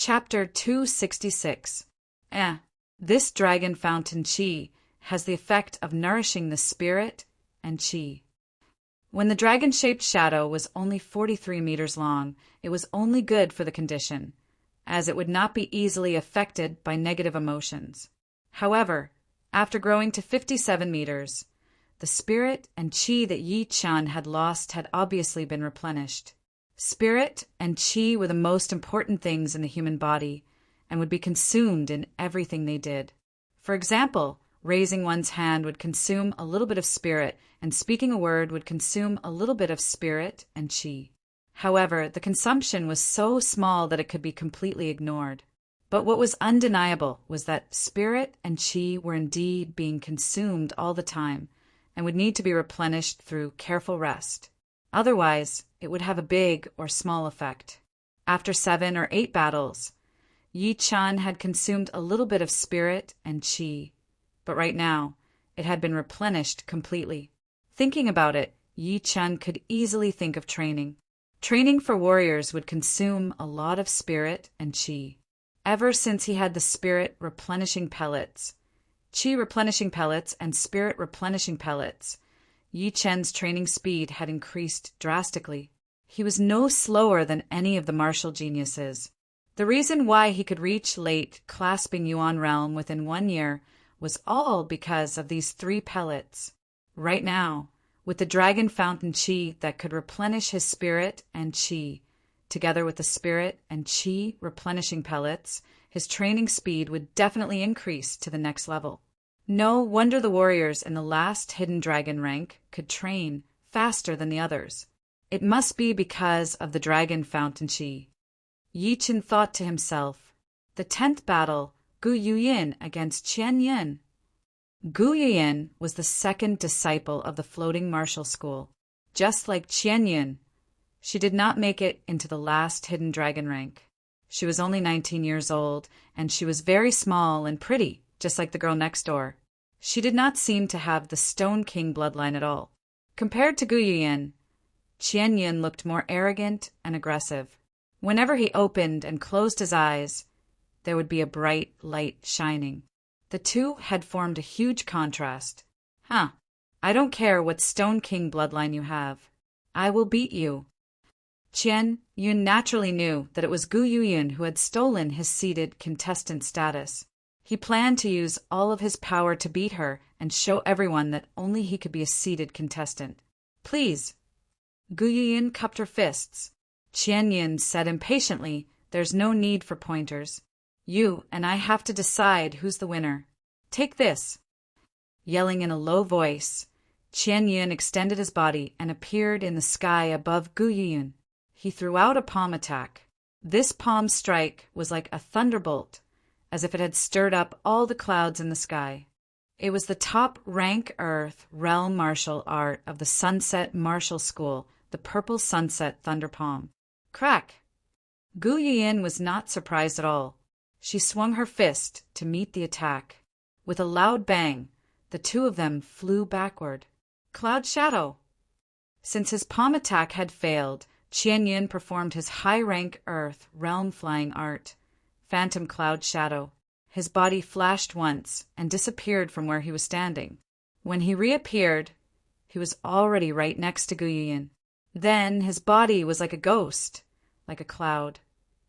Chapter 266. This dragon fountain qi has the effect of nourishing the spirit and qi. When the dragon-shaped shadow was only 43 meters long, it was only good for the condition, as it would not be easily affected by negative emotions. However, after growing to 57 meters, the spirit and qi that Yi Qian had lost had obviously been replenished. Spirit and qi were the most important things in the human body and would be consumed in everything they did. For example, raising one's hand would consume a little bit of spirit, and speaking a word would consume a little bit of spirit and qi. However, the consumption was so small that it could be completely ignored. But what was undeniable was that spirit and qi were indeed being consumed all the time and would need to be replenished through careful rest. Otherwise, it would have a big or small effect. After 7 or 8 battles, Yi Qian had consumed a little bit of spirit and qi, but right now, it had been replenished completely. Thinking about it, Yi Qian could easily think of training. Training for warriors would consume a lot of spirit and qi. Ever since he had the spirit replenishing pellets, qi replenishing pellets, and spirit replenishing pellets, Yi Qian's training speed had increased drastically. He was no slower than any of the martial geniuses. The reason why he could reach late clasping Yuan realm within 1 year was all because of these 3 pellets. Right now, with the dragon fountain qi that could replenish his spirit and qi, together with the spirit and qi replenishing pellets, his training speed would definitely increase to the next level. No wonder the warriors in the last hidden dragon rank could train faster than the others. It must be because of the dragon fountain qi. Yi Qian thought to himself, the 10th battle, Gu Yuyin against Qian Yin. Gu Yuyin was the second disciple of the floating martial school. Just like Qian Yin, she did not make it into the last hidden dragon rank. She was only 19 years old, and she was very small and pretty, just like the girl next door. She did not seem to have the Stone King bloodline at all. Compared to Gu Yuyin, Qian Yin looked more arrogant and aggressive. Whenever he opened and closed his eyes, there would be a bright light shining. The two had formed a huge contrast. I don't care what Stone King bloodline you have. I will beat you. Qian Yun naturally knew that it was Gu Yuyin who had stolen his seated contestant status. He planned to use all of his power to beat her and show everyone that only he could be a seated contestant. Please. Gu Yuyin cupped her fists. Qian Yin said impatiently, there's no need for pointers. You and I have to decide who's the winner. Take this. Yelling in a low voice, Qian Yin extended his body and appeared in the sky above Gu Yuyin. He threw out a palm attack. This palm strike was like a thunderbolt, as if it had stirred up all the clouds in the sky. It was the top rank Earth realm martial art of the Sunset Martial School, the Purple Sunset Thunder Palm. Crack! Gu Yuyin was not surprised at all. She swung her fist to meet the attack. With a loud bang, the two of them flew backward. Cloud Shadow! Since his palm attack had failed, Qian Yin performed his high-rank Earth realm flying art, Phantom Cloud Shadow. His body flashed once and disappeared from where he was standing. When he reappeared, he was already right next to Gu Yuyin. Then his body was like a ghost, like a cloud,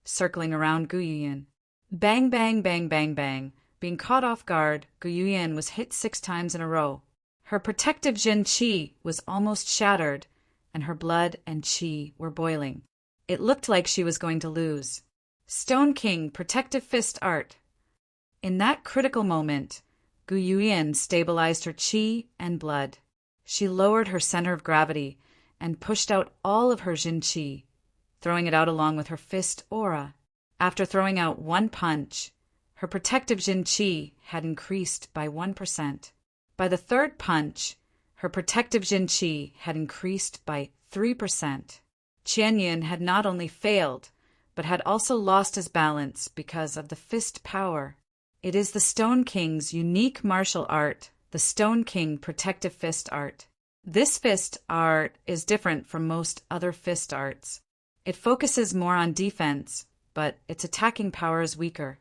circling around Gu Yuyin. Bang, bang, bang, bang, bang. Being caught off guard, Gu Yuyin was hit 6 times in a row. Her protective Jin Qi was almost shattered, and her blood and Qi were boiling. It looked like she was going to lose. Stone King Protective Fist Art. In that critical moment, Gu Yuyin stabilized her Qi and blood. She lowered her center of gravity and pushed out all of her Jin Qi, throwing it out along with her fist aura. After throwing out 1 punch, her protective Jin Qi had increased by 1%. By the 3rd punch, her protective Jin Qi had increased by 3%. Qian Yin had not only failed, but had also lost his balance because of the fist power. It is the Stone King's unique martial art, the Stone King Protective Fist Art. This fist art is different from most other fist arts. It focuses more on defense, but its attacking power is weaker.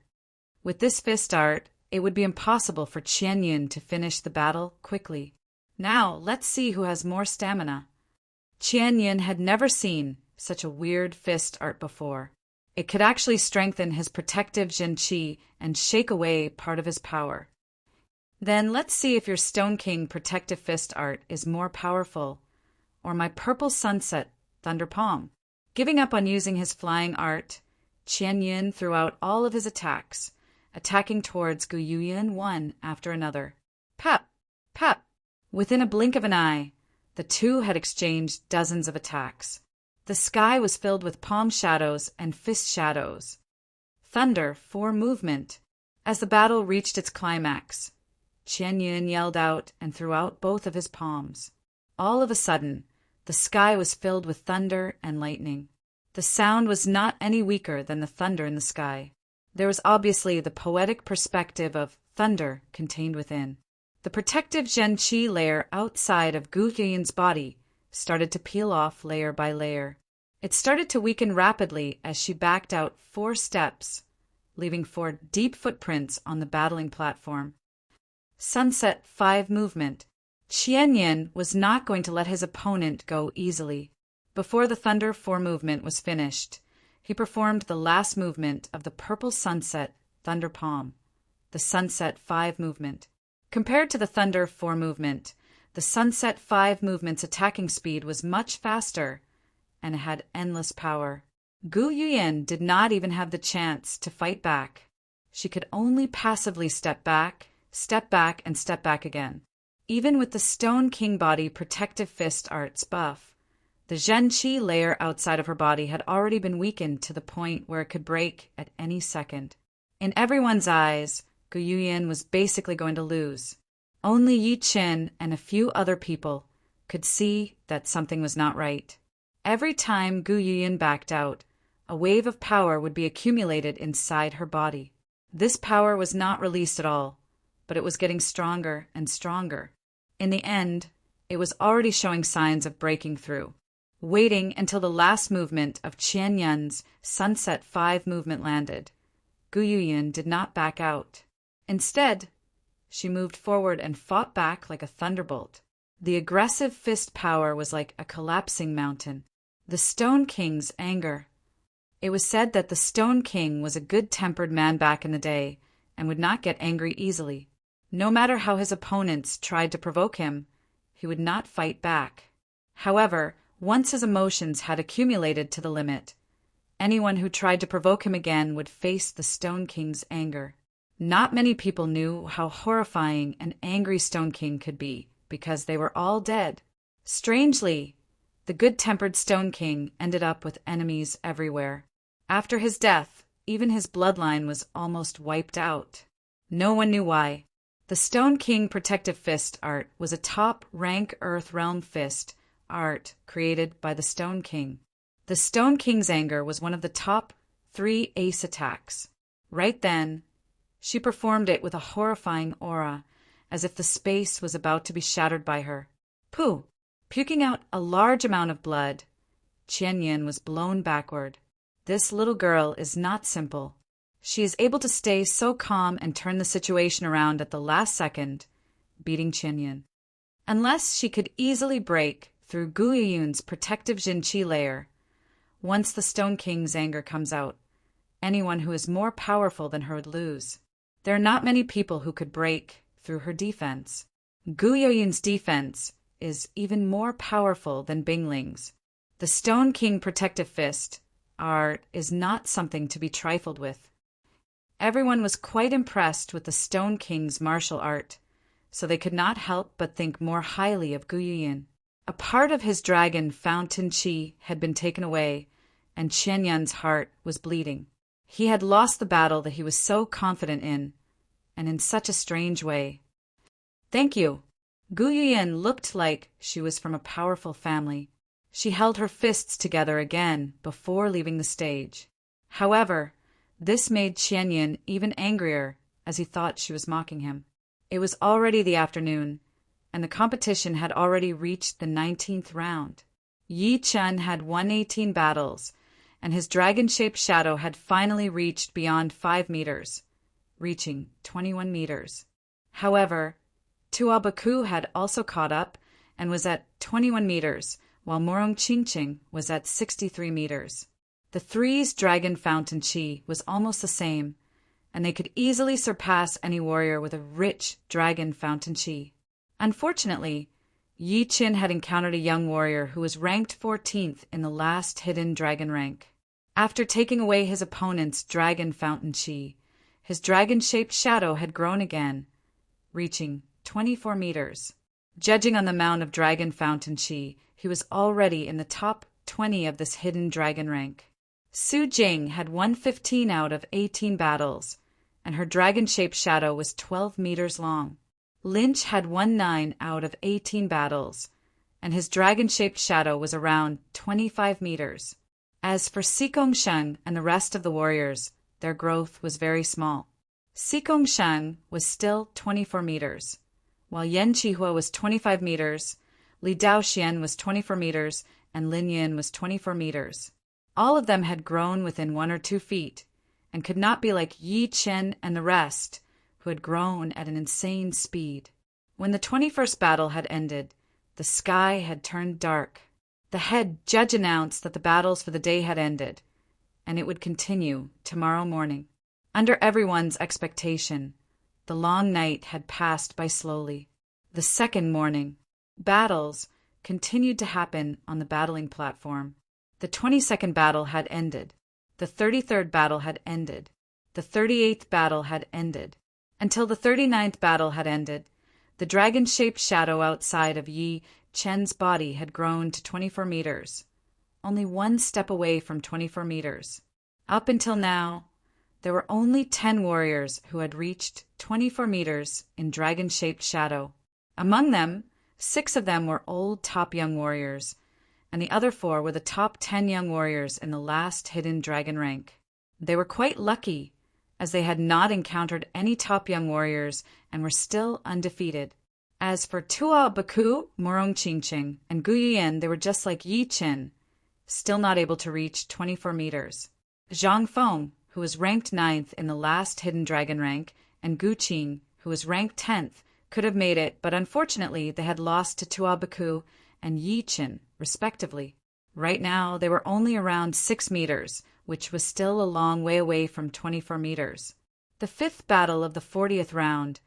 With this fist art, it would be impossible for Qianyun to finish the battle quickly. Now, let's see who has more stamina. Qianyun had never seen such a weird fist art before. It could actually strengthen his protective Zhenqi and shake away part of his power. Then let's see if your Stone King protective fist art is more powerful, or my purple sunset thunder palm. Giving up on using his flying art, Qianyun threw out all of his attacks, attacking towards Gu Yuyan one after another. Pap! Pap! Within a blink of an eye, the two had exchanged dozens of attacks. The sky was filled with palm shadows and fist shadows. Thunder for movement. As the battle reached its climax, Qianyun yelled out and threw out both of his palms. All of a sudden, the sky was filled with thunder and lightning. The sound was not any weaker than the thunder in the sky. There was obviously the poetic perspective of thunder contained within. The protective Zhenqi layer outside of Gu Yuyan's body started to peel off layer by layer. It started to weaken rapidly as she backed out 4 steps, leaving 4 deep footprints on the battling platform. Sunset 5 movement. Qianyun was not going to let his opponent go easily. Before the Thunder 4 movement was finished, he performed the last movement of the purple sunset thunder palm, the Sunset 5 movement. Compared to the Thunder 4 movement, the Sunset 5 movement's attacking speed was much faster, and it had endless power. Gu Yuyan did not even have the chance to fight back. She could only passively step back, and step back again. Even with the Stone King body protective fist arts buff, the Zhenqi layer outside of her body had already been weakened to the point where it could break at any second. In everyone's eyes, Gu Yuyan was basically going to lose. Only Yi Qin and a few other people could see that something was not right. Every time Gu Yuyan backed out, a wave of power would be accumulated inside her body. This power was not released at all, but it was getting stronger and stronger. In the end, it was already showing signs of breaking through. Waiting until the last movement of Qianyun's Sunset 5 movement landed, Gu Yuyan did not back out. Instead, she moved forward and fought back like a thunderbolt. The aggressive fist power was like a collapsing mountain. The Stone King's anger. It was said that the Stone King was a good-tempered man back in the day and would not get angry easily. No matter how his opponents tried to provoke him, he would not fight back. However, once his emotions had accumulated to the limit, anyone who tried to provoke him again would face the Stone King's anger. Not many people knew how horrifying an angry Stone King could be, because they were all dead. Strangely, the good-tempered Stone King ended up with enemies everywhere. After his death, even his bloodline was almost wiped out. No one knew why. The Stone King protective fist art was a top-rank Earth Realm fist art created by the Stone King. The Stone King's anger was one of the top 3 ace attacks. Right then, she performed it with a horrifying aura, as if the space was about to be shattered by her. Pooh! Puking out a large amount of blood, Qianyun was blown backward. This little girl is not simple. She is able to stay so calm and turn the situation around at the last second, beating Qianyun. Unless she could easily break through Gu Yuyan's protective Zhenqi layer, once the Stone King's anger comes out, anyone who is more powerful than her would lose. There are not many people who could break through her defense. Gu Yuyan's defense is even more powerful than Bingling's. The Stone King protective fist art is not something to be trifled with. Everyone was quite impressed with the Stone King's martial art, so they could not help but think more highly of Gu Yuyan. A part of his dragon fountain chi had been taken away, and Qianyun's heart was bleeding. He had lost the battle that he was so confident in, and in such a strange way. Thank you. Gu Yuyan looked like she was from a powerful family. She held her fists together again before leaving the stage. However, this made Qianyun even angrier, as he thought she was mocking him. It was already the afternoon, and the competition had already reached the 19th round. Yi Chen had won 18 battles, and his dragon-shaped shadow had finally reached beyond 5 meters, reaching 21 meters. However, Tuabaku had also caught up and was at 21 meters, while Morong Chingching was at 63 meters. The three's dragon fountain chi was almost the same, and they could easily surpass any warrior with a rich dragon fountain chi. Unfortunately, Yi Qin had encountered a young warrior who was ranked 14th in the last hidden dragon rank. After taking away his opponent's dragon fountain chi, his dragon-shaped shadow had grown again, reaching 24 meters. Judging on the amount of dragon fountain chi, he was already in the top 20 of this hidden dragon rank. Su Jing had won 15 out of 18 battles, and her dragon-shaped shadow was 12 meters long. Lynch had won 9 out of 18 battles, and his dragon-shaped shadow was around 25 meters. As for Sikong Sheng and the rest of the warriors, their growth was very small. Sikong Sheng was still 24 meters, while Yan Qihua was 25 meters, Li Daoxian was 24 meters, and Lin Yin was 24 meters. All of them had grown within 1 or 2 feet, and could not be like Yi Qin and the rest, who had grown at an insane speed. When the 21st battle had ended, the sky had turned dark. The head judge announced that the battles for the day had ended, and it would continue tomorrow morning. Under everyone's expectation, the long night had passed by slowly. The second morning, battles continued to happen on the battling platform. The 22nd battle had ended. The 33rd battle had ended. The 38th battle had ended. Until the 39th battle had ended, the dragon-shaped shadow outside of Yi Chen's body had grown to 24 meters, only 1 step away from 24 meters. Up until now, there were only 10 warriors who had reached 24 meters in dragon-shaped shadow. Among them, 6 of them were old top young warriors, and the other 4 were the top 10 young warriors in the last hidden dragon rank. They were quite lucky, as they had not encountered any top young warriors and were still undefeated. As for Tuabaku, Morong Chingching, and Gu Yuyan, they were just like Yi Qin, still not able to reach 24 meters. Zhang Feng, who was ranked 9th in the last hidden dragon rank, and Gu Qing, who was ranked 10th, could have made it, but unfortunately they had lost to Tuabaku and Yi Qin, respectively. Right now, they were only around 6 meters, which was still a long way away from 24 meters. The 5th battle of the 40th round,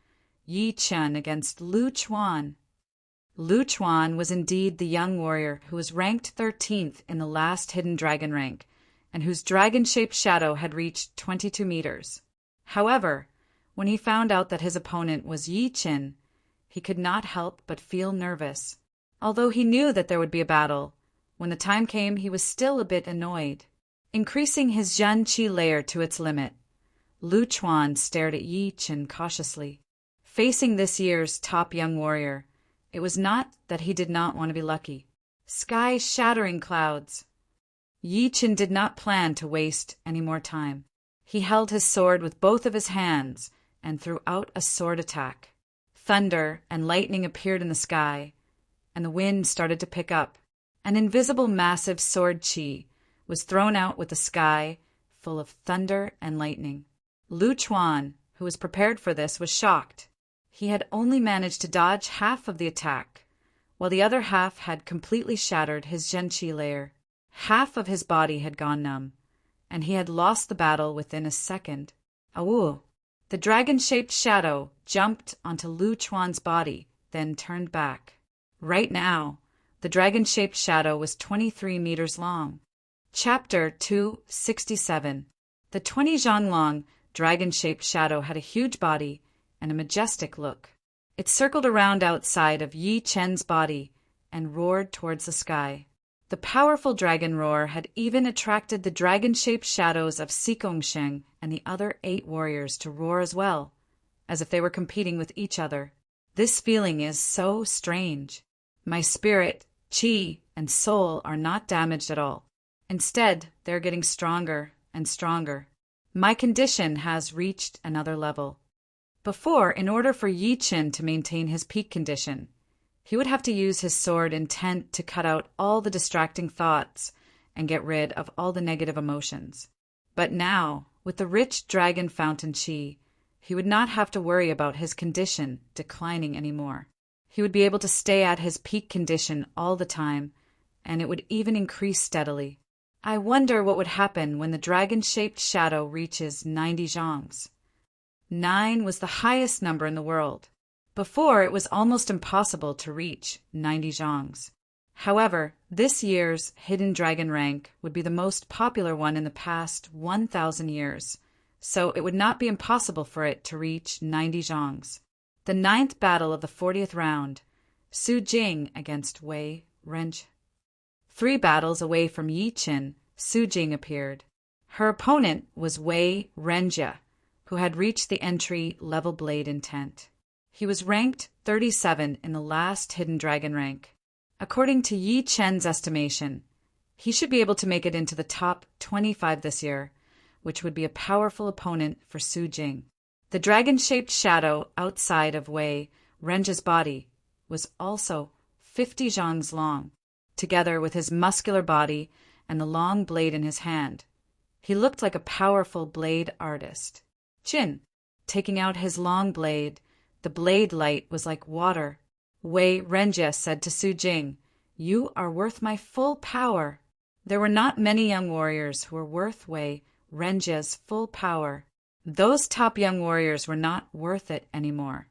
Yi Chen against Lu Chuan. Lu Chuan was indeed the young warrior who was ranked 13th in the last hidden dragon rank, and whose dragon-shaped shadow had reached 22 meters. However, when he found out that his opponent was Yi Qin, he could not help but feel nervous. Although he knew that there would be a battle, when the time came he was still a bit annoyed. Increasing his Zhen Qi layer to its limit, Lu Chuan stared at Yi Qin cautiously. Facing this year's top young warrior, it was not that he did not want to be lucky. Sky-shattering clouds. Yi Qin did not plan to waste any more time. He held his sword with both of his hands and threw out a sword attack. Thunder and lightning appeared in the sky, and the wind started to pick up. An invisible massive sword chi was thrown out with the sky full of thunder and lightning. Lu Chuan, who was prepared for this, was shocked. He had only managed to dodge half of the attack, while the other half had completely shattered his Zhenqi layer. Half of his body had gone numb, and he had lost the battle within a second. Awoo! The dragon-shaped shadow jumped onto Lu Chuan's body, then turned back. Right now, the dragon-shaped shadow was 23 meters long. Chapter 267. The 20 zhang long dragon-shaped shadow had a huge body and a majestic look. It circled around outside of Yi Chen's body and roared towards the sky. The powerful dragon roar had even attracted the dragon-shaped shadows of Sikongsheng and the other 8 warriors to roar as well, as if they were competing with each other. This feeling is so strange. My spirit, chi, and soul are not damaged at all. Instead, they're getting stronger and stronger. My condition has reached another level. Before, in order for Yi Qin to maintain his peak condition, he would have to use his sword intent to cut out all the distracting thoughts and get rid of all the negative emotions. But now, with the rich dragon fountain chi, he would not have to worry about his condition declining anymore. He would be able to stay at his peak condition all the time, and it would even increase steadily. I wonder what would happen when the dragon-shaped shadow reaches 90 zhangs. 9 was the highest number in the world. Before, it was almost impossible to reach 90 zhangs. However, this year's hidden dragon rank would be the most popular one in the past 1,000 years, so it would not be impossible for it to reach 90 zhangs. The 9th battle of the 40th round, Su Jing against Wei Renji. 3 battles away from Yi Qin, Su Jing appeared. Her opponent was Wei Renji, who had reached the entry-level blade intent. He was ranked 37 in the last hidden dragon rank. According to Yi Chen's estimation, he should be able to make it into the top 25 this year, which would be a powerful opponent for Su Jing. The dragon-shaped shadow outside of Wei Renji's body was also 50 zhangs long, together with his muscular body and the long blade in his hand. He looked like a powerful blade artist. Qin, taking out his long blade, the blade light was like water. Wei Renji said to Su Jing, "You are worth my full power." There were not many young warriors who were worth Wei Renji's full power. Those top young warriors were not worth it anymore.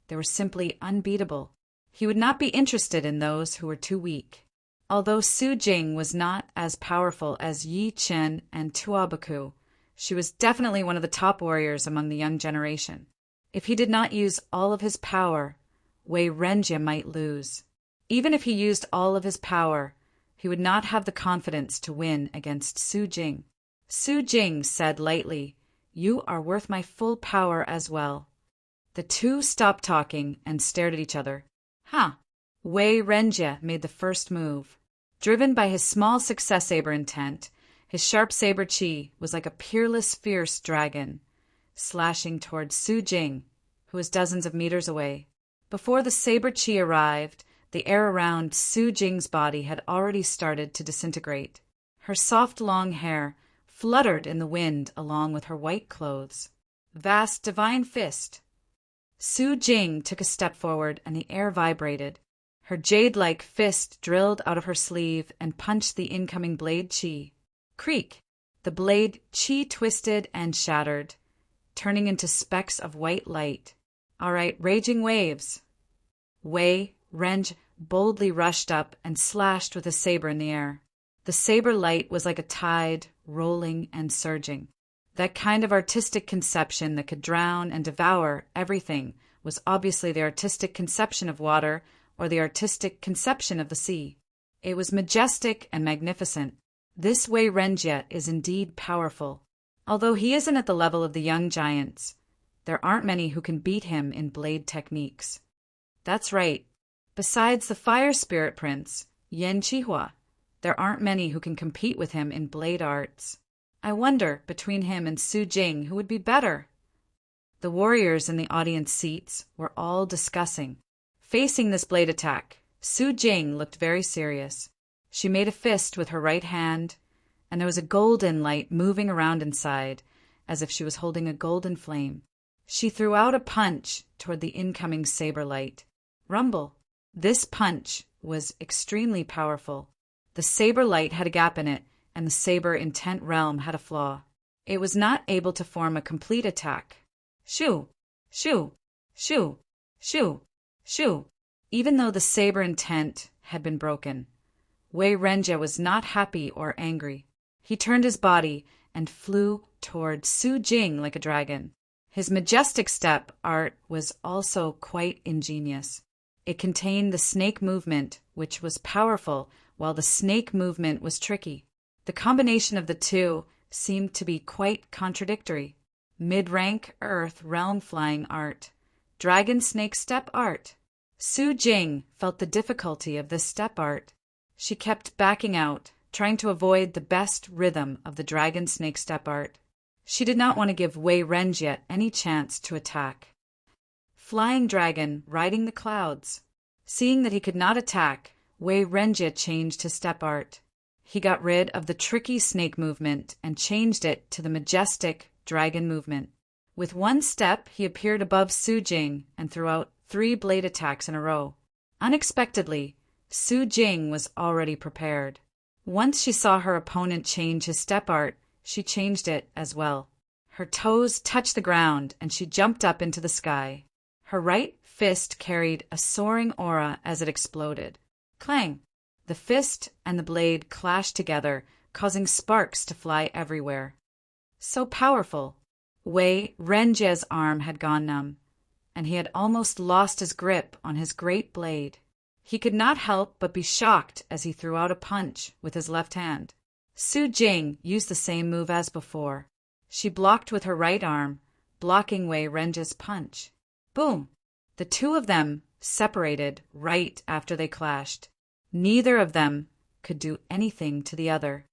They were simply unbeatable. He would not be interested in those who were too weak. Although Su Jing was not as powerful as Yi Chen and Audiobook, she was definitely one of the top warriors among the young generation. If he did not use all of his power, Wei Renji might lose. Even if he used all of his power, he would not have the confidence to win against Su Jing. Su Jing said lightly, "You are worth my full power as well." The two stopped talking and stared at each other. Wei Renji made the first move. Driven by his small success saber intent, his sharp saber chi was like a peerless, fierce dragon, slashing towards Su Jing, who was dozens of meters away. Before the saber chi arrived, the air around Su Jing's body had already started to disintegrate. Her soft long hair fluttered in the wind along with her white clothes. Vast divine fist. Su Jing took a step forward and the air vibrated. Her jade-like fist drilled out of her sleeve and punched the incoming blade chi. Creak! The blade chi twisted and shattered, turning into specks of white light. All right, raging waves. Wei Renji boldly rushed up and slashed with a saber in the air. The saber light was like a tide, rolling and surging. That kind of artistic conception that could drown and devour everything was obviously the artistic conception of water or the artistic conception of the sea. It was majestic and magnificent. This Wei Renji is indeed powerful. Although he isn't at the level of the young giants, there aren't many who can beat him in blade techniques. That's right. Besides the fire spirit prince, Yan Qihua, there aren't many who can compete with him in blade arts. I wonder, between him and Su Jing, who would be better? The warriors in the audience seats were all discussing. Facing this blade attack, Su Jing looked very serious. She made a fist with her right hand, and there was a golden light moving around inside, as if she was holding a golden flame. She threw out a punch toward the incoming saber light. Rumble. This punch was extremely powerful. The saber light had a gap in it, and the saber intent realm had a flaw. It was not able to form a complete attack. Shoo! Shoo! Shoo! Shoo! Shoo! Even though the saber intent had been broken, Wei Renji was not happy or angry. He turned his body and flew toward Su Jing like a dragon. His majestic step art was also quite ingenious. It contained the snake movement, which was powerful, while the snake movement was tricky. The combination of the two seemed to be quite contradictory. Mid-rank earth realm flying art. Dragon snake step art. Su Jing felt the difficulty of this step art. She kept backing out, trying to avoid the best rhythm of the dragon snake step art. She did not want to give Wei Renji any chance to attack. Flying dragon riding the clouds. Seeing that he could not attack, Wei Renji changed his step art. He got rid of the tricky snake movement and changed it to the majestic dragon movement. With one step, he appeared above Su Jing and threw out 3 blade attacks in a row. Unexpectedly, Su Jing was already prepared. Once she saw her opponent change his step art, she changed it as well. Her toes touched the ground and she jumped up into the sky. Her right fist carried a soaring aura as it exploded. Clang! The fist and the blade clashed together, causing sparks to fly everywhere. So powerful! Wei Renjie's arm had gone numb, and he had almost lost his grip on his great blade. He could not help but be shocked as he threw out a punch with his left hand. Su Jing used the same move as before. She blocked with her right arm, blocking Wei Renjie's punch. Boom! The two of them separated right after they clashed. Neither of them could do anything to the other.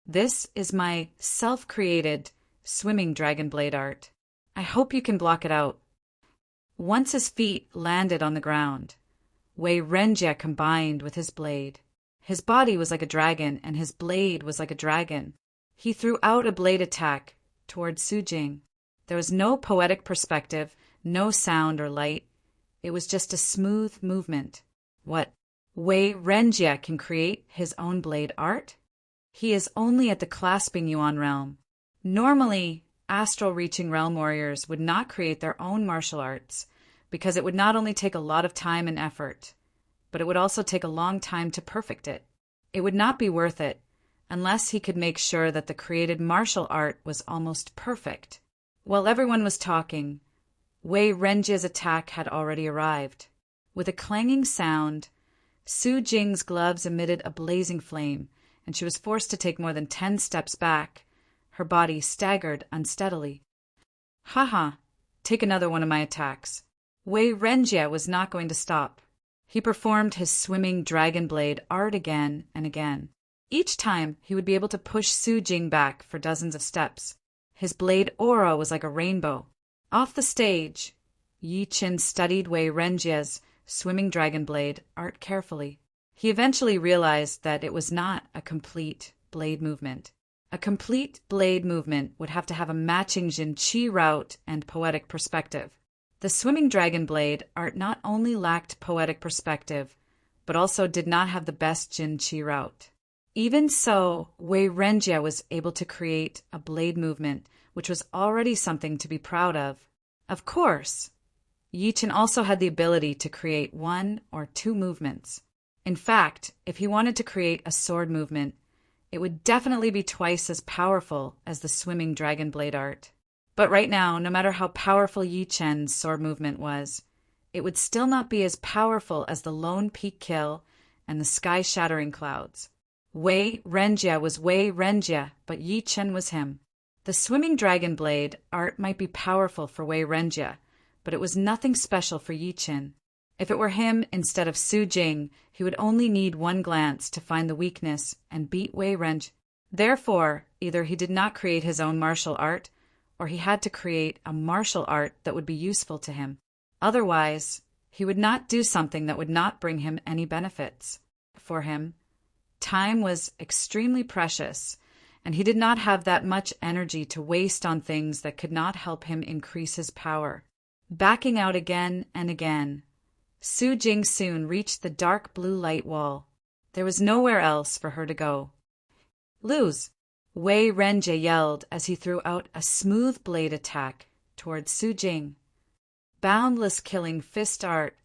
This is my self-created swimming dragon blade art. I hope you can block it out. Once his feet landed on the ground, Wei Renjie combined with his blade. His body was like a dragon, and his blade was like a dragon. He threw out a blade attack toward Su Jing. There was no poetic perspective, no sound or light. It was just a smooth movement. What? Wei Renjie can create his own blade art? He is only at the clasping yuan realm. Normally, astral-reaching realm warriors would not create their own martial arts, because it would not only take a lot of time and effort, but it would also take a long time to perfect it. It would not be worth it unless he could make sure that the created martial art was almost perfect. While everyone was talking, Wei Renjie's attack had already arrived. With a clanging sound, Su Jing's gloves emitted a blazing flame, and she was forced to take more than 10 steps back. Her body staggered unsteadily. Haha, take another one of my attacks. Wei Renjie was not going to stop. He performed his swimming dragon blade art again and again. Each time, he would be able to push Su Jing back for dozens of steps. His blade aura was like a rainbow. Off the stage, Yi Qin studied Wei Renjie's swimming dragon blade art carefully. He eventually realized that it was not a complete blade movement. A complete blade movement would have to have a matching Jin Qi route and poetic perspective. The swimming dragon blade art not only lacked poetic perspective, but also did not have the best Jin Qi route. Even so, Wei Renjie was able to create a blade movement, which was already something to be proud of. Of course, Yi Qin also had the ability to create 1 or 2 movements. In fact, if he wanted to create a sword movement, it would definitely be twice as powerful as the swimming dragon blade art. But right now, no matter how powerful Yi Qin's sword movement was, it would still not be as powerful as the lone peak kill and the sky-shattering clouds. Wei Renjie was Wei Renjie, but Yi Qin was him. The swimming dragon blade art might be powerful for Wei Renjie, but it was nothing special for Yi Qin. If it were him instead of Su Jing, he would only need one glance to find the weakness and beat Wei Renjie. Therefore, either he did not create his own martial art, or he had to create a martial art that would be useful to him. Otherwise, he would not do something that would not bring him any benefits. For him, time was extremely precious, and he did not have that much energy to waste on things that could not help him increase his power. Backing out again and again, Su Jing soon reached the dark blue light wall. There was nowhere else for her to go. Lose! Wei Renjie yelled as he threw out a smooth blade attack towards Su Jing. Boundless killing fist art.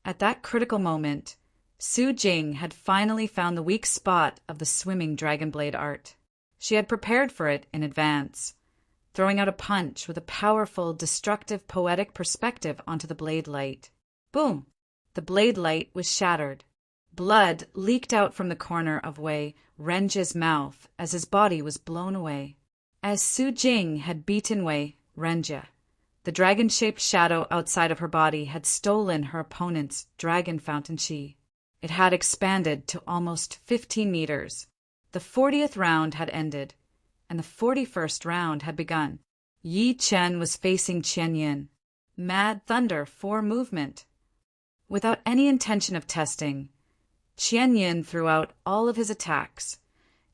At that critical moment, Su Jing had finally found the weak spot of the swimming dragon blade art. She had prepared for it in advance, throwing out a punch with a powerful, destructive, poetic perspective onto the blade light. Boom! The blade light was shattered. Blood leaked out from the corner of Wei Renjie's mouth as his body was blown away. As Su Jing had beaten Wei Renjie, the dragon-shaped shadow outside of her body had stolen her opponent's dragon fountain chi. It had expanded to almost 15 meters. The 40th round had ended, and the 41st round had begun. Yi Qin was facing Qianyin. Mad Thunder 4 movement. Without any intention of testing, Qianyin threw out all of his attacks.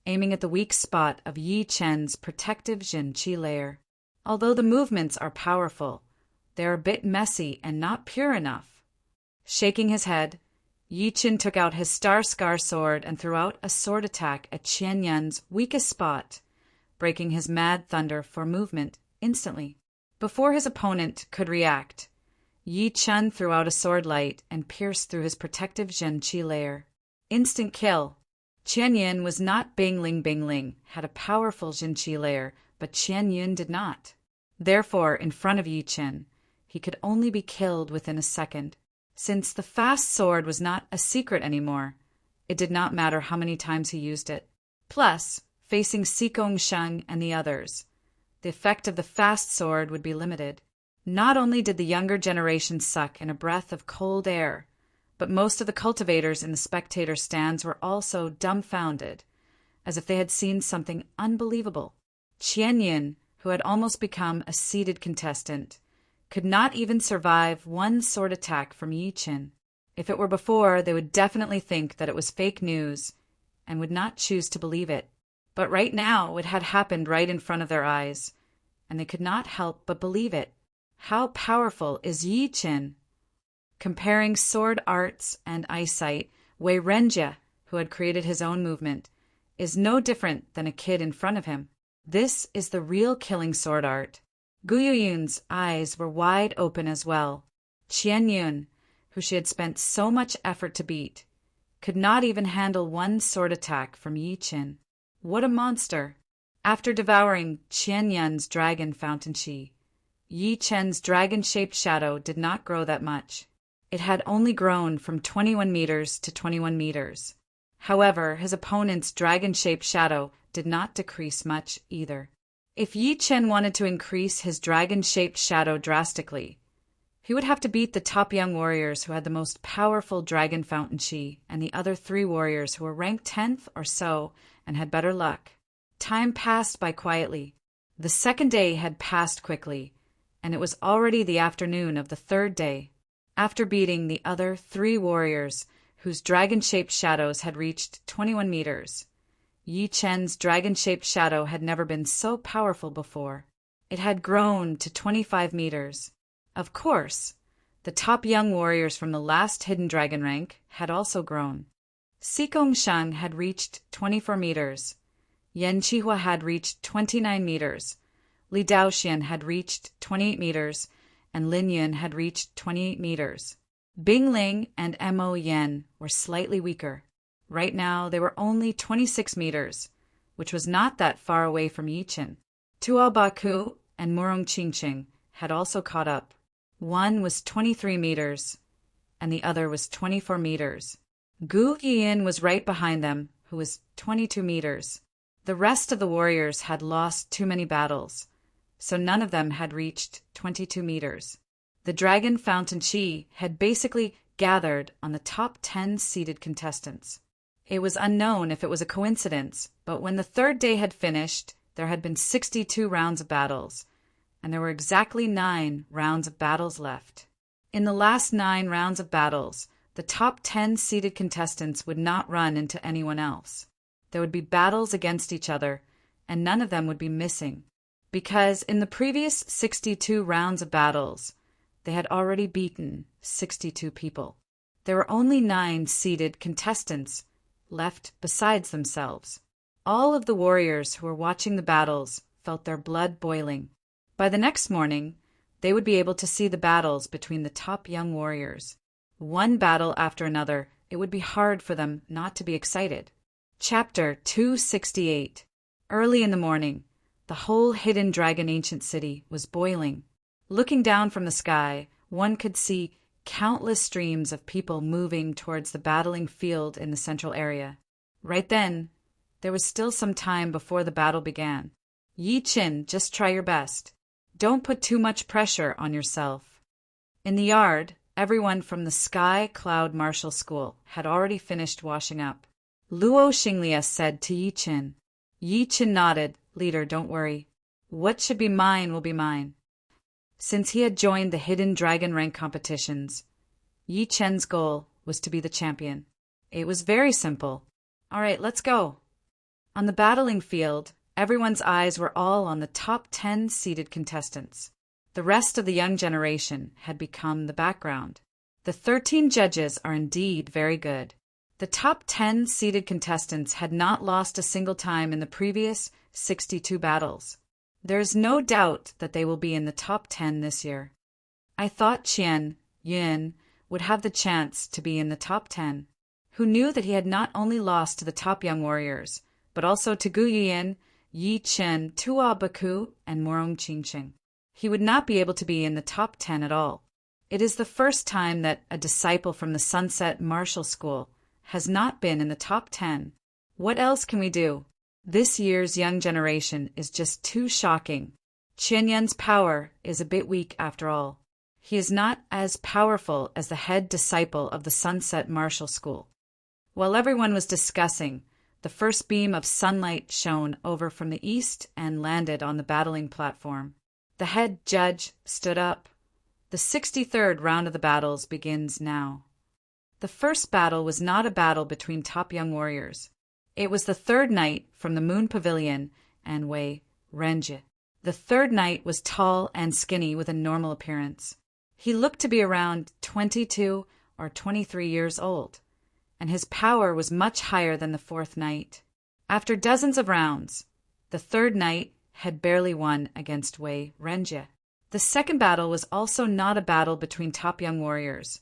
aiming at the weak spot of Yi Chen's protective Jin Qi layer. Although the movements are powerful, they are a bit messy and not pure enough. Shaking his head, Yi Chen took out his Star Scar sword and threw out a sword attack at Qian Yun's weakest spot, breaking his Mad Thunder for movement instantly. Before his opponent could react, Yi Chen threw out a sword light and pierced through his protective Jin Qi layer. Instant kill. Qian Yun was not Bingling, had a powerful Jin Qi layer, but Qian Yun did not. Therefore, in front of Yi Chen, he could only be killed within a second. Since the fast sword was not a secret anymore, it did not matter how many times he used it. Plus, facing Xigong Sheng and the others, the effect of the fast sword would be limited. Not only did the younger generation suck in a breath of cold air, but most of the cultivators in the spectator stands were also dumbfounded, as if they had seen something unbelievable. Qian Yun, who had almost become a seeded contestant, could not even survive one sword attack from Yi Chen. If it were before, they would definitely think that it was fake news and would not choose to believe it. But right now, it had happened right in front of their eyes, and they could not help but believe it. How powerful is Yi Chen? Comparing sword arts and eyesight, Wei Renjie, who had created his own movement, is no different than a kid in front of him. This is the real killing sword art. Gu Yuyun's eyes were wide open as well. Qian Yun, who she had spent so much effort to beat, could not even handle one sword attack from Yi Chen. What a monster! After devouring Qian Yun's dragon fountain chi, Yi Chen's dragon-shaped shadow did not grow that much. It had only grown from 21 meters to 21 meters. However, his opponent's dragon-shaped shadow did not decrease much either. If Yi Chen wanted to increase his dragon-shaped shadow drastically, he would have to beat the top young warriors who had the most powerful dragon fountain chi and the other 3 warriors who were ranked 10th or so and had better luck. Time passed by quietly. The second day had passed quickly, and it was already the afternoon of the third day. After beating the other 3 warriors whose dragon-shaped shadows had reached 21 meters, Yi Chen's dragon-shaped shadow had never been so powerful before. It had grown to 25 meters. Of course, the top young warriors from the last hidden dragon rank had also grown. Xigong Sheng had reached 24 meters. Yan Qihua had reached 29 meters. Li Daoxian had reached 28 meters, and Lin Yun had reached 28 meters. Bing Ling and Mo Yan were slightly weaker. Right now, they were only 26 meters, which was not that far away from Yi Chen. Tuo Baku and Murong Qingqing had also caught up. One was 23 meters, and the other was 24 meters. Gu Yiyin was right behind them, who was 22 meters. The rest of the warriors had lost too many battles, so none of them had reached 22 meters. The Dragon Fountain Chi had basically gathered on the top 10 seeded contestants. It was unknown if it was a coincidence, but when the third day had finished, there had been 62 rounds of battles, and there were exactly 9 rounds of battles left. In the last 9 rounds of battles, the top 10 seeded contestants would not run into anyone else. There would be battles against each other, and none of them would be missing, because in the previous 62 rounds of battles, they had already beaten 62 people. There were only 9 seeded contestants left besides themselves. All of the warriors who were watching the battles felt their blood boiling. By the next morning, they would be able to see the battles between the top young warriors. One battle after another, it would be hard for them not to be excited. Chapter 268. Early in the morning, the whole hidden dragon ancient city was boiling. Looking down from the sky, one could see countless streams of people moving towards the battling field in the central area. Right then, there was still some time before the battle began. Yi Chen, just try your best. Don't put too much pressure on yourself. In the yard, everyone from the Sky Cloud Martial School had already finished washing up. Luo Xinglia said to Yi Chen. Yi Chen nodded. Leader, don't worry. What should be mine will be mine. Since he had joined the hidden dragon rank competitions, Yi Chen's goal was to be the champion. It was very simple. All right, let's go. On the battling field, everyone's eyes were all on the top 10 seeded contestants. The rest of the young generation had become the background. The 13 judges are indeed very good. The top 10 seeded contestants had not lost a single time in the previous 62 battles. There is no doubt that they will be in the top 10 this year. I thought Qian Yun would have the chance to be in the top 10. Who knew that he had not only lost to the top young warriors, but also to Gu Yuyin, Yi Chen, Tua Baku, and Morong Qingqing. He would not be able to be in the top 10 at all. It is the first time that a disciple from the Sunset Martial School has not been in the top 10. What else can we do? This year's young generation is just too shocking. Qian Yun's power is a bit weak after all. He is not as powerful as the head disciple of the Sunset Martial School. While everyone was discussing, the first beam of sunlight shone over from the east and landed on the battling platform. The head judge stood up. The 63rd round of the battles begins now. The first battle was not a battle between top young warriors. It was the third knight from the Moon Pavilion and Wei Renji. The third knight was tall and skinny with a normal appearance. He looked to be around 22 or 23 years old, and his power was much higher than the fourth knight. After dozens of rounds, the third knight had barely won against Wei Renji. The second battle was also not a battle between top young warriors,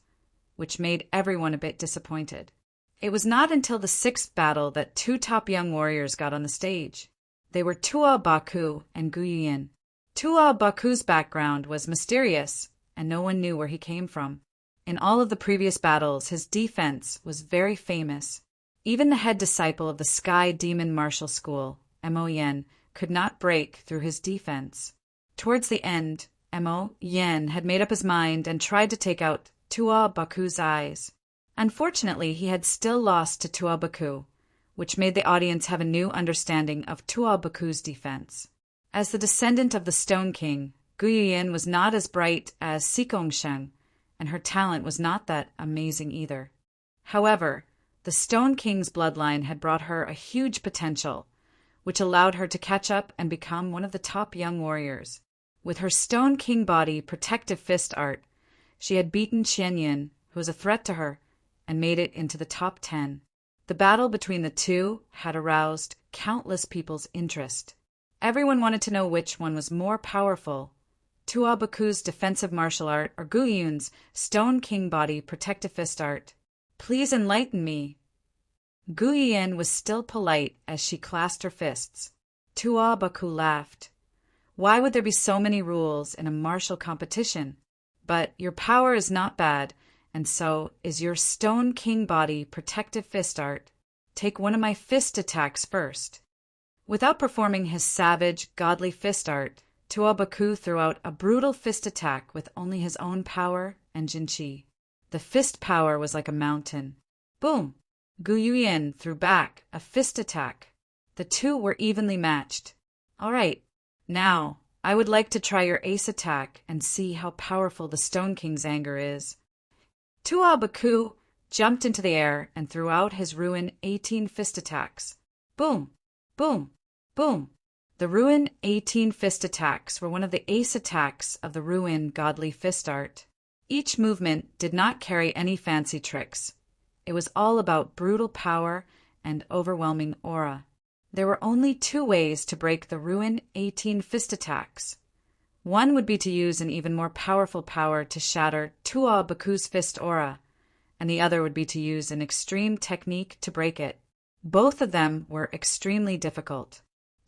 which made everyone a bit disappointed. It was not until the sixth battle that two top young warriors got on the stage. They were Tua Baku and Gu Yuyin. Tua Baku's background was mysterious, and no one knew where he came from. In all of the previous battles, his defense was very famous. Even the head disciple of the Sky Demon Martial School, Mo Yen, could not break through his defense. Towards the end, Mo Yen had made up his mind and tried to take out Tua Baku's eyes. Unfortunately, he had still lost to Tua Baku, which made the audience have a new understanding of Tua Baku's defense. As the descendant of the Stone King, Gu Yuyin was not as bright as Xigongsheng, and her talent was not that amazing either. However, the Stone King's bloodline had brought her a huge potential, which allowed her to catch up and become one of the top young warriors. With her Stone King body protective fist art, she had beaten Qian Yun, who was a threat to her, and made it into the top 10. The battle between the two had aroused countless people's interest. Everyone wanted to know which one was more powerful, Tua Baku's defensive martial art or Gu Yun's Stone King body protective fist art. Please enlighten me. Gu Yuyin was still polite as she clasped her fists. Tua Baku laughed. Why would there be so many rules in a martial competition? But your power is not bad, and so is your Stone King body protective fist art. Take one of my fist attacks first. Without performing his savage, godly fist art, Tua Baku threw out a brutal fist attack with only his own power and jinqi. The fist power was like a mountain. Boom! Gu Yuyin threw back a fist attack. The two were evenly matched. All right, now I would like to try your ace attack and see how powerful the Stone King's anger is. Tua Baku jumped into the air and threw out his Ruin 18 fist attacks. Boom! Boom! Boom! The Ruin 18 fist attacks were one of the ace attacks of the Ruin godly fist art. Each movement did not carry any fancy tricks. It was all about brutal power and overwhelming aura. There were only two ways to break the Ruin 18 fist attacks. One would be to use an even more powerful power to shatter Tua Baku's fist aura, and the other would be to use an extreme technique to break it. Both of them were extremely difficult.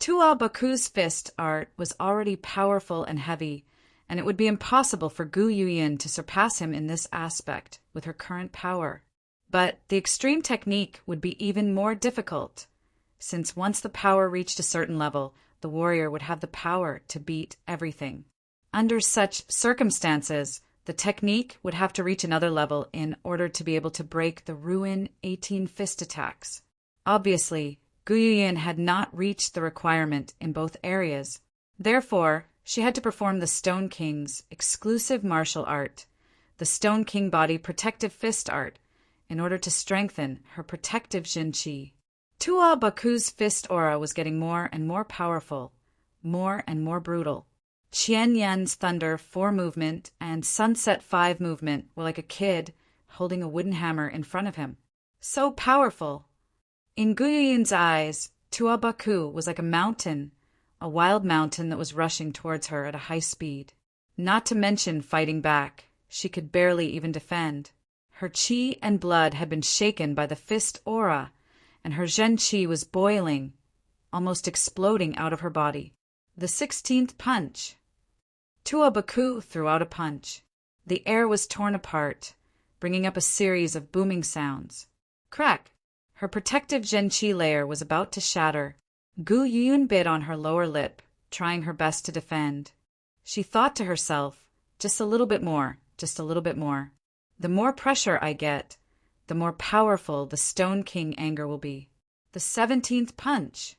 Tua Baku's fist art was already powerful and heavy, and it would be impossible for Gu Yuyin to surpass him in this aspect with her current power. But the extreme technique would be even more difficult, since once the power reached a certain level, the warrior would have the power to beat everything. Under such circumstances, the technique would have to reach another level in order to be able to break the Ruin 18 fist attacks. Obviously, Gu Yuyin had not reached the requirement in both areas. Therefore, she had to perform the Stone King's exclusive martial art, the Stone King body protective fist art, in order to strengthen her protective jinqi. Tua Baku's fist aura was getting more and more powerful, more and more brutal. Qian Yan's Thunder 4 movement and Sunset 5 movement were like a kid holding a wooden hammer in front of him. So powerful. In Guyuyan's eyes, Tua Baku was like a wild mountain that was rushing towards her at a high speed. Not to mention fighting back, she could barely even defend. Her qi and blood had been shaken by the fist aura, and her Zhen qi was boiling, almost exploding out of her body. The 16th punch. Tua Baku threw out a punch. The air was torn apart, bringing up a series of booming sounds. Crack! Her protective Zhen qi layer was about to shatter. Gu Yun bit on her lower lip, trying her best to defend. She thought to herself, just a little bit more, just a little bit more. The more pressure I get, the more powerful the Stone King anger will be. The 17th punch.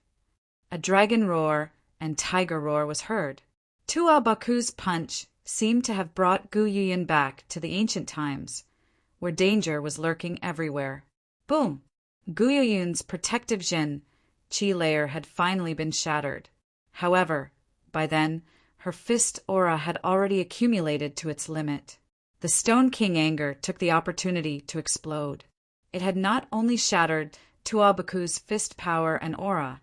A dragon roar and tiger roar was heard. Tua Baku's punch seemed to have brought Gu Yuyan back to the ancient times, where danger was lurking everywhere. Boom! Gu Yuyan's protective Jin qi layer had finally been shattered. However, by then, her fist aura had already accumulated to its limit. The Stone King anger took the opportunity to explode. It had not only shattered Tua Baku's fist power and aura,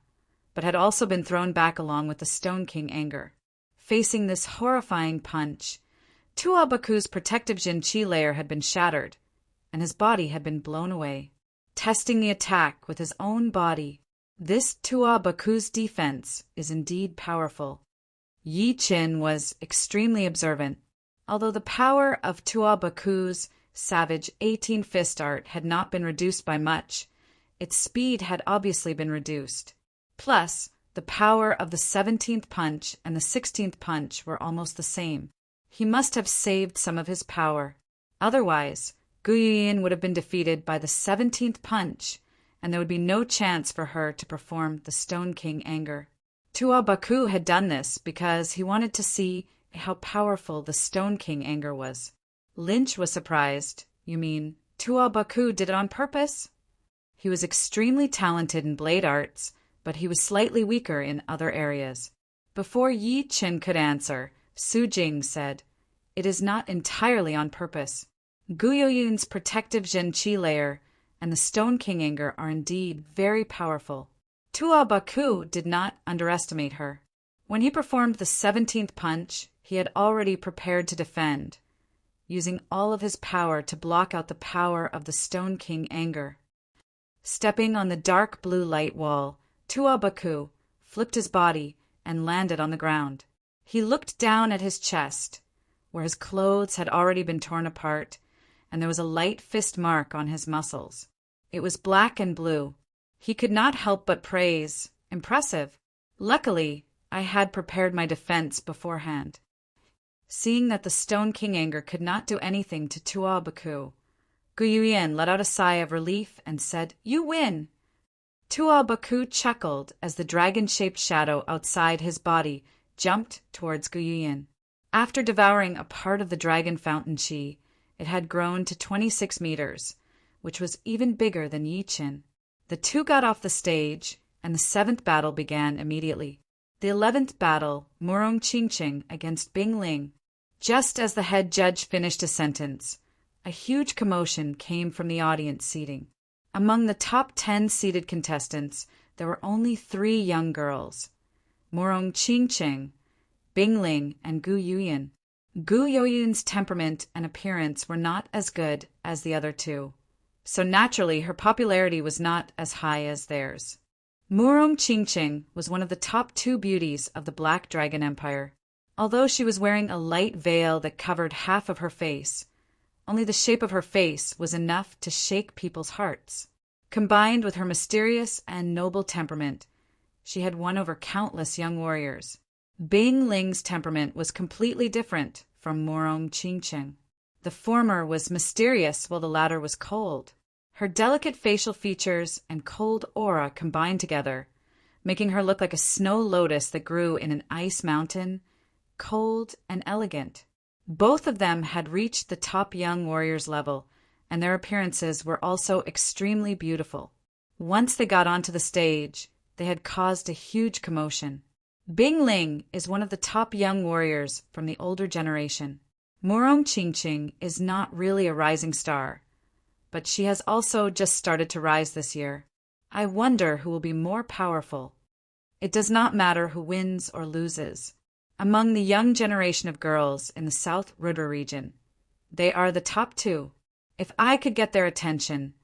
but had also been thrown back along with the Stone King anger. Facing this horrifying punch, Tua Baku's protective Jin qi layer had been shattered, and his body had been blown away. Testing the attack with his own body, this Tua Baku's defense is indeed powerful. Yi Qin was extremely observant. Although the power of Tua Baku's savage 18 fist art had not been reduced by much, its speed had obviously been reduced. Plus, the power of the 17th punch and the 16th punch were almost the same. He must have saved some of his power. Otherwise, Gu Yuyan would have been defeated by the 17th punch, and there would be no chance for her to perform the Stone King anger. Tua Baku had done this because he wanted to see how powerful the Stone King anger was. Lynch was surprised. You mean, Tua Baku did it on purpose? He was extremely talented in blade arts, but he was slightly weaker in other areas. Before Yi Qin could answer, Su Jing said, "It is not entirely on purpose. Gu Yoyun's protective Zhen qi layer and the Stone King anger are indeed very powerful." Tua Baku did not underestimate her. When he performed the 17th punch, he had already prepared to defend, using all of his power to block out the power of the Stone King anger. Stepping on the dark blue light wall, Tua Baku flipped his body and landed on the ground. He looked down at his chest, where his clothes had already been torn apart, and there was a light fist mark on his muscles. It was black and blue. He could not help but praise, "Impressive. Luckily, I had prepared my defense beforehand." Seeing that the Stone King anger could not do anything to Tua Baku, Gu Yuyan let out a sigh of relief and said, "You win." Tua Baku chuckled as the dragon-shaped shadow outside his body jumped towards Gu Yuyan. After devouring a part of the dragon fountain chi, it had grown to 26 meters, which was even bigger than Yi Qin. The two got off the stage, and the 7th battle began immediately. The 11th battle, Murong Qingqing against Bing Ling. Just as the head judge finished a sentence, a huge commotion came from the audience seating. Among the top 10 seated contestants, there were only 3 young girls: Murong Qingqing, Bing Ling, and Gu Yuyan. Gu Yoyun's temperament and appearance were not as good as the other two, so naturally her popularity was not as high as theirs. Murong Qingqing was one of the top 2 beauties of the Black Dragon Empire. Although she was wearing a light veil that covered half of her face, only the shape of her face was enough to shake people's hearts. Combined with her mysterious and noble temperament, she had won over countless young warriors. Bing Ling's temperament was completely different from Murong Qingqing. The former was mysterious while the latter was cold. Her delicate facial features and cold aura combined together, making her look like a snow lotus that grew in an ice mountain, cold and elegant. Both of them had reached the top young warriors level, and their appearances were also extremely beautiful. Once they got onto the stage, they had caused a huge commotion. Bing Ling is one of the top young warriors from the older generation. Murong Qingqing is not really a rising star, but she has also just started to rise this year. I wonder who will be more powerful. It does not matter who wins or loses. Among the young generation of girls in the South Ruder region, they are the top two. If I could get their attention,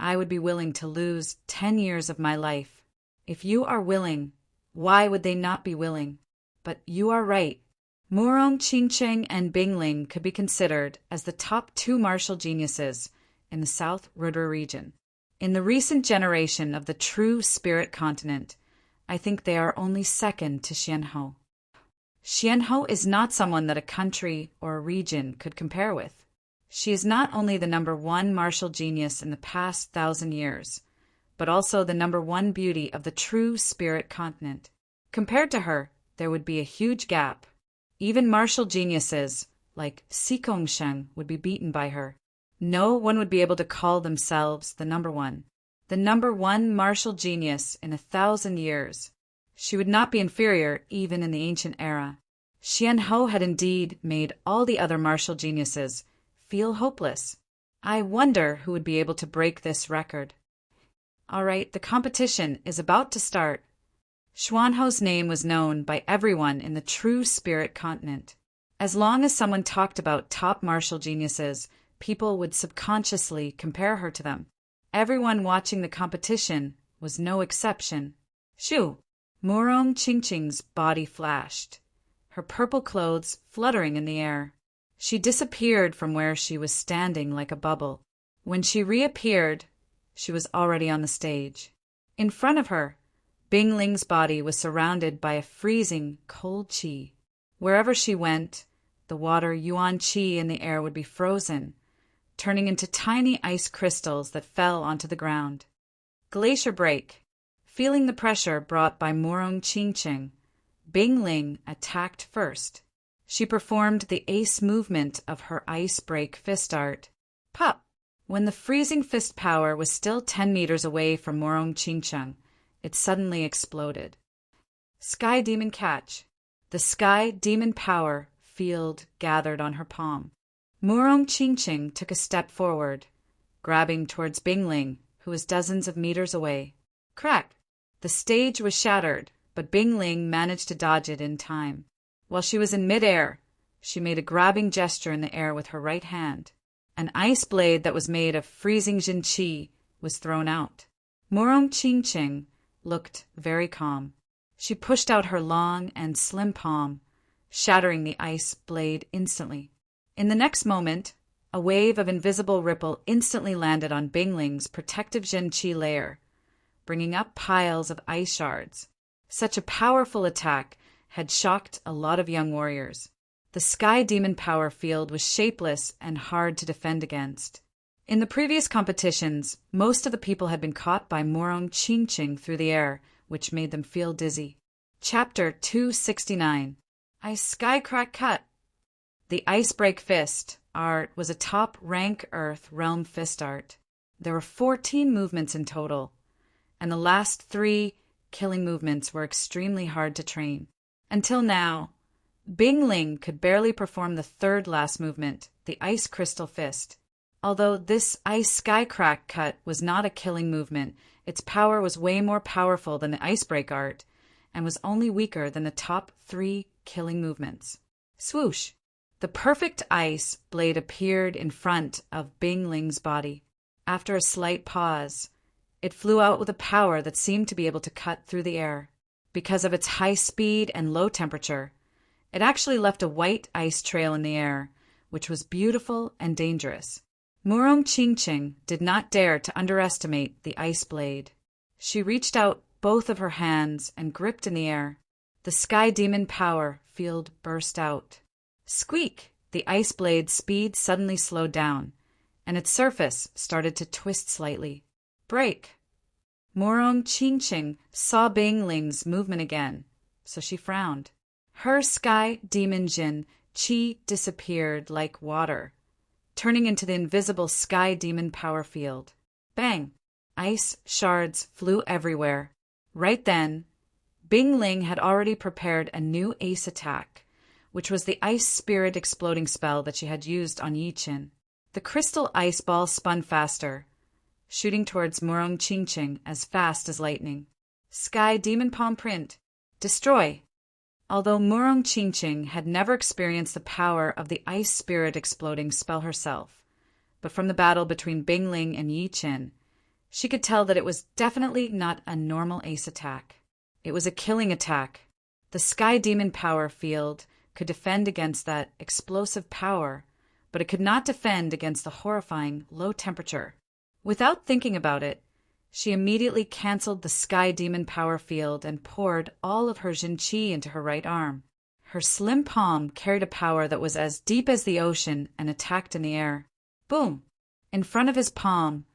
I would be willing to lose 10 years of my life. If you are willing, why would they not be willing? But you are right. Murong Qingqing and Bing Ling could be considered as the top two martial geniuses in the South Ruder region. In the recent generation of the true spirit continent, I think they are only second to Xianhou. Xianhou is not someone that a country or a region could compare with. She is not only the #1 martial genius in the past 1,000 years, but also the #1 beauty of the true spirit continent. Compared to her, there would be a huge gap. Even martial geniuses like Xikongsheng would be beaten by her. No one would be able to call themselves the #1. The #1 martial genius in 1,000 years. She would not be inferior even in the ancient era. Xianhou had indeed made all the other martial geniuses feel hopeless. I wonder who would be able to break this record. All right, the competition is about to start. Xuanhou's name was known by everyone in the true spirit continent. As long as someone talked about top martial geniuses, people would subconsciously compare her to them. Everyone watching the competition was no exception. Shoo! Murong Qingqing's body flashed, her purple clothes fluttering in the air. She disappeared from where she was standing like a bubble. When she reappeared, she was already on the stage. In front of her, Bing Ling's body was surrounded by a freezing, cold qi. Wherever she went, the water yuan qi in the air would be frozen, turning into tiny ice crystals that fell onto the ground. Glacier break. Feeling the pressure brought by Murong Qingqing, Bing Ling attacked first. She performed the ace movement of her ice break fist art. Pop! When the freezing fist power was still 10 meters away from Murong Qingqing, it suddenly exploded. Sky Demon Catch. The Sky Demon Power field gathered on her palm. Murong Qingqing took a step forward, grabbing towards Bing Ling, who was dozens of meters away. Crack! The stage was shattered, but Bing Ling managed to dodge it in time. While she was in midair, she made a grabbing gesture in the air with her right hand. An ice blade that was made of freezing Jin Qi was thrown out. Murong Qingqing looked very calm. She pushed out her long and slim palm, shattering the ice blade instantly. In the next moment, a wave of invisible ripple instantly landed on Bing Ling's protective Jin Qi layer, bringing up piles of ice shards. Such a powerful attack had shocked a lot of young warriors. The Sky Demon Power field was shapeless and hard to defend against. In the previous competitions, most of the people had been caught by Murong Qingqing through the air, which made them feel dizzy. Chapter 269. Ice Sky Crack Cut. The Ice Break Fist art was a top rank Earth realm fist art. There were 14 movements in total, and the last 3 killing movements were extremely hard to train. Until now, Bing Ling could barely perform the third last movement, the Ice Crystal Fist. Although this Ice Sky Crack Cut was not a killing movement, its power was way more powerful than the Ice Break art, and was only weaker than the top 3 killing movements. Swoosh! The perfect ice blade appeared in front of Bing Ling's body. After a slight pause, it flew out with a power that seemed to be able to cut through the air. Because of its high speed and low temperature, it actually left a white ice trail in the air, which was beautiful and dangerous. Murong Qingqing did not dare to underestimate the ice blade. She reached out both of her hands and gripped in the air. The Sky Demon Power field burst out. Squeak! The ice blade's speed suddenly slowed down, and its surface started to twist slightly. Break! Murong Qingqing saw Bing Ling's movement again, so she frowned. Her Sky Demon Jin Qi disappeared like water, turning into the invisible Sky Demon Power field. Bang! ice shards flew everywhere. Right then, Bing Ling had already prepared a new ace attack, which was the ice spirit exploding spell that she had used on Yi Qin. The crystal ice ball spun faster, shooting towards Murong Qingqing as fast as lightning. Sky Demon Palm Print. Destroy! Although Murong Qingqing had never experienced the power of the ice spirit exploding spell herself, but from the battle between Bing Ling and Yi Qin, she could tell that it was definitely not a normal ace attack. It was a killing attack. The Sky Demon power field could defend against that explosive power, but it could not defend against the horrifying low temperature. Without thinking about it, she immediately canceled the Sky Demon power field and poured all of her Jin Qi into her right arm. Her slim palm carried a power that was as deep as the ocean and attacked in the air. Boom! In front of his palm,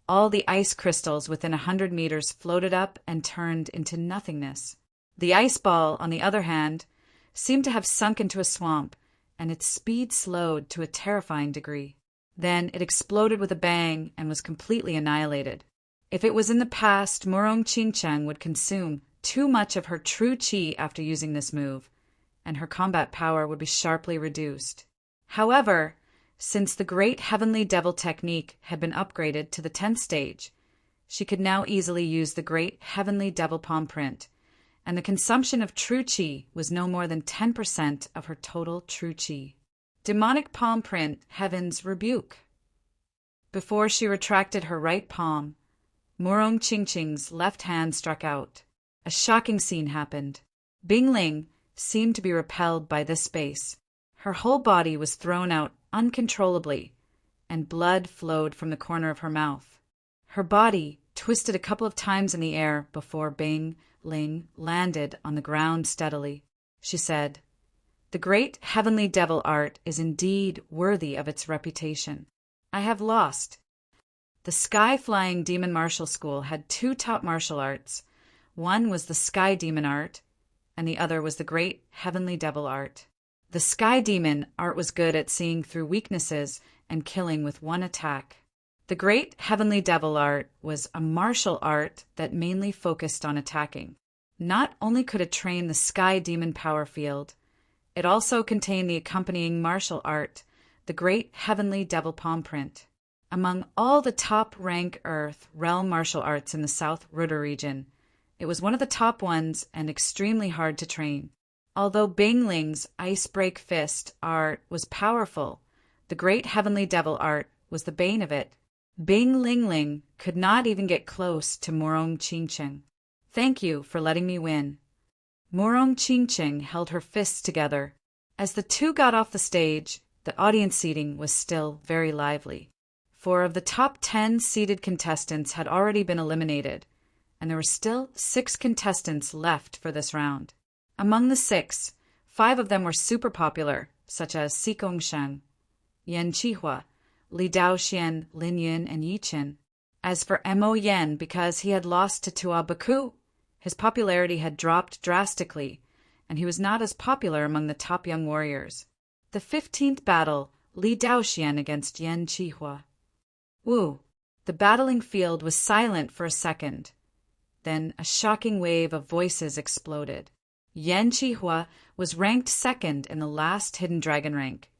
all the ice crystals within 100 meters floated up and turned into nothingness. The ice ball, on the other hand, seemed to have sunk into a swamp, and its speed slowed to a terrifying degree. Then it exploded with a bang and was completely annihilated. If it was in the past, Murong Qingqiang would consume too much of her true qi after using this move, and her combat power would be sharply reduced. However, since the Great Heavenly Devil technique had been upgraded to the 10th stage, she could now easily use the Great Heavenly Devil Palm Print, and the consumption of true qi was no more than 10% of her total true qi. Demonic Palm Print, Heaven's Rebuke. Before she retracted her right palm, Murong Qingqing's left hand struck out. A shocking scene happened. Bing Ling seemed to be repelled by this space. Her whole body was thrown out uncontrollably, and blood flowed from the corner of her mouth. Her body twisted a couple of times in the air before Bing Ling landed on the ground steadily. She said, "The Great Heavenly Devil art is indeed worthy of its reputation. I have lost." The Sky Flying Demon Martial School had two top martial arts. One was the Sky Demon art, and the other was the Great Heavenly Devil art. The Sky Demon art was good at seeing through weaknesses and killing with one attack. The Great Heavenly Devil art was a martial art that mainly focused on attacking. Not only could it train the Sky Demon power field, it also contained the accompanying martial art, the Great Heavenly Devil Palm Print. Among all the top-rank Earth realm martial arts in the South Ruder region, it was one of the top ones and extremely hard to train. Although Bing Ling's Ice Break Fist art was powerful, the Great Heavenly Devil art was the bane of it. Bing Ling could not even get close to Murong Qingqing. "Thank you for letting me win." Murong Qingqing held her fists together. As the two got off the stage, the audience seating was still very lively. 4 of the top 10 seeded contestants had already been eliminated, and there were still 6 contestants left for this round. Among the 6, 5 of them were super popular, such as Si Gongsheng, Yan Qihua, Li Daoxian, Lin Yun, and Yi Qin. As for Mo Yen, because he had lost to Tuabaku, his popularity had dropped drastically, and he was not as popular among the top young warriors. The 15th battle, Li Daoxian against Yan Qihua. Woo! The battling field was silent for a second. Then a shocking wave of voices exploded. Yan Qihua was ranked 2nd in the last Hidden Dragon rank,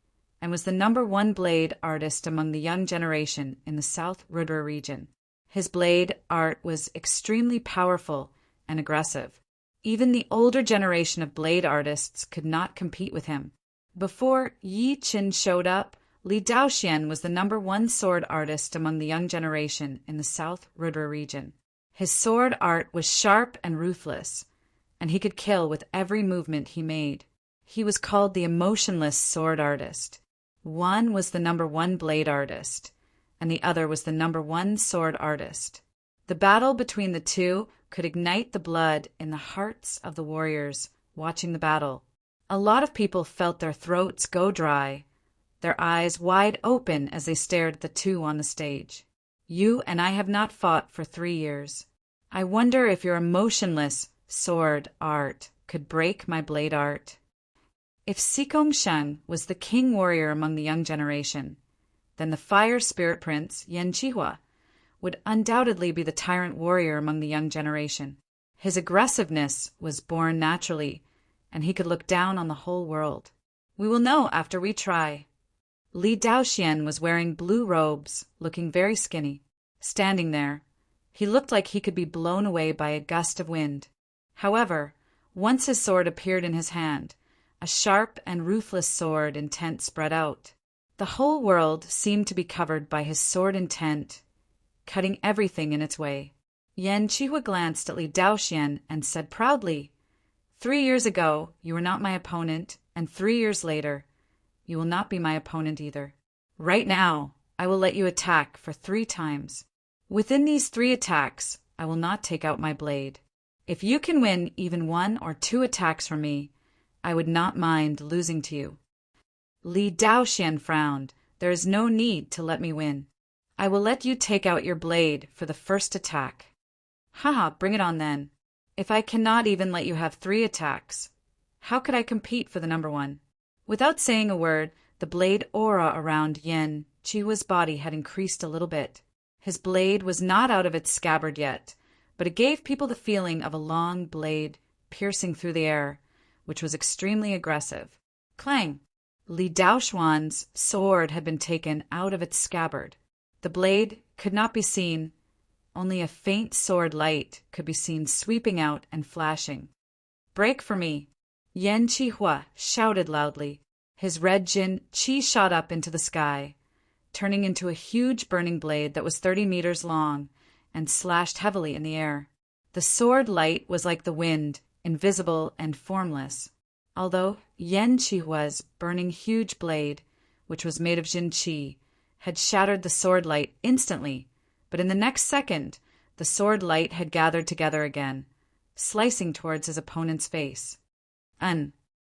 and was the #1 blade artist among the young generation in the South Ruder region. His blade art was extremely powerful and aggressive. Even the older generation of blade artists could not compete with him. Before Yi Qin showed up, Li Daoxian was the #1 sword artist among the young generation in the South Ruder region. His sword art was sharp and ruthless, and he could kill with every movement he made. He was called the emotionless sword artist. One was the #1 blade artist, and the other was the #1 sword artist. The battle between the two could ignite the blood in the hearts of the warriors watching the battle. A lot of people felt their throats go dry, their eyes wide open as they stared at the two on the stage. "You and I have not fought for 3 years. I wonder if your emotionless sword art could break my blade art." If Si Gongsheng was the king warrior among the young generation, then the fire spirit prince, Yan Qihua, would undoubtedly be the tyrant warrior among the young generation. His aggressiveness was born naturally, and he could look down on the whole world. We will know after we try. Li Daoxian was wearing blue robes, looking very skinny. Standing there, he looked like he could be blown away by a gust of wind. However, once his sword appeared in his hand, a sharp and ruthless sword intent spread out. The whole world seemed to be covered by his sword intent, cutting everything in its way. Yan Qihua glanced at Li Daoxian and said proudly, 3 years ago, you were not my opponent, and 3 years later, you will not be my opponent either. Right now, I will let you attack for 3 times. Within these 3 attacks, I will not take out my blade. If you can win even 1 or 2 attacks from me, I would not mind losing to you. Li Daoxian frowned. There is no need to let me win. I will let you take out your blade for the first attack. Haha, bring it on then. If I cannot even let you have 3 attacks, how could I compete for the number 1? Without saying a word, the blade aura around Yan Qihua's body had increased a little bit. His blade was not out of its scabbard yet, but it gave people the feeling of a long blade piercing through the air, which was extremely aggressive. Clang! Li Daoxuan's sword had been taken out of its scabbard. The blade could not be seen. Only a faint sword light could be seen sweeping out and flashing. Break for me! Yan Qihua shouted loudly. His red Jin Qi shot up into the sky, turning into a huge burning blade that was 30 meters long and slashed heavily in the air. The sword light was like the wind, invisible and formless. Although Yan Qihua's burning huge blade, which was made of Jin Qi, had shattered the sword light instantly, but in the next second, the sword light had gathered together again, slicing towards his opponent's face.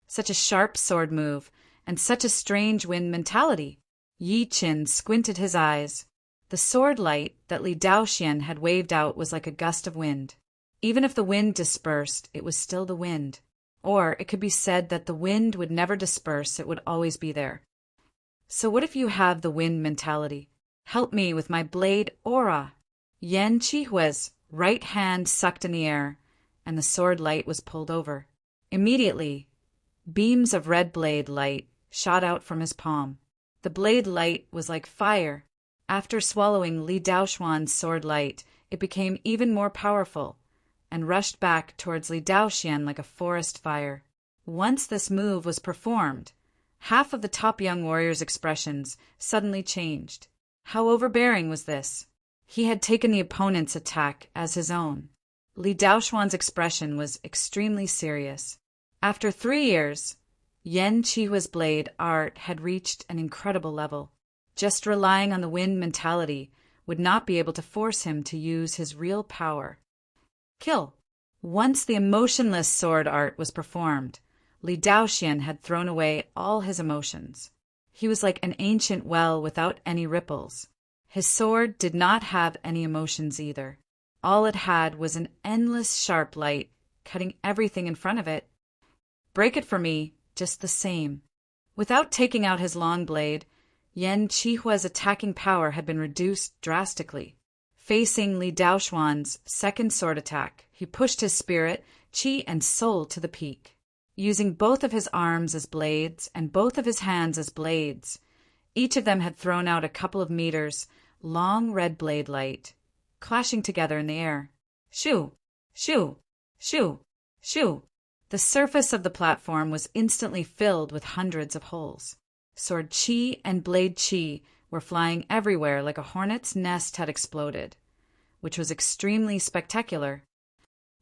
Such a sharp sword move, and such a strange wind mentality. Yi Qin squinted his eyes. The sword light that Li Daoxian had waved out was like a gust of wind. Even if the wind dispersed, it was still the wind. Or it could be said that the wind would never disperse, it would always be there. So what if you have the wind mentality? Help me with my blade aura. Yan Qihua's right hand sucked in the air, and the sword light was pulled over. Immediately, beams of red blade light shot out from his palm. The blade light was like fire. After swallowing Li Daoxuan's sword light, it became even more powerful and rushed back towards Li Daoxian like a forest fire. Once this move was performed, half of the top young warrior's expressions suddenly changed. How overbearing was this? He had taken the opponent's attack as his own. Li Daoxuan's expression was extremely serious. After 3 years, Yan Qihua's blade art had reached an incredible level. Just relying on the wind mentality would not be able to force him to use his real power. Kill! Once the emotionless sword art was performed, Li Daoxian had thrown away all his emotions. He was like an ancient well without any ripples. His sword did not have any emotions either. All it had was an endless sharp light, cutting everything in front of it. Break it for me, just the same. Without taking out his long blade, Yan Qihua's attacking power had been reduced drastically. Facing Li Daoxuan's second sword attack, he pushed his spirit, qi, and soul to the peak. Using both of his arms as blades and both of his hands as blades, each of them had thrown out a couple of meters long red blade light, clashing together in the air. Shoo! Shoo! Shoo! Shoo! The surface of the platform was instantly filled with hundreds of holes. Sword qi and blade qi were flying everywhere like a hornet's nest had exploded, which was extremely spectacular.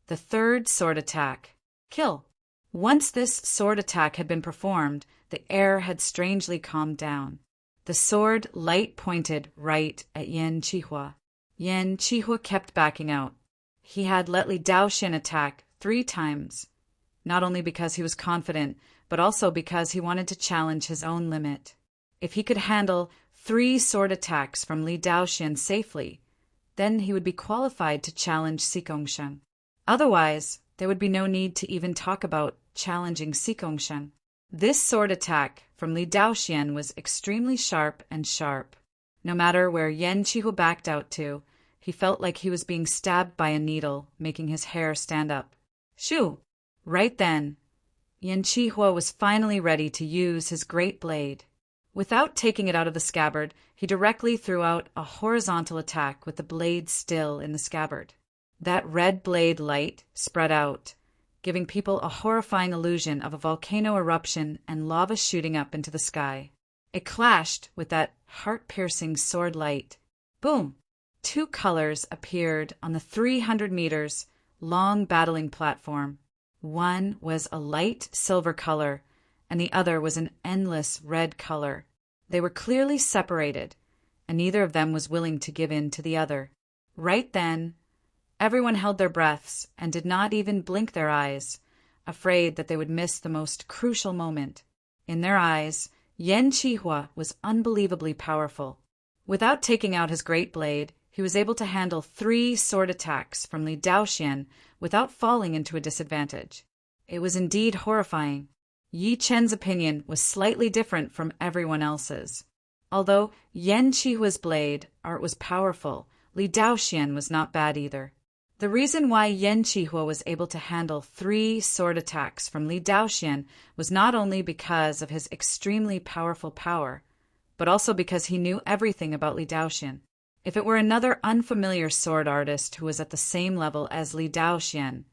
The third sword attack. Kill! Once this sword attack had been performed, the air had strangely calmed down. The sword light pointed right at Yan Qihua. Yan Qihua kept backing out. He had let Li Daoxian attack 3 times, not only because he was confident, but also because he wanted to challenge his own limit. If he could handle 3 sword attacks from Li Daoxian safely, then he would be qualified to challenge Sikongshen. Otherwise, there would be no need to even talk about challenging Sikongshen. This sword attack from Li Daoxian was extremely sharp and sharp. No matter where Yan Qihua backed out to, he felt like he was being stabbed by a needle, making his hair stand up. Shoo! Right then, Yan Qihua was finally ready to use his great blade. Without taking it out of the scabbard, he directly threw out a horizontal attack with the blade still in the scabbard. That red blade light spread out, giving people a horrifying illusion of a volcano eruption and lava shooting up into the sky. It clashed with that heart-piercing sword light. Boom! 2 colors appeared on the 300 meters long battling platform. One was a light silver color, and the other was an endless red color. They were clearly separated, and neither of them was willing to give in to the other. Right then, everyone held their breaths and did not even blink their eyes, afraid that they would miss the most crucial moment. In their eyes, Yan Qihua was unbelievably powerful. Without taking out his great blade, he was able to handle 3 sword attacks from Li Daoxian without falling into a disadvantage. It was indeed horrifying. Yi Chen's opinion was slightly different from everyone else's. Although Yan Qihua's blade art was powerful, Li Daoxian was not bad either. The reason why Yan Qihua was able to handle 3 sword attacks from Li Daoxian was not only because of his extremely powerful power, but also because he knew everything about Li Daoxian. If it were another unfamiliar sword artist who was at the same level as Li Daoxian,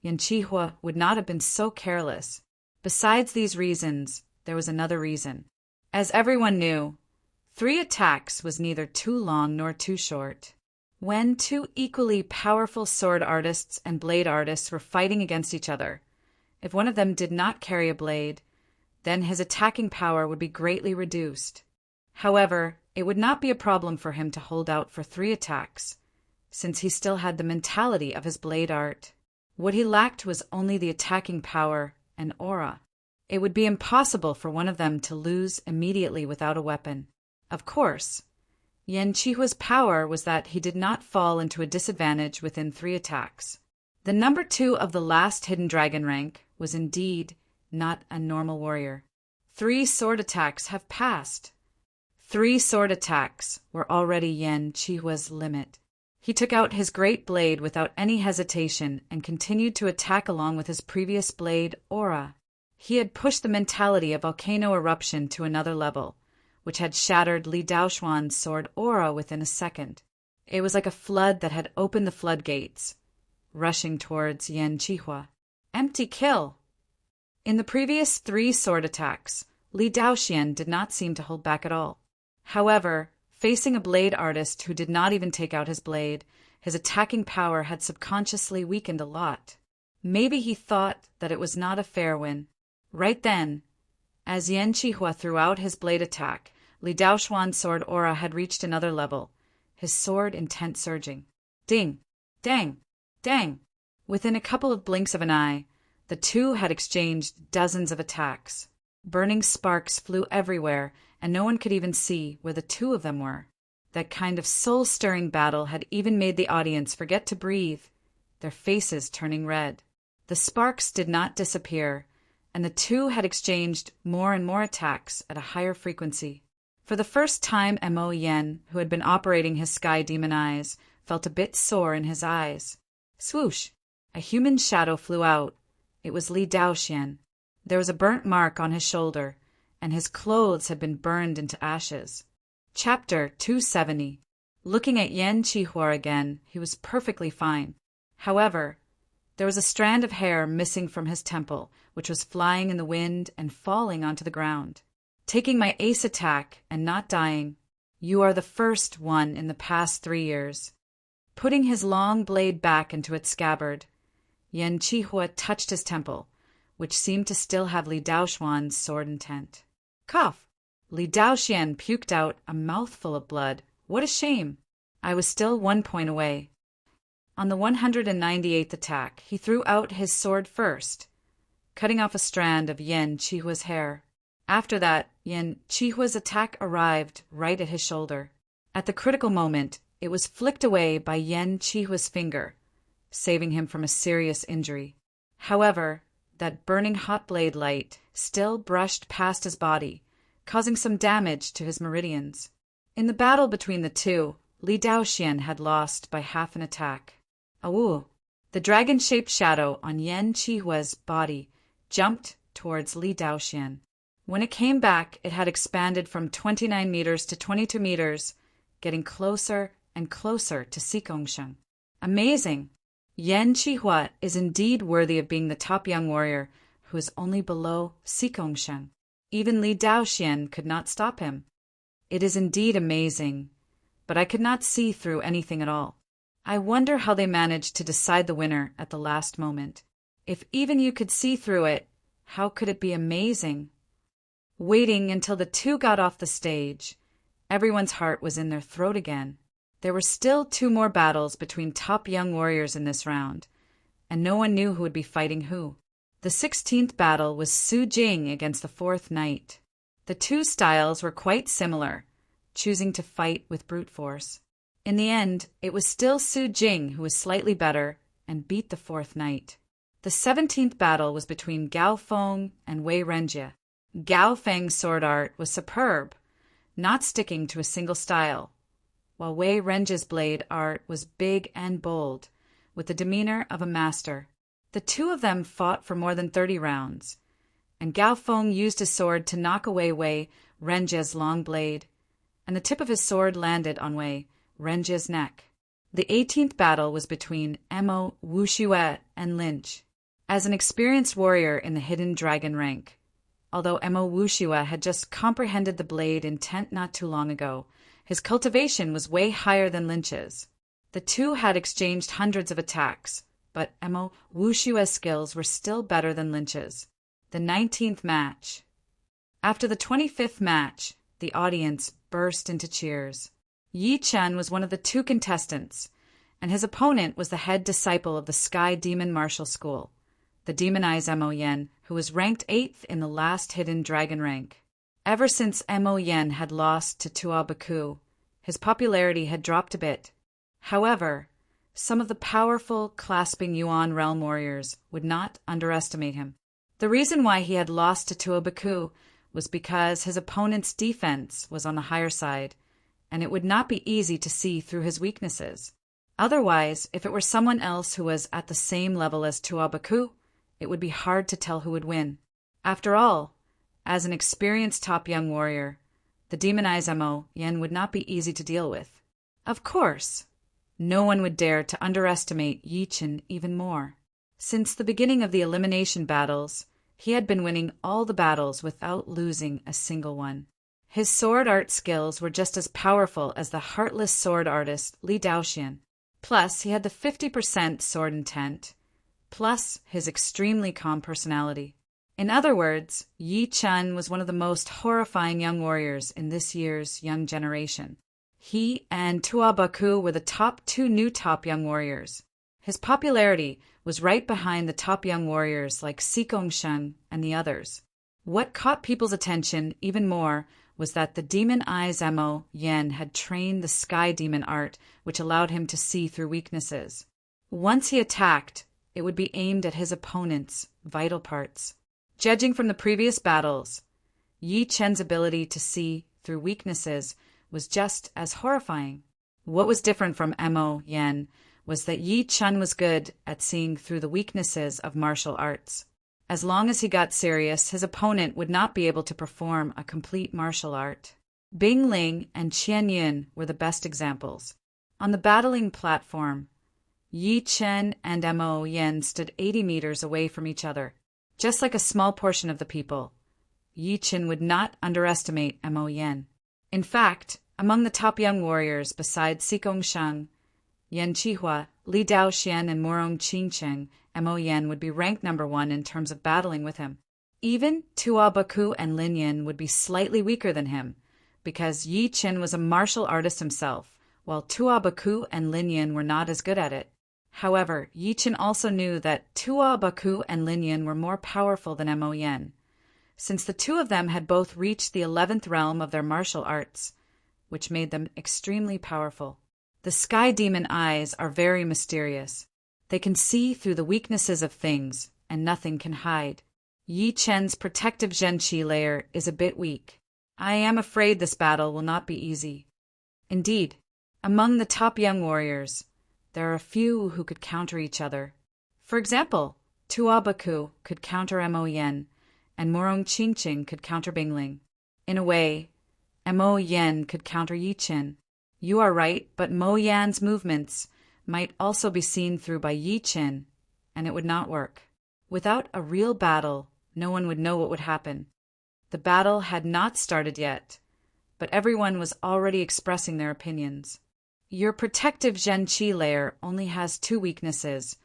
Yan Qihua would not have been so careless. Besides these reasons, there was another reason. As everyone knew, 3 attacks was neither too long nor too short. When 2 equally powerful sword artists and blade artists were fighting against each other, if one of them did not carry a blade, then his attacking power would be greatly reduced. However, it would not be a problem for him to hold out for 3 attacks, since he still had the mentality of his blade art. What he lacked was only the attacking power and aura. It would be impossible for one of them to lose immediately without a weapon. Of course, Yan Qihua's power was that he did not fall into a disadvantage within 3 attacks. The number 2 of the last hidden dragon rank was indeed not a normal warrior. 3 sword attacks have passed. 3 sword attacks were already Yan Qihua's limit. He took out his great blade without any hesitation and continued to attack along with his previous blade, aura. He had pushed the mentality of volcano eruption to another level, which had shattered Li Daoxuan's sword aura within a second. It was like a flood that had opened the floodgates, rushing towards Yan Qihua. Empty kill! In the previous 3 sword attacks, Li Daoxian did not seem to hold back at all. However, facing a blade artist who did not even take out his blade, his attacking power had subconsciously weakened a lot. Maybe he thought that it was not a fair win. Right then, as Yan Qihua threw out his blade attack, Li Daoxuan's sword aura had reached another level, his sword intent surging. Ding! Dang! Dang! Within a couple of blinks of an eye, the 2 had exchanged dozens of attacks. Burning sparks flew everywhere, and no one could even see where the 2 of them were. That kind of soul-stirring battle had even made the audience forget to breathe, their faces turning red. The sparks did not disappear, and the 2 had exchanged more and more attacks at a higher frequency. For the first time, Mo Yen, who had been operating his sky demon eyes, felt a bit sore in his eyes. Swoosh! A human shadow flew out. It was Li Daoxian. There was a burnt mark on his shoulder, and his clothes had been burned into ashes. Chapter 270. Looking at Yan Qihua again, he was perfectly fine. However, there was a strand of hair missing from his temple, which was flying in the wind and falling onto the ground. Taking my ace attack and not dying, you are the first one in the past 3 years. Putting his long blade back into its scabbard, Yan Qihua touched his temple, which seemed to still have Li Daoxuan's sword intent. Cough! Li Daoxian puked out a mouthful of blood. What a shame! I was still 1 point away. On the 198th attack, he threw out his sword first, cutting off a strand of Yan Qihua's hair. After that, Yan Qihua's attack arrived right at his shoulder. At the critical moment, it was flicked away by Yan Qihua's finger, saving him from a serious injury. However, that burning hot blade light still brushed past his body, causing some damage to his meridians. In the battle between the 2, Li Daoxian had lost by half an attack. Awu! The dragon-shaped shadow on Yan Qihua's body jumped towards Li Daoxian. When it came back, it had expanded from 29 meters to 22 meters, getting closer and closer to Xikongshen. Amazing! Yan Qihua is indeed worthy of being the top young warrior who is only below Xikongshen. Even Li Daoxian could not stop him. It is indeed amazing, but I could not see through anything at all. I wonder how they managed to decide the winner at the last moment. If even you could see through it, how could it be amazing? Waiting until the two got off the stage, everyone's heart was in their throat again. There were still 2 more battles between top young warriors in this round, and no one knew who would be fighting who. The 16th battle was Su Jing against the 4th Knight. The 2 styles were quite similar, choosing to fight with brute force. In the end, it was still Su Jing who was slightly better and beat the 4th Knight. The 17th battle was between Gao Feng and Wei Renjie. Gao Feng's sword art was superb, not sticking to a single style, while Wei Renjie's blade art was big and bold, with the demeanor of a master. The 2 of them fought for more than 30 rounds, and Gao Feng used his sword to knock away Wei Renjie's long blade, and the tip of his sword landed on Wei Renjie's neck. The 18th battle was between Mo Wuxue and Lynch. As an experienced warrior in the hidden dragon rank, although Mo Wuxue had just comprehended the blade intent not too long ago, his cultivation was way higher than Lynch's. The 2 had exchanged hundreds of attacks, but Mo Wuxue's skills were still better than Lynch's. The 19th match. After the 25th match, the audience burst into cheers. Yi Chen was one of the 2 contestants, and his opponent was the head disciple of the Sky Demon Martial School, the demonized Mo Yen, who was ranked 8th in the last hidden dragon rank. Ever since Mo Yen had lost to Tuo Baku, his popularity had dropped a bit. However, some of the powerful, clasping Yuan realm warriors would not underestimate him. The reason why he had lost to Tuo Baku was because his opponent's defense was on the higher side, and it would not be easy to see through his weaknesses. Otherwise, if it were someone else who was at the same level as Tuo Baku, it would be hard to tell who would win. After all, as an experienced top young warrior, the demonized Mo Yen would not be easy to deal with. Of course, no one would dare to underestimate Yi Chen even more. Since the beginning of the elimination battles, he had been winning all the battles without losing a single one. His sword art skills were just as powerful as the heartless sword artist Li Daoxian. Plus, he had the 50% sword intent, plus his extremely calm personality. In other words, Yi Chen was one of the most horrifying young warriors in this year's young generation. He and Tuo Baku were the top 2 new top young warriors. His popularity was right behind the top young warriors like Xikongshen and the others. What caught people's attention even more was that the demon eyes Mo Yen had trained the sky demon art, which allowed him to see through weaknesses. Once he attacked, it would be aimed at his opponent's vital parts. Judging from the previous battles, Yi Chen's ability to see through weaknesses was just as horrifying. What was different from Mo Yen was that Yi Chen was good at seeing through the weaknesses of martial arts. As long as he got serious, his opponent would not be able to perform a complete martial art. Bing Ling and Qian Yun were the best examples. On the battling platform, Yi Chen and Mo Yen stood 80 meters away from each other. Just like a small portion of the people, Yi Chen would not underestimate Mo Yen. In fact, among the top young warriors besides Xikongshen, Yan Qihua, Li Daoxian, and Morong Qingcheng, Mo Yen would be ranked number 1 in terms of battling with him. Even Tuo Baku and Lin Yin would be slightly weaker than him, because Yi Chen was a martial artist himself, while Tuo Baku and Lin Yin were not as good at it. However, Yi Chen also knew that Tuo Baku and Lin Yin were more powerful than Mo Yen, since the 2 of them had both reached the 11th realm of their martial arts, which made them extremely powerful. The sky demon eyes are very mysterious. They can see through the weaknesses of things, and nothing can hide. Yi Chen's protective Zhenqi layer is a bit weak. I am afraid this battle will not be easy. Indeed, Among the top young warriors, there are a few who could counter each other. For example, Tuabaku could counter Mo Yen, and Morong Chingching could counter Bingling. In a way, Mo Yen could counter Yi Qin. You are right, but Mo Yan's movements might also be seen through by Yi Qin, and it would not work. Without a real battle, no one would know what would happen. The battle had not started yet, but everyone was already expressing their opinions. Your protective Zhen Qi layer only has 2 weaknesses,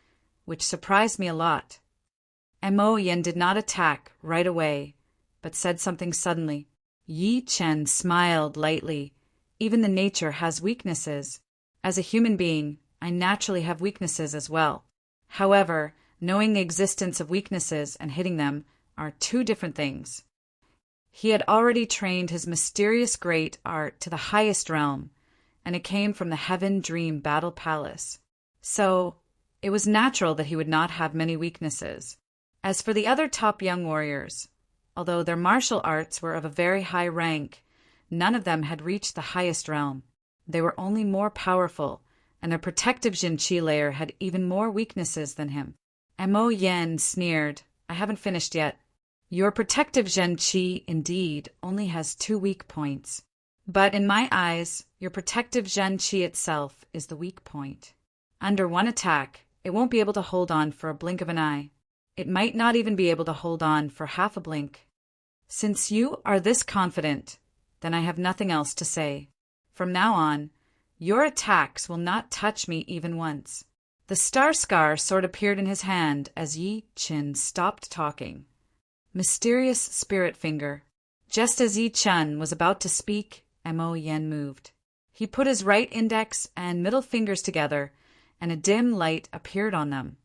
which surprised me a lot. Mo Yen did not attack right away, but said something suddenly. Yi Chen smiled lightly. Even the nature has weaknesses. As a human being, I naturally have weaknesses as well. However, knowing the existence of weaknesses and hitting them are 2 different things. He had already trained his mysterious great art to the highest realm, and it came from the Heaven Dream Battle Palace. So, it was natural that he would not have many weaknesses. As for the other top young warriors, although their martial arts were of a very high rank, none of them had reached the highest realm. They were only more powerful, and their protective Jin Qi layer had even more weaknesses than him. Mo Yen sneered, I haven't finished yet. Your protective Zhen Qi, indeed, only has 2 weak points. But in my eyes, your protective Zhen Qi itself is the weak point. Under one attack, it won't be able to hold on for a blink of an eye. It might not even be able to hold on for half a blink. Since you are this confident, then I have nothing else to say. From now on, your attacks will not touch me even once. The star scar sword appeared in his hand as Yi Qin stopped talking. Mysterious spirit finger. Just as Yi Chen was about to speak, Mo Yen moved. He put his right index and middle fingers together, and a dim light appeared on them,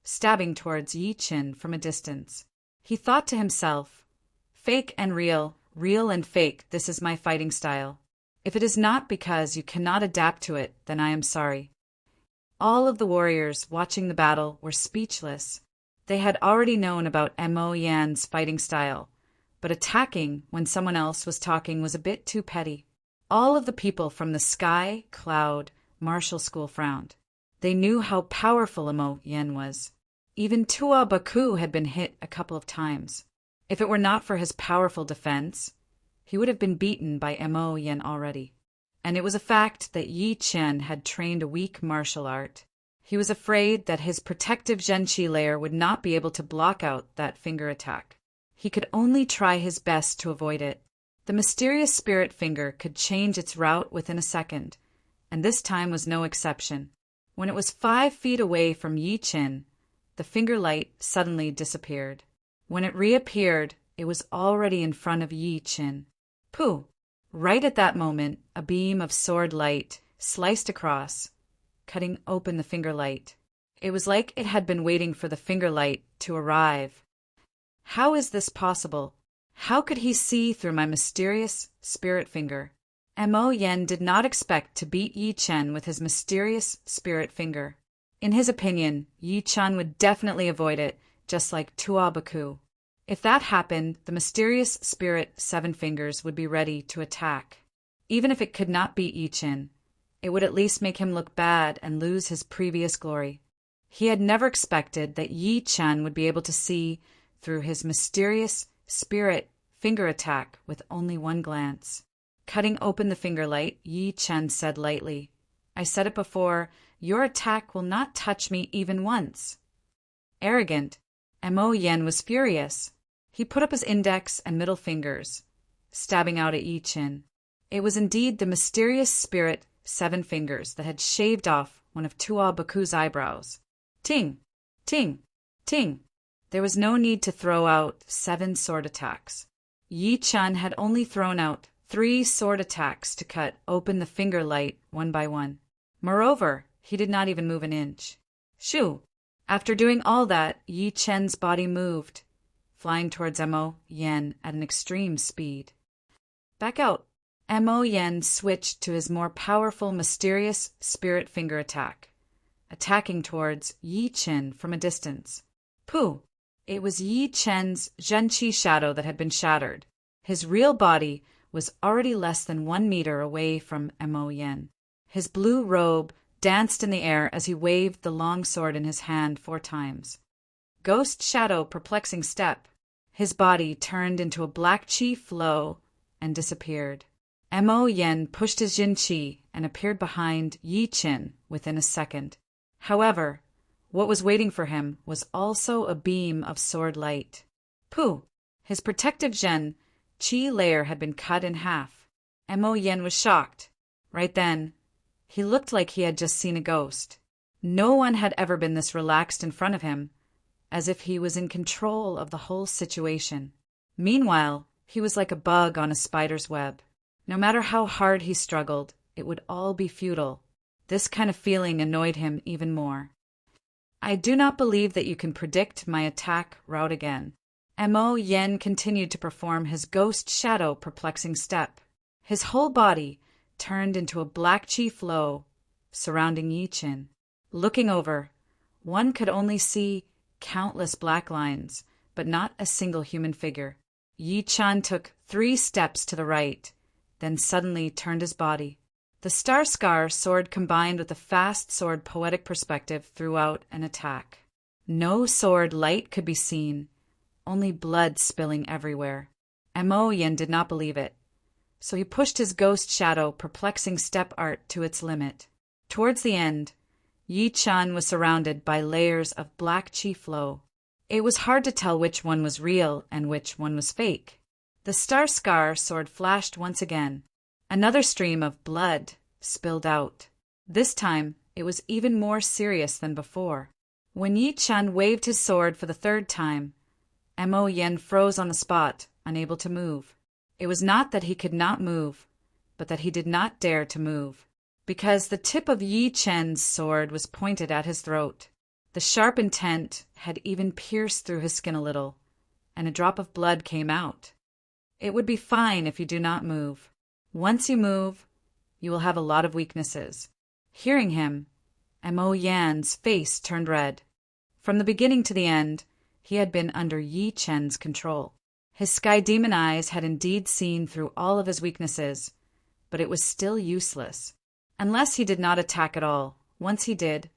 stabbing towards Yi Qin from a distance. He thought to himself, fake and real, real and fake, this is my fighting style. If it is not because you cannot adapt to it, then I am sorry. All of the warriors watching the battle were speechless. They had already known about Mo Yan's fighting style, but attacking when someone else was talking was a bit too petty. All of the people from the Sky Cloud Martial School frowned. They knew how powerful Mo Yan was. Even Tua Baku had been hit a couple of times. If it were not for his powerful defense, he would have been beaten by Mo Yan already. And it was a fact that Yi Chen had trained a weak martial art. He was afraid that his protective Zhen Qi layer would not be able to block out that finger attack. He could only try his best to avoid it. The mysterious spirit finger could change its route within a second, and this time was no exception. When it was 5 feet away from Yi Chen, the finger light suddenly disappeared. When it reappeared, it was already in front of Yi Chen. Pooh! Right at that moment, a beam of sword light sliced across, cutting open the finger light. It was like it had been waiting for the finger light to arrive. How is this possible? How could he see through my mysterious spirit finger? Mo Yen did not expect to beat Yi Chen with his mysterious spirit finger. In his opinion, Yi Chen would definitely avoid it, just like Tua Baku. If that happened, the mysterious spirit 7 fingers would be ready to attack. Even if it could not beat Yi Chen, it would at least make him look bad and lose his previous glory. He had never expected that Yi Chen would be able to see through his mysterious spirit finger attack with only one glance. Cutting open the finger light, Yi Chen said lightly, I said it before, your attack will not touch me even once. Arrogant, Mo Yen was furious. He put up his index and middle fingers, stabbing out at Yi Chen. It was indeed the mysterious spirit 7 fingers that had shaved off one of Tua Baku's eyebrows. Ting! Ting! Ting! There was no need to throw out 7 sword attacks. Yi Chen had only thrown out 3 sword attacks to cut open the finger light one by one. Moreover, he did not even move an inch. Shoo! After doing all that, Yi Chen's body moved, flying towards Mo Yen at an extreme speed. Back out! Mo Yen switched to his more powerful, mysterious spirit finger attack, attacking towards Yi Chen from a distance. Pooh! It was Yi Chen's Zhen Qi shadow that had been shattered. His real body was already less than 1 meter away from Mo Yen. His blue robe danced in the air as he waved the long sword in his hand 4 times. Ghost shadow perplexing step. His body turned into a black chi flow and disappeared. Mo Yen pushed his yin chi and appeared behind Yi Qin within a second. However, what was waiting for him was also a beam of sword light. Pooh! His protective Zhen chi layer had been cut in half. Mo Yen was shocked. Right then, he looked like he had just seen a ghost. No one had ever been this relaxed in front of him, as if he was in control of the whole situation. Meanwhile, he was like a bug on a spider's web. No matter how hard he struggled, it would all be futile. This kind of feeling annoyed him even more. I do not believe that you can predict my attack route again. Mo Yen continued to perform his ghost shadow perplexing step. His whole body turned into a black chi flow surrounding Yi Qin. Looking over, one could only see countless black lines, but not a single human figure. Yi Qin took 3 steps to the right, then suddenly turned his body. The star scar sword combined with the fast sword poetic perspective throughout an attack. No sword light could be seen, only blood spilling everywhere. Mo Yen did not believe it, so he pushed his ghost shadow perplexing step art to its limit. Towards the end, Yi Qin was surrounded by layers of black chi flow. It was hard to tell which one was real and which one was fake. The star scar sword flashed once again. Another stream of blood spilled out. This time, it was even more serious than before. When Yi Qin waved his sword for the 3rd time, Mo Yen froze on the spot, unable to move. It was not that he could not move, but that he did not dare to move, because the tip of Yi Qin's sword was pointed at his throat. The sharp intent had even pierced through his skin a little, and a drop of blood came out. It would be fine if you do not move. Once you move, you will have a lot of weaknesses. Hearing him, Mo Yan's face turned red. From the beginning to the end, he had been under Yi Qin's control. His sky demon eyes had indeed seen through all of his weaknesses, but it was still useless. Unless he did not attack at all, once he did,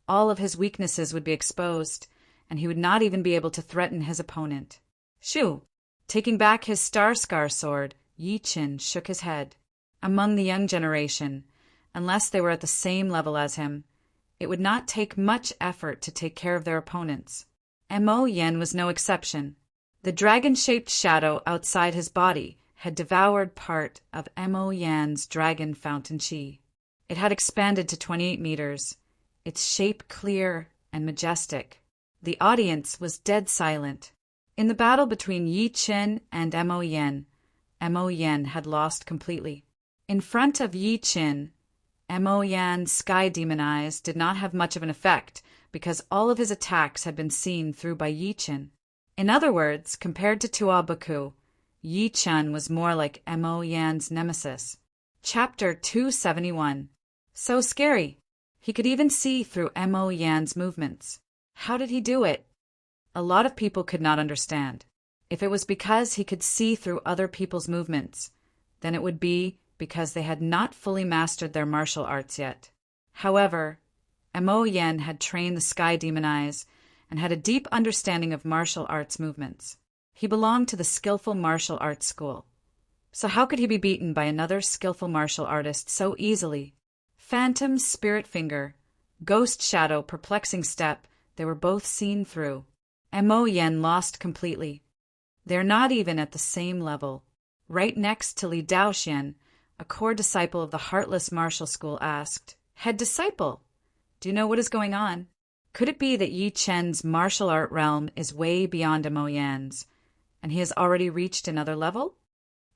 all of his weaknesses would be exposed, and he would not even be able to threaten his opponent. Shoo! Taking back his star scar sword, Yi Qin shook his head. Among the young generation, unless they were at the same level as him, it would not take much effort to take care of their opponents. Mo Yen was no exception. The dragon-shaped shadow outside his body had devoured part of Mo Yan's dragon fountain chi. It had expanded to 28 meters, its shape clear and majestic. The audience was dead silent. In the battle between Yi Qin and Mo Yen had lost completely. In front of Yi Qin, Mo Yan's sky demon eyes did not have much of an effect because all of his attacks had been seen through by Yi Qin. In other words, compared to Audiobook, Yi Qin was more like Mo Yan's nemesis. Chapter 271. So scary. He could even see through Mo Yan's movements. How did he do it? A lot of people could not understand. If it was because he could see through other people's movements, then it would be because they had not fully mastered their martial arts yet. However, Mo Yen had trained the sky demon eyes and had a deep understanding of martial arts movements. He belonged to the skillful martial arts school. So how could he be beaten by another skillful martial artist so easily? Phantom, spirit finger, ghost shadow, perplexing step, they were both seen through. Mo Yen lost completely. They're not even at the same level. Right next to Li Daoxian, a core disciple of the Heartless Martial School asked, "Head disciple, do you know what is going on? Could it be that Yi Qin's martial art realm is way beyond Mo Yan's, and he has already reached another level?"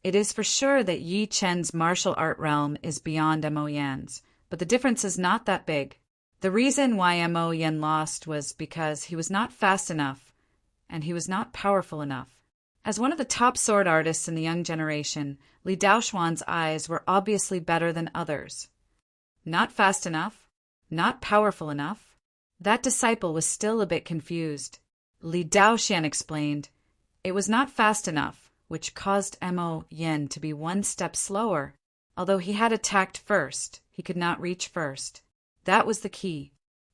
It is for sure that Yi Qin's martial art realm is beyond Mo Yan's, but the difference is not that big. The reason why Mo Yen lost was because he was not fast enough, and he was not powerful enough. As one of the top sword artists in the young generation, Li Daoxuan's eyes were obviously better than others. Not fast enough, not powerful enough. That disciple was still a bit confused. Li Daoxian explained, it was not fast enough, which caused Mo Yen to be 1 step slower. Although he had attacked first, he could not reach first. That was the key.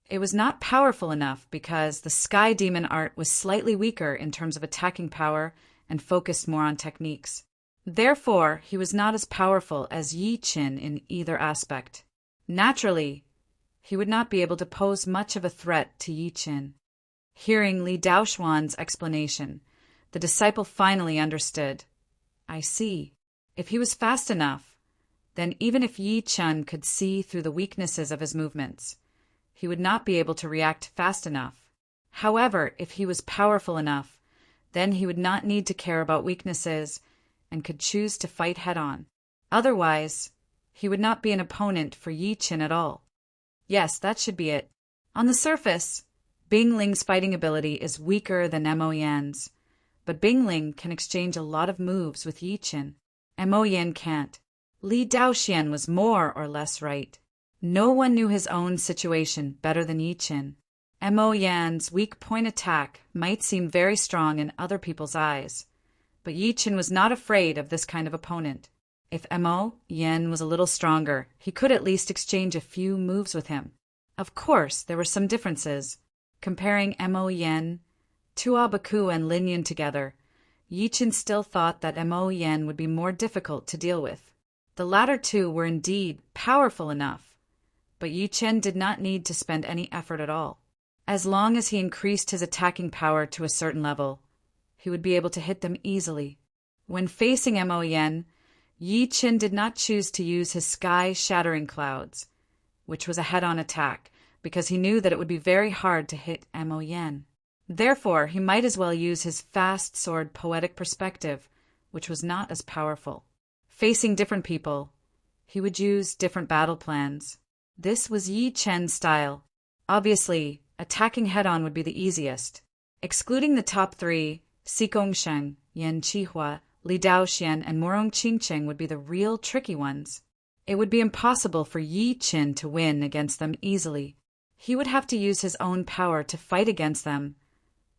It was not powerful enough because the Sky Demon art was slightly weaker in terms of attacking power and focused more on techniques. Therefore, he was not as powerful as Yi Qin in either aspect. Naturally, he would not be able to pose much of a threat to Yi Qin. Hearing Li Daoxuan's explanation, the disciple finally understood. I see. If he was fast enough, then even if Yi Qin could see through the weaknesses of his movements, he would not be able to react fast enough. However, if he was powerful enough, then he would not need to care about weaknesses and could choose to fight head-on. Otherwise, he would not be an opponent for Yi Qin at all. Yes, that should be it. On the surface, Bing Ling's fighting ability is weaker than Mo Yan's, but Bing Ling can exchange a lot of moves with Yi Qin. Mo Yan can't. Li Daoxian was more or less right. No one knew his own situation better than Yi Qin. Mo Yan's weak point attack might seem very strong in other people's eyes, but Yi Qin was not afraid of this kind of opponent. If Mo Yan was a little stronger, he could at least exchange a few moves with him. Of course, there were some differences. Comparing Mo Yan, Audiobook and Lin Yun together, Yi Qin still thought that Mo Yan would be more difficult to deal with. The latter two were indeed powerful enough, but Yi Qin did not need to spend any effort at all. As long as he increased his attacking power to a certain level, he would be able to hit them easily. When facing Mo Yan, Yi Qin did not choose to use his sky-shattering clouds, which was a head-on attack, because he knew that it would be very hard to hit Mo Yan. Therefore, he might as well use his fast sword poetic perspective, which was not as powerful. Facing different people, he would use different battle plans. This was Yi Qin's style. Obviously, attacking head-on would be the easiest. Excluding the top three, Xigong Sheng, Yan Qihua, Li Daoxian, and Morong Qingcheng would be the real tricky ones. It would be impossible for Yi Qin to win against them easily. He would have to use his own power to fight against them,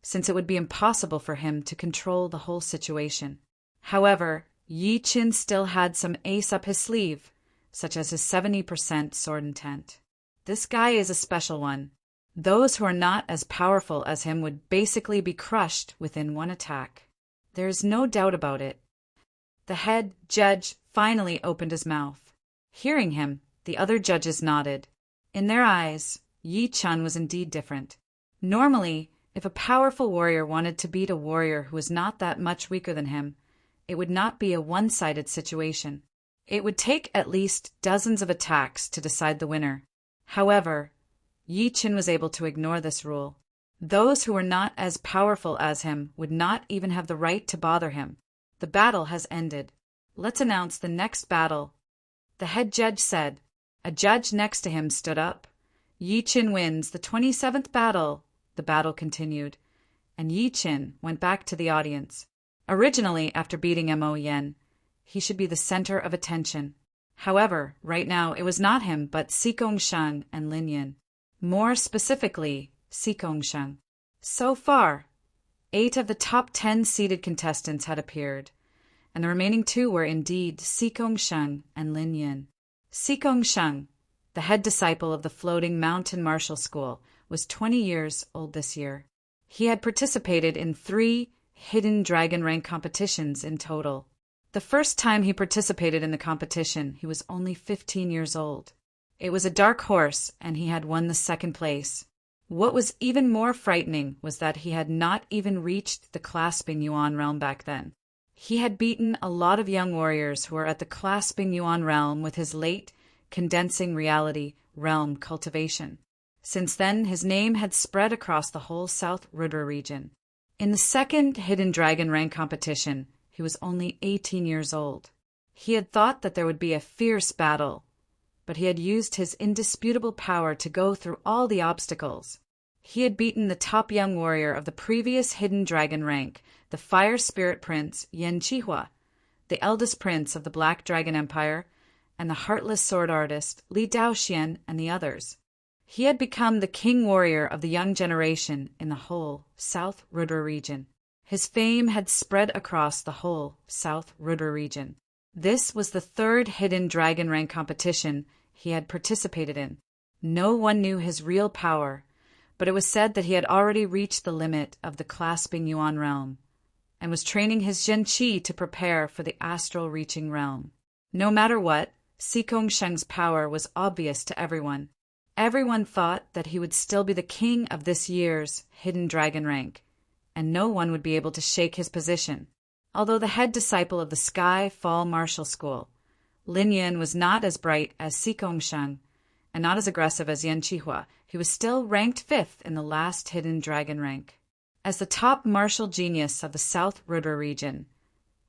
since it would be impossible for him to control the whole situation. However, Yi Qin still had some ace up his sleeve, such as his 70% sword intent. This guy is a special one. Those who are not as powerful as him would basically be crushed within one attack. There is no doubt about it. The head judge finally opened his mouth. Hearing him, the other judges nodded. In their eyes, Yi Qin was indeed different. Normally, if a powerful warrior wanted to beat a warrior who was not that much weaker than him, it would not be a one-sided situation. It would take at least dozens of attacks to decide the winner. However, Yi Qin was able to ignore this rule. Those who were not as powerful as him would not even have the right to bother him. The battle has ended. Let's announce the next battle. The head judge said. A judge next to him stood up. Yi Qin wins the 27th battle. The battle continued, and Yi Qin went back to the audience. Originally, after beating Mo Yan, he should be the center of attention. However, right now it was not him but Xigong Sheng and Lin Yun. More specifically, Xigong Sheng. So far, 8 of the top 10 seeded contestants had appeared, and the remaining 2 were indeed Xigong Sheng and Lin Yun. Xigong Sheng, the head disciple of the Floating Mountain Martial School, was 20 years old this year. He had participated in 3 hidden dragon rank competitions in total. The first time he participated in the competition, he was only 15 years old. It was a dark horse, and he had won the 2nd place. What was even more frightening was that he had not even reached the Clasping Yuan realm back then. He had beaten a lot of young warriors who were at the Clasping Yuan realm with his late Condensing Reality realm cultivation. Since then, his name had spread across the whole South Rudra region. In the 2nd Hidden Dragon rank competition, he was only 18 years old. He had thought that there would be a fierce battle, but he had used his indisputable power to go through all the obstacles. He had beaten the top young warrior of the previous Hidden Dragon rank, the Fire Spirit Prince Yan Qihua, the eldest prince of the Black Dragon Empire, and the heartless sword artist Li Daoxian and the others. He had become the king warrior of the young generation in the whole South Rudra region. His fame had spread across the whole South Rudra region. This was the 3rd Hidden Dragon rank competition he had participated in. No one knew his real power, but it was said that he had already reached the limit of the clasping Yuan realm, and was training his Zhen Qi to prepare for the astral reaching realm. No matter what, Sikong Sheng's power was obvious to everyone. Everyone thought that he would still be the king of this year's hidden dragon rank, and no one would be able to shake his position. Although the head disciple of the Sky Fall Martial School, Lin Yin was not as bright as Sikong Sheng, and not as aggressive as Yan Qihua, he was still ranked 5th in the last hidden dragon rank. As the top martial genius of the South Rudra region,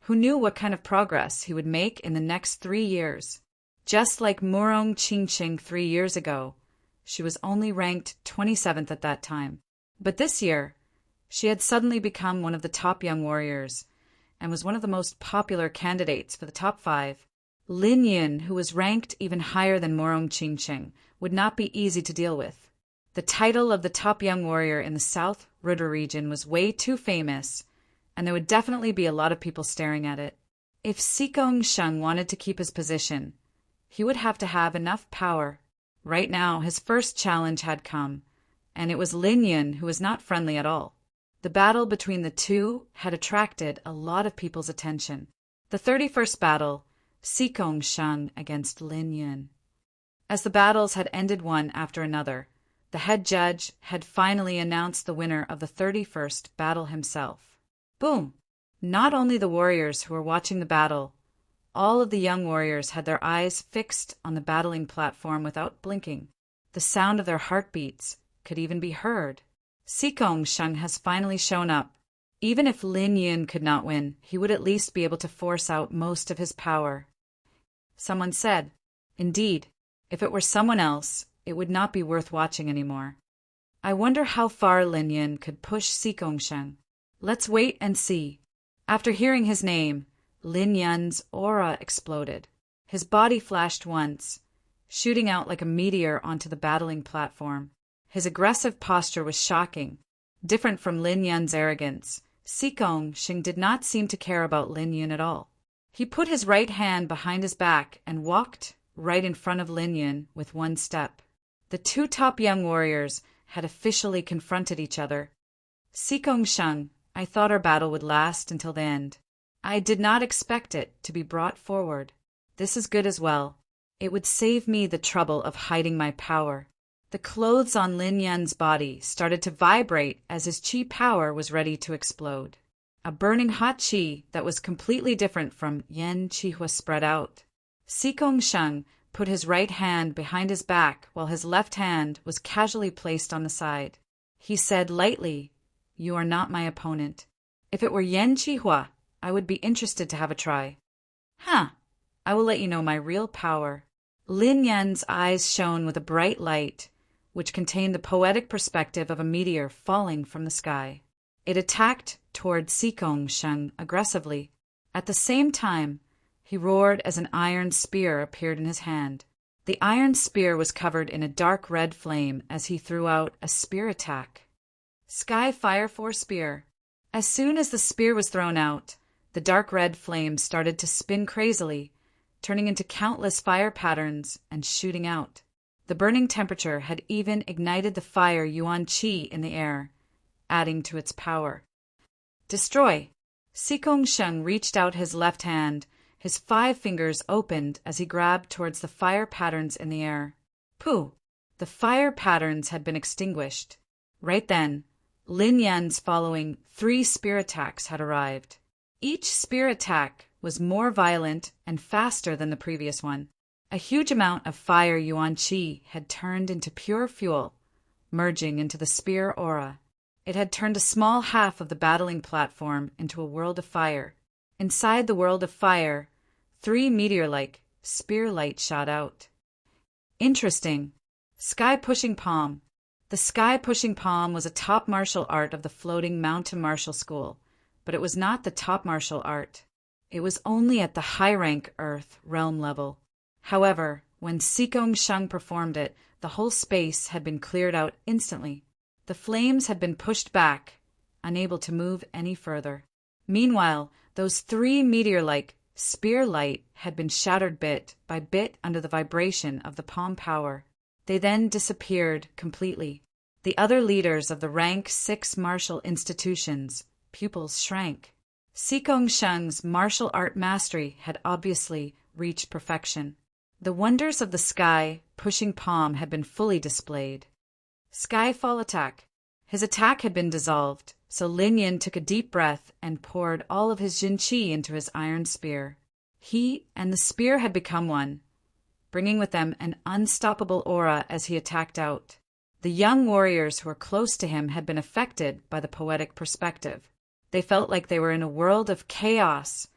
who knew what kind of progress he would make in the next 3 years? Just like Murong Qingqing 3 years ago, she was only ranked 27th at that time. But this year, she had suddenly become one of the top young warriors, and was one of the most popular candidates for the top 5. Lin Yin, who was ranked even higher than Murong Qingqing, would not be easy to deal with. The title of the top young warrior in the South Rudra region was way too famous, and there would definitely be a lot of people staring at it. If Sikong Sheng wanted to keep his position, he would have to have enough power. Right now, his first challenge had come, and it was Lin Yin, who was not friendly at all. The battle between the two had attracted a lot of people's attention. The 31st battle, Sikong Sheng against Lin Yin. As the battles had ended one after another, the head judge had finally announced the winner of the 31st battle himself. Boom! Not only the warriors who were watching the battle, all of the young warriors had their eyes fixed on the battling platform without blinking. The sound of their heartbeats could even be heard. Sikong Sheng has finally shown up. Even if Lin Yin could not win, he would at least be able to force out most of his power. Someone said, indeed, if it were someone else, it would not be worth watching anymore. I wonder how far Lin Yin could push Sikong Sheng. Let's wait and see. After hearing his name, Lin Yin's aura exploded. His body flashed once, shooting out like a meteor onto the battling platform. His aggressive posture was shocking. Different from Lin Yin's arrogance, Sikong Sheng did not seem to care about Lin Yin at all. He put his right hand behind his back and walked right in front of Lin Yin with one step. The two top young warriors had officially confronted each other. Sikong Sheng, I thought our battle would last until the end. I did not expect it to be brought forward. This is good as well. It would save me the trouble of hiding my power. The clothes on Lin Yin's body started to vibrate as his qi power was ready to explode. A burning hot qi that was completely different from Yan Qihua spread out. Sikong Sheng put his right hand behind his back while his left hand was casually placed on the side. He said lightly, "You are not my opponent. If it were Yan Qihua, I would be interested to have a try." "Huh, I will let you know my real power." Lin Yan's eyes shone with a bright light, which contained the poetic perspective of a meteor falling from the sky. It attacked toward Sikong Sheng aggressively. At the same time, he roared as an iron spear appeared in his hand. The iron spear was covered in a dark red flame as he threw out a spear attack. Sky Fire Force Spear. As soon as the spear was thrown out, the dark red flame started to spin crazily, turning into countless fire patterns and shooting out. The burning temperature had even ignited the fire Yuan Qi in the air, adding to its power. Destroy! Sikong Sheng reached out his left hand. His 5 fingers opened as he grabbed towards the fire patterns in the air. Pooh! The fire patterns had been extinguished. Right then, Lin Yan's following 3 spear attacks had arrived. Each spear attack was more violent and faster than the previous one. A huge amount of fire Yuan Qi had turned into pure fuel, merging into the spear aura. It had turned a small half of the battling platform into a world of fire. Inside the world of fire, 3 meteor-like spear lights shot out. Interesting. Sky Pushing Palm. The Sky Pushing Palm was a top martial art of the Floating Mountain Martial School, but it was not the top martial art. It was only at the high-rank Earth realm level. However, when Sikong Sheng performed it, the whole space had been cleared out instantly. The flames had been pushed back, unable to move any further. Meanwhile, those 3 meteor-like spear light had been shattered bit by bit under the vibration of the palm power. They then disappeared completely. The other leaders of the rank 6 martial institutions' pupils shrank. Sikong Sheng's martial art mastery had obviously reached perfection. The wonders of the sky pushing palm had been fully displayed. Skyfall attack. His attack had been dissolved, so Lin Yin took a deep breath and poured all of his Jin Qi into his iron spear. He and the spear had become one, bringing with them an unstoppable aura as he attacked out. The young warriors who were close to him had been affected by the poetic perspective. They felt like they were in a world of chaos,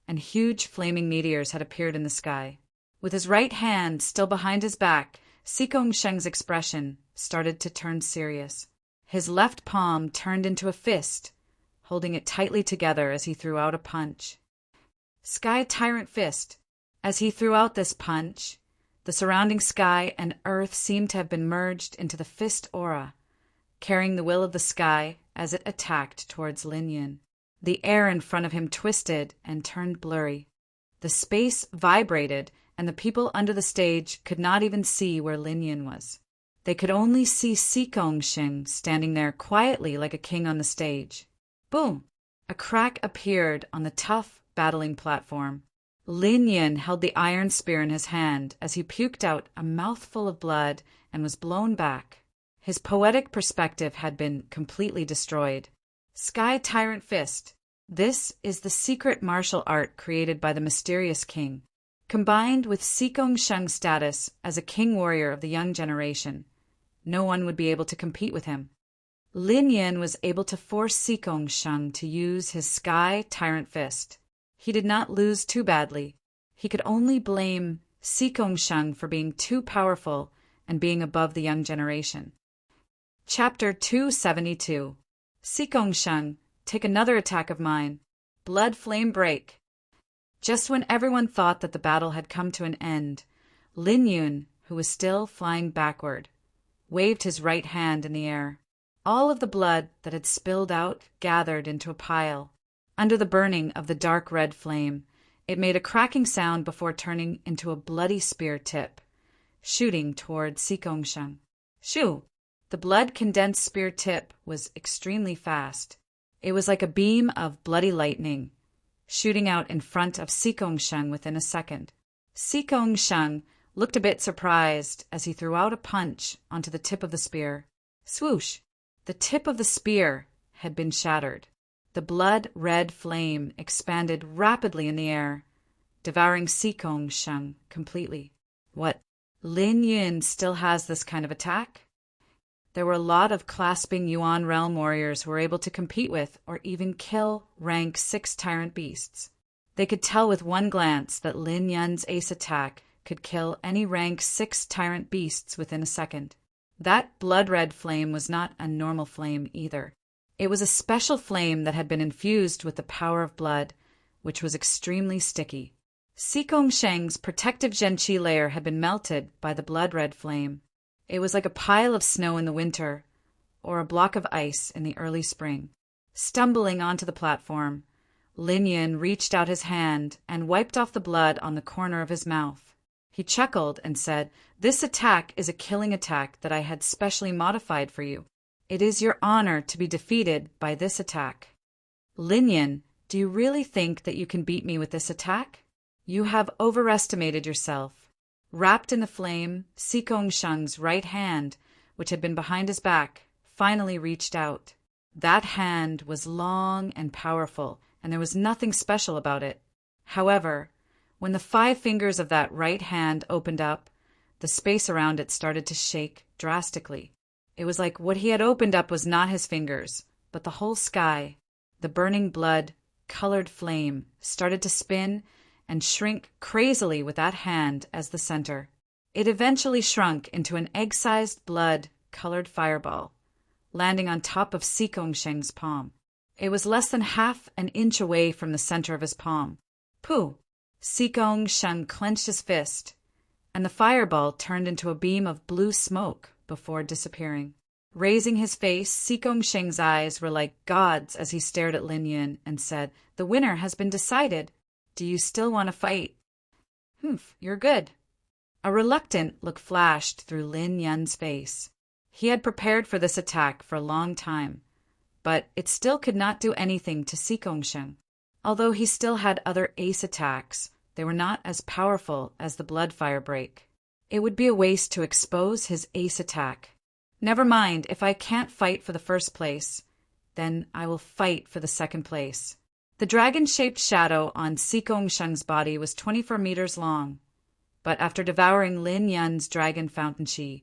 and huge flaming meteors had appeared in the sky. With his right hand still behind his back, Sikong Sheng's expression started to turn serious. His left palm turned into a fist, holding it tightly together as he threw out a punch. Sky Tyrant Fist. As he threw out this punch, the surrounding sky and earth seemed to have been merged into the fist aura, carrying the will of the sky as it attacked towards Lin Yin. The air in front of him twisted and turned blurry. The space vibrated, and the people under the stage could not even see where Lin Yin was. They could only see Sikong Sheng standing there quietly like a king on the stage. Boom! A crack appeared on the tough battling platform. Lin Yin held the iron spear in his hand as he puked out a mouthful of blood and was blown back. His poetic perspective had been completely destroyed. Sky Tyrant Fist. This is the secret martial art created by the mysterious king. Combined with Sikong Sheng's status as a king warrior of the young generation, no one would be able to compete with him. Lin Yin was able to force Sikong Sheng to use his Sky Tyrant Fist. He did not lose too badly. He could only blame Sikong Sheng for being too powerful and being above the young generation. Chapter 272. Sikong Sheng, take another attack of mine. Blood Flame Break. Just when everyone thought that the battle had come to an end, Lin Yun, who was still flying backward, waved his right hand in the air. All of the blood that had spilled out gathered into a pile. Under the burning of the dark red flame, it made a cracking sound before turning into a bloody spear tip, shooting toward Sikong Sheng. Shoo! The blood-condensed spear tip was extremely fast. It was like a beam of bloody lightning, shooting out in front of Sikong Sheng within a second. Sikong Sheng looked a bit surprised as he threw out a punch onto the tip of the spear. Swoosh! The tip of the spear had been shattered. The blood-red flame expanded rapidly in the air, devouring Sikong Sheng completely. What? Lin Yun still has this kind of attack? There were a lot of clasping Yuan realm warriors who were able to compete with or even kill rank 6 tyrant beasts. They could tell with one glance that Lin Yun's ace attack could kill any rank 6 tyrant beasts within a second. That blood-red flame was not a normal flame either. It was a special flame that had been infused with the power of blood, which was extremely sticky. Sikong Sheng's protective Zhenqi layer had been melted by the blood-red flame. It was like a pile of snow in the winter, or a block of ice in the early spring. Stumbling onto the platform, Lin Yun reached out his hand and wiped off the blood on the corner of his mouth. He chuckled and said, "This attack is a killing attack that I had specially modified for you. It is your honor to be defeated by this attack." Lin Yun, do you really think that you can beat me with this attack? You have overestimated yourself. Wrapped in the flame, Sikong Sheng's right hand, which had been behind his back, finally reached out. That hand was long and powerful, and there was nothing special about it. However, when the 5 fingers of that right hand opened up, the space around it started to shake drastically. It was like what he had opened up was not his fingers, but the whole sky. The burning blood-colored flame started to spin and shrink crazily with that hand as the center. It eventually shrunk into an egg-sized blood-colored fireball, landing on top of Sikong Sheng's palm. It was less than half an inch away from the center of his palm. Pooh! Sikong Sheng clenched his fist, and the fireball turned into a beam of blue smoke before disappearing. Raising his face, Sikong Sheng's eyes were like gods as he stared at Lin Yun and said, "The winner has been decided." Do you still want to fight? Humph, you're good. A reluctant look flashed through Lin Yun's face. He had prepared for this attack for a long time, but it still could not do anything to Sikongshen. Although he still had other ace attacks, they were not as powerful as the blood fire break. It would be a waste to expose his ace attack. Never mind, if I can't fight for the first place, then I will fight for the second place. The dragon-shaped shadow on Sikongshen's body was 24 meters long, but after devouring Lin Yun's dragon fountain chi,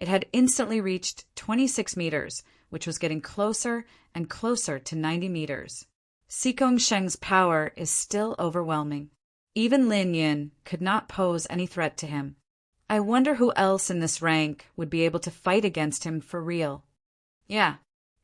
it had instantly reached 26 meters, which was getting closer and closer to 90 meters. Sikongshen's power is still overwhelming. Even Lin Yun could not pose any threat to him. I wonder who else in this rank would be able to fight against him for real. Yeah,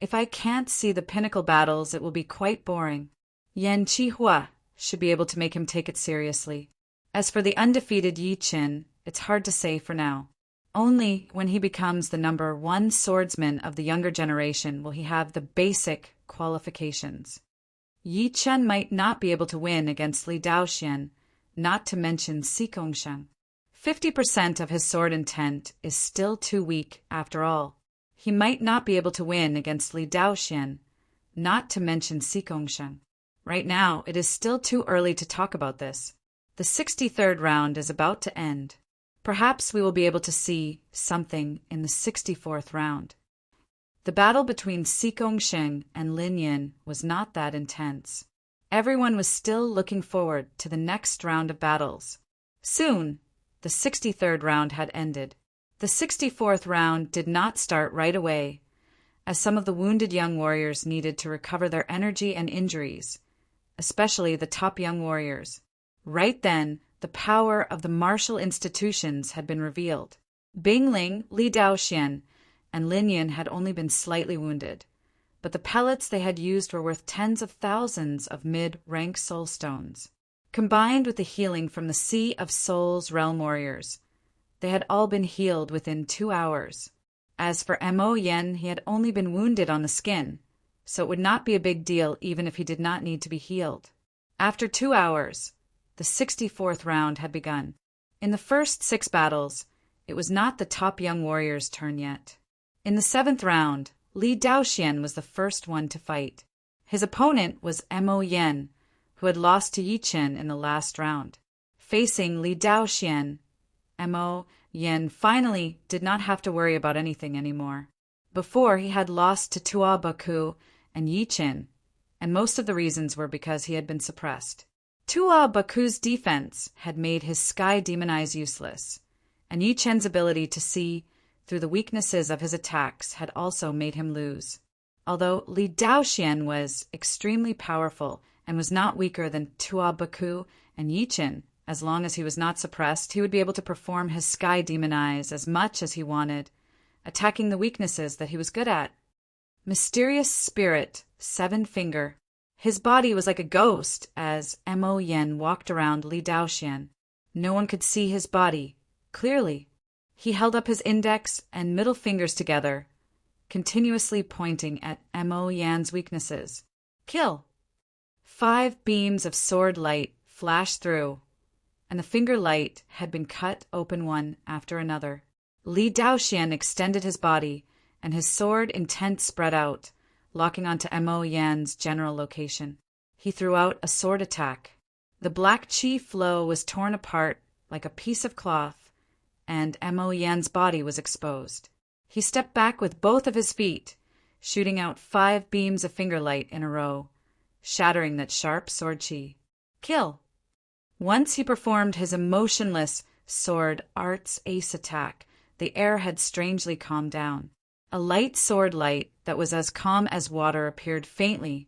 if I can't see the pinnacle battles, it will be quite boring. Yan Qihua should be able to make him take it seriously. As for the undefeated Yi Qin, it's hard to say for now. Only when he becomes the number 1 swordsman of the younger generation will he have the basic qualifications. Yi Chen might not be able to win against Li Daoxian, not to mention Sikongshen. 50% of his sword intent is still too weak after all. He might not be able to win against Li Daoxian, not to mention Sikongshen. Right now, it is still too early to talk about this. The 63rd round is about to end. Perhaps we will be able to see something in the 64th round. The battle between Sikongshen and Lin Yun was not that intense. Everyone was still looking forward to the next round of battles. Soon, the 63rd round had ended. The 64th round did not start right away, as some of the wounded young warriors needed to recover their energy and injuries, especially the top young warriors. Right then, the power of the martial institutions had been revealed. Bing Ling, Li Daoxian, and Lin Yun had only been slightly wounded, but the pellets they had used were worth tens of thousands of mid-rank soul stones. Combined with the healing from the Sea of Souls realm warriors, they had all been healed within 2 hours. As for Mo Yen, he had only been wounded on the skin, so it would not be a big deal even if he did not need to be healed. After 2 hours, the 64th round had begun. In the first 6 battles, it was not the top young warrior's turn yet. In the 7th round, Li Daoxian was the first one to fight. His opponent was Mo Yen, who had lost to Yi Qin in the last round. Facing Li Daoxian, Mo Yen finally did not have to worry about anything anymore. Before, he had lost to Audiobook and Yi Qin, and most of the reasons were because he had been suppressed. Audiobook's defense had made his sky demon eyes useless, and Yi Qin's ability to see through the weaknesses of his attacks had also made him lose. Although Li Daoxian was extremely powerful and was not weaker than Audiobook and Yi Qin, as long as he was not suppressed, he would be able to perform his sky demon eyes as much as he wanted, attacking the weaknesses that he was good at. Mysterious Spirit, 7 Finger. His body was like a ghost as Mo Yen walked around Li Daoxian. No one could see his body clearly. He held up his index and middle fingers together, continuously pointing at Mo Yan's weaknesses. Kill! 5 beams of sword light flashed through, and the finger light had been cut open one after another. Li Daoxian extended his body, and his sword intent spread out, locking onto Mo Yan's general location. He threw out a sword attack. The black chi flow was torn apart like a piece of cloth, and Mo Yan's body was exposed. He stepped back with both of his feet, shooting out 5 beams of finger light in a row, shattering that sharp sword chi. Kill! Once he performed his emotionless sword arts ace attack, the air had strangely calmed down. A light sword light that was as calm as water appeared faintly,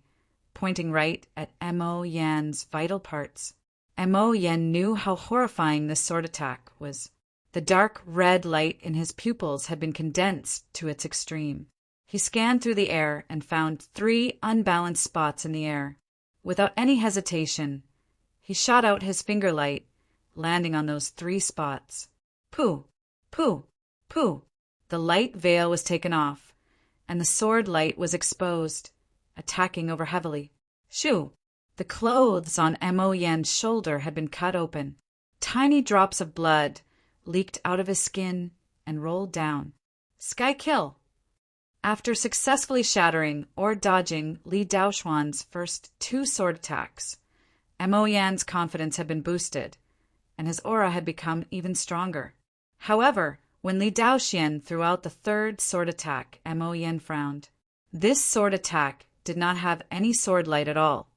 pointing right at Mo Yan's vital parts. Mo Yan knew how horrifying this sword attack was. The dark red light in his pupils had been condensed to its extreme. He scanned through the air and found 3 unbalanced spots in the air. Without any hesitation, he shot out his finger light, landing on those 3 spots. Pooh! Pooh! Pooh! The light veil was taken off, and the sword light was exposed, attacking over heavily. Shoo! The clothes on Mo Yan's shoulder had been cut open. Tiny drops of blood leaked out of his skin and rolled down. Sky kill! After successfully shattering or dodging Li Daoxuan's first 2 sword attacks, Mo Yan's confidence had been boosted, and his aura had become even stronger. However, when Li Daoxian threw out the 3rd sword attack, Mo Yan frowned. This sword attack did not have any sword light at all,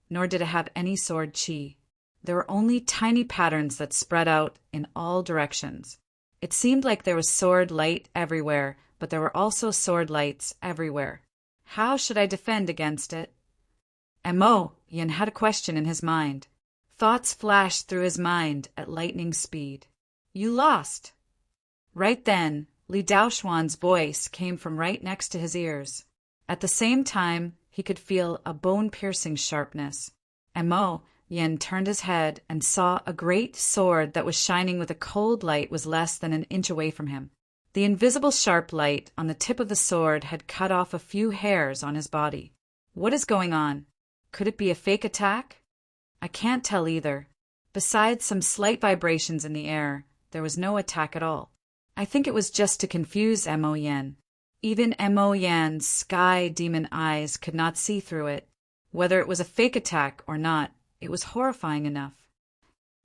nor did it have any sword chi. There were only tiny patterns that spread out in all directions. It seemed like there was sword light everywhere, but there were also sword lights everywhere. How should I defend against it? Mo Yan had a question in his mind. Thoughts flashed through his mind at lightning speed. You lost! Right then, Li Daoxuan's voice came from right next to his ears. At the same time, he could feel a bone-piercing sharpness. Mo Yan turned his head and saw a great sword that was shining with a cold light was less than an inch away from him. The invisible sharp light on the tip of the sword had cut off a few hairs on his body. What is going on? Could it be a fake attack? I can't tell either. Besides some slight vibrations in the air, there was no attack at all. I think it was just to confuse Mo Yan. Even Mo Yan's sky demon eyes could not see through it. Whether it was a fake attack or not, it was horrifying enough.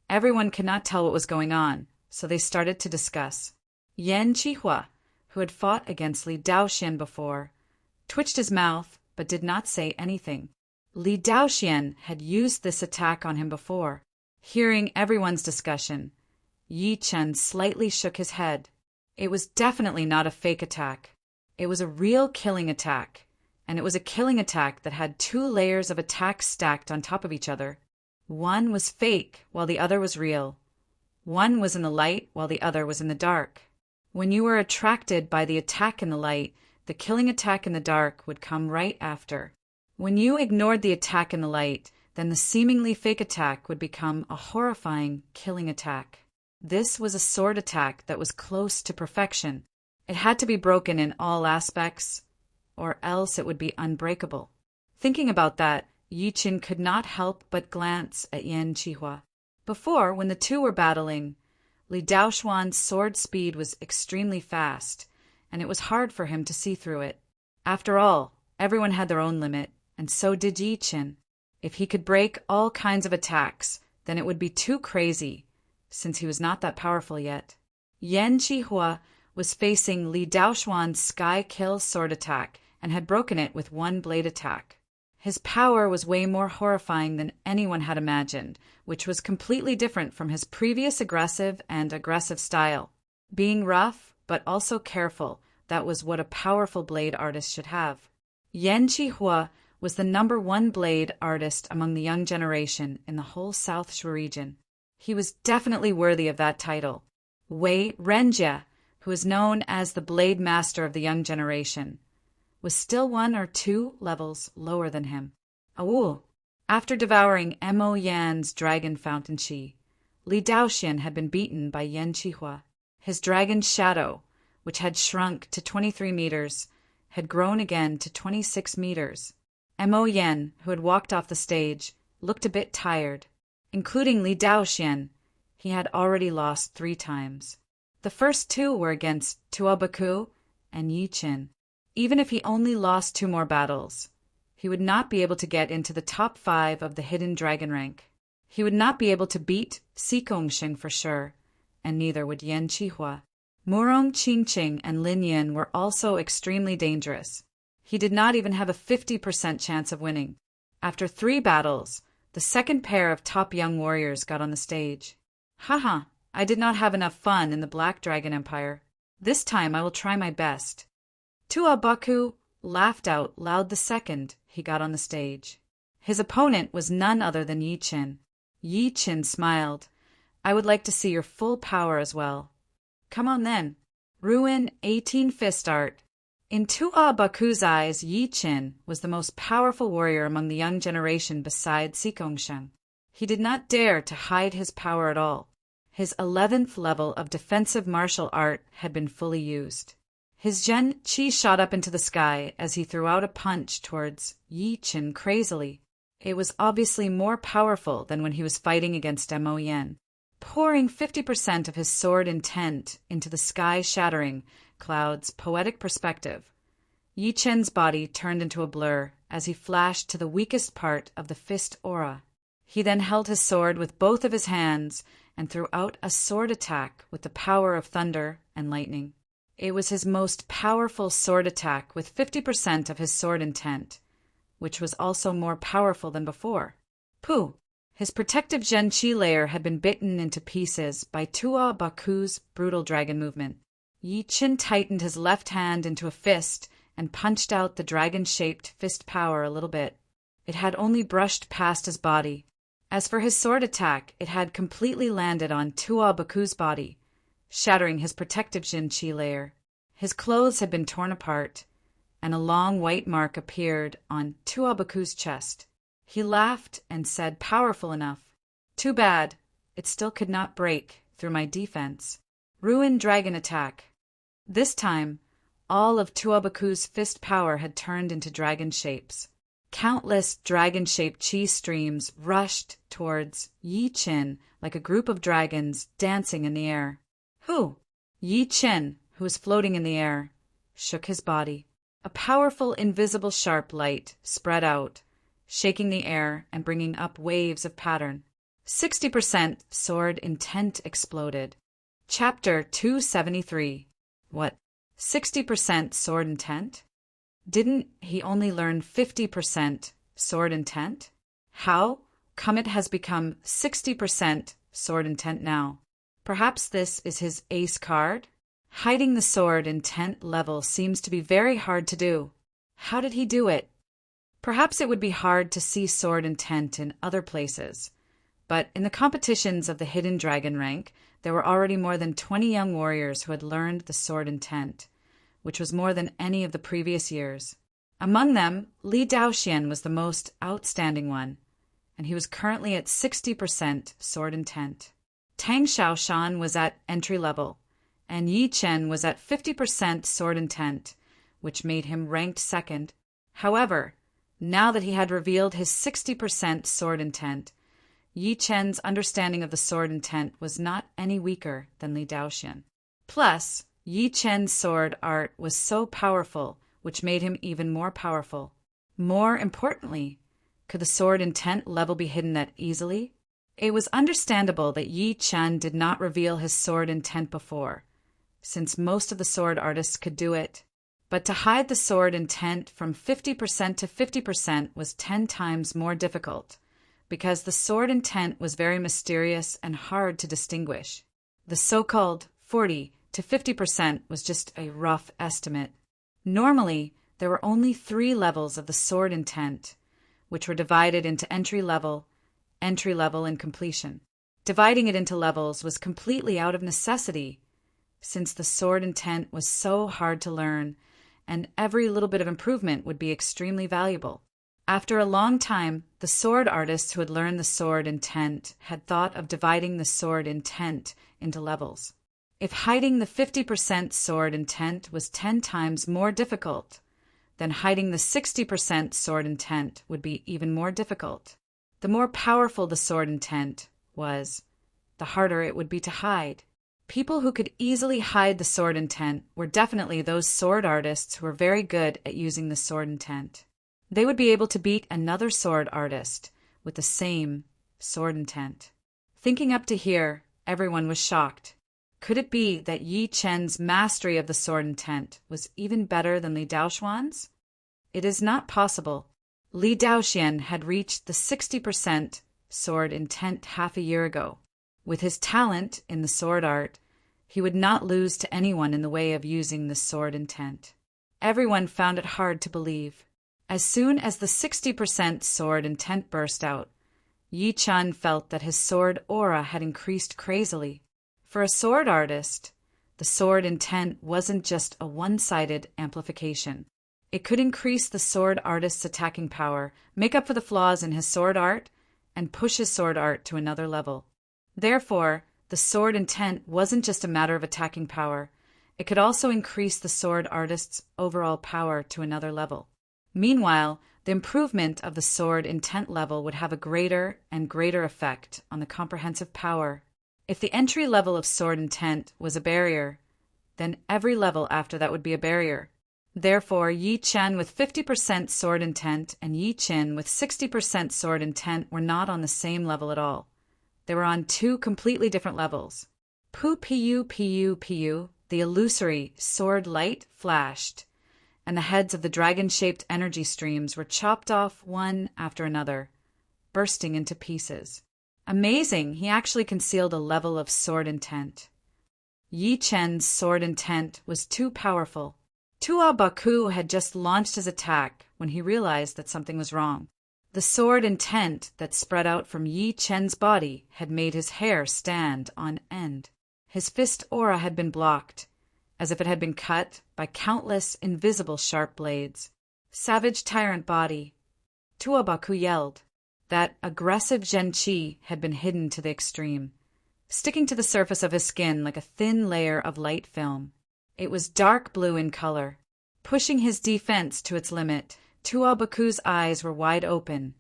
Everyone could not tell what was going on, so they started to discuss. Yan Qihua, who had fought against Li Daoxian before, twitched his mouth but did not say anything. Li Daoxian had used this attack on him before. Hearing everyone's discussion, Yi Chen slightly shook his head. It was definitely not a fake attack. It was a real killing attack, and it was a killing attack that had 2 layers of attacks stacked on top of each other. One was fake while the other was real. One was in the light while the other was in the dark. When you were attracted by the attack in the light, the killing attack in the dark would come right after. When you ignored the attack in the light, then the seemingly fake attack would become a horrifying killing attack. This was a sword attack that was close to perfection. It had to be broken in all aspects, or else it would be unbreakable. Thinking about that, Yi Chen could not help but glance at Yan Qihua. Before, when the two were battling, Li Daoxuan's sword speed was extremely fast, and it was hard for him to see through it. After all, everyone had their own limit, and so did Yi Chen. If he could break all kinds of attacks, then it would be too crazy, since he was not that powerful yet. Yan Qihua was facing Li Daoxuan's sky kill sword attack and had broken it with 1 blade attack. His power was way more horrifying than anyone had imagined, which was completely different from his previous aggressive style. Being rough, but also careful, that was what a powerful blade artist should have. Yan Qihua was the #1 blade artist among the young generation in the whole South Shui region. He was definitely worthy of that title. Wei Renjie, who is known as the Blade Master of the young generation, was still 1 or 2 levels lower than him. After devouring Mo Yan's dragon fountain chi, Li Daoxian had been beaten by Yan Qihua. His dragon shadow, which had shrunk to 23 meters, had grown again to 26 meters. Mo Yan, who had walked off the stage, looked a bit tired. Including Li Daoxian, he had already lost 3 times. The first 2 were against Audiobook and Yi Chen. Even if he only lost 2 more battles, he would not be able to get into the top 5 of the hidden dragon rank. He would not be able to beat Xigongsheng for sure, and neither would Yan Qihua. Murong Qingqing and Lin Yin were also extremely dangerous. He did not even have a 50% chance of winning. After 3 battles, the second pair of top young warriors got on the stage. Haha, I did not have enough fun in the Black Dragon Empire. This time I will try my best. Audiobook laughed out loud the second he got on the stage. His opponent was none other than Yi Chen. Yi Chen smiled. I would like to see your full power as well. Come on then. Ruin 18 fist art. In Audiobook's eyes, Yi Chen was the most powerful warrior among the young generation besides Xigongsheng. He did not dare to hide his power at all. His 11th level of defensive martial art had been fully used. His Zhen Qi shot up into the sky as he threw out a punch towards Yi Chen crazily. It was obviously more powerful than when he was fighting against Mo Yen, pouring 50% of his sword intent into the sky-shattering cloud's poetic perspective. Yi Chen's body turned into a blur as he flashed to the weakest part of the fist aura. He then held his sword with both of his hands and threw out a sword attack with the power of thunder and lightning. It was his most powerful sword attack with 50% of his sword intent, which was also more powerful than before. Pooh! His protective Zhen Qi layer had been bitten into pieces by Tua Baku's brutal dragon movement. Yi Chen tightened his left hand into a fist and punched out the dragon-shaped fist power a little bit. It had only brushed past his body. As for his sword attack, it had completely landed on Tua Baku's body, shattering his protective Zhen Qi layer. His clothes had been torn apart, and a long white mark appeared on Tua Baku's chest. He laughed and said, "Powerful enough. Too bad, it still could not break through my defense." Ruined dragon attack. This time, all of Tua Baku's fist power had turned into dragon shapes. Countless dragon-shaped chi streams rushed towards Yi Chen like a group of dragons dancing in the air. Who? Yi Chen, who was floating in the air, shook his body. A powerful invisible sharp light spread out, shaking the air and bringing up waves of pattern. 60% sword intent exploded. Chapter 273. What? 60% sword intent? Didn't he only learn 50% sword intent? How come it has become 60% sword intent now? Perhaps this is his ace card? Hiding the sword intent level seems to be very hard to do. How did he do it? Perhaps it would be hard to see sword intent in other places, but in the competitions of the Hidden Dragon rank, there were already more than 20 young warriors who had learned the sword intent, which was more than any of the previous years. Among them, Li Daoxian was the most outstanding one, and he was currently at 60% sword intent. Tang Xiaoshan was at entry level, and Yi Chen was at 50% sword intent, which made him ranked second. However, now that he had revealed his 60% sword intent, Yi Chen's understanding of the sword intent was not any weaker than Li Daoxian. Plus, Yi Chen's sword art was so powerful, which made him even more powerful. More importantly, could the sword intent level be hidden that easily? It was understandable that Yi Chen did not reveal his sword intent before, since most of the sword artists could do it. But to hide the sword intent from 50% to 50% was 10 times more difficult, because the sword intent was very mysterious and hard to distinguish. The so-called 40 to 50% was just a rough estimate. Normally, there were only 3 levels of the sword intent, which were divided into entry level, and completion. Dividing it into levels was completely out of necessity, since the sword intent was so hard to learn, and every little bit of improvement would be extremely valuable. After a long time, the sword artists who had learned the sword intent had thought of dividing the sword intent into levels. If hiding the 50% sword intent was 10 times more difficult, then hiding the 60% sword intent would be even more difficult. The more powerful the sword intent was, the harder it would be to hide. People who could easily hide the sword intent were definitely those sword artists who were very good at using the sword intent. They would be able to beat another sword artist with the same sword intent. Thinking up to here, everyone was shocked. Could it be that Yi Chen's mastery of the sword intent was even better than Li Daoxuan's? It is not possible. Li Daoxian had reached the 60% sword intent half a year ago. With his talent in the sword art, he would not lose to anyone in the way of using the sword intent. Everyone found it hard to believe. As soon as the 60% sword intent burst out, Yi Chen felt that his sword aura had increased crazily. For a sword artist, the sword intent wasn't just a one-sided amplification. It could increase the sword artist's attacking power, make up for the flaws in his sword art, and push his sword art to another level. Therefore, the sword intent wasn't just a matter of attacking power. It could also increase the sword artist's overall power to another level. Meanwhile, The improvement of the sword intent level would have a greater and greater effect on the comprehensive power. If the entry level of sword intent was a barrier, then every level after that would be a barrier. Therefore, Yi Chen with 50% sword intent and Yi Qin with 60% sword intent were not on the same level at all. They were on two completely different levels. Pu, the illusory sword light flashed, and the heads of the dragon-shaped energy streams were chopped off one after another, bursting into pieces. Amazing, he actually concealed a level of sword intent. Yi Chen's sword intent was too powerful. Tua Baku had just launched his attack when he realized that something was wrong. The sword intent that spread out from Yi Chen's body had made his hair stand on end. His fist aura had been blocked, as if it had been cut by countless invisible sharp blades. Savage tyrant body. Tua Baku yelled. That aggressive Zhenqi had been hidden to the extreme, sticking to the surface of his skin like a thin layer of light film. It was dark blue in color. Pushing his defense to its limit, Tua Baku's eyes were wide open,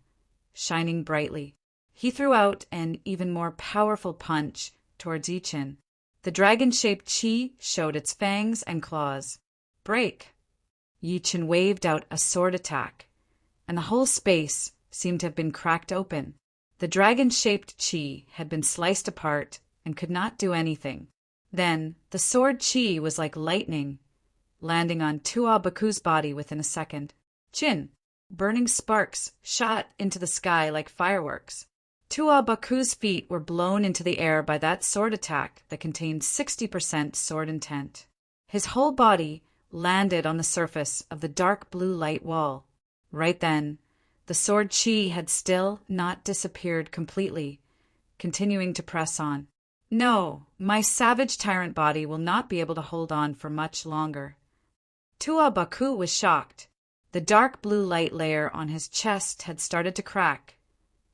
shining brightly. He threw out an even more powerful punch towards Yi Chen. The dragon-shaped chi showed its fangs and claws. Break! Yi Chen waved out a sword attack, and the whole space seemed to have been cracked open. The dragon-shaped chi had been sliced apart and could not do anything. Then the sword chi was like lightning, landing on Tua Baku's body within a second. Chin! Burning sparks shot into the sky like fireworks. Tua Baku's feet were blown into the air by that sword attack that contained 60% sword intent. His whole body landed on the surface of the dark blue light wall. Right then, the sword chi had still not disappeared completely, continuing to press on. No, my savage tyrant body will not be able to hold on for much longer. Tua Baku was shocked. The dark blue light layer on his chest had started to crack,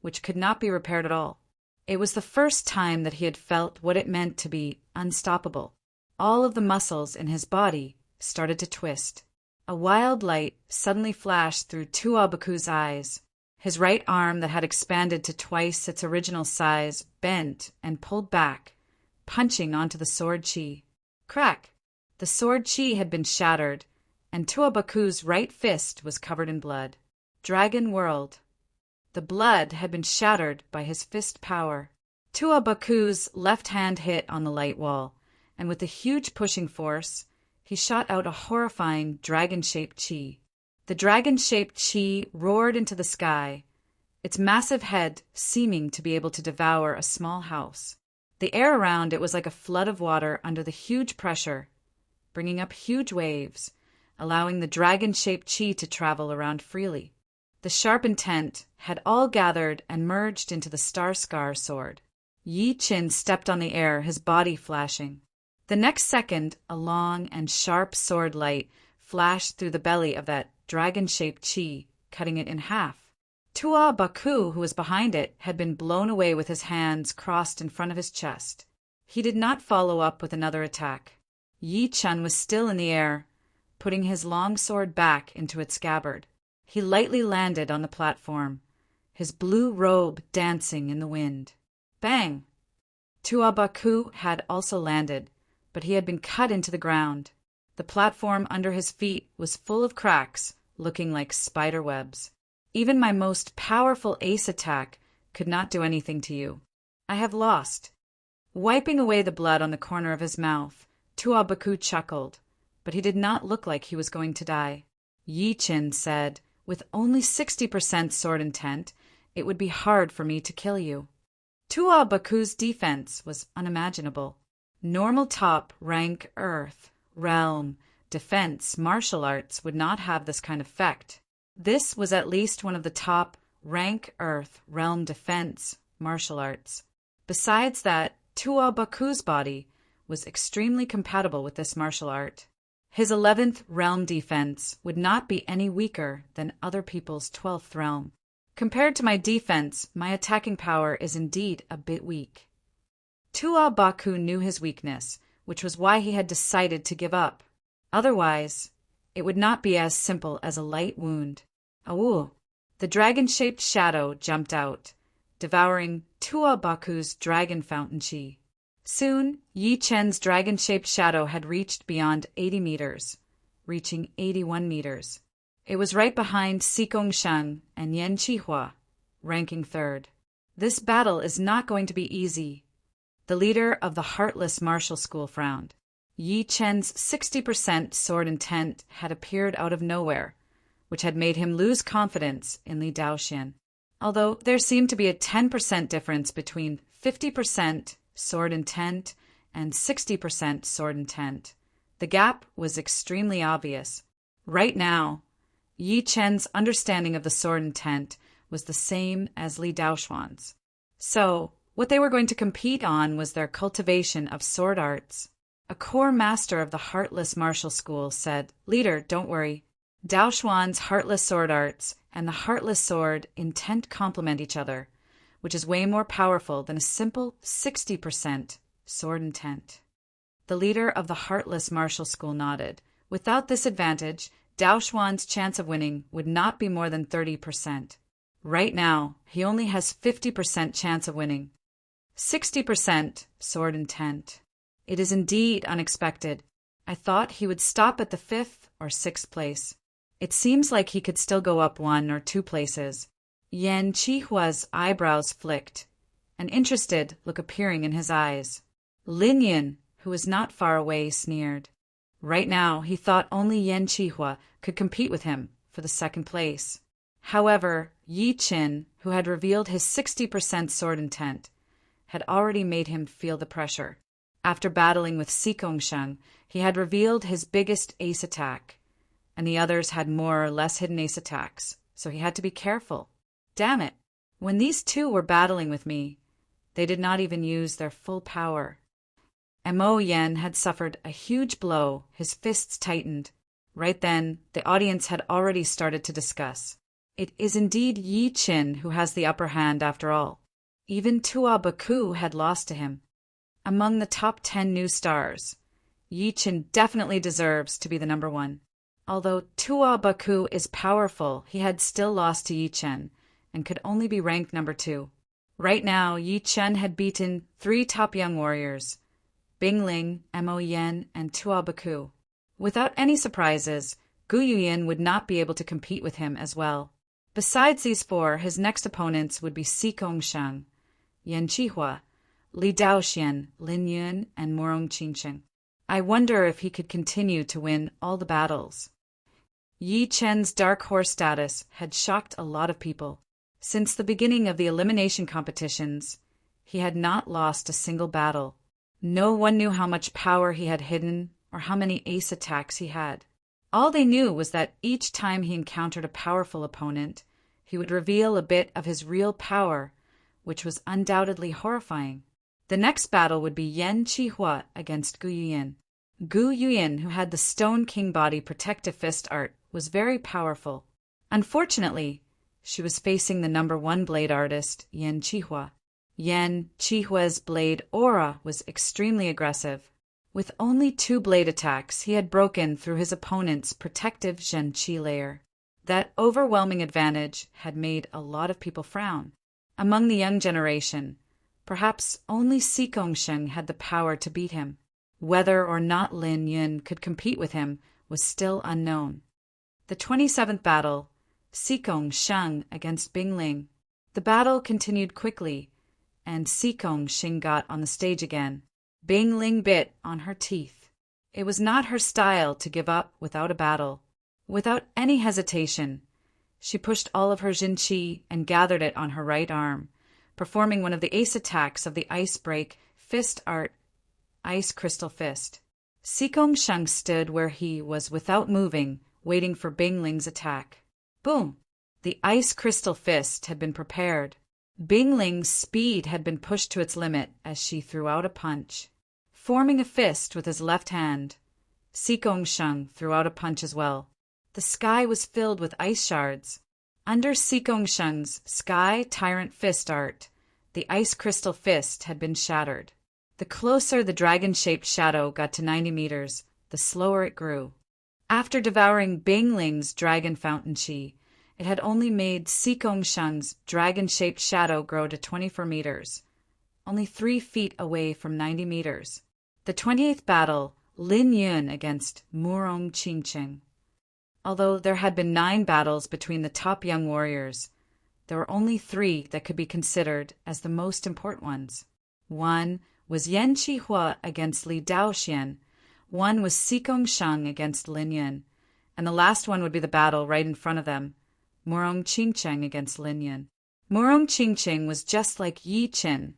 which could not be repaired at all. It was the first time that he had felt what it meant to be unstoppable. All of the muscles in his body started to twist. A wild light suddenly flashed through Tua Baku's eyes. His right arm that had expanded to twice its original size bent and pulled back, punching onto the sword chi. Crack! The sword chi had been shattered, and Tua Baku's right fist was covered in blood. Dragon World. The blood had been shattered by his fist power. Tua Baku's left hand hit on the light wall, and with a huge pushing force, he shot out a horrifying dragon-shaped chi. The dragon-shaped chi roared into the sky, its massive head seeming to be able to devour a small house. The air around it was like a flood of water under the huge pressure, bringing up huge waves, allowing the dragon-shaped chi to travel around freely. The sharp intent had all gathered and merged into the Star-Scar sword. Yi Chen stepped on the air, his body flashing. The next second, a long and sharp sword light flashed through the belly of that dragon-shaped chi, cutting it in half. Tua Baku, who was behind it, had been blown away with his hands crossed in front of his chest. He did not follow up with another attack. Yi Chen was still in the air, putting his long sword back into its scabbard. He lightly landed on the platform, his blue robe dancing in the wind. Bang! Tua Baku had also landed, but he had been cut into the ground. The platform under his feet was full of cracks, looking like spider webs. Even my most powerful ace attack could not do anything to you. I have lost. Wiping away the blood on the corner of his mouth, Tua Baku chuckled, but he did not look like he was going to die. Yi Chen said, with only 60% sword intent, it would be hard for me to kill you. Tua Baku's defense was unimaginable. Normal top rank Earth, Realm, Defense, martial arts would not have this kind of effect. This was at least one of the top rank Earth, Realm, Defense, martial arts. Besides that, Tua Baku's body was extremely compatible with this martial art. His 11th realm defense would not be any weaker than other people's 12th realm. Compared to my defense, my attacking power is indeed a bit weak. Tua Baku knew his weakness, which was why he had decided to give up. Otherwise, it would not be as simple as a light wound. Awoo! The dragon-shaped shadow jumped out, devouring Tua Baku's dragon fountain chi. Soon, Yi Chen's dragon-shaped shadow had reached beyond 80 meters, reaching 81 meters. It was right behind Xikong Sheng and Yan Qihua, ranking third. This battle is not going to be easy. The leader of the Heartless Martial School frowned. Yi Chen's 60% sword intent had appeared out of nowhere, which had made him lose confidence in Li Daoxian. Although there seemed to be a 10% difference between 50% sword intent and 60% sword intent, the gap was extremely obvious. Right now, Yi Chen's understanding of the sword intent was the same as Li Daoxuan's. So, what they were going to compete on was their cultivation of sword arts. A core master of the Heartless Martial School said, "Leader, don't worry. Daoxuan's Heartless Sword Arts and the Heartless Sword intent complement each other, which is way more powerful than a simple 60% sword intent." The leader of the Heartless Martial School nodded. Without this advantage, Daoxuan's chance of winning would not be more than 30%. Right now, he only has 50% chance of winning. 60% sword intent. It is indeed unexpected. I thought he would stop at the 5th or 6th place. It seems like he could still go up 1 or 2 places. Yan Qihua's eyebrows flicked, an interested look appearing in his eyes. Lin Yun, who was not far away, sneered. Right now, he thought only Yan Qihua could compete with him for the 2nd place. However, Yi Chen, who had revealed his 60% sword intent, had already made him feel the pressure. After battling with Xikong Sheng, he had revealed his biggest ace attack, and the others had more or less hidden ace attacks, so he had to be careful. Damn it! When these two were battling with me, they did not even use their full power. Mo Yen had suffered a huge blow, his fists tightened. Right then, the audience had already started to discuss. It is indeed Yi Chen who has the upper hand after all. Even Tua Baku had lost to him. Among the top 10 new stars, Yi Chen definitely deserves to be the number 1. Although Tua Baku is powerful, he had still lost to Yi Chen and could only be ranked number 2. Right now, Yi Chen had beaten 3 top young warriors, Bing Ling, Mo Yen, and Tua Baku. Without any surprises, Gu Yuyin would not be able to compete with him as well. Besides these 4, his next opponents would be Xikong Sheng, Yan Qihua, Li Daoxian, Lin Yun, and Morong Qingsheng. I wonder if he could continue to win all the battles. Yi Chen's dark horse status had shocked a lot of people. Since the beginning of the elimination competitions, he had not lost a single battle. No one knew how much power he had hidden or how many ace attacks he had. All they knew was that each time he encountered a powerful opponent, he would reveal a bit of his real power, which was undoubtedly horrifying. The next battle would be Yan Qihua against Gu Yuyin. Gu Yuyin, who had the Stone King Body Protective Fist art, was very powerful. Unfortunately, she was facing the number 1 blade artist, Yan Qihua. Yan Qihua's blade aura was extremely aggressive. With only 2 blade attacks, he had broken through his opponent's protective Zhen Qi layer. That overwhelming advantage had made a lot of people frown. Among the young generation, perhaps only Xikong Sheng had the power to beat him. Whether or not Lin Yun could compete with him was still unknown. The 27th battle, Xikong Sheng against Bing Ling. The battle continued quickly, and Xikong Sheng got on the stage again. Bing Ling bit on her teeth. It was not her style to give up without a battle. Without any hesitation, she pushed all of her Jin Qi and gathered it on her right arm, performing one of the ace attacks of the Ice Break Fist art, Ice Crystal Fist. Xikong Sheng stood where he was without moving, waiting for Bing Ling's attack. Boom! The Ice Crystal Fist had been prepared. Bing Ling's speed had been pushed to its limit as she threw out a punch. Forming a fist with his left hand, Xikong Sheng threw out a punch as well. The sky was filled with ice shards. Under Xikong Sheng's Sky Tyrant Fist art, the Ice Crystal Fist had been shattered. The closer the dragon-shaped shadow got to 90 meters, the slower it grew. After devouring Bing Ling's Dragon Fountain Chi it had only made Sikongshan's dragon-shaped shadow grow to 24 meters, only 3 feet away from 90 meters. The 28th battle, Lin Yun against Murong Qingqing. Although there had been 9 battles between the top young warriors, there were only 3 that could be considered as the most important ones. One was Yan Qihua against Li Daoxian, one was Sikongshan against Lin Yun, and the last one would be the battle right in front of them, Murong Qingqing against Lin Yun. Murong Qingqing was just like Yi Qin.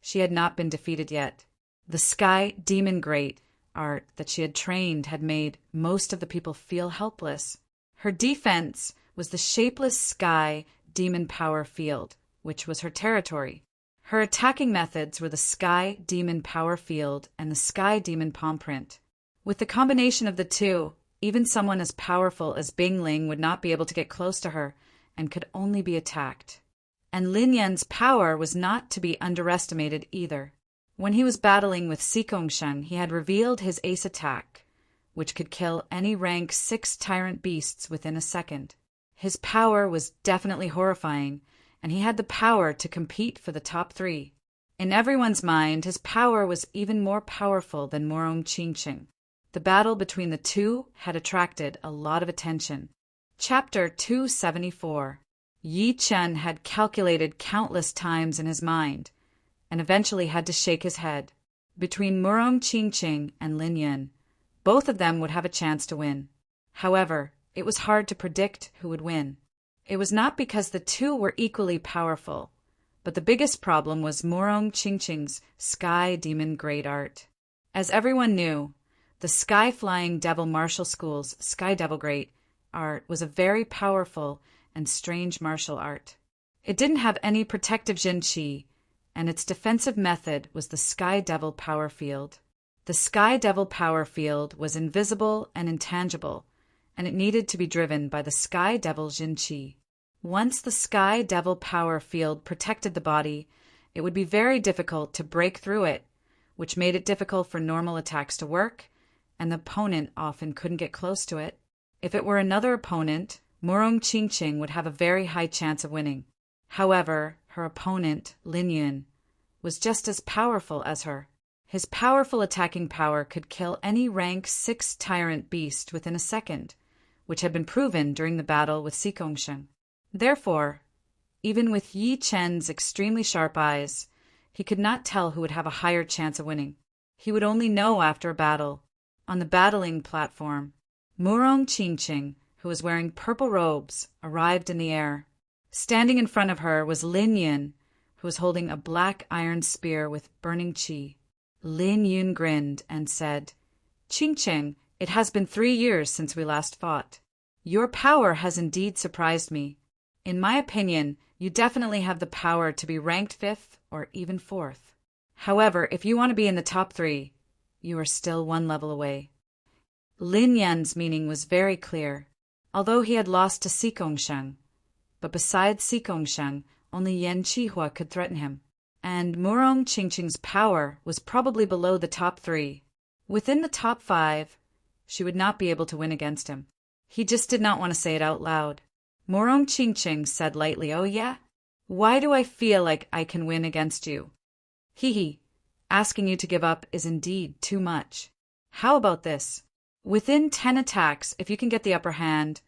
She had not been defeated yet. The Sky Demon Great art that she had trained had made most of the people feel helpless. Her defense was the shapeless Sky Demon Power Field, which was her territory. Her attacking methods were the Sky Demon Power Field and the Sky Demon Palm Print. With the combination of the two, even someone as powerful as Bing Ling would not be able to get close to her and could only be attacked. And Lin Yan's power was not to be underestimated either. When he was battling with Sikongshan, he had revealed his ace attack, which could kill any rank 6 tyrant beasts within a second. His power was definitely horrifying, and he had the power to compete for the top 3. In everyone's mind, his power was even more powerful than Murong Qingqing. The battle between the two had attracted a lot of attention. Chapter 274. Yi Chen had calculated countless times in his mind, and eventually had to shake his head. Between Murong Qingqing and Lin Yun, both of them would have a chance to win. However, it was hard to predict who would win. It was not because the two were equally powerful, but the biggest problem was Murong Qingqing's Sky Demon Great Art. As everyone knew, the Sky Flying Devil Martial School's Sky Devil Great Art was a very powerful and strange martial art. It didn't have any protective Jin Qi, and its defensive method was the Sky Devil Power Field. The Sky Devil Power Field was invisible and intangible, and it needed to be driven by the Sky Devil Jin Qi. Once the Sky Devil Power Field protected the body, it would be very difficult to break through it, which made it difficult for normal attacks to work, and the opponent often couldn't get close to it. If it were another opponent, Murong Qingqing would have a very high chance of winning. However, her opponent, Lin Yun, was just as powerful as her. His powerful attacking power could kill any rank 6 tyrant beast within a second, which had been proven during the battle with Sikongshan. Therefore, even with Yi Chen's extremely sharp eyes, he could not tell who would have a higher chance of winning. He would only know after a battle. On the battling platform, Murong Qingqing, who was wearing purple robes, arrived in the air. Standing in front of her was Lin Yun, who was holding a black iron spear with burning qi. Lin Yun grinned and said, "Qingqing, it has been 3 years since we last fought. Your power has indeed surprised me. In my opinion, you definitely have the power to be ranked 5th or even 4th. However, if you want to be in the top 3, you are still 1 level away." Lin Yan's meaning was very clear, although he had lost to Sikongshan. But besides Sikongshan, only Yan Qihua could threaten him, and Murong Qingqing's power was probably below the top 3. Within the top 5, she would not be able to win against him. He just did not want to say it out loud. Murong Qingqing said lightly, "Oh yeah? Why do I feel like I can win against you? Hee. Asking you to give up is indeed too much. How about this? Within 10 attacks, if you can get the upper hand,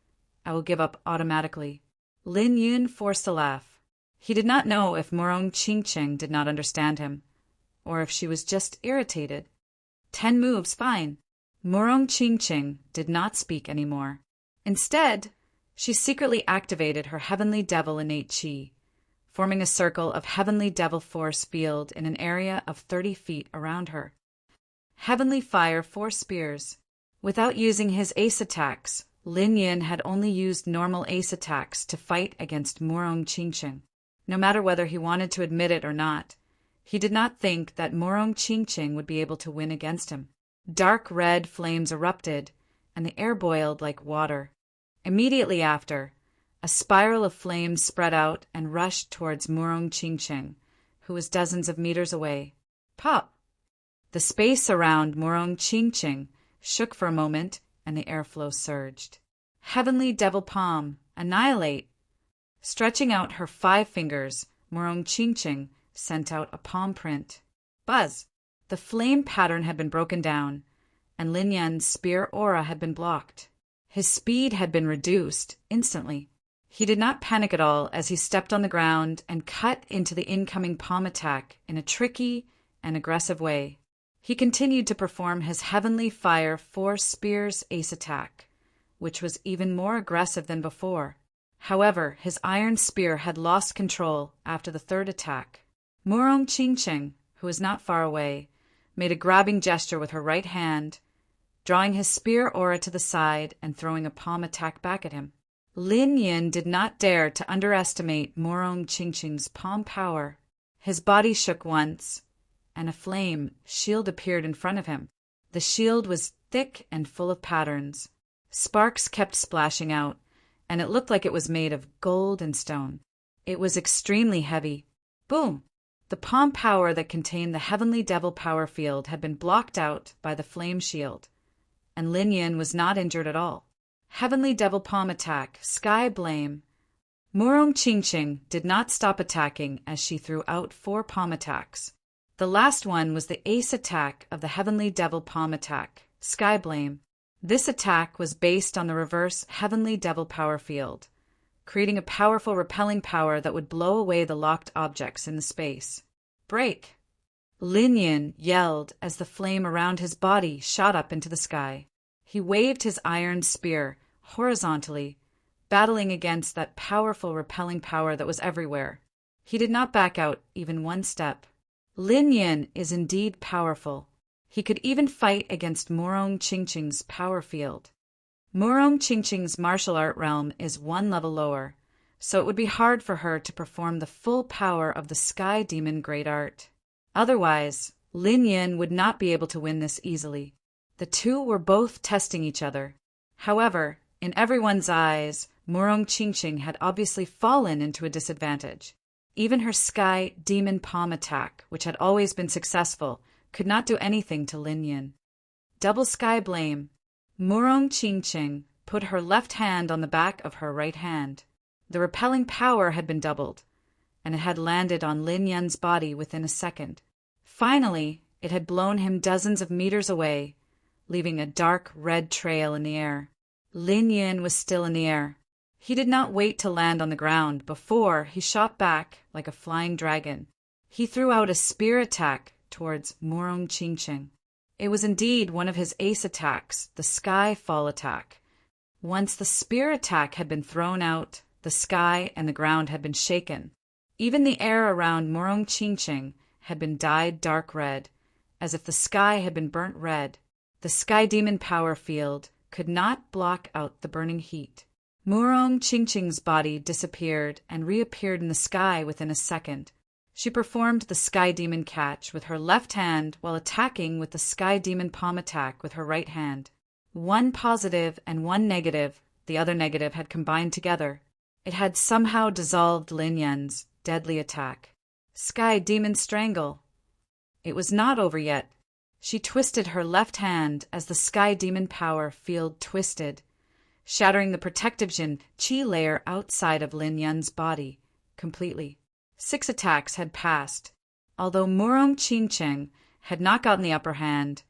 I will give up automatically." Lin Yun forced a laugh. He did not know if Murong Qingqing did not understand him, or if she was just irritated. 10 moves, fine. Murong Qingqing did not speak anymore. Instead, she secretly activated her Heavenly Devil innate qi, forming a circle of Heavenly Devil Force field in an area of 30 feet around her. Heavenly Fire 4 spears. Without using his ace attacks, Lin Yun had only used normal ace attacks to fight against Murong Qingqing. No matter whether he wanted to admit it or not, he did not think that Murong Qingqing would be able to win against him. Dark red flames erupted, and the air boiled like water. Immediately after, a spiral of flames spread out and rushed towards Murong Qingqing, who was dozens of meters away. Pop! The space around Murong Qingqing shook for a moment, and the airflow surged. Heavenly Devil Palm, annihilate. Stretching out her 5 fingers, Morong Chingching sent out a palm print. Buzz! The flame pattern had been broken down, and Lin Yan's spear aura had been blocked. His speed had been reduced instantly. He did not panic at all as he stepped on the ground and cut into the incoming palm attack in a tricky and aggressive way. He continued to perform his Heavenly Fire 4 Spears ace attack, which was even more aggressive than before. However, his iron spear had lost control after the 3rd attack. Morong Chingcheng, who was not far away, made a grabbing gesture with her right hand, drawing his spear aura to the side and throwing a palm attack back at him. Lin Yin did not dare to underestimate Morong Chingcheng's palm power. His body shook once, and a flame shield appeared in front of him. The shield was thick and full of patterns. Sparks kept splashing out, and it looked like it was made of gold and stone. It was extremely heavy. Boom! The palm power that contained the Heavenly Devil power field had been blocked out by the flame shield, and Lin Yin was not injured at all. Heavenly Devil Palm attack, Sky Blame. Morong Chingcheng did not stop attacking as she threw out 4 palm attacks. The last one was the ace attack of the Heavenly Devil Palm attack, Sky Blame. This attack was based on the reverse Heavenly Devil power field, creating a powerful repelling power that would blow away the locked objects in the space. Break! Lin Yin yelled as the flame around his body shot up into the sky. He waved his iron spear horizontally, battling against that powerful repelling power that was everywhere. He did not back out even 1 step. Lin Yin is indeed powerful. He could even fight against Morong Chingcheng's power field. Morong Chingcheng's martial art realm is 1 level lower, so it would be hard for her to perform the full power of the Sky Demon Great Art. Otherwise, Lin Yin would not be able to win this easily. The two were both testing each other. However, in everyone's eyes, Morong Chingcheng had obviously fallen into a disadvantage. Even her Sky Demon Palm attack, which had always been successful, could not do anything to Lin Yin. Double Sky Blame. Morong Chingcheng put her left hand on the back of her right hand. The repelling power had been doubled, and it had landed on Lin Yin's body within a second. Finally, it had blown him dozens of meters away, leaving a dark red trail in the air. Lin Yin was still in the air. He did not wait to land on the ground before he shot back like a flying dragon. He threw out a spear attack towards Morong Chingcheng. It was indeed one of his ace attacks, the Sky Fall attack. Once the spear attack had been thrown out, the sky and the ground had been shaken. Even the air around Morong Chingcheng had been dyed dark red, as if the sky had been burnt red. The Sky Demon power field could not block out the burning heat. Morong Chingcheng's body disappeared and reappeared in the sky within a second. She performed the Sky Demon catch with her left hand while attacking with the Sky Demon Palm attack with her right hand. 1 positive and 1 negative, the other negative had combined together. It had somehow dissolved Lin Yin's deadly attack. Sky Demon Strangle. It was not over yet. She twisted her left hand as the Sky Demon power field twisted, shattering the protective Qi layer outside of Lin Yin's body completely. 6 attacks had passed. Although Morong Chingcheng had not gotten the upper hand,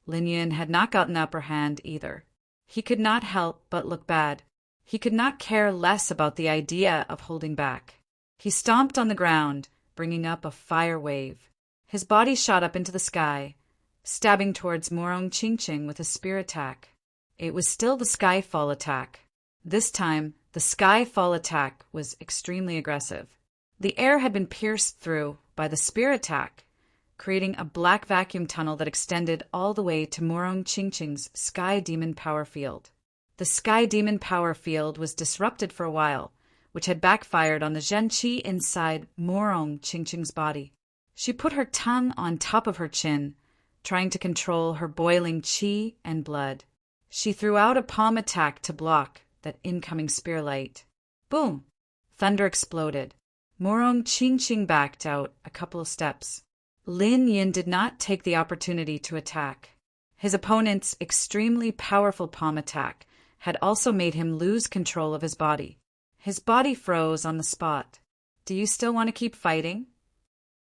Lin Yin had not gotten the upper hand either. He could not help but look bad. He could not care less about the idea of holding back. He stomped on the ground, bringing up a fire wave. His body shot up into the sky, stabbing towards Morong Chingcheng with a spear attack. It was still the Sky Fall attack. This time, the Sky Fall attack was extremely aggressive. The air had been pierced through by the spear attack, creating a black vacuum tunnel that extended all the way to Morong Chingcheng's Sky Demon power field. The Sky Demon power field was disrupted for a while, which had backfired on the Qi inside Morong Chingcheng's body. She put her tongue on top of her chin, trying to control her boiling Qi and blood. She threw out a palm attack to block that incoming spear light. Boom! Thunder exploded. Morong Chingcheng backed out a couple of steps. Lin Yin did not take the opportunity to attack. His opponent's extremely powerful palm attack had also made him lose control of his body. His body froze on the spot. Do you still want to keep fighting?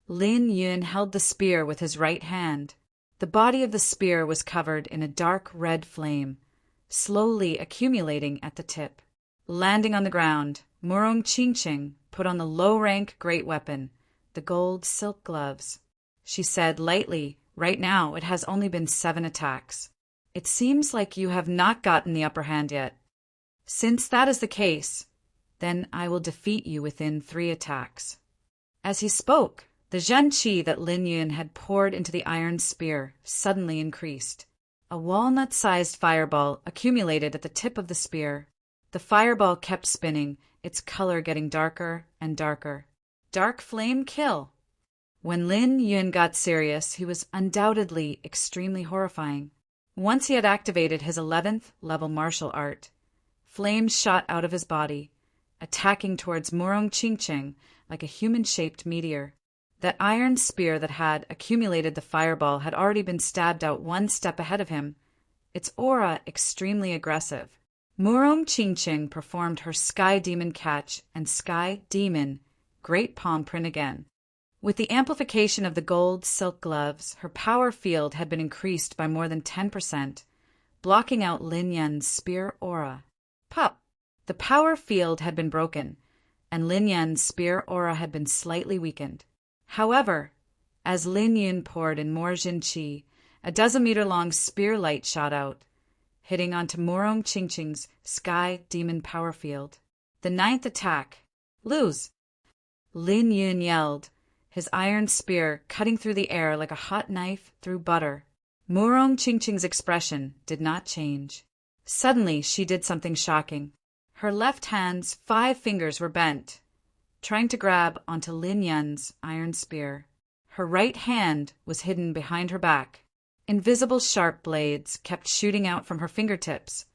Lin Yun held the spear with his right hand. The body of the spear was covered in a dark red flame, slowly accumulating at the tip. Landing on the ground, Murong Qingqing put on the low-rank great weapon, the gold silk gloves. She said lightly, "Right now it has only been 7 attacks. It seems like you have not gotten the upper hand yet. Since that is the case, then I will defeat you within 3 attacks." As he spoke, the Zhen Qi that Lin Yun had poured into the iron spear suddenly increased. A walnut-sized fireball accumulated at the tip of the spear. The fireball kept spinning, its color getting darker and darker. Dark flame kill. When Lin Yun got serious, he was undoubtedly extremely horrifying. Once he had activated his 11th level martial art, flames shot out of his body, attacking towards Murong Qingqing like a human-shaped meteor. That iron spear that had accumulated the fireball had already been stabbed out 1 step ahead of him, its aura extremely aggressive. Murong Qingqing performed her Sky Demon Catch and Sky Demon Great Palm Print again. With the amplification of the gold silk gloves, her power field had been increased by more than 10%, blocking out Lin Yun's spear aura. Pop! The power field had been broken, and Lin Yun's spear aura had been slightly weakened. However, as Lin Yun poured in more Zhen Qi, a 12-meter-long spear light shot out, hitting onto Murong Qingqing's Sky Demon power field. The 9th attack. Lose! Lin Yun yelled, his iron spear cutting through the air like a hot knife through butter. Murong Qingqing's expression did not change. Suddenly, she did something shocking. Her left hand's 5 fingers were bent, trying to grab onto Lin Yun's iron spear. Her right hand was hidden behind her back. Invisible sharp blades kept shooting out from her fingertips,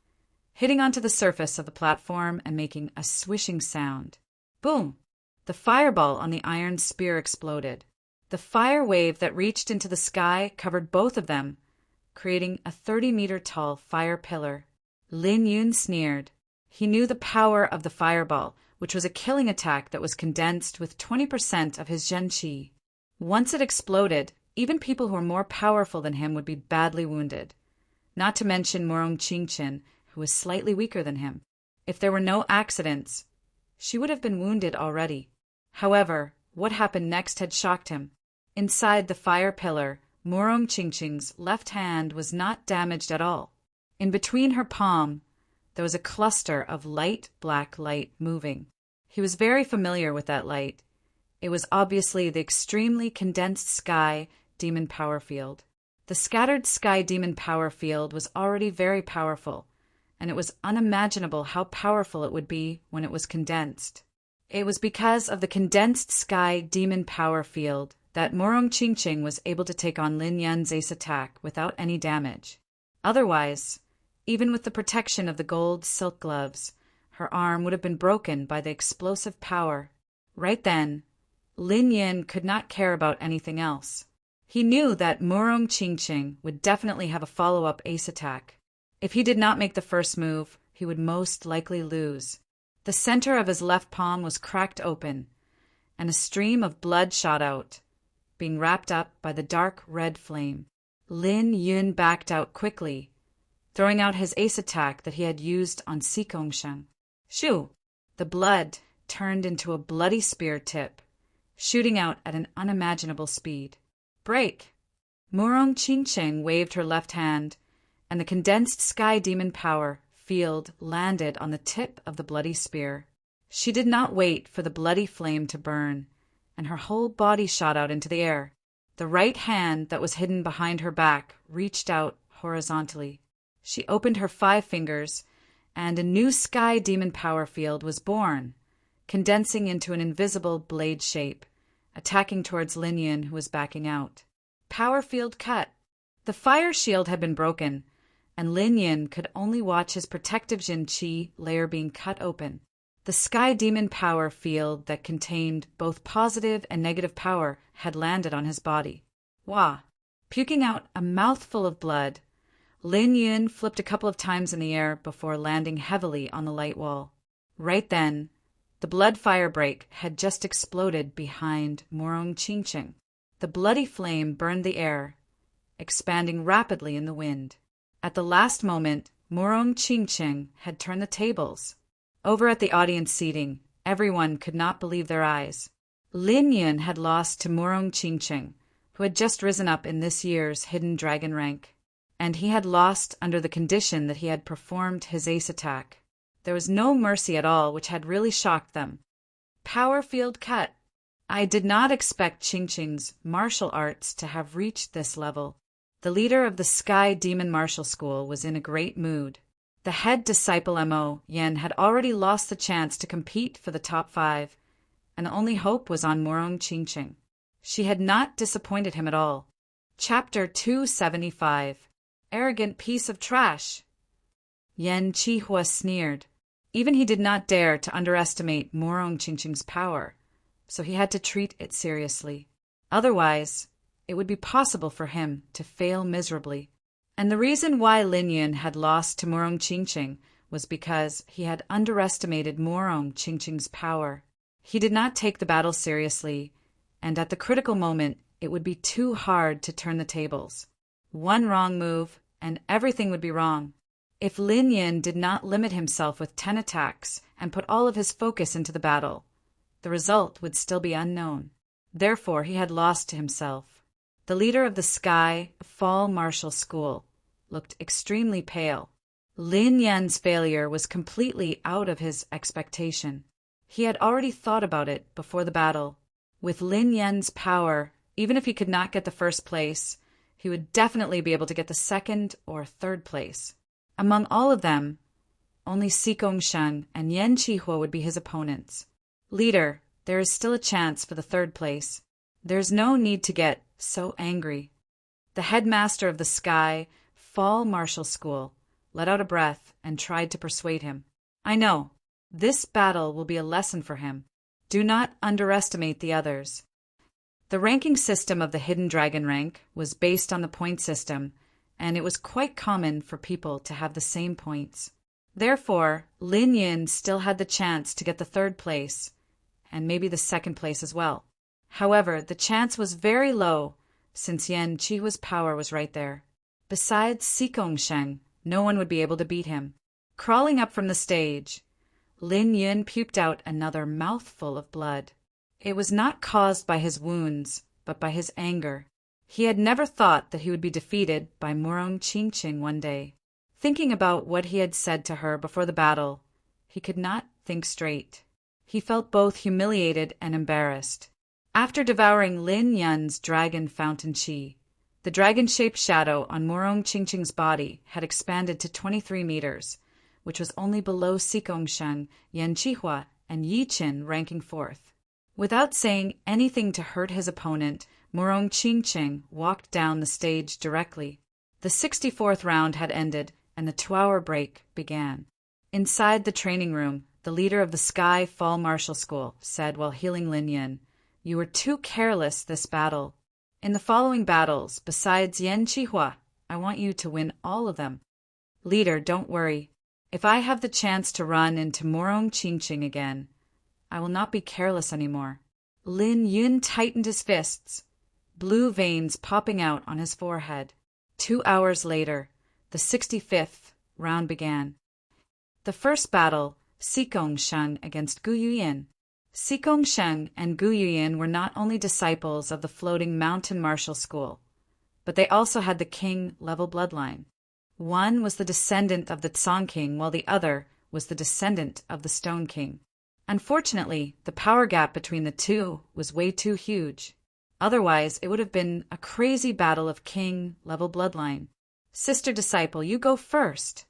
hitting onto the surface of the platform and making a swishing sound. Boom! The fireball on the iron spear exploded. The fire wave that reached into the sky covered both of them, creating a 30-meter-tall fire pillar. Lin Yun sneered. He knew the power of the fireball, which was a killing attack that was condensed with 20% of his Zhen Qi. Once it exploded, even people who were more powerful than him would be badly wounded. Not to mention Murong Qingqing, who was slightly weaker than him. If there were no accidents, she would have been wounded already. However, what happened next had shocked him. Inside the fire pillar, Murong Qingqing's left hand was not damaged at all. In between her palm, there was a cluster of light black light moving. He was very familiar with that light. It was obviously the extremely condensed Sky Demon power field. The scattered Sky Demon power field was already very powerful, and it was unimaginable how powerful it would be when it was condensed. It was because of the condensed Sky Demon power field that Murong Qingqing was able to take on Lin Yun's ace attack without any damage. Otherwise, even with the protection of the gold silk gloves, her arm would have been broken by the explosive power. Right then, Lin Yun could not care about anything else. He knew that Murong Qingqing would definitely have a follow-up ace attack. If he did not make the first move, he would most likely lose. The center of his left palm was cracked open, and a stream of blood shot out, being wrapped up by the dark red flame. Lin Yun backed out quickly, throwing out his ace attack that he had used on Xikongshan. Shoo! The blood turned into a bloody spear tip, shooting out at an unimaginable speed. Break! Murong Qingqing waved her left hand, and the condensed Sky Demon power field landed on the tip of the bloody spear. She did not wait for the bloody flame to burn, and her whole body shot out into the air. The right hand that was hidden behind her back reached out horizontally. She opened her 5 fingers, and a new Sky Demon power field was born, condensing into an invisible blade shape, attacking towards Lin Yun, who was backing out. Power field cut. The fire shield had been broken, and Lin Yun could only watch his protective Zhen Qi layer being cut open. The Sky Demon power field that contained both positive and negative power had landed on his body. Wah! Puking out a mouthful of blood, Lin Yun flipped a couple of times in the air before landing heavily on the light wall. Right then, the blood fire break had just exploded behind Morong Qingqing. The bloody flame burned the air, expanding rapidly in the wind. At the last moment, Morong Qingqing had turned the tables. Over at the audience seating, everyone could not believe their eyes. Lin Yun had lost to Morong Qingqing, who had just risen up in this year's Hidden Dragon rank, and he had lost under the condition that he had performed his ace attack. There was no mercy at all, which had really shocked them. Power field cut. I did not expect Qingqing's martial arts to have reached this level. The leader of the Sky Demon Martial School was in a great mood. The head disciple Mo Yen had already lost the chance to compete for the top 5, and the only hope was on Morong Qingqing. She had not disappointed him at all. Chapter 275. Arrogant piece of trash. Yen Qihua sneered. Even he did not dare to underestimate Morong Qingqing's power, so he had to treat it seriously. Otherwise, it would be possible for him to fail miserably. And the reason why Lin Yun had lost to Morong Qingqing was because he had underestimated Morong Qingqing's power. He did not take the battle seriously, and at the critical moment, it would be too hard to turn the tables. One wrong move, and everything would be wrong. If Lin Yun did not limit himself with 10 attacks and put all of his focus into the battle, the result would still be unknown. Therefore, he had lost to himself. The leader of the Sky Fall Martial School looked extremely pale. Lin Yun's failure was completely out of his expectation. He had already thought about it before the battle. With Lin Yun's power, even if he could not get the first place, he would definitely be able to get the second or third place. Among all of them, only Xigong Sheng and Yen Qihua would be his opponents. Leader, there is still a chance for the third place. There's no need to get so angry. The headmaster of the Sky Fall Martial School let out a breath and tried to persuade him. I know, this battle will be a lesson for him. Do not underestimate the others. The ranking system of the Hidden Dragon rank was based on the point system, and it was quite common for people to have the same points. Therefore, Lin Yun still had the chance to get the third place, and maybe the second place as well. However, the chance was very low, since Yen Qihua's power was right there. Besides Xigong Sheng, no one would be able to beat him. Crawling up from the stage, Lin Yun puked out another mouthful of blood. It was not caused by his wounds, but by his anger. He had never thought that he would be defeated by Morong Qingqing one day. Thinking about what he had said to her before the battle, he could not think straight. He felt both humiliated and embarrassed. After devouring Lin Yun's dragon fountain qi, the dragon-shaped shadow on Morong Qingqing's body had expanded to 23 meters, which was only below Xigong Sheng, Yen Qihua, and Yi Qin ranking 4th. Without saying anything to hurt his opponent, Morong Qingqing walked down the stage directly. The 64th round had ended, and the 2-hour break began. Inside the training room, the leader of the Sky Fall Martial School said while healing Lin Yun, "You were too careless this battle. In the following battles, besides Yen Qihua, I want you to win all of them. Leader, don't worry. If I have the chance to run into Morong Qingqing again, I will not be careless anymore." Lin Yun tightened his fists, blue veins popping out on his forehead. 2 hours later, the 65th round began. The first battle, Xigong Sheng against Gu Yuyin. Xigong Sheng and Gu Yuyin were not only disciples of the Floating Mountain Martial School, but they also had the king-level bloodline. One was the descendant of the Song King, while the other was the descendant of the Stone King. Unfortunately, the power gap between the two was way too huge. Otherwise, it would have been a crazy battle of king-level bloodline. Sister disciple, you go first.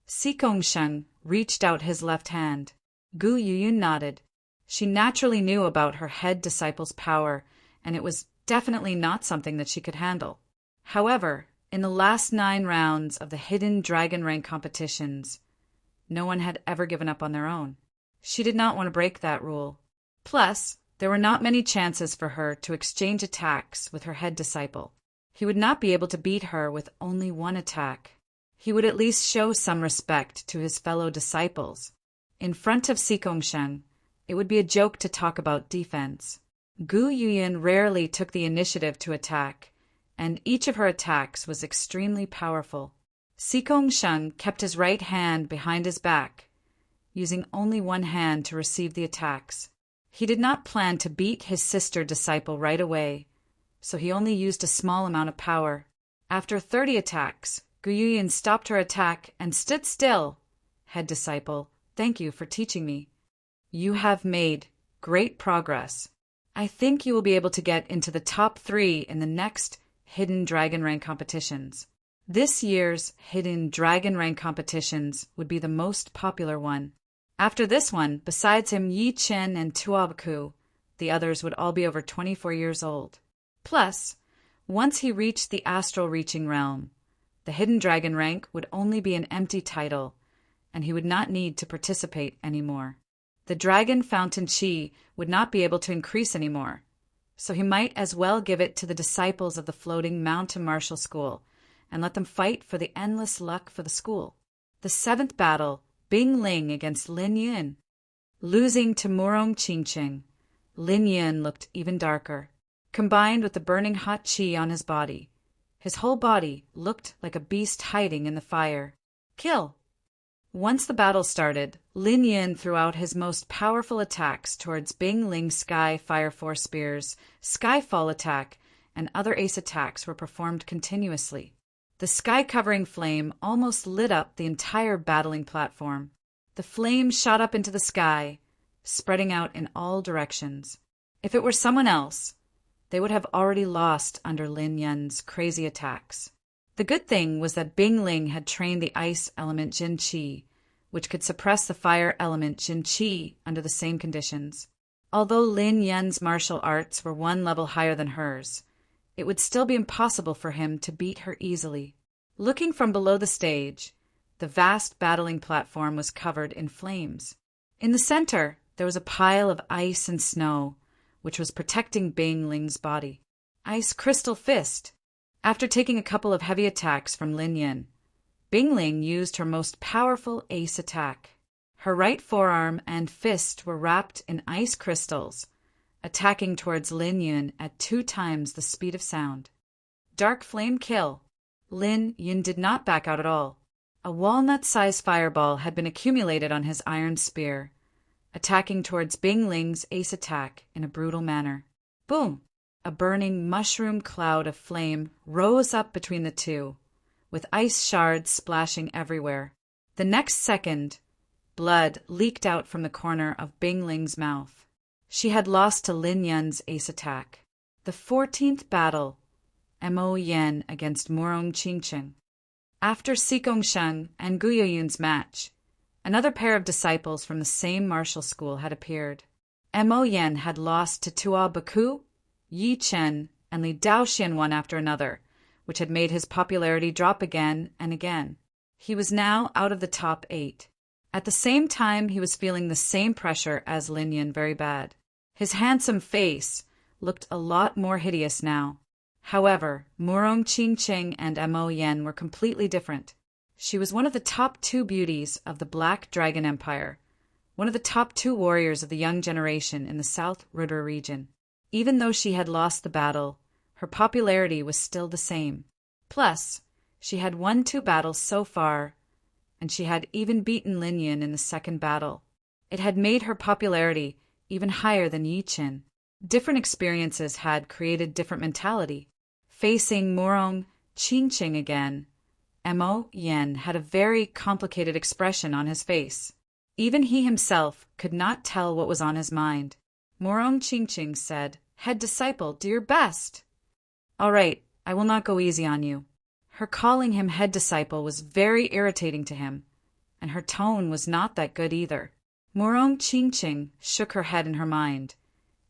Xigong Sheng reached out his left hand. Gu Yuyun nodded. She naturally knew about her head disciple's power, and it was definitely not something that she could handle. However, in the last 9 rounds of the Hidden Dragon rank competitions, no one had ever given up on their own. She did not want to break that rule. Plus, there were not many chances for her to exchange attacks with her head disciple. He would not be able to beat her with only one attack. He would at least show some respect to his fellow disciples. In front of Sikongshan, it would be a joke to talk about defense. Gu Yuyin rarely took the initiative to attack, and each of her attacks was extremely powerful. Sikongshan kept his right hand behind his back, using only one hand to receive the attacks. He did not plan to beat his sister disciple right away, so he only used a small amount of power. After 30 attacks, Gu Yuyin stopped her attack and stood still. Head disciple, thank you for teaching me. You have made great progress. I think you will be able to get into the top 3 in the next Hidden Dragon Rank competitions. This year's Hidden Dragon Rank competitions would be the most popular one. After this one, besides him, Yi Chen and Tuabaku, the others would all be over 24 years old. Plus, once he reached the astral reaching realm, the Hidden Dragon Rank would only be an empty title, and he would not need to participate anymore. The Dragon Fountain Chi would not be able to increase anymore, so he might as well give it to the disciples of the Floating Mountain Martial School and let them fight for the endless luck for the school. The 7th battle, Bing Ling against Lin Yun. Losing to Murong Qingqing, Lin Yun looked even darker. Combined with the burning hot qi on his body, his whole body looked like a beast hiding in the fire. Kill! Once the battle started, Lin Yun threw out his most powerful attacks towards Bing Ling's Sky Fire Force Spears. Skyfall attack and other ace attacks were performed continuously. The sky-covering flame almost lit up the entire battling platform. The flame shot up into the sky, spreading out in all directions. If it were someone else, they would have already lost under Lin Yun's crazy attacks. The good thing was that Bing Ling had trained the ice element Jin Qi, which could suppress the fire element Jin Qi under the same conditions. Although Lin Yun's martial arts were one level higher than hers, it would still be impossible for him to beat her easily. Looking from below the stage, the vast battling platform was covered in flames. In the center, there was a pile of ice and snow, which was protecting Bing Ling's body. Ice Crystal Fist. After taking a couple of heavy attacks from Lin Yun, Bing Ling used her most powerful ace attack. Her right forearm and fist were wrapped in ice crystals, attacking towards Lin Yun at 2 times the speed of sound. Dark Flame Kill. Lin Yun did not back out at all. A walnut-sized fireball had been accumulated on his iron spear, attacking towards Bing Ling's ace attack in a brutal manner. Boom! A burning mushroom cloud of flame rose up between the two, with ice shards splashing everywhere. The next second, blood leaked out from the corner of Bing Ling's mouth. She had lost to Lin Yun's ace attack. The 14th battle, Mo Yen against Murong Qingqing. After Sikongshan and Gu Yoyun's match, another pair of disciples from the same martial school had appeared. Mo Yen had lost to Tuabaku, Yi Chen, and Li Daoxian one after another, which had made his popularity drop again and again. He was now out of the top 8. At the same time, he was feeling the same pressure as Lin Yun very bad. His handsome face looked a lot more hideous now. However, Murong Qingqing and Mo Yen were completely different. She was one of the top 2 beauties of the Black Dragon Empire, one of the top 2 warriors of the young generation in the South River region. Even though she had lost the battle, her popularity was still the same. Plus, she had won 2 battles so far, and she had even beaten Lin Yun in the 2nd battle. It had made her popularity even higher than Yi Chen. Different experiences had created different mentality. Facing Murong Qingqing again, Mo Yen had a very complicated expression on his face. Even he himself could not tell what was on his mind. Murong Qingqing said, "Head disciple, do your best." "All right, I will not go easy on you." Her calling him head disciple was very irritating to him, and her tone was not that good either. Murong Qingqing shook her head in her mind,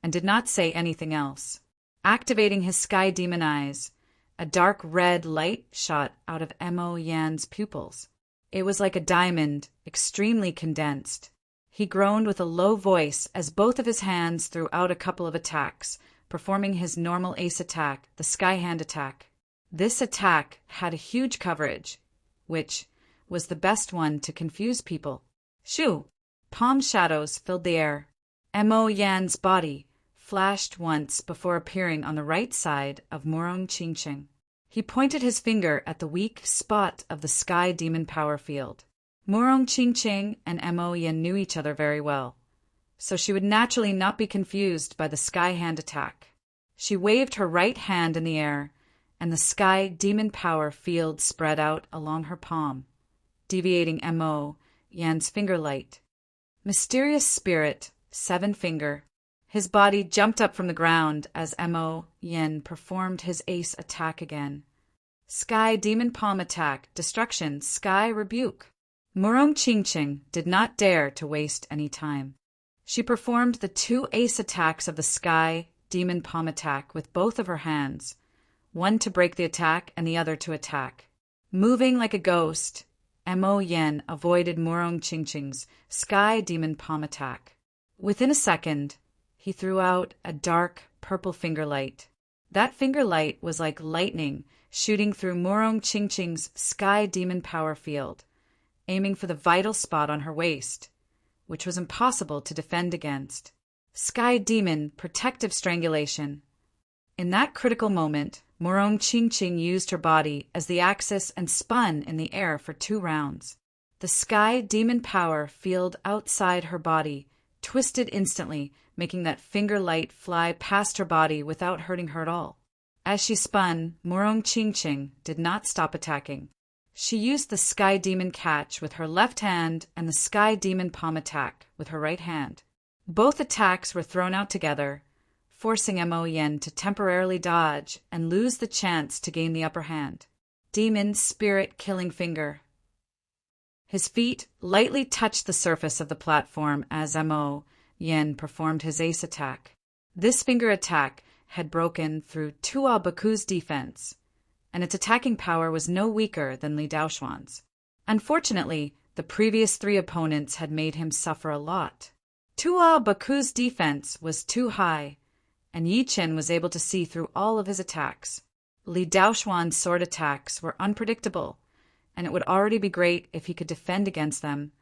and did not say anything else. Activating his sky demon eyes, a dark red light shot out of Mo Yan's pupils. It was like a diamond, extremely condensed. He groaned with a low voice as both of his hands threw out a couple of attacks, performing his normal ace attack, the sky hand attack. This attack had a huge coverage, which was the best one to confuse people. Shoo! Palm shadows filled the air. Mo Yan's body flashed once before appearing on the right side of Morong Qingqing. He pointed his finger at the weak spot of the sky demon power field. Morong Qingqing and Mo Yan knew each other very well, so she would naturally not be confused by the sky hand attack. She waved her right hand in the air, and the sky demon power field spread out along her palm, deviating Mo Yan's finger light. Mysterious spirit, seven finger. His body jumped up from the ground as Mo Yan performed his ace attack again. Sky demon palm attack, destruction, sky rebuke. Morong Qingqing did not dare to waste any time. She performed the two ace attacks of the sky demon palm attack with both of her hands, one to break the attack and the other to attack. Moving like a ghost, Mo Yan avoided Morong Qingqing's sky demon palm attack. Within a second, he threw out a dark purple finger light. That finger light was like lightning shooting through Morong Qingqing's sky demon power field, aiming for the vital spot on her waist, which was impossible to defend against. Sky demon protective strangulation. In that critical moment, Morong Qingqing used her body as the axis and spun in the air for 2 rounds. The sky demon power field outside her body twisted instantly, making that finger light fly past her body without hurting her at all. As she spun, Morong Qingqing did not stop attacking. She used the sky demon catch with her left hand and the sky demon palm attack with her right hand. Both attacks were thrown out together, forcing Mo Yan to temporarily dodge and lose the chance to gain the upper hand. Demon spirit killing finger. His feet lightly touched the surface of the platform as Mo Yan performed his ace attack. This finger attack had broken through Audiobook's defense, and its attacking power was no weaker than Li Daoxuan's. Unfortunately, the previous 3 opponents had made him suffer a lot. Audiobook's defense was too high, and Yi Chen was able to see through all of his attacks. Li Daoxuan's sword attacks were unpredictable, and it would already be great if he could defend against them,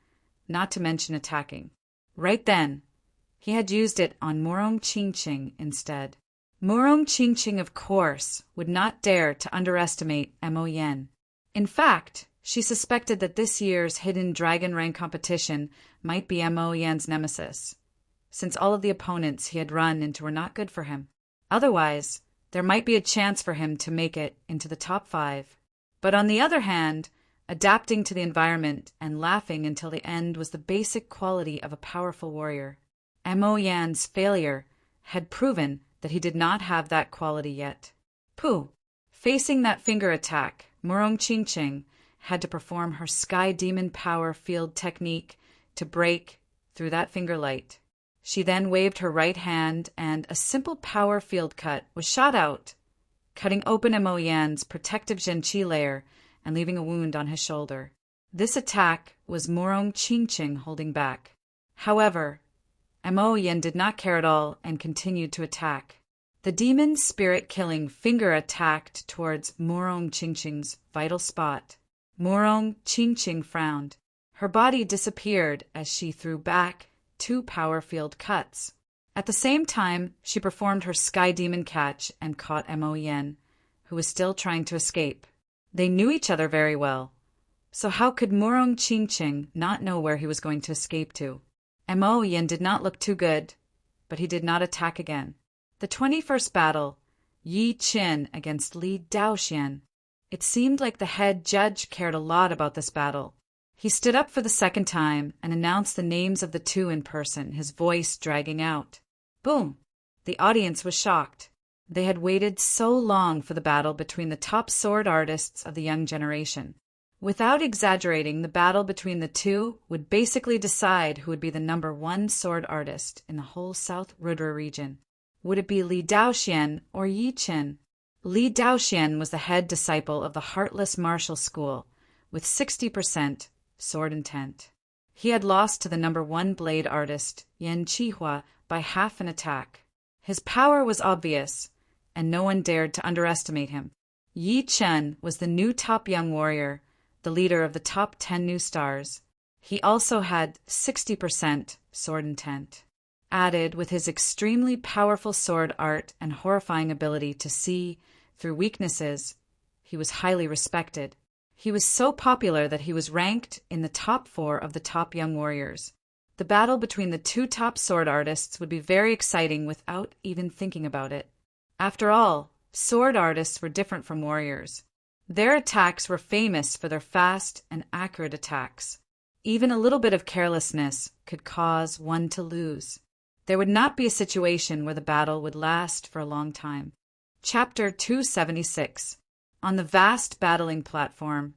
not to mention attacking. Right then, he had used it on Morong Qingqing instead. Morong Qingqing, of course, would not dare to underestimate Mo Yan. In fact, she suspected that this year's hidden dragon rank competition might be Mo Yan's nemesis, since all of the opponents he had run into were not good for him. Otherwise, there might be a chance for him to make it into the top 5. But on the other hand, adapting to the environment and laughing until the end was the basic quality of a powerful warrior. Mo Yan's failure had proven that he did not have that quality yet. Pooh! Facing that finger attack, Morong Qingqing had to perform her sky demon power field technique to break through that finger light. She then waved her right hand and a simple power field cut was shot out, cutting open Mo Yan's protective Zhenqi layer and leaving a wound on his shoulder. This attack was Morong Qingqing holding back. However, Mo Yan did not care at all and continued to attack. The demon spirit-killing finger attacked towards Morong Qingqing's vital spot. Morong Qingqing frowned. Her body disappeared as she threw back 2 power field cuts. At the same time, she performed her sky demon catch and caught Mo Yan, who was still trying to escape. They knew each other very well, so how could Morong Qingqing not know where he was going to escape to? Mo Yan did not look too good, but he did not attack again. The 21st battle, Yi Chen against Li Daoxian. It seemed like the head judge cared a lot about this battle. He stood up for the second time and announced the names of the 2 in person, his voice dragging out. Boom! The audience was shocked. They had waited so long for the battle between the top sword artists of the young generation. Without exaggerating, the battle between the 2 would basically decide who would be the number 1 sword artist in the whole South Rudra region. Would it be Li Daoxian or Yi Chen? Li Daoxian was the head disciple of the Heartless Martial School, with 60% sword intent. He had lost to the number 1 blade artist, Yan Qihua, by half an attack. His power was obvious, and no one dared to underestimate him. Yi Chen was the new top young warrior, the leader of the top 10 new stars. He also had 60% sword intent. Added with his extremely powerful sword art and horrifying ability to see through weaknesses, he was highly respected. He was so popular that he was ranked in the top 4 of the top young warriors. The battle between the two top sword artists would be very exciting without even thinking about it. After all, sword artists were different from warriors. Their attacks were famous for their fast and accurate attacks. Even a little bit of carelessness could cause one to lose. There would not be a situation where the battle would last for a long time. Chapter 276. On the vast battling platform,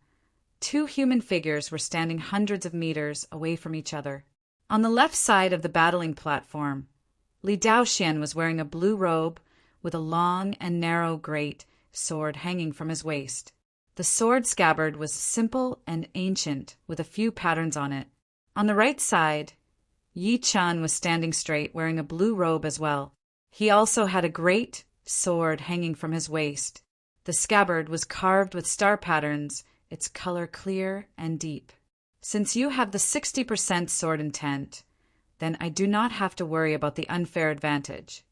2 human figures were standing hundreds of meters away from each other. On the left side of the battling platform, Li Daoxian was wearing a blue robe with a long and narrow great sword hanging from his waist. The sword scabbard was simple and ancient, with a few patterns on it. On the right side, Yi Chen was standing straight, wearing a blue robe as well. He also had a great sword hanging from his waist. The scabbard was carved with star patterns, its color clear and deep. Since you have the 60% sword intent, then I do not have to worry about the unfair advantage.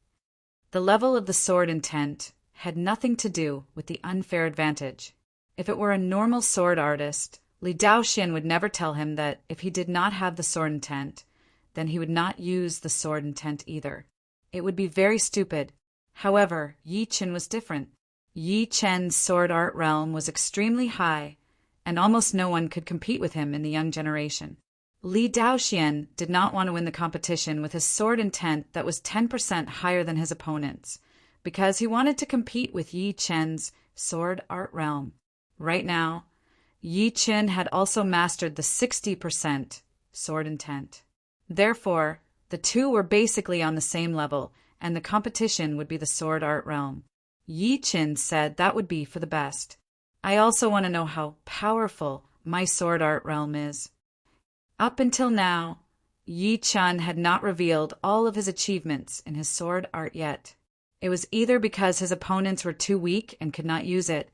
The level of the sword intent had nothing to do with the unfair advantage. If it were a normal sword artist, Li Daoxian would never tell him that if he did not have the sword intent, then he would not use the sword intent either. It would be very stupid. However, Yi Chen was different. Yi Chen's sword art realm was extremely high, and almost no one could compete with him in the young generation. Li Daoxian did not want to win the competition with his sword intent that was 10% higher than his opponent's, because he wanted to compete with Yi Chen's sword art realm. Right now, Yi Chen had also mastered the 60% sword intent. Therefore, the two were basically on the same level, and the competition would be the sword art realm. Yi Chen said that would be for the best. I also want to know how powerful my sword art realm is. Up until now, Yi Chen had not revealed all of his achievements in his sword art yet. It was either because his opponents were too weak and could not use it,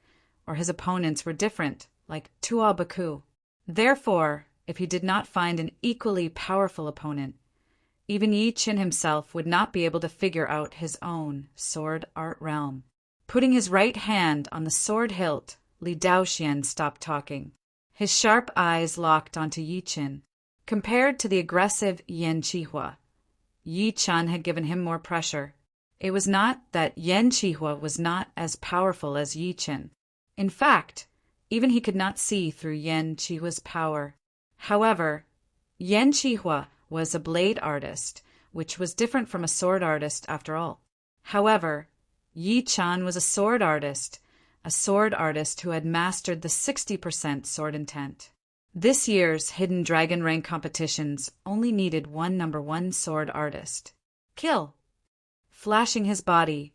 or his opponents were different, like Audiobook. Therefore, if he did not find an equally powerful opponent, even Yi Chen himself would not be able to figure out his own sword art realm. Putting his right hand on the sword hilt, Li Daoxian stopped talking. His sharp eyes locked onto Yi Chen. Compared to the aggressive Yan Qihua, Yi Chen had given him more pressure. It was not that Yan Qihua was not as powerful as Yi Chen. In fact, even he could not see through Yan Qihua's power. However, Yan Qihua was a blade artist, which was different from a sword artist after all. However, Yi Chen was a sword artist who had mastered the 60% sword intent. This year's Hidden Dragon Rank competitions only needed one number 1 sword artist. Kill! Flashing his body,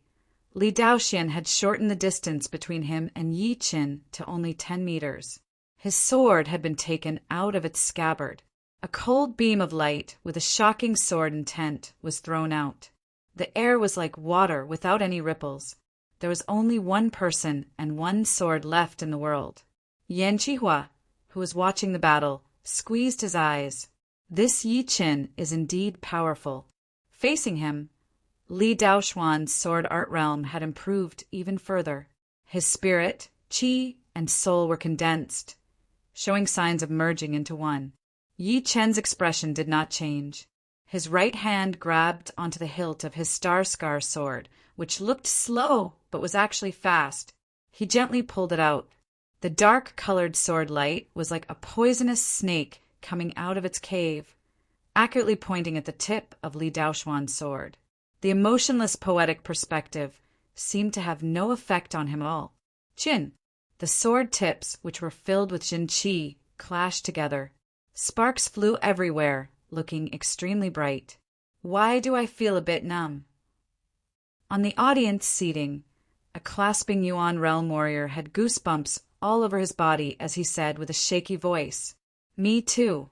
Li Daoxian had shortened the distance between him and Yi Chen to only 10 meters. His sword had been taken out of its scabbard. A cold beam of light with a shocking sword intent was thrown out. The air was like water without any ripples. There was only one person and one sword left in the world. Yan Qihua, who was watching the battle, squeezed his eyes. This Yi Chen is indeed powerful. Facing him, Li Daoxian's sword art realm had improved even further. His spirit, qi, and soul were condensed, showing signs of merging into one. Yi Chen's expression did not change. His right hand grabbed onto the hilt of his Star Scar sword, which looked slow but was actually fast. He gently pulled it out. The dark-colored sword light was like a poisonous snake coming out of its cave, accurately pointing at the tip of Li Daoxian's sword. The emotionless poetic perspective seemed to have no effect on him at all. Qin. The sword tips, which were filled with Jin Qi, clashed together. Sparks flew everywhere, looking extremely bright. Why do I feel a bit numb? On the audience seating, a clasping Yuan realm warrior had goosebumps all over his body as he said with a shaky voice, "Me too."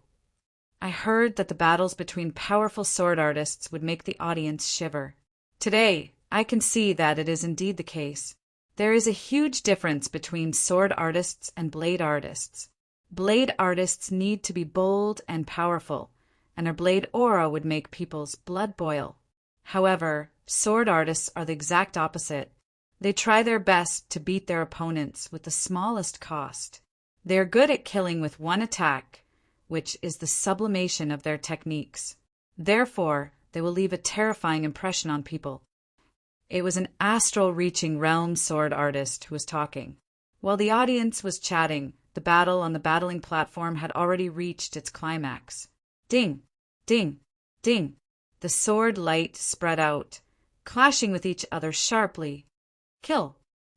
I heard that the battles between powerful sword artists would make the audience shiver. Today, I can see that it is indeed the case. There is a huge difference between sword artists and blade artists. Blade artists need to be bold and powerful, and their blade aura would make people's blood boil. However, sword artists are the exact opposite. They try their best to beat their opponents with the smallest cost. They are good at killing with one attack, which is the sublimation of their techniques. Therefore, they will leave a terrifying impression on people. It was an astral-reaching realm sword artist who was talking. While the audience was chatting, the battle on the battling platform had already reached its climax. Ding! Ding! Ding! The sword light spread out, clashing with each other sharply. Kill!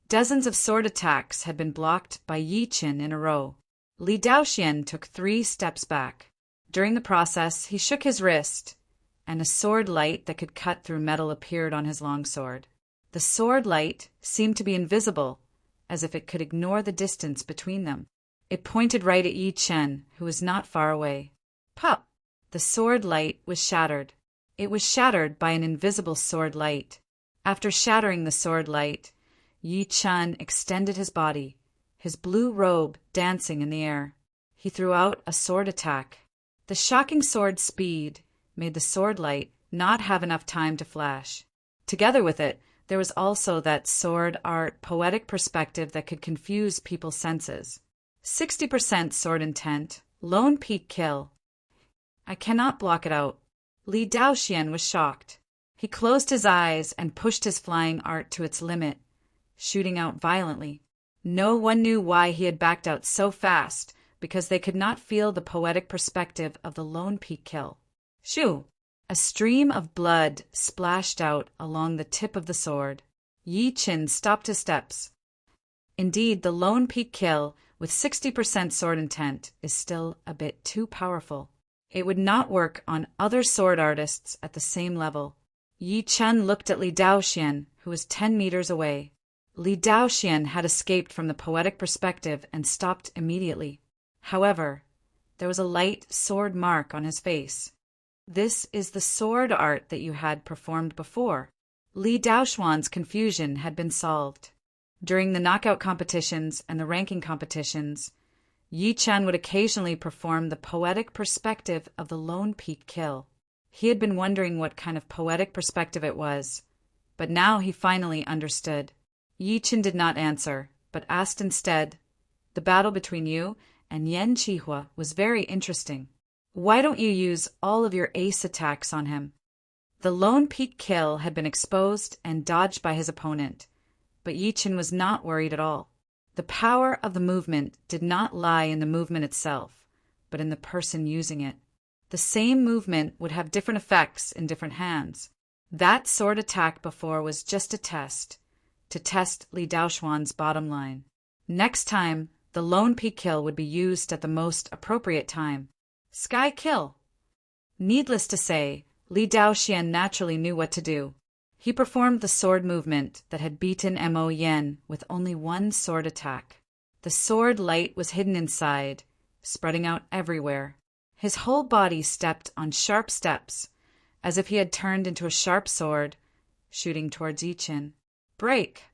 Dozens of sword attacks had been blocked by Yi Qin in a row. Li Daoxian took 3 steps back. During the process, he shook his wrist, and a sword light that could cut through metal appeared on his longsword. The sword light seemed to be invisible, as if it could ignore the distance between them. It pointed right at Yi Chen, who was not far away. Pop! The sword light was shattered. It was shattered by an invisible sword light. After shattering the sword light, Yi Chen extended his body, his blue robe dancing in the air. He threw out a sword attack. The shocking sword speed made the sword light not have enough time to flash. Together with it, there was also that sword art poetic perspective that could confuse people's senses. 60% sword intent, lone peak kill. I cannot block it out. Li Daoxian was shocked. He closed his eyes and pushed his flying art to its limit, shooting out violently. No one knew why he had backed out so fast, because they could not feel the poetic perspective of the lone peak kill. Shoo! A stream of blood splashed out along the tip of the sword. Yi Qin stopped his steps. Indeed, the lone peak kill with 60% sword intent is still a bit too powerful. It would not work on other sword artists at the same level. Yi Chen looked at Li Daoxian, who was 10 meters away. Li Daoxian had escaped from the poetic perspective and stopped immediately. However, there was a light sword mark on his face. This is the sword art that you had performed before. Li Daoxuan's confusion had been solved. During the knockout competitions and the ranking competitions, Yi Chen would occasionally perform the poetic perspective of the lone peak kill. He had been wondering what kind of poetic perspective it was, but now he finally understood. Yi Chen did not answer, but asked instead, "The battle between you and Yan Qihua was very interesting. Why don't you use all of your ace attacks on him?" The lone peak kill had been exposed and dodged by his opponent, but Yi Chen was not worried at all. The power of the movement did not lie in the movement itself, but in the person using it. The same movement would have different effects in different hands. That sword attack before was just a test, to test Li Daoxuan's bottom line. Next time, the lone peak kill would be used at the most appropriate time. Sky kill! Needless to say, Li Daoxian naturally knew what to do. He performed the sword movement that had beaten Mo Yen with only one sword attack. The sword light was hidden inside, spreading out everywhere. His whole body stepped on sharp steps, as if he had turned into a sharp sword, shooting towards Yi Chen. Break!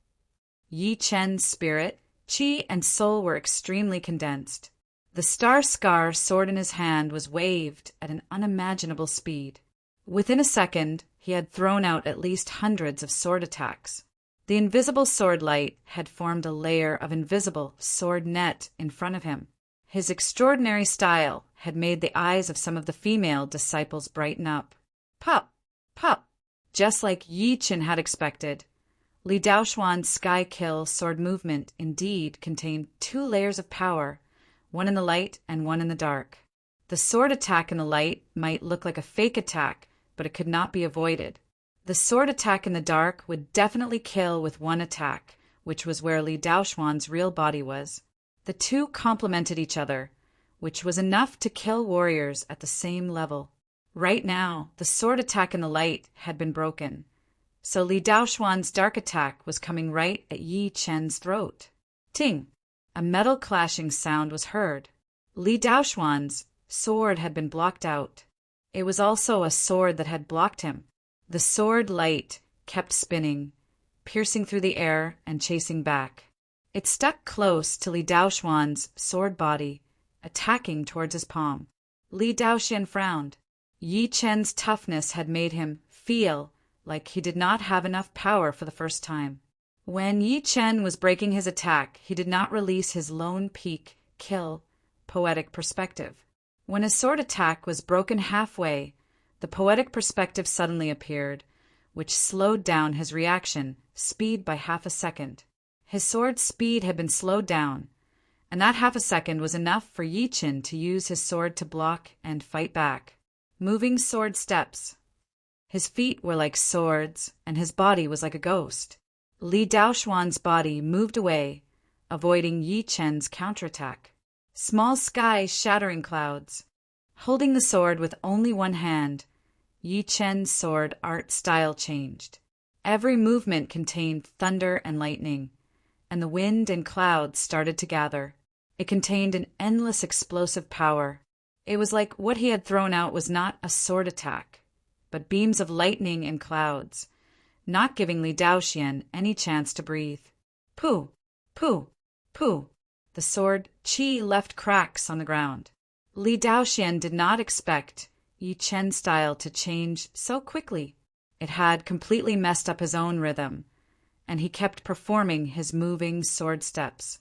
Yi Chen's spirit, chi, and soul were extremely condensed. The star-scar sword in his hand was waved at an unimaginable speed. Within a second, he had thrown out at least hundreds of sword attacks. The invisible sword light had formed a layer of invisible sword net in front of him. His extraordinary style had made the eyes of some of the female disciples brighten up. Pop! Pop! Just like Yi Chen had expected, Li Daoxuan's sky kill sword movement indeed contained 2 layers of power, one in the light and one in the dark. The sword attack in the light might look like a fake attack, but it could not be avoided. The sword attack in the dark would definitely kill with one attack, which was where Li Daoxuan's real body was. The two complemented each other, which was enough to kill warriors at the same level. Right now, the sword attack in the light had been broken, so Li Daoxuan's dark attack was coming right at Yi Chen's throat. Ting! A metal clashing sound was heard. Li Daoxuan's sword had been blocked out. It was also a sword that had blocked him. The sword light kept spinning, piercing through the air and chasing back. It stuck close to Li Daoxuan's sword body, attacking towards his palm. Li Daoxian frowned. Yi Chen's toughness had made him feel like he did not have enough power for the first time. When Yi Chen was breaking his attack, he did not release his lone peak, kill, poetic perspective. When his sword attack was broken halfway, the poetic perspective suddenly appeared, which slowed down his reaction speed by half a second. His sword's speed had been slowed down, and that half a second was enough for Yi Chen to use his sword to block and fight back. Moving sword steps. His feet were like swords, and his body was like a ghost. Li Daoxuan's body moved away, avoiding Yi Chen's counterattack. Small sky shattering clouds. Holding the sword with only one hand, Yi Chen's sword art style changed. Every movement contained thunder and lightning, and the wind and clouds started to gather. It contained an endless explosive power. It was like what he had thrown out was not a sword attack, but beams of lightning and clouds, not giving Li Daoxian any chance to breathe. Pooh! Pooh! Pooh! The sword Qi left cracks on the ground. Li Daoxian did not expect Yi Chen's style to change so quickly. It had completely messed up his own rhythm, and he kept performing his moving sword steps.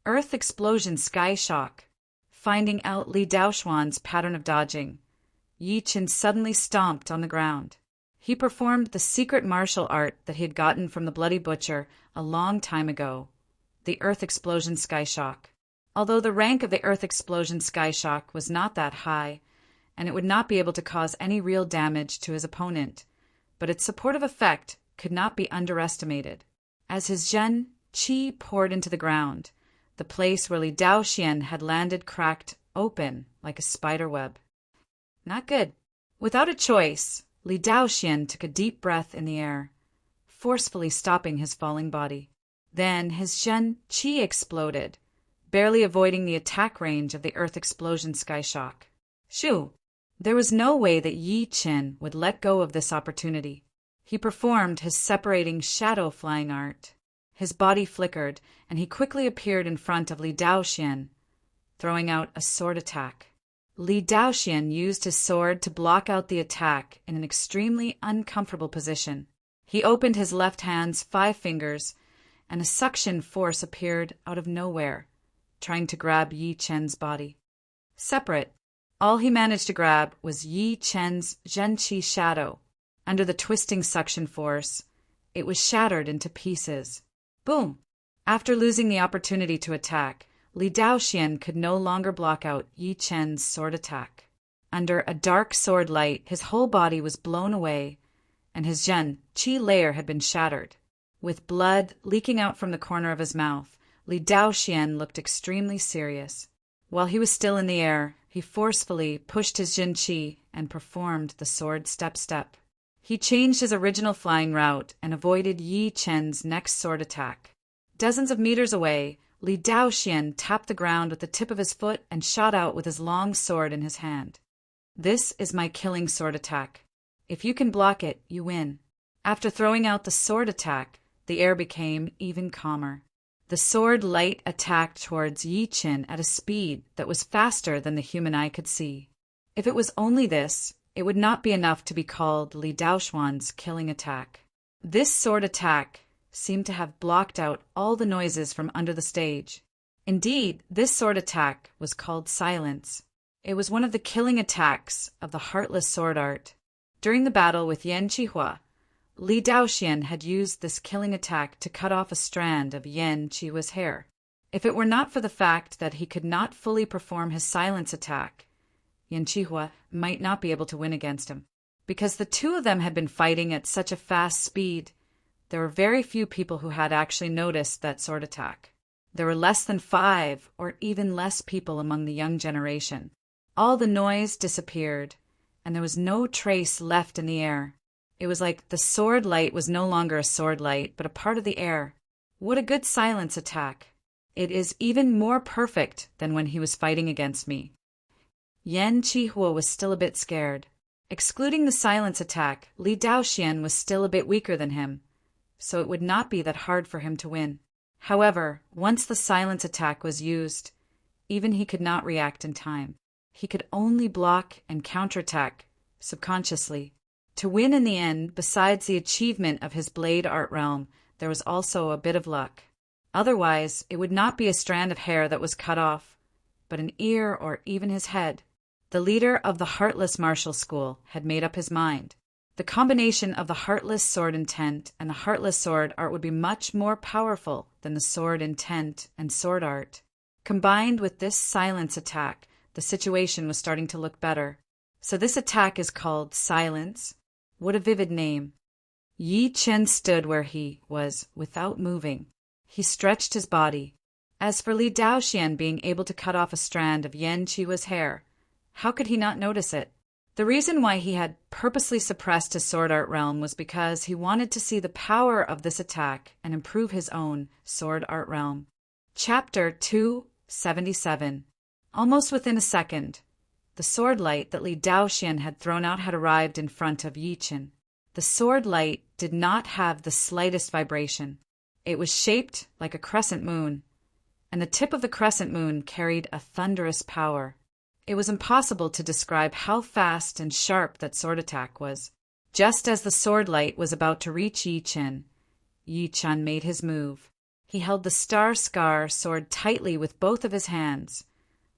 Earth explosion sky shock. Finding out Li Daoxuan's pattern of dodging, Yi Chen suddenly stomped on the ground. He performed the secret martial art that he had gotten from the Bloody Butcher a long time ago, the Earth Explosion Sky Shock. Although the rank of the Earth Explosion Sky Shock was not that high, and it would not be able to cause any real damage to his opponent, but its supportive effect could not be underestimated. As his Zhen Qi poured into the ground, the place where Li Daoxian had landed cracked open like a spider web. Not good. Without a choice, Li Daoxian took a deep breath in the air, forcefully stopping his falling body. Then his Zhen Qi exploded, barely avoiding the attack range of the Earth Explosion Sky Shock. Shoo! There was no way that Yi Chen would let go of this opportunity. He performed his separating shadow flying art. His body flickered, and he quickly appeared in front of Li Daoxian, throwing out a sword attack. Li Daoxian used his sword to block out the attack in an extremely uncomfortable position. He opened his left hand's 5 fingers, and a suction force appeared out of nowhere, trying to grab Yi Chen's body. Separate, all he managed to grab was Yi Chen's Zhenqi shadow. Under the twisting suction force, it was shattered into pieces. Boom! After losing the opportunity to attack, Li Daoxian could no longer block out Yi Chen's sword attack. Under a dark sword light, his whole body was blown away, and his Zhen Qi layer had been shattered. With blood leaking out from the corner of his mouth, Li Daoxian looked extremely serious. While he was still in the air, he forcefully pushed his Zhen Qi and performed the sword step-step. He changed his original flying route and avoided Yi Chen's next sword attack. Dozens of meters away, Li Daoxian tapped the ground with the tip of his foot and shot out with his long sword in his hand. This is my killing sword attack. If you can block it, you win. After throwing out the sword attack, the air became even calmer. The sword light attacked towards Yi Chen at a speed that was faster than the human eye could see. If it was only this, it would not be enough to be called Li Daoxuan's killing attack. This sword attack seemed to have blocked out all the noises from under the stage. Indeed, this sword attack was called silence. It was one of the killing attacks of the heartless sword art. During the battle with Yan Qihua, Li Daoxian had used this killing attack to cut off a strand of Yan Qihua's hair. If it were not for the fact that he could not fully perform his silence attack, Yan Qihua might not be able to win against him. Because the two of them had been fighting at such a fast speed, there were very few people who had actually noticed that sword attack. There were less than 5 or even less people among the young generation. All the noise disappeared, and there was no trace left in the air. It was like the sword light was no longer a sword light, but a part of the air. What a good silence attack. It is even more perfect than when he was fighting against me. Yan Qihua was still a bit scared. Excluding the silence attack, Li Daoxian was still a bit weaker than him, so it would not be that hard for him to win. However, once the silence attack was used, Even he could not react in time. He could only block and counterattack, subconsciously. To win in the end, besides the achievement of his blade art realm, there was also a bit of luck. Otherwise, it would not be a strand of hair that was cut off, but an ear or even his head. The leader of the Heartless Martial School had made up his mind. The combination of the Heartless sword intent and the Heartless sword art would be much more powerful than the sword intent and sword art. Combined with this silence attack, the situation was starting to look better. So this attack is called Silence. What a vivid name. Yi Chen stood where he was, without moving. He stretched his body. As for Li Daoxian being able to cut off a strand of Yan Qiwa's hair, how could he not notice it? The reason why he had purposely suppressed his sword art realm was because he wanted to see the power of this attack and improve his own sword art realm. Chapter 277. Almost within a second, the sword light that Li Daoxian had thrown out had arrived in front of Yi Chen. The sword light did not have the slightest vibration. It was shaped like a crescent moon, and the tip of the crescent moon carried a thunderous power. It was impossible to describe how fast and sharp that sword attack was. Just as the sword light was about to reach Yi Chen made his move. He held the Star Scar sword tightly with both of his hands,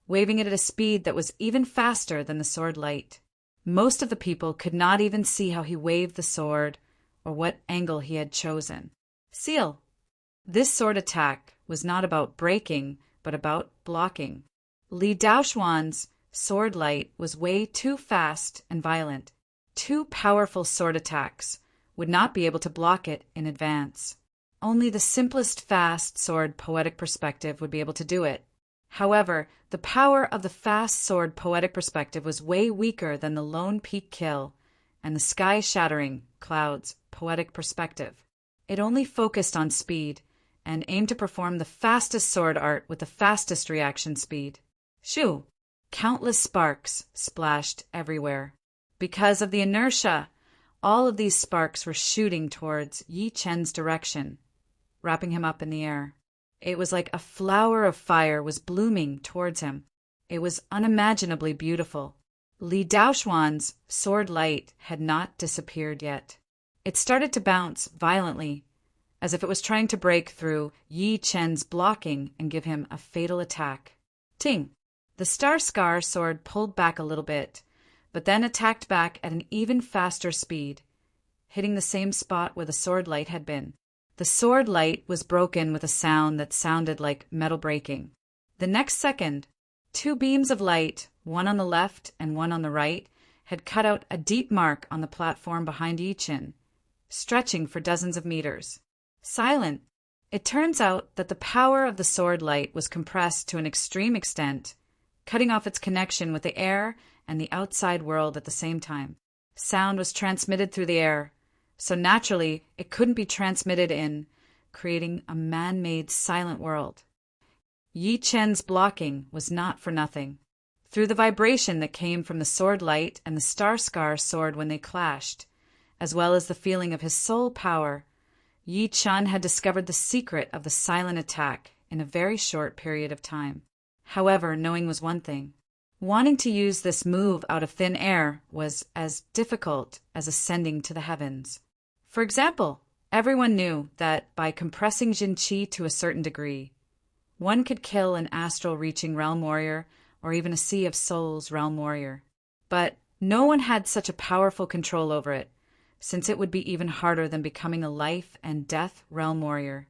waving it at a speed that was even faster than the sword light. Most of the people could not even see how he waved the sword or what angle he had chosen. Seal. This sword attack was not about breaking, but about blocking. Li Daoxuan's sword light was way too fast and violent. Two powerful sword attacks would not be able to block it in advance. Only the simplest fast sword poetic perspective would be able to do it. However, the power of the fast sword poetic perspective was way weaker than the lone peak kill and the sky-shattering clouds poetic perspective. It only focused on speed and aimed to perform the fastest sword art with the fastest reaction speed. Shoo! Countless sparks splashed everywhere. Because of the inertia, all of these sparks were shooting towards Yi Chen's direction, wrapping him up in the air. It was like a flower of fire was blooming towards him. It was unimaginably beautiful. Li Daoxuan's sword light had not disappeared yet. It started to bounce violently, as if it was trying to break through Yi Chen's blocking and give him a fatal attack. Ting! The Star Scar sword pulled back a little bit, but then attacked back at an even faster speed, hitting the same spot where the sword light had been. The sword light was broken with a sound that sounded like metal breaking. The next second, two beams of light, one on the left and one on the right, had cut out a deep mark on the platform behind Yi Chen, stretching for dozens of meters. Silent. It turns out that the power of the sword light was compressed to an extreme extent, cutting off its connection with the air and the outside world at the same time. Sound was transmitted through the air, so naturally it couldn't be transmitted in, creating a man-made silent world. Yi Chen's blocking was not for nothing. Through the vibration that came from the sword light and the Star Scar sword when they clashed, as well as the feeling of his soul power, Yi Chen had discovered the secret of the silent attack in a very short period of time. However, knowing was one thing. Wanting to use this move out of thin air was as difficult as ascending to the heavens. For example, everyone knew that by compressing Jin Qi to a certain degree, one could kill an astral-reaching realm warrior or even a Sea of Souls realm warrior. But no one had such a powerful control over it, since it would be even harder than becoming a life and death realm warrior.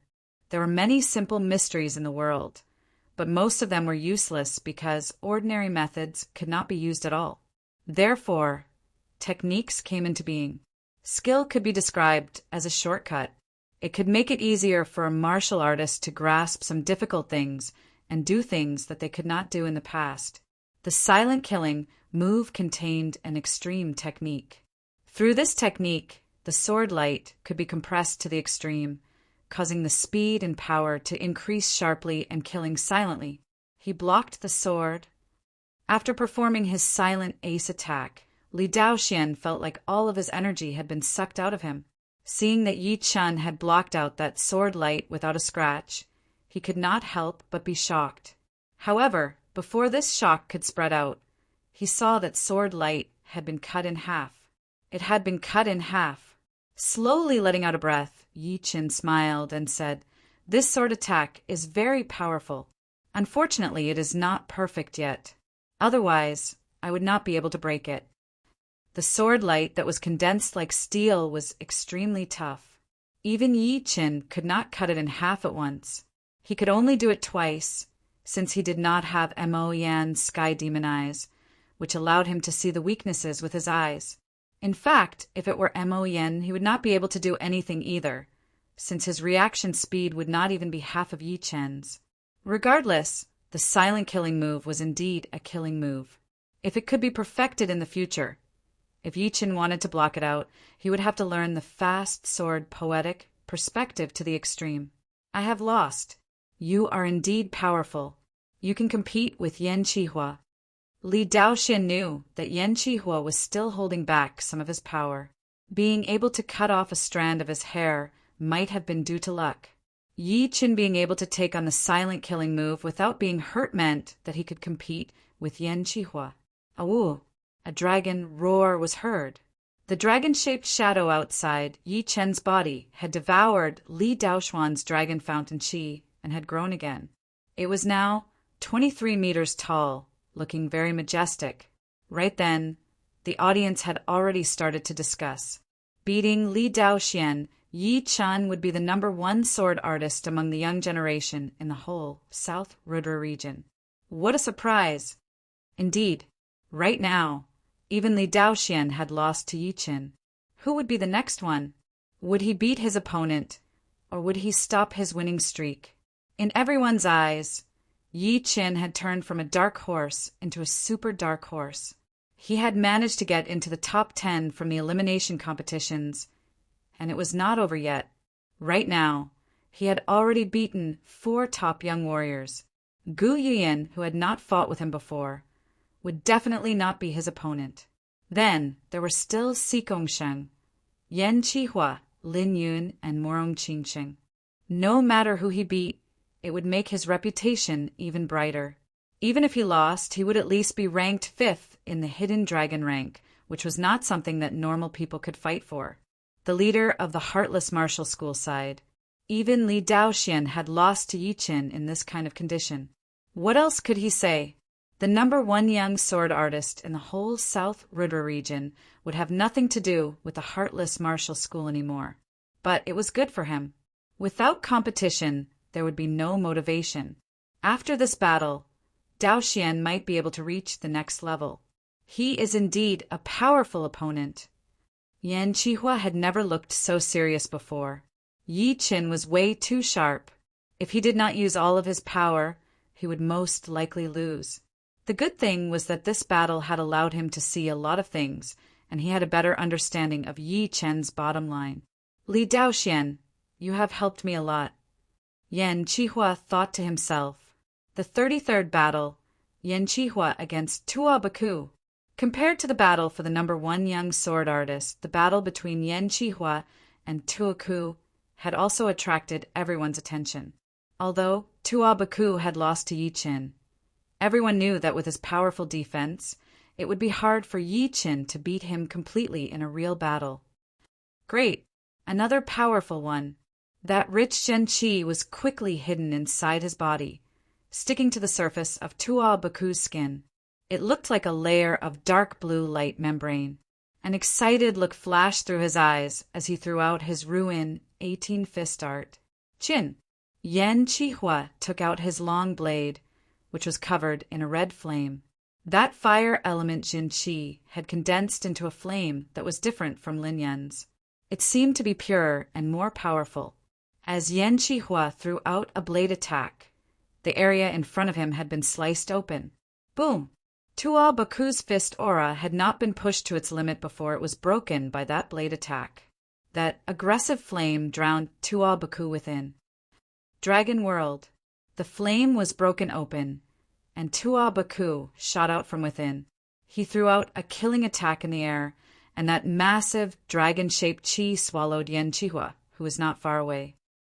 There were many simple mysteries in the world, but most of them were useless because ordinary methods could not be used at all. Therefore, techniques came into being. Skill could be described as a shortcut. It could make it easier for a martial artist to grasp some difficult things and do things that they could not do in the past. The silent killing move contained an extreme technique. Through this technique, the sword light could be compressed to the extreme, causing the speed and power to increase sharply and killing silently. He blocked the sword. After performing his silent ace attack, Li Daoxian felt like all of his energy had been sucked out of him. Seeing that Yi Chen had blocked out that sword light without a scratch, he could not help but be shocked. However, Before this shock could spread out, he saw that sword light had been cut in half. It had been cut in half. Slowly letting out a breath, Yi Qin smiled and said, "This sword attack is very powerful. Unfortunately, it is not perfect yet. Otherwise, I would not be able to break it." The sword light that was condensed like steel was extremely tough. Even Yi Qin could not cut it in half at once. He could only do it twice, since he did not have Mo Yan's sky demon eyes, which allowed him to see the weaknesses with his eyes. In fact, if it were Mo Yan, he would not be able to do anything either, since his reaction speed would not even be half of Yi Chen's. Regardless, the silent killing move was indeed a killing move. If it could be perfected in the future, if Yi Chen wanted to block it out, he would have to learn the fast sword poetic perspective to the extreme. "I have lost. You are indeed powerful. You can compete with Yan Qihua." Li Daoxian knew that Yan Qihua was still holding back some of his power. Being able to cut off a strand of his hair might have been due to luck. Yi Chen being able to take on the silent killing move without being hurt meant that he could compete with Yan Qihua. Awoo! A dragon roar was heard. The dragon-shaped shadow outside Yi Chen's body had devoured Li Daoxuan's dragon fountain qi and had grown again. It was now 23 meters tall, looking very majestic. Right then, the audience had already started to discuss. Beating Li Daoxian, Yi Chen would be the #1 sword artist among the young generation in the whole South Rudra region. What a surprise! Indeed, right now, even Li Daoxian had lost to Yi Chen. Who would be the next one? Would he beat his opponent, or would he stop his winning streak? In everyone's eyes, Yi Chen had turned from a dark horse into a super dark horse. He had managed to get into the top 10 from the elimination competitions, and it was not over yet. Right now, he had already beaten 4 top young warriors. Gu Yuyan, who had not fought with him before, would definitely not be his opponent. Then there were still Si Gongsheng, Yan Qihua, Lin Yun, and Morong Qingsheng. No matter who he beat, it would make his reputation even brighter. Even if he lost, he would at least be ranked 5th in the hidden dragon rank, which was not something that normal people could fight for. The leader of the heartless martial school side. Even Li Daoxian had lost to Yi Chen in this kind of condition. What else could he say? The #1 young sword artist in the whole South Rudra region would have nothing to do with the heartless martial school anymore. But it was good for him. Without competition, there would be no motivation. After this battle, Daoxian might be able to reach the next level. He is indeed a powerful opponent. Yan Qihua had never looked so serious before. Yi Chen was way too sharp. If he did not use all of his power, he would most likely lose. The good thing was that this battle had allowed him to see a lot of things, and he had a better understanding of Yi Chen's bottom line. "Li Daoxian, you have helped me a lot," Yan Qihua thought to himself. The 33rd battle, Yan Qihua against Tua Baku. Compared to the battle for the #1 young sword artist, the battle between Yan Qihua and Tua Ku had also attracted everyone's attention. Although Tua Baku had lost to Yi Chen, everyone knew that with his powerful defense, it would be hard for Yi Chen to beat him completely in a real battle. Great! Another powerful one. That rich Gen Qi was quickly hidden inside his body, sticking to the surface of Tua Baku's skin. It looked like a layer of dark blue light membrane. An excited look flashed through his eyes as he threw out his Ruin 18 fist art. Chin! Yan Qihua took out his long blade, which was covered in a red flame. That fire element Jin Qi had condensed into a flame that was different from Lin Yan's. It seemed to be purer and more powerful. As Yan Qihua threw out a blade attack, the area in front of him had been sliced open. Boom! Tua Baku's fist aura had not been pushed to its limit before it was broken by that blade attack. That aggressive flame drowned Tua Baku within. Dragon World. The flame was broken open, and Tua Baku shot out from within. He threw out a killing attack in the air, and that massive dragon-shaped chi swallowed Yan Qihua, who was not far away.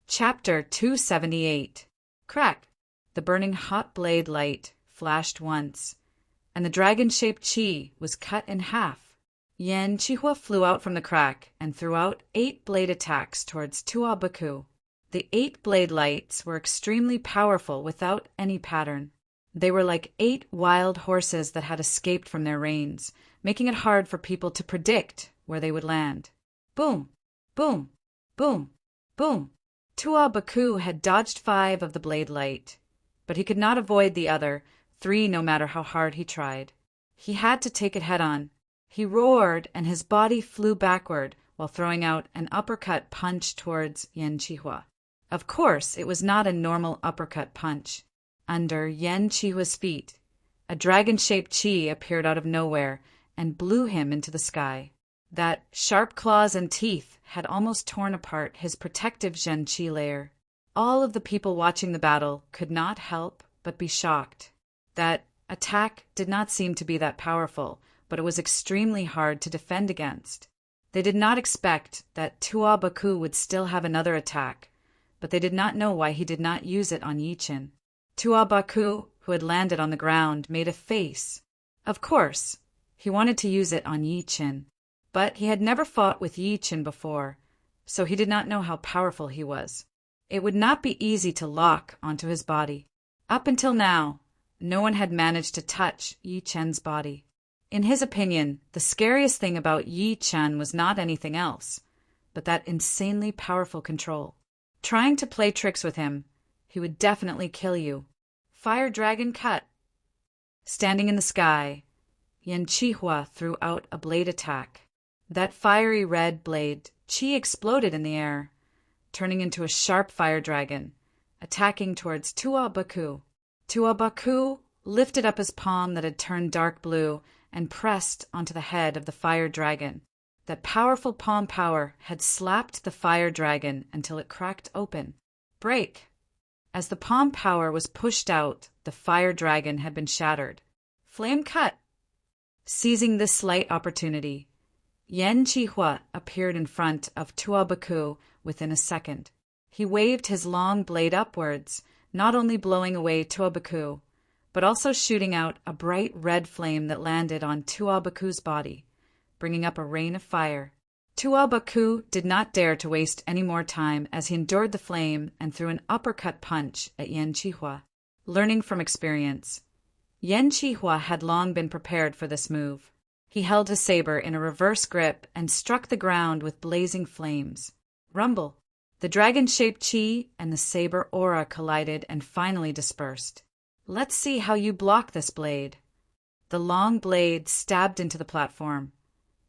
Chapter 278. Crack! The burning hot blade light flashed once, and the dragon-shaped chi was cut in half. Yan Qihua flew out from the crack and threw out 8 blade attacks towards Tuabaku. The 8 blade lights were extremely powerful without any pattern. They were like 8 wild horses that had escaped from their reins, making it hard for people to predict where they would land. Boom! Boom! Boom! Boom! Tuabaku had dodged 5 of the blade light, but he could not avoid the other 3 no matter how hard he tried. He had to take it head-on. He roared, and his body flew backward while throwing out an uppercut punch towards Yan Qihua. Of course, it was not a normal uppercut punch. Under Yan Qihua's feet, a dragon-shaped chi appeared out of nowhere and blew him into the sky. That sharp claws and teeth had almost torn apart his protective Zhen Qi layer. All of the people watching the battle could not help but be shocked. That attack did not seem to be that powerful, but it was extremely hard to defend against. They did not expect that Tuabaku would still have another attack, but they did not know why he did not use it on Yichin. Tuabaku, who had landed on the ground, made a face. Of course, he wanted to use it on Yichin, but he had never fought with Yichin before, so he did not know how powerful he was. It would not be easy to lock onto his body. Up until now, no one had managed to touch Yi Chen's body. In his opinion, the scariest thing about Yi Chen was not anything else, but that insanely powerful control. Trying to play tricks with him, he would definitely kill you. Fire Dragon Cut. Standing in the sky, Yan Qihua threw out a blade attack. That fiery red blade, chi exploded in the air, turning into a sharp fire dragon, attacking towards Tuabaku. Tuabaku lifted up his palm that had turned dark blue and pressed onto the head of the fire dragon. That powerful palm power had slapped the fire dragon until it cracked open. Break! As the palm power was pushed out, the fire dragon had been shattered. Flame cut! Seizing this slight opportunity, Yan Qihua appeared in front of Tuabaku within a second. He waved his long blade upwards, not only blowing away Tuabaku, but also shooting out a bright red flame that landed on Tuabaku's body, bringing up a rain of fire. Tuabaku did not dare to waste any more time as he endured the flame and threw an uppercut punch at Yan Qihua. Learning from experience, Yan Qihua had long been prepared for this move. He held his saber in a reverse grip and struck the ground with blazing flames. Rumble! The dragon-shaped chi and the saber aura collided and finally dispersed. Let's see how you block this blade. The long blade stabbed into the platform,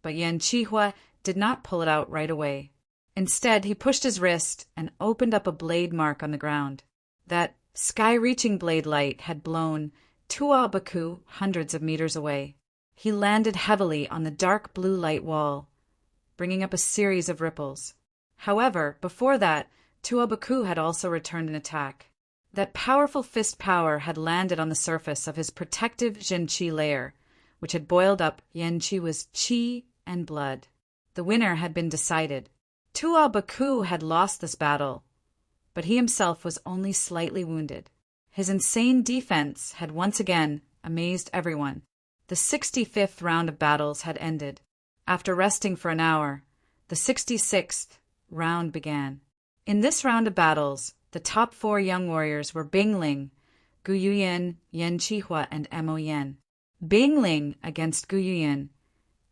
but Yan Qihua did not pull it out right away. Instead, he pushed his wrist and opened up a blade mark on the ground. That sky-reaching blade light had blown Tuabaku hundreds of meters away. He landed heavily on the dark blue light wall, bringing up a series of ripples. However, before that, Tuabaku had also returned an attack. That powerful fist power had landed on the surface of his protective Zhen Qi layer, which had boiled up Yan Qihua's qi and blood. The winner had been decided. Tuabaku had lost this battle, but he himself was only slightly wounded. His insane defense had once again amazed everyone. The 65th round of battles had ended. After resting for an hour, the 66th round began. In this round of battles, the top 4 young warriors were Bingling, Gu Yuyan, Yan Qihua, and Mo Yan. Bingling against Gu Yuyan,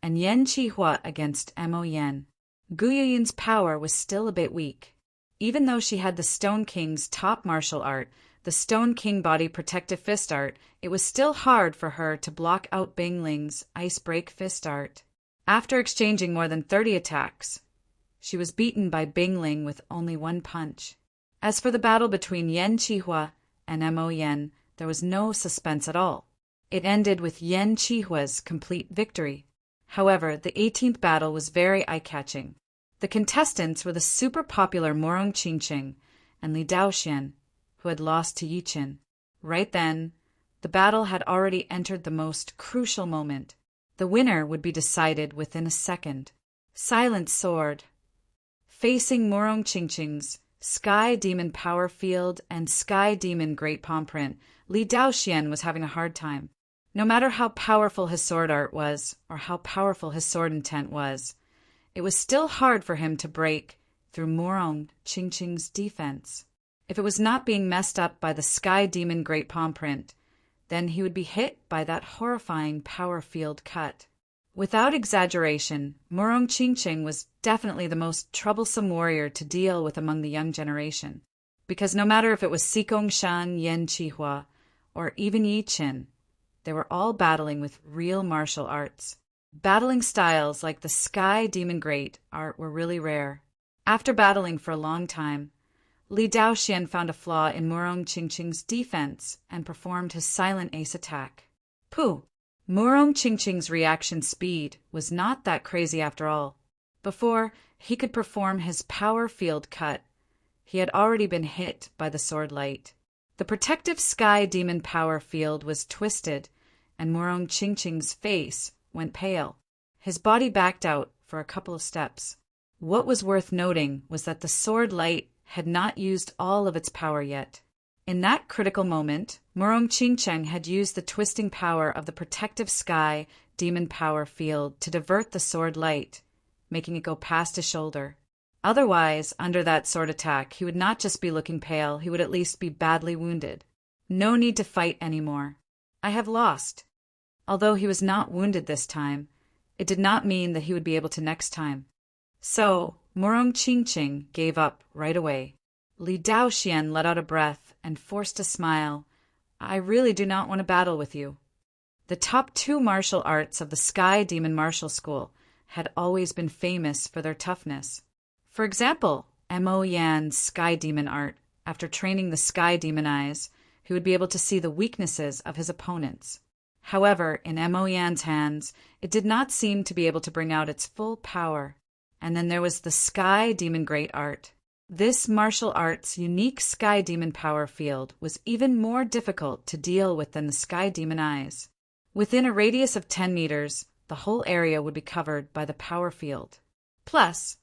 and Yan Qihua against Mo Yan. Gu Yuyan's power was still a bit weak. Even though she had the Stone King's top martial art, the Stone King body protective fist art, it was still hard for her to block out Bingling's ice break fist art. After exchanging more than 30 attacks, she was beaten by Bingling with only 1 punch. As for the battle between Yan Qihua and Mo Yan, there was no suspense at all. It ended with Yan Qihua's complete victory. However, the 18th battle was very eye-catching. The contestants were the super popular Morong Qingqing and Li Daoxian, who had lost to Yichin. Right then, the battle had already entered the most crucial moment. The winner would be decided within a second. Silent Sword. Facing Morong Qingqing's Sky Demon Power Field and Sky Demon Great Palm Print, Li Daoxian was having a hard time. No matter how powerful his sword art was, or how powerful his sword intent was, it was still hard for him to break through Morong Qingqing's defense. If it was not being messed up by the Sky Demon Great Palm Print, then he would be hit by that horrifying power field cut. Without exaggeration, Morong Qingqing was definitely the most troublesome warrior to deal with among the young generation, because no matter if it was Xigong Shan, Yan Qihua, or even Yi Qin, they were all battling with real martial arts. Battling styles like the Sky Demon Great art were really rare. After battling for a long time, Li Daoxian found a flaw in Morong Qingqing's defense and performed his silent ace attack. Pooh! Morong Qingqing's reaction speed was not that crazy after all. Before he could perform his power field cut, he had already been hit by the sword light. The protective Sky Demon power field was twisted, and Morong Qingqing's face went pale. His body backed out for a couple of steps. What was worth noting was that the sword light had not used all of its power yet. In that critical moment, Morong Qingqing had used the twisting power of the protective Sky Demon power field to divert the sword light, making it go past his shoulder. Otherwise, under that sword attack, he would not just be looking pale, he would at least be badly wounded. No need to fight anymore. I have lost. Although he was not wounded this time, it did not mean that he would be able to next time. So, Morong Qingqing gave up right away. Li Daoxian let out a breath and forced a smile. I really do not want to battle with you. The top 2 martial arts of the Sky Demon Martial School had always been famous for their toughness. For example, Mo Yan's Sky Demon art, after training the Sky Demon Eyes, he would be able to see the weaknesses of his opponents. However, in Mo Yan's hands, it did not seem to be able to bring out its full power. And then there was the Sky Demon Great art. This martial art's unique Sky Demon power field was even more difficult to deal with than the Sky Demon Eyes. Within a radius of 10 meters, the whole area would be covered by the power field. Plus,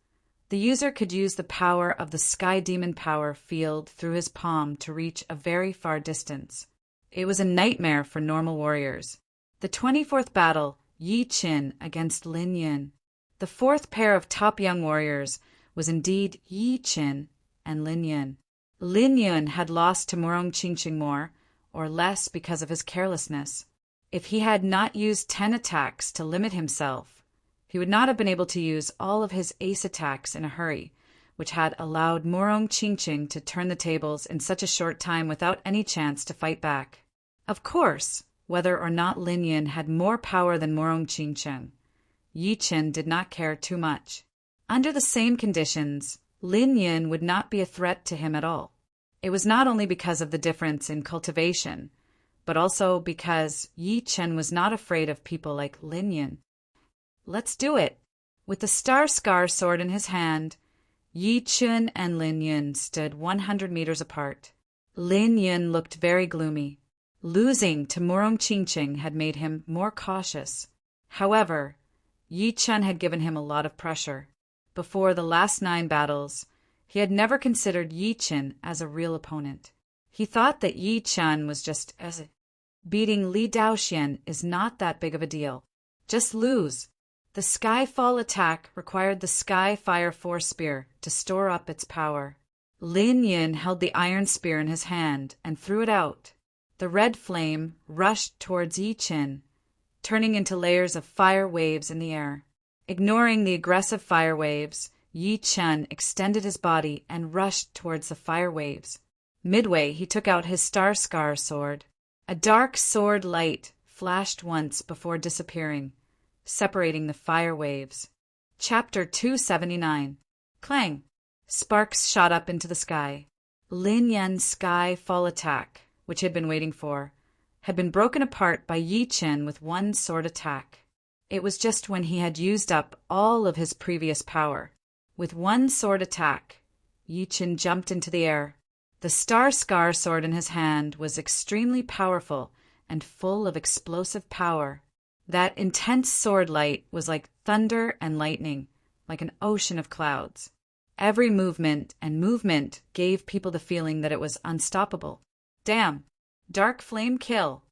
the user could use the power of the Sky Demon power field through his palm to reach a very far distance. It was a nightmare for normal warriors. The 24th battle, Yi Qin against Lin Yun. The 4th pair of top young warriors was indeed Yi Qin and Lin Yun. Lin Yun had lost to Morong Qingqing more or less because of his carelessness. If he had not used 10 attacks to limit himself, he would not have been able to use all of his ace attacks in a hurry, which had allowed Morong Qingqing to turn the tables in such a short time without any chance to fight back. Of course, whether or not Lin Yun had more power than Morong Qingqing, Yi Qin did not care too much. Under the same conditions, Lin Yun would not be a threat to him at all. It was not only because of the difference in cultivation, but also because Yi Qin was not afraid of people like Lin Yun. Let's do it! With the Star Scar sword in his hand, Yi Qin and Lin Yun stood 100 meters apart. Lin Yun looked very gloomy. Losing to Morong Qingqing had made him more cautious. However, Yi Qin had given him a lot of pressure. Before the last 9 battles, he had never considered Yi Qin as a real opponent. He thought that Yi Qin was just beating Li Daoxian is not that big of a deal. Just lose. The Skyfall attack required the Sky Fire Force Spear to store up its power. Lin Yun held the iron spear in his hand and threw it out. The red flame rushed towards Yi Qin, turning into layers of fire waves in the air. Ignoring the aggressive fire waves, Yi Qin extended his body and rushed towards the fire waves. Midway, he took out his Star Scar sword. A dark sword light flashed once before disappearing, separating the fire waves. Chapter 279. Clang! Sparks shot up into the sky. Lin Yun's Sky Fall attack, which he had been waiting for, had been broken apart by Yi Qin with one sword attack. It was just when he had used up all of his previous power. With one sword attack, Yi Qin jumped into the air. The Star Scar sword in his hand was extremely powerful and full of explosive power. That intense sword light was like thunder and lightning, like an ocean of clouds. Every movement gave people the feeling that it was unstoppable. Damn, Dark flame kill.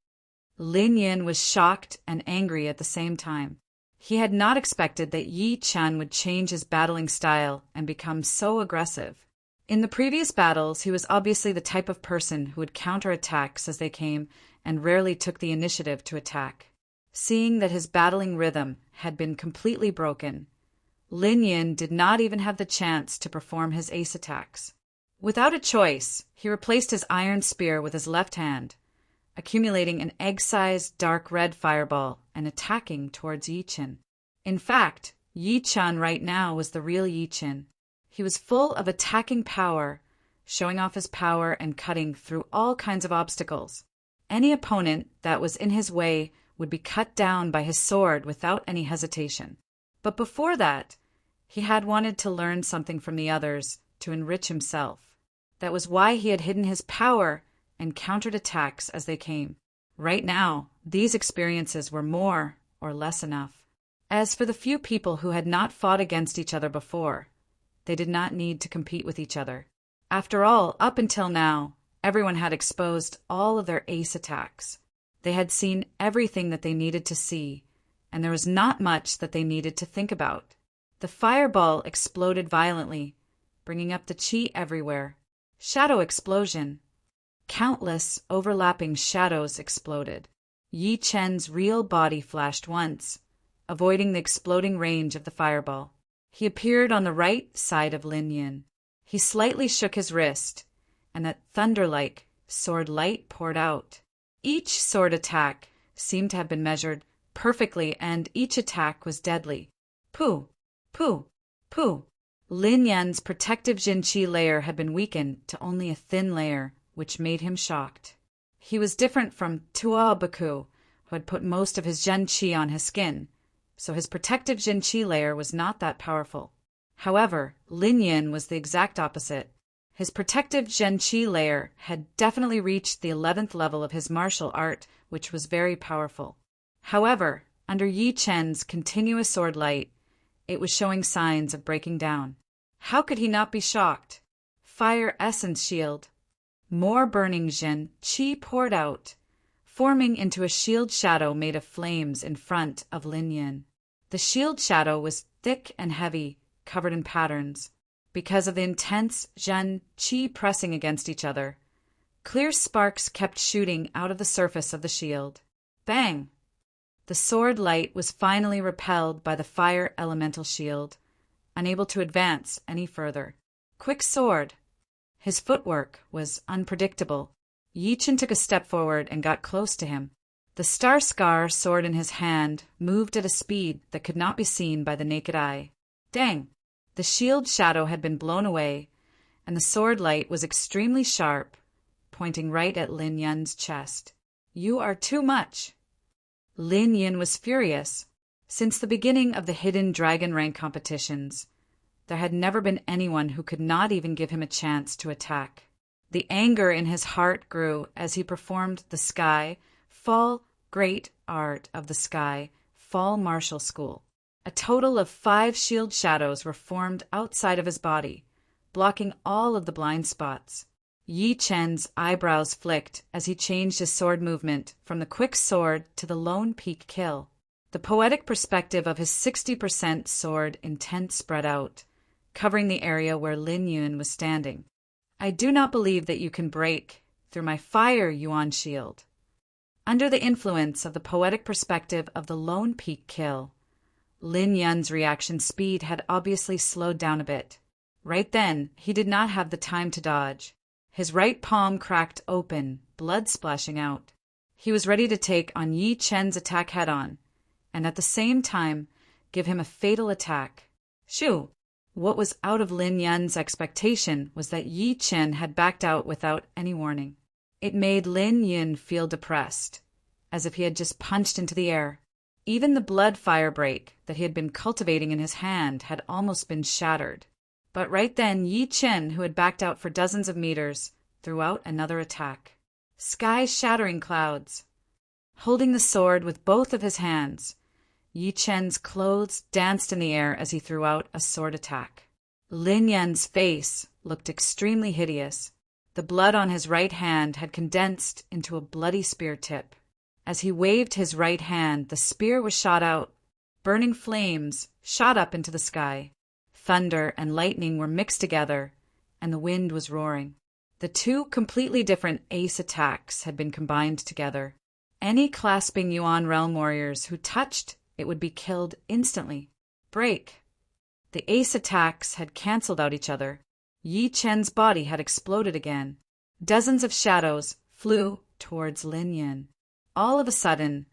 Lin Yin was shocked and angry at the same time. He had not expected that Yi Chen would change his battling style and become so aggressive. In the previous battles, he was obviously the type of person who would counter attacks as they came and rarely took the initiative to attack. Seeing that his battling rhythm had been completely broken, Lin Yin did not even have the chance to perform his ace attacks. Without a choice, he replaced his iron spear with his left hand, accumulating an egg-sized dark red fireball and attacking towards Yi Chen. In fact, Yi Chen right now was the real Yi Chen. He was full of attacking power, showing off his power and cutting through all kinds of obstacles. Any opponent that was in his way would be cut down by his sword without any hesitation. But before that, he had wanted to learn something from the others to enrich himself. That was why he had hidden his power and countered attacks as they came. Right now, these experiences were more or less enough. As for the few people who had not fought against each other before, they did not need to compete with each other. After all, up until now, everyone had exposed all of their ace attacks. They had seen everything that they needed to see, and there was not much that they needed to think about. The fireball exploded violently, bringing up the qi everywhere. Shadow explosion. Countless overlapping shadows exploded. Yi Chen's real body flashed once, avoiding the exploding range of the fireball. He appeared on the right side of Lin Yin. He slightly shook his wrist, and that thunder-like sword light poured out. Each sword attack seemed to have been measured perfectly, and each attack was deadly. Pooh! Pooh! Pooh! Lin Yan's protective Jin-Chi layer had been weakened to only a thin layer, which made him shocked. He was different from Audiobook, who had put most of his Jin-Chi on his skin, so his protective Jin-Chi layer was not that powerful. However, Lin Yin was the exact opposite. His protective Jin-Chi layer had definitely reached the 11th level of his martial art, which was very powerful. However, under Yi Chen's continuous sword light, it was showing signs of breaking down. How could he not be shocked? Fire essence shield. More burning Jin-Chi poured out, forming into a shield shadow made of flames in front of Lin Yin. The shield shadow was thick and heavy, covered in patterns. Because of the intense Jin-Chi pressing against each other, clear sparks kept shooting out of the surface of the shield. Bang! The sword light was finally repelled by the fire elemental shield, unable to advance any further. Quick sword. His footwork was unpredictable. Yi Chen took a step forward and got close to him. The Star Scar sword in his hand moved at a speed that could not be seen by the naked eye. Dang! The shield shadow had been blown away, and the sword light was extremely sharp, pointing right at Lin Yin's chest. You are too much! Lin Yin was furious. Since the beginning of the hidden dragon rank competitions, there had never been anyone who could not even give him a chance to attack. The anger in his heart grew as he performed the Sky Fall Great Art of the Sky Fall Martial School. A total of 5 shield shadows were formed outside of his body, blocking all of the blind spots. Yi Chen's eyebrows flicked as he changed his sword movement from the quick sword to the lone peak kill. The poetic perspective of his 60% sword intent spread out, covering the area where Lin Yin was standing. I do not believe that you can break through my fire Yuan shield. Under the influence of the poetic perspective of the lone peak kill, Lin Yin's reaction speed had obviously slowed down a bit. Right then, he did not have the time to dodge. His right palm cracked open, blood splashing out. He was ready to take on Yi Chen's attack head-on, and at the same time, give him a fatal attack. Shoo! What was out of Lin Yin's expectation was that Yi Chen had backed out without any warning. It made Lin Yin feel depressed, as if he had just punched into the air. Even the blood fire break that he had been cultivating in his hand had almost been shattered. But right then, Yi Chen, who had backed out for dozens of meters, threw out another attack. Sky-shattering clouds. Holding the sword with both of his hands, Yi Chen's clothes danced in the air as he threw out a sword attack. Lin Yan's face looked extremely hideous. The blood on his right hand had condensed into a bloody spear tip. As he waved his right hand, the spear was shot out. Burning flames shot up into the sky. Thunder and lightning were mixed together, and the wind was roaring. The two completely different ace attacks had been combined together. Any clasping Yuan realm warriors who touched it would be killed instantly. Break. The ace attacks had cancelled out each other. Yi Chen's body had exploded again. Dozens of shadows flew towards Lin Yin. All of a sudden,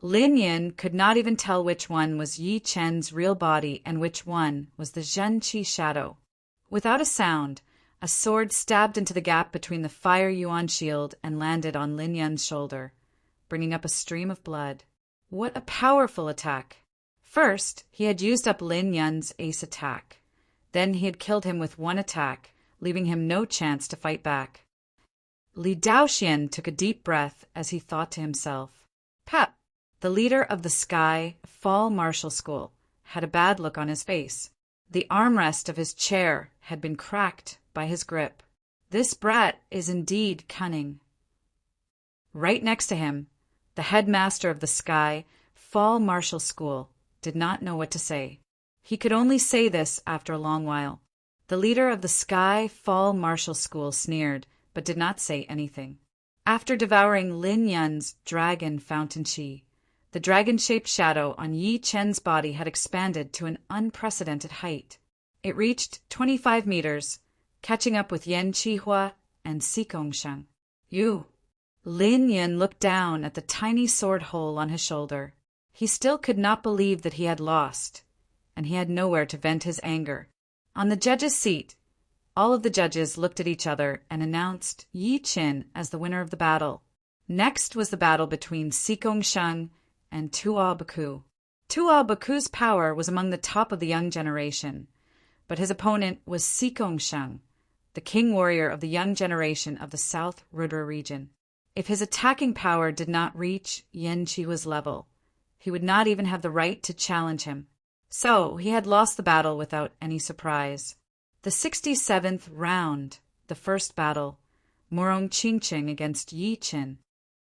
Lin Yin could not even tell which one was Yi Chen's real body and which one was the Zhen Qi shadow. Without a sound, a sword stabbed into the gap between the fire Yuan shield and landed on Lin Yin's shoulder, bringing up a stream of blood. What a powerful attack! First, he had used up Lin Yin's ace attack. Then he had killed him with one attack, leaving him no chance to fight back. Li Daoxian took a deep breath as he thought to himself, "Pep." The leader of the Sky Fall Martial School had a bad look on his face. The armrest of his chair had been cracked by his grip. This brat is indeed cunning. Right next to him, the headmaster of the Sky Fall Martial School did not know what to say. He could only say this after a long while. The leader of the Sky Fall Martial School sneered, but did not say anything. After devouring Lin Yin's dragon fountain qi, the dragon-shaped shadow on Yi Chen's body had expanded to an unprecedented height. It reached 25 meters, catching up with Yan Qihua and Xikongshan. "You." Lin Yin looked down at the tiny sword hole on his shoulder. He still could not believe that he had lost, and he had nowhere to vent his anger. On the judge's seat, all of the judges looked at each other and announced Yi Chen as the winner of the battle. Next was the battle between Xikongshan and Tuo Baku. Tuo Baku's power was among the top of the young generation, but his opponent was Xikongshan, the king warrior of the young generation of the South Rudra region. If his attacking power did not reach Yan Qihua's level, he would not even have the right to challenge him. So he had lost the battle without any surprise. The 67th round, the first battle, Murong Qingqing against Yi Chen.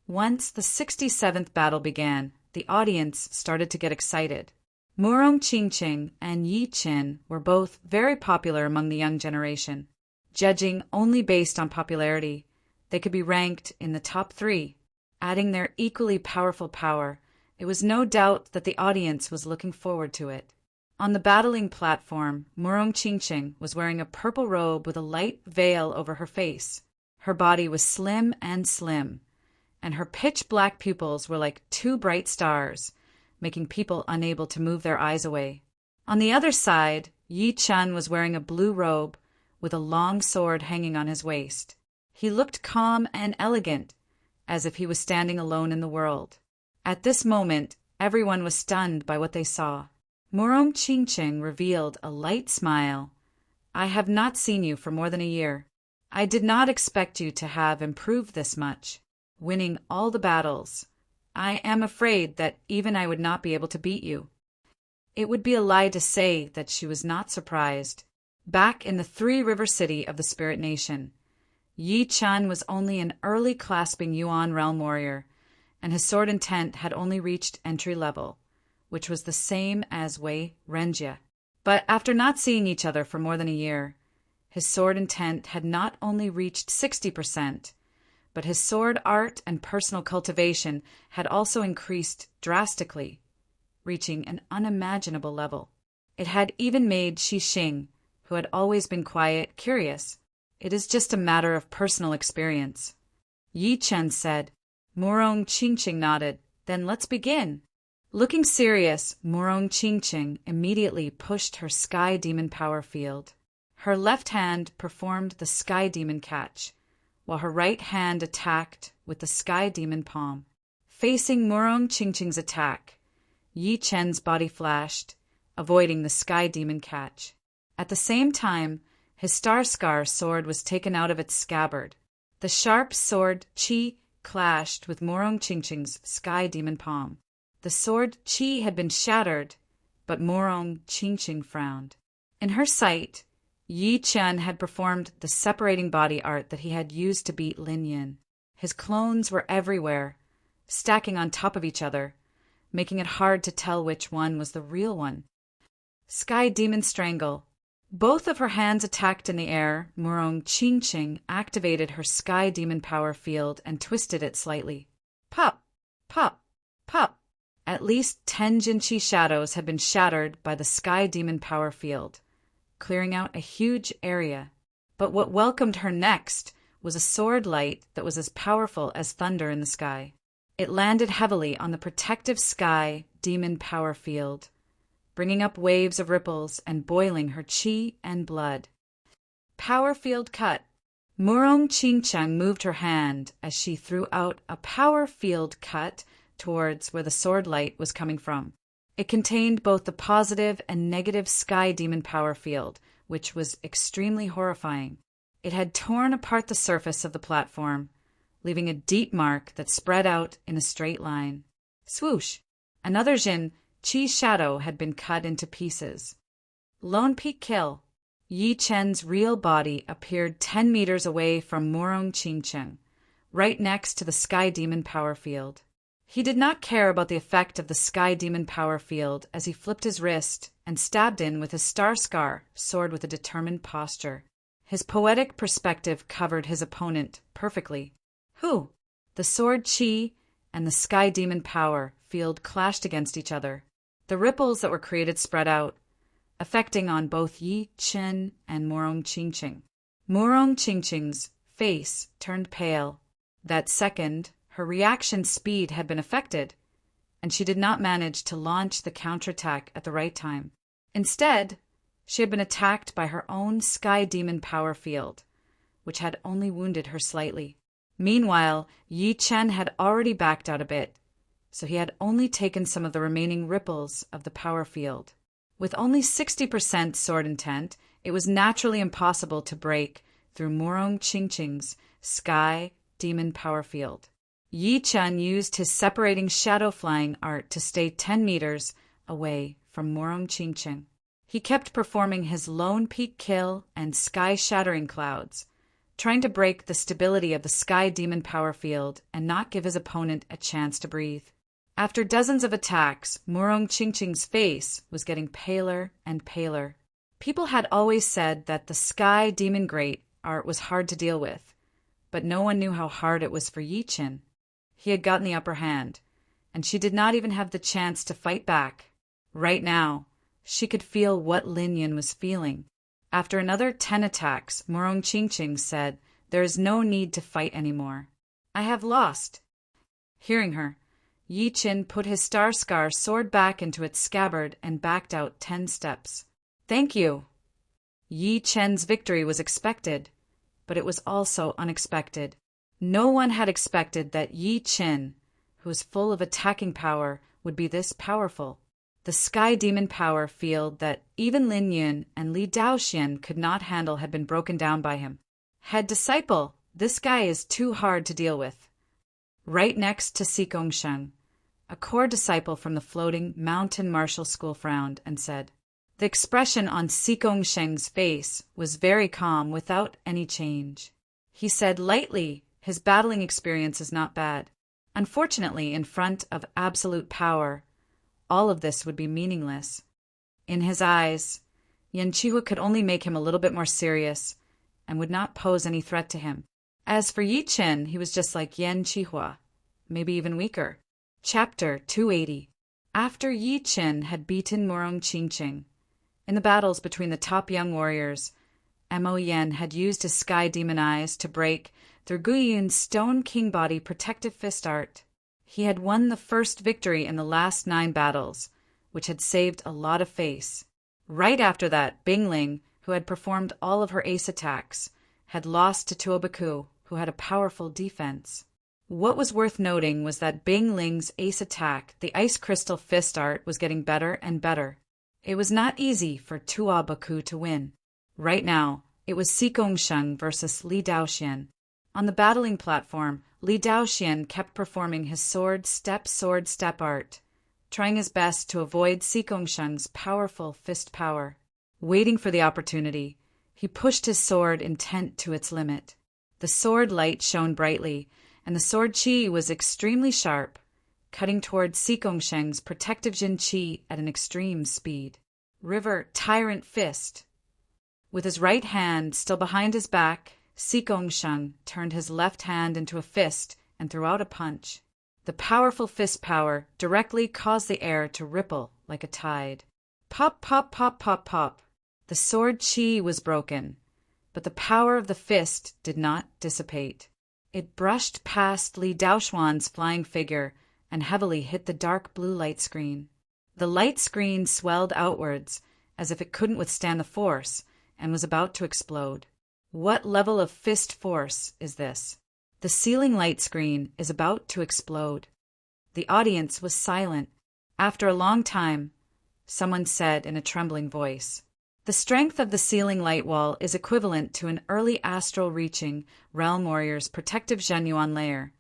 Once the 67th battle began, the audience started to get excited. Murong Qingqing and Yi Chen were both very popular among the young generation. Judging only based on popularity, they could be ranked in the top 3. Adding their equally powerful power, it was no doubt that the audience was looking forward to it. On the battling platform, Murong Qingqing was wearing a purple robe with a light veil over her face. Her body was slim, and her pitch-black pupils were like 2 bright stars, making people unable to move their eyes away. On the other side, Yi Chen was wearing a blue robe with a long sword hanging on his waist. He looked calm and elegant, as if he was standing alone in the world. At this moment, everyone was stunned by what they saw. Murong Qingqing revealed a light smile. "I have not seen you for more than a year. I did not expect you to have improved this much, winning all the battles. I am afraid that even I would not be able to beat you." It would be a lie to say that she was not surprised. Back in the Three River City of the Spirit Nation, Yi Chen was only an early clasping Yuan realm warrior, and his sword intent had only reached entry level, which was the same as Wei Renjie. But after not seeing each other for more than a year, his sword intent had not only reached 60%, but his sword art and personal cultivation had also increased drastically, reaching an unimaginable level. It had even made Xixing, who had always been quiet, curious. "It is just a matter of personal experience," Yi Chen said. Murong Qingqing nodded. "Then let's begin." Looking serious, Murong Qingqing immediately pushed her Sky Demon power field. Her left hand performed the Sky Demon catch, while her right hand attacked with the Sky Demon palm. Facing Murong Qingqing's attack, Yi Chen's body flashed, avoiding the Sky Demon catch. At the same time, his Star Scar sword was taken out of its scabbard. The sharp sword Qi clashed with Murong Qingqing's Sky Demon palm. The sword Qi had been shattered, but Murong Qingqing frowned. In her sight, Yi Chen had performed the separating body art that he had used to beat Lin Yin. His clones were everywhere, stacking on top of each other, making it hard to tell which one was the real one. Sky Demon Strangle. Both of her hands attacked in the air. Murong Qingqing activated her Sky Demon power field and twisted it slightly. Pop! Pop! Pop! At least 10 Jinqi shadows had been shattered by the Sky Demon power field, clearing out a huge area. But what welcomed her next was a sword light that was as powerful as thunder in the sky. It landed heavily on the protective Sky Demon power field, bringing up waves of ripples and boiling her qi and blood. Power field cut. Murong Qingcheng moved her hand as she threw out a power field cut towards where the sword light was coming from. It contained both the positive and negative Sky Demon power field, which was extremely horrifying. It had torn apart the surface of the platform, leaving a deep mark that spread out in a straight line. Swoosh! Another Jin Qi shadow had been cut into pieces. Lone Peak Kill. Yi Chen's real body appeared 10 meters away from Murong Qingcheng, right next to the Sky Demon power field. He did not care about the effect of the Sky Demon power field as he flipped his wrist and stabbed in with his Star Scar sword with a determined posture. His poetic perspective covered his opponent perfectly. Who? The sword Qi and the Sky Demon power field clashed against each other. The ripples that were created spread out, affecting on both Yi Chen and Murong Qingqing. Murong Qingqing's face turned pale. That second, her reaction speed had been affected, and she did not manage to launch the counterattack at the right time. Instead, she had been attacked by her own Sky Demon power field, which had only wounded her slightly. Meanwhile, Yi Chen had already backed out a bit, so he had only taken some of the remaining ripples of the power field. With only 60% sword intent, it was naturally impossible to break through Murong Qingqing's Sky Demon power field. Yi Chen used his separating shadow flying art to stay 10 meters away from Murong Qingqing. He kept performing his Lone Peak Kill and Sky Shattering Clouds, trying to break the stability of the Sky Demon power field and not give his opponent a chance to breathe. After dozens of attacks, Murong Qingqing's face was getting paler and paler. People had always said that the Sky Demon Great art was hard to deal with, but no one knew how hard it was for Yi Chen. He had gotten the upper hand, and she did not even have the chance to fight back. Right now, she could feel what Lin Yin was feeling. After another 10 attacks, Murong Qingqing said, "There is no need to fight anymore. I have lost." Hearing her, Yi Chen put his Star Scar sword back into its scabbard and backed out 10 steps. "Thank you." Yi Chen's victory was expected, but it was also unexpected. No one had expected that Yi Chen, who was full of attacking power, would be this powerful. The Sky Demon power field that even Lin Yun and Li Daoxian could not handle had been broken down by him. Head disciple, this guy is too hard to deal with. Right next to Xigongsheng, a core disciple from the floating mountain martial school frowned and said. The expression on Xigongsheng's face was very calm without any change. He said lightly, his battling experience is not bad. Unfortunately, in front of absolute power, all of this would be meaningless. In his eyes, Yan Qihua could only make him a little bit more serious and would not pose any threat to him. As for Yi Chen, he was just like Yan Qihua, maybe even weaker. Chapter 280. After Yi Chen had beaten Murong Qingqing, in the battles between the top young warriors, Mo Yen had used his Sky Demon Eyes to break through Guiyun's Stone King Body protective fist art. He had won the first victory in the last 9 battles, which had saved a lot of face. Right after that, Bingling, who had performed all of her ace attacks, had lost to Tuobaku, who had a powerful defense. What was worth noting was that Bingling's ace attack, the Ice Crystal fist art, was getting better and better. It was not easy for Tuobaku to win. Right now, it was Xigongsheng versus Li Daoxian. On the battling platform, Li Daoxian kept performing his sword step art, trying his best to avoid Xigongsheng's powerful fist power. Waiting for the opportunity, He pushed his sword intent to its limit. The sword light shone brightly, and the sword chi was extremely sharp, cutting towards Sikongshen's protective Jin chi at an extreme speed. River Tyrant Fist. With his right hand still behind his back, Sikongshen turned his left hand into a fist and threw out a punch. The powerful fist power directly caused the air to ripple like a tide. Pop, pop, pop, pop, pop. The sword chi was broken, but the power of the fist did not dissipate. It brushed past Li Daoxuan's flying figure and heavily hit the dark blue light screen. The light screen swelled outwards as if it couldn't withstand the force and was about to explode. What level of fist force is this? The ceiling light screen is about to explode. The audience was silent. After a long time, someone said in a trembling voice, "The strength of the ceiling light wall is equivalent to an early astral reaching realm warrior's protective Zhenyuan layer,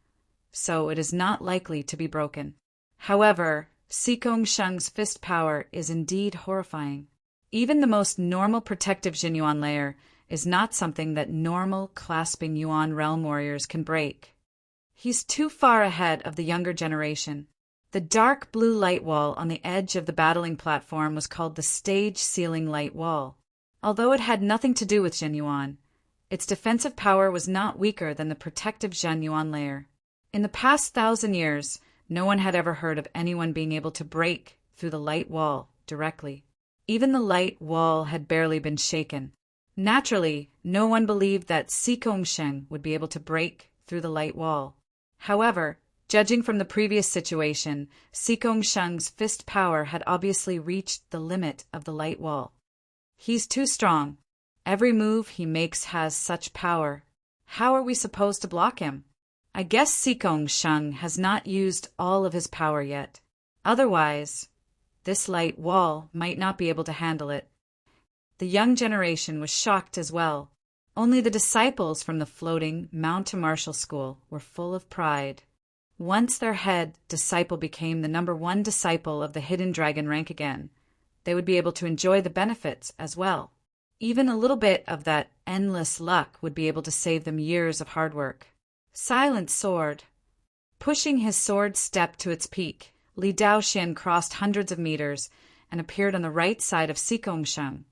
so it is not likely to be broken." However, Sikongshen's fist power is indeed horrifying. Even the most normal protective Zhenyuan layer is not something that normal clasping Yuan realm warriors can break. He's too far ahead of the younger generation. The dark blue light wall on the edge of the battling platform was called the stage ceiling light wall. Although it had nothing to do with Zhenyuan, its defensive power was not weaker than the protective Zhenyuan layer. In the past 1,000 years, no one had ever heard of anyone being able to break through the light wall directly. Even the light wall had barely been shaken. Naturally, no one believed that Sikongshen would be able to break through the light wall. However, judging from the previous situation, Sikongshen's fist power had obviously reached the limit of the light wall. He's too strong. Every move he makes has such power. How are we supposed to block him? I guess Sikongshen has not used all of his power yet. Otherwise, this light wall might not be able to handle it. The young generation was shocked as well. Only the disciples from the floating Mount to Martial School were full of pride. Once their head disciple became the #1 disciple of the Hidden Dragon rank again, they would be able to enjoy the benefits as well. Even a little bit of that endless luck would be able to save them years of hard work. Silent sword. Pushing his sword step to its peak, Li Daoxian crossed hundreds of meters and appeared on the right side of Sikongshen,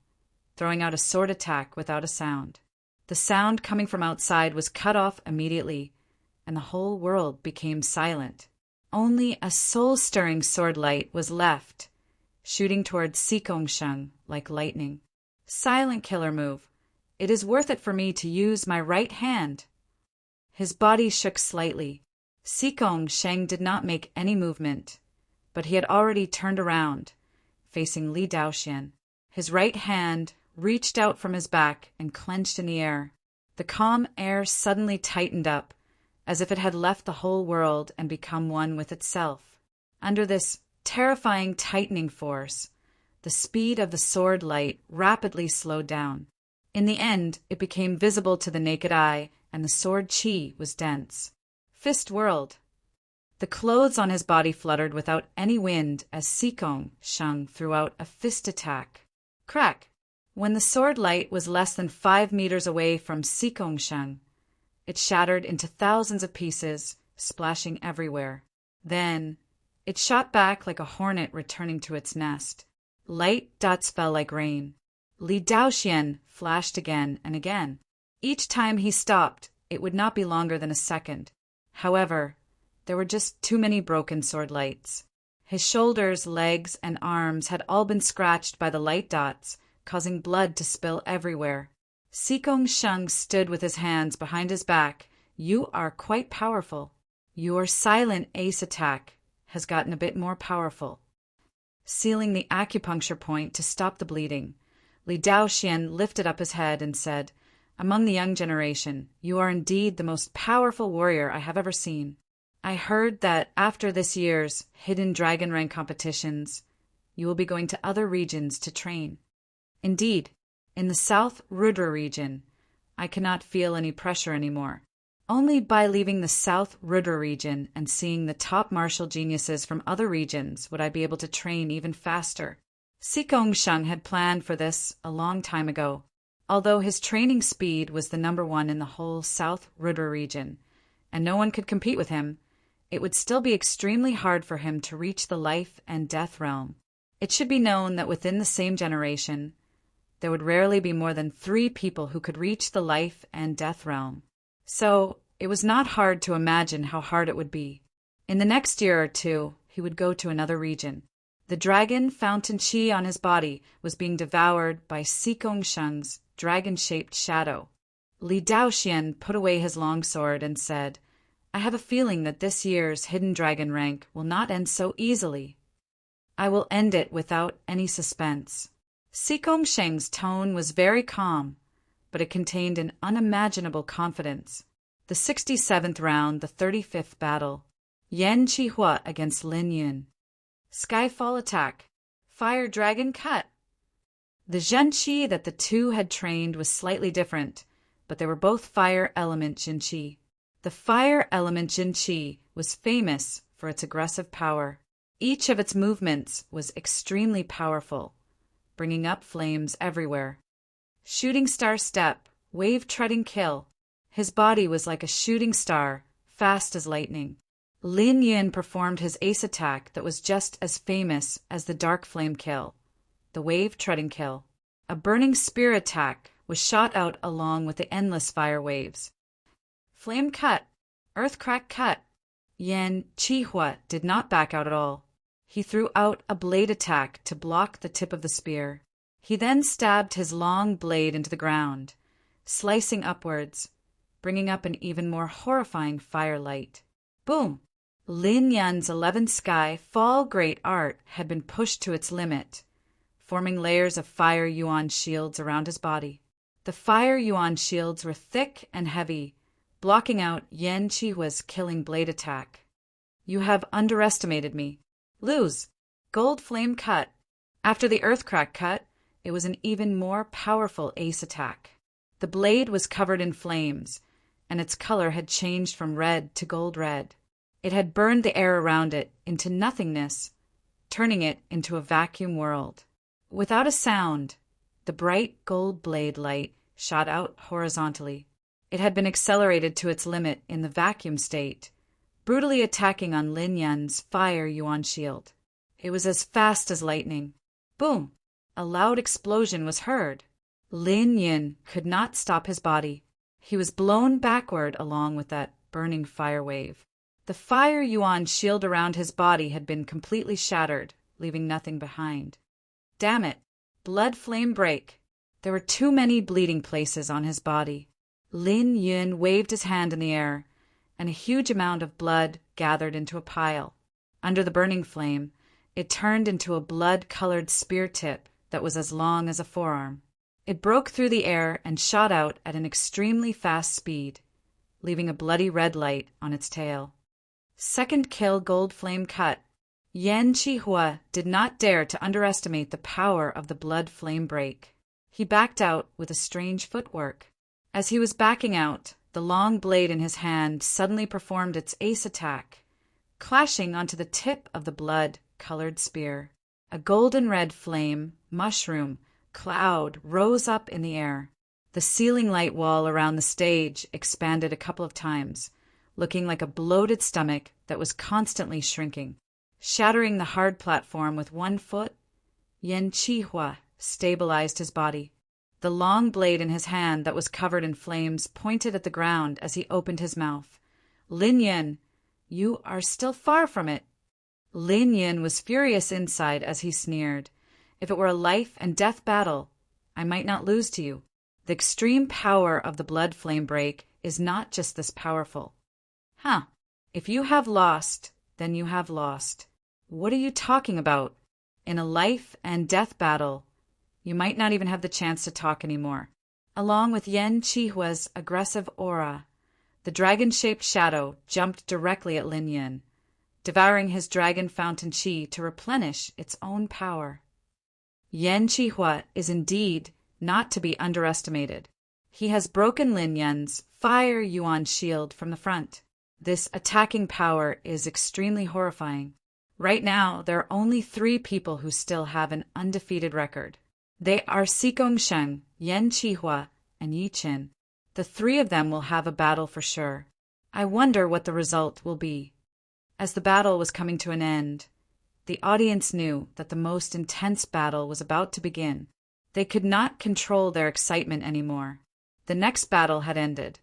throwing out a sword attack without a sound. The sound coming from outside was cut off immediately, and the whole world became silent. Only a soul-stirring sword light was left, shooting towards Sikongshen like lightning. Silent killer move. It is worth it for me to use my right hand. His body shook slightly. Sikongshen did not make any movement, but he had already turned around, facing Li Daoxian. His right hand reached out from his back and clenched in the air. The calm air suddenly tightened up, as if it had left the whole world and become one with itself. Under this terrifying tightening force, the speed of the sword light rapidly slowed down. In the end, it became visible to the naked eye, and the sword chi was dense. Fist whirled. The clothes on his body fluttered without any wind as Sikongshen threw out a fist attack. Crack! When the sword light was less than 5 meters away from Sikongshen, it shattered into thousands of pieces, splashing everywhere. Then, it shot back like a hornet returning to its nest. Light dots fell like rain. Li Daoxian flashed again and again. Each time he stopped, it would not be longer than a second. However, there were just too many broken sword lights. His shoulders, legs, and arms had all been scratched by the light dots, causing blood to spill everywhere. Sikongshen stood with his hands behind his back. You are quite powerful. Your silent ace attack has gotten a bit more powerful. Sealing the acupuncture point to stop the bleeding, Li Daoxian lifted up his head and said, "Among the young generation, you are indeed the most powerful warrior I have ever seen. I heard that after this year's Hidden Dragon rank competitions, you will be going to other regions to train. Indeed, in the South Rudra region, I cannot feel any pressure anymore. Only by leaving the South Rudra region and seeing the top martial geniuses from other regions would I be able to train even faster." Sikongshen had planned for this a long time ago. Although his training speed was the #1 in the whole South Ruhr region, and no one could compete with him, it would still be extremely hard for him to reach the life and death realm. It should be known that within the same generation, there would rarely be more than 3 people who could reach the life and death realm. So, it was not hard to imagine how hard it would be. In the next year or 2, he would go to another region. The dragon fountain chi on his body was being devoured by Sikongsheng's dragon-shaped shadow. Li Daoxian put away his longsword and said, "I have a feeling that this year's hidden dragon rank will not end so easily. I will end it without any suspense." Sikongsheng's tone was very calm, but it contained an unimaginable confidence. The 67th round, the 35th battle. Yan Qihua against Lin Yun. Skyfall attack. Fire dragon cut. The Zhenqi that the two had trained was slightly different, but they were both fire element Zhenqi. The fire element Zhenqi was famous for its aggressive power. Each of its movements was extremely powerful, bringing up flames everywhere. Shooting star step, wave treading kill. His body was like a shooting star, fast as lightning. Lin Yun performed his ace attack that was just as famous as the dark flame kill, the wave treading kill. A burning spear attack was shot out along with the endless fire waves. Flame cut, earth crack cut. Yan Qihua did not back out at all. He threw out a blade attack to block the tip of the spear. He then stabbed his long blade into the ground, slicing upwards, bringing up an even more horrifying firelight. Boom! Lin Yan's 11th sky fall great art had been pushed to its limit, forming layers of fire yuan shields around his body. The fire yuan shields were thick and heavy, blocking out Yan Qihua's killing blade attack. "You have underestimated me. Lose." Gold flame cut. After the earthcrack cut, it was an even more powerful ace attack. The blade was covered in flames, and its color had changed from red to gold red. It had burned the air around it into nothingness, turning it into a vacuum world. Without a sound, the bright gold blade light shot out horizontally. It had been accelerated to its limit in the vacuum state, brutally attacking on Lin Yan's fire yuan shield. It was as fast as lightning. Boom! A loud explosion was heard. Lin Yan could not stop his body. He was blown backward along with that burning fire wave. The fire yuan shield around his body had been completely shattered, leaving nothing behind. Damn it! Blood flame break. There were too many bleeding places on his body. Lin Yun waved his hand in the air, and a huge amount of blood gathered into a pile. Under the burning flame, it turned into a blood-colored spear tip that was as long as a forearm. It broke through the air and shot out at an extremely fast speed, leaving a bloody red light on its tail. Second kill gold flame cut. Yan Qihua did not dare to underestimate the power of the blood flame break. He backed out with a strange footwork. As he was backing out, the long blade in his hand suddenly performed its ace attack, clashing onto the tip of the blood-colored spear. A golden-red flame, mushroom, cloud rose up in the air. The ceiling light wall around the stage expanded a couple of times, looking like a bloated stomach that was constantly shrinking. Shattering the hard platform with one foot, Yan Qihua stabilized his body. The long blade in his hand that was covered in flames pointed at the ground as he opened his mouth. "Lin Yan, you are still far from it." Lin Yan was furious inside as he sneered. "If it were a life and death battle, I might not lose to you. The extreme power of the blood flame break is not just this powerful." "Huh. If you have lost, then you have lost." "What are you talking about? In a life and death battle, you might not even have the chance to talk anymore." Along with Yan Qihua's aggressive aura, the dragon-shaped shadow jumped directly at Lin Yan, devouring his dragon fountain chi to replenish its own power. Yan Qihua is indeed not to be underestimated. He has broken Lin Yan's fire yuan shield from the front. This attacking power is extremely horrifying. Right now, there are only 3 people who still have an undefeated record. They are Xigongsheng, Yan Qihua, and Yi Qin. The three of them will have a battle for sure. I wonder what the result will be. As the battle was coming to an end, the audience knew that the most intense battle was about to begin. They could not control their excitement anymore. The next battle had ended,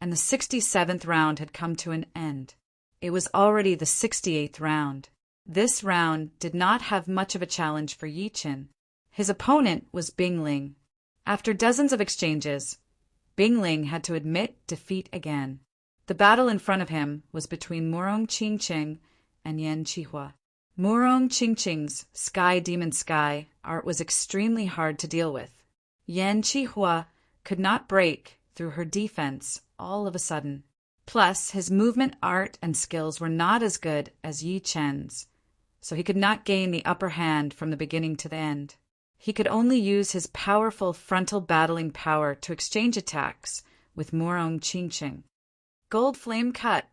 and the 67th round had come to an end. It was already the 68th round. This round did not have much of a challenge for Yi Qin. His opponent was Bingling. After dozens of exchanges, Bingling had to admit defeat again. The battle in front of him was between Murong Qingqing and Yan Qihua. Murong Qingqing's Sky Demon Sky art was extremely hard to deal with. Yan Qihua could not break through her defense all of a sudden. Plus, his movement art and skills were not as good as Yi Chen's, so he could not gain the upper hand from the beginning to the end. He could only use his powerful frontal battling power to exchange attacks with Murong Qingqing. Gold flame cut.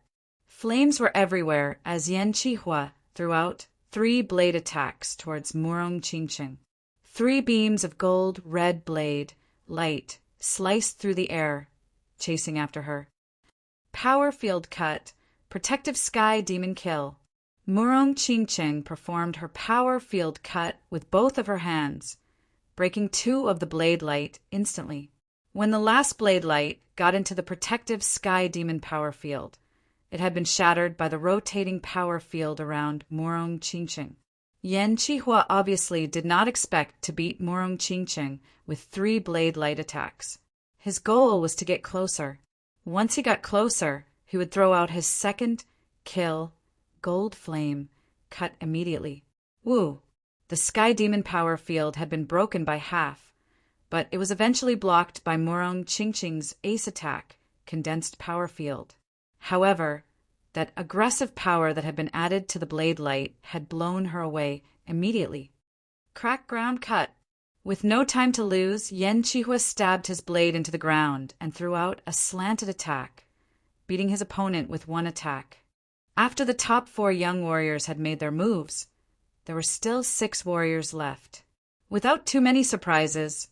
Flames were everywhere as Yan Qihua threw out 3 blade attacks towards Murong Qingqing. 3 beams of gold red blade light sliced through the air, chasing after her. Power field cut. Protective sky demon kill. Murong Qingqing performed her power field cut with both of her hands, breaking 2 of the blade light instantly. When the last blade light got into the protective sky demon power field, it had been shattered by the rotating power field around Murong Qingqing. Yan Qihua obviously did not expect to beat Murong Qingqing with 3 blade light attacks. His goal was to get closer. Once he got closer, he would throw out his second kill gold flame, cut immediately. Woo! The sky demon power field had been broken by half, but it was eventually blocked by Murong Qingqing's ace attack, condensed power field. However, that aggressive power that had been added to the blade light had blown her away immediately. Crack ground cut. With no time to lose, Yan Qihua stabbed his blade into the ground and threw out a slanted attack, beating his opponent with 1 attack. After the top 4 young warriors had made their moves, there were still 6 warriors left. Without too many surprises,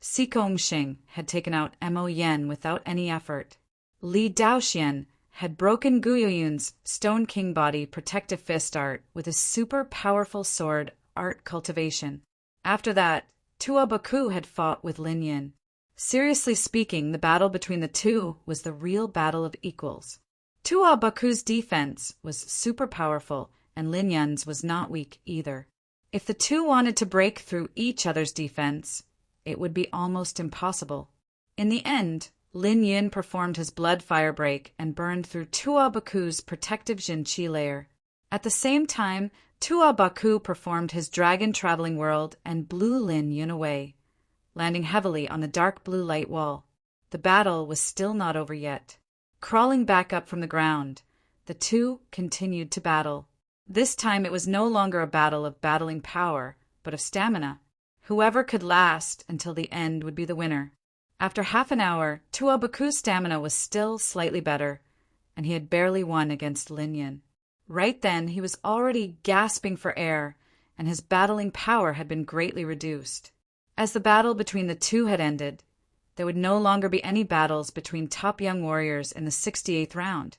Xigongsheng had taken out Mo Yen without any effort. Li Daoxian had broken Guyoyun's Stone King Body protective fist art with his super powerful sword art cultivation. After that, Audiobook had fought with Lin Yin. Seriously speaking, the battle between the two was the real battle of equals. Audiobook's defense was super powerful, and Lin Yin's was not weak either. If the two wanted to break through each other's defense, it would be almost impossible. In the end, Lin Yin performed his blood fire break and burned through Audiobook's protective Jin Qi layer. At the same time, Audiobook performed his dragon traveling world and blew Lin Yin away, landing heavily on the dark blue light wall. The battle was still not over yet. Crawling back up from the ground, the two continued to battle. This time it was no longer a battle of battling power, but of stamina. Whoever could last until the end would be the winner. After half an hour, Audiobook's stamina was still slightly better, and he had barely won against Lin Yin. Right then, he was already gasping for air, and his battling power had been greatly reduced. As the battle between the two had ended, there would no longer be any battles between top young warriors in the 68th round,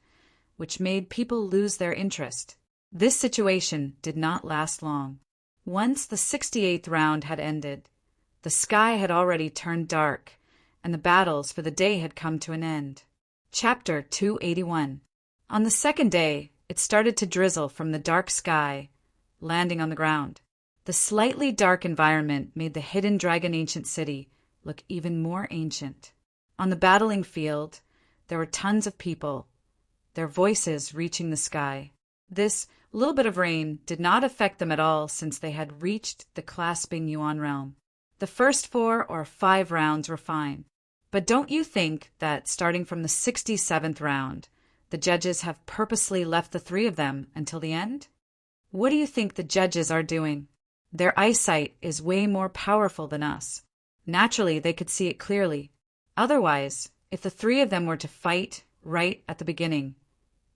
which made people lose their interest. This situation did not last long. Once the 68th round had ended, the sky had already turned dark, and the battles for the day had come to an end. Chapter 281. On the second day, it started to drizzle from the dark sky, landing on the ground. The slightly dark environment made the hidden dragon ancient city look even more ancient. On the battling field, there were tons of people, their voices reaching the sky. This little bit of rain did not affect them at all since they had reached the clasping Yuan realm. The first 4 or 5 rounds were fine. But don't you think that starting from the 67th round, the judges have purposely left the 3 of them until the end? What do you think the judges are doing? Their eyesight is way more powerful than us. Naturally, they could see it clearly. Otherwise, if the 3 of them were to fight right at the beginning,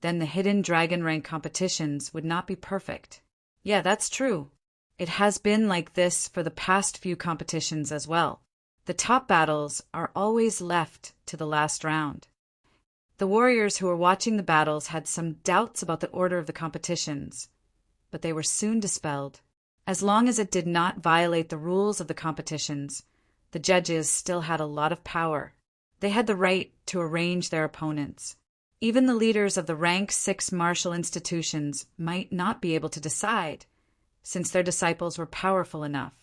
then the hidden dragon rank competitions would not be perfect. Yeah, that's true. It has been like this for the past few competitions as well. The top battles are always left to the last round. The warriors who were watching the battles had some doubts about the order of the competitions, but they were soon dispelled. As long as it did not violate the rules of the competitions, the judges still had a lot of power. They had the right to arrange their opponents. Even the leaders of the rank 6 martial institutions might not be able to decide, since their disciples were powerful enough.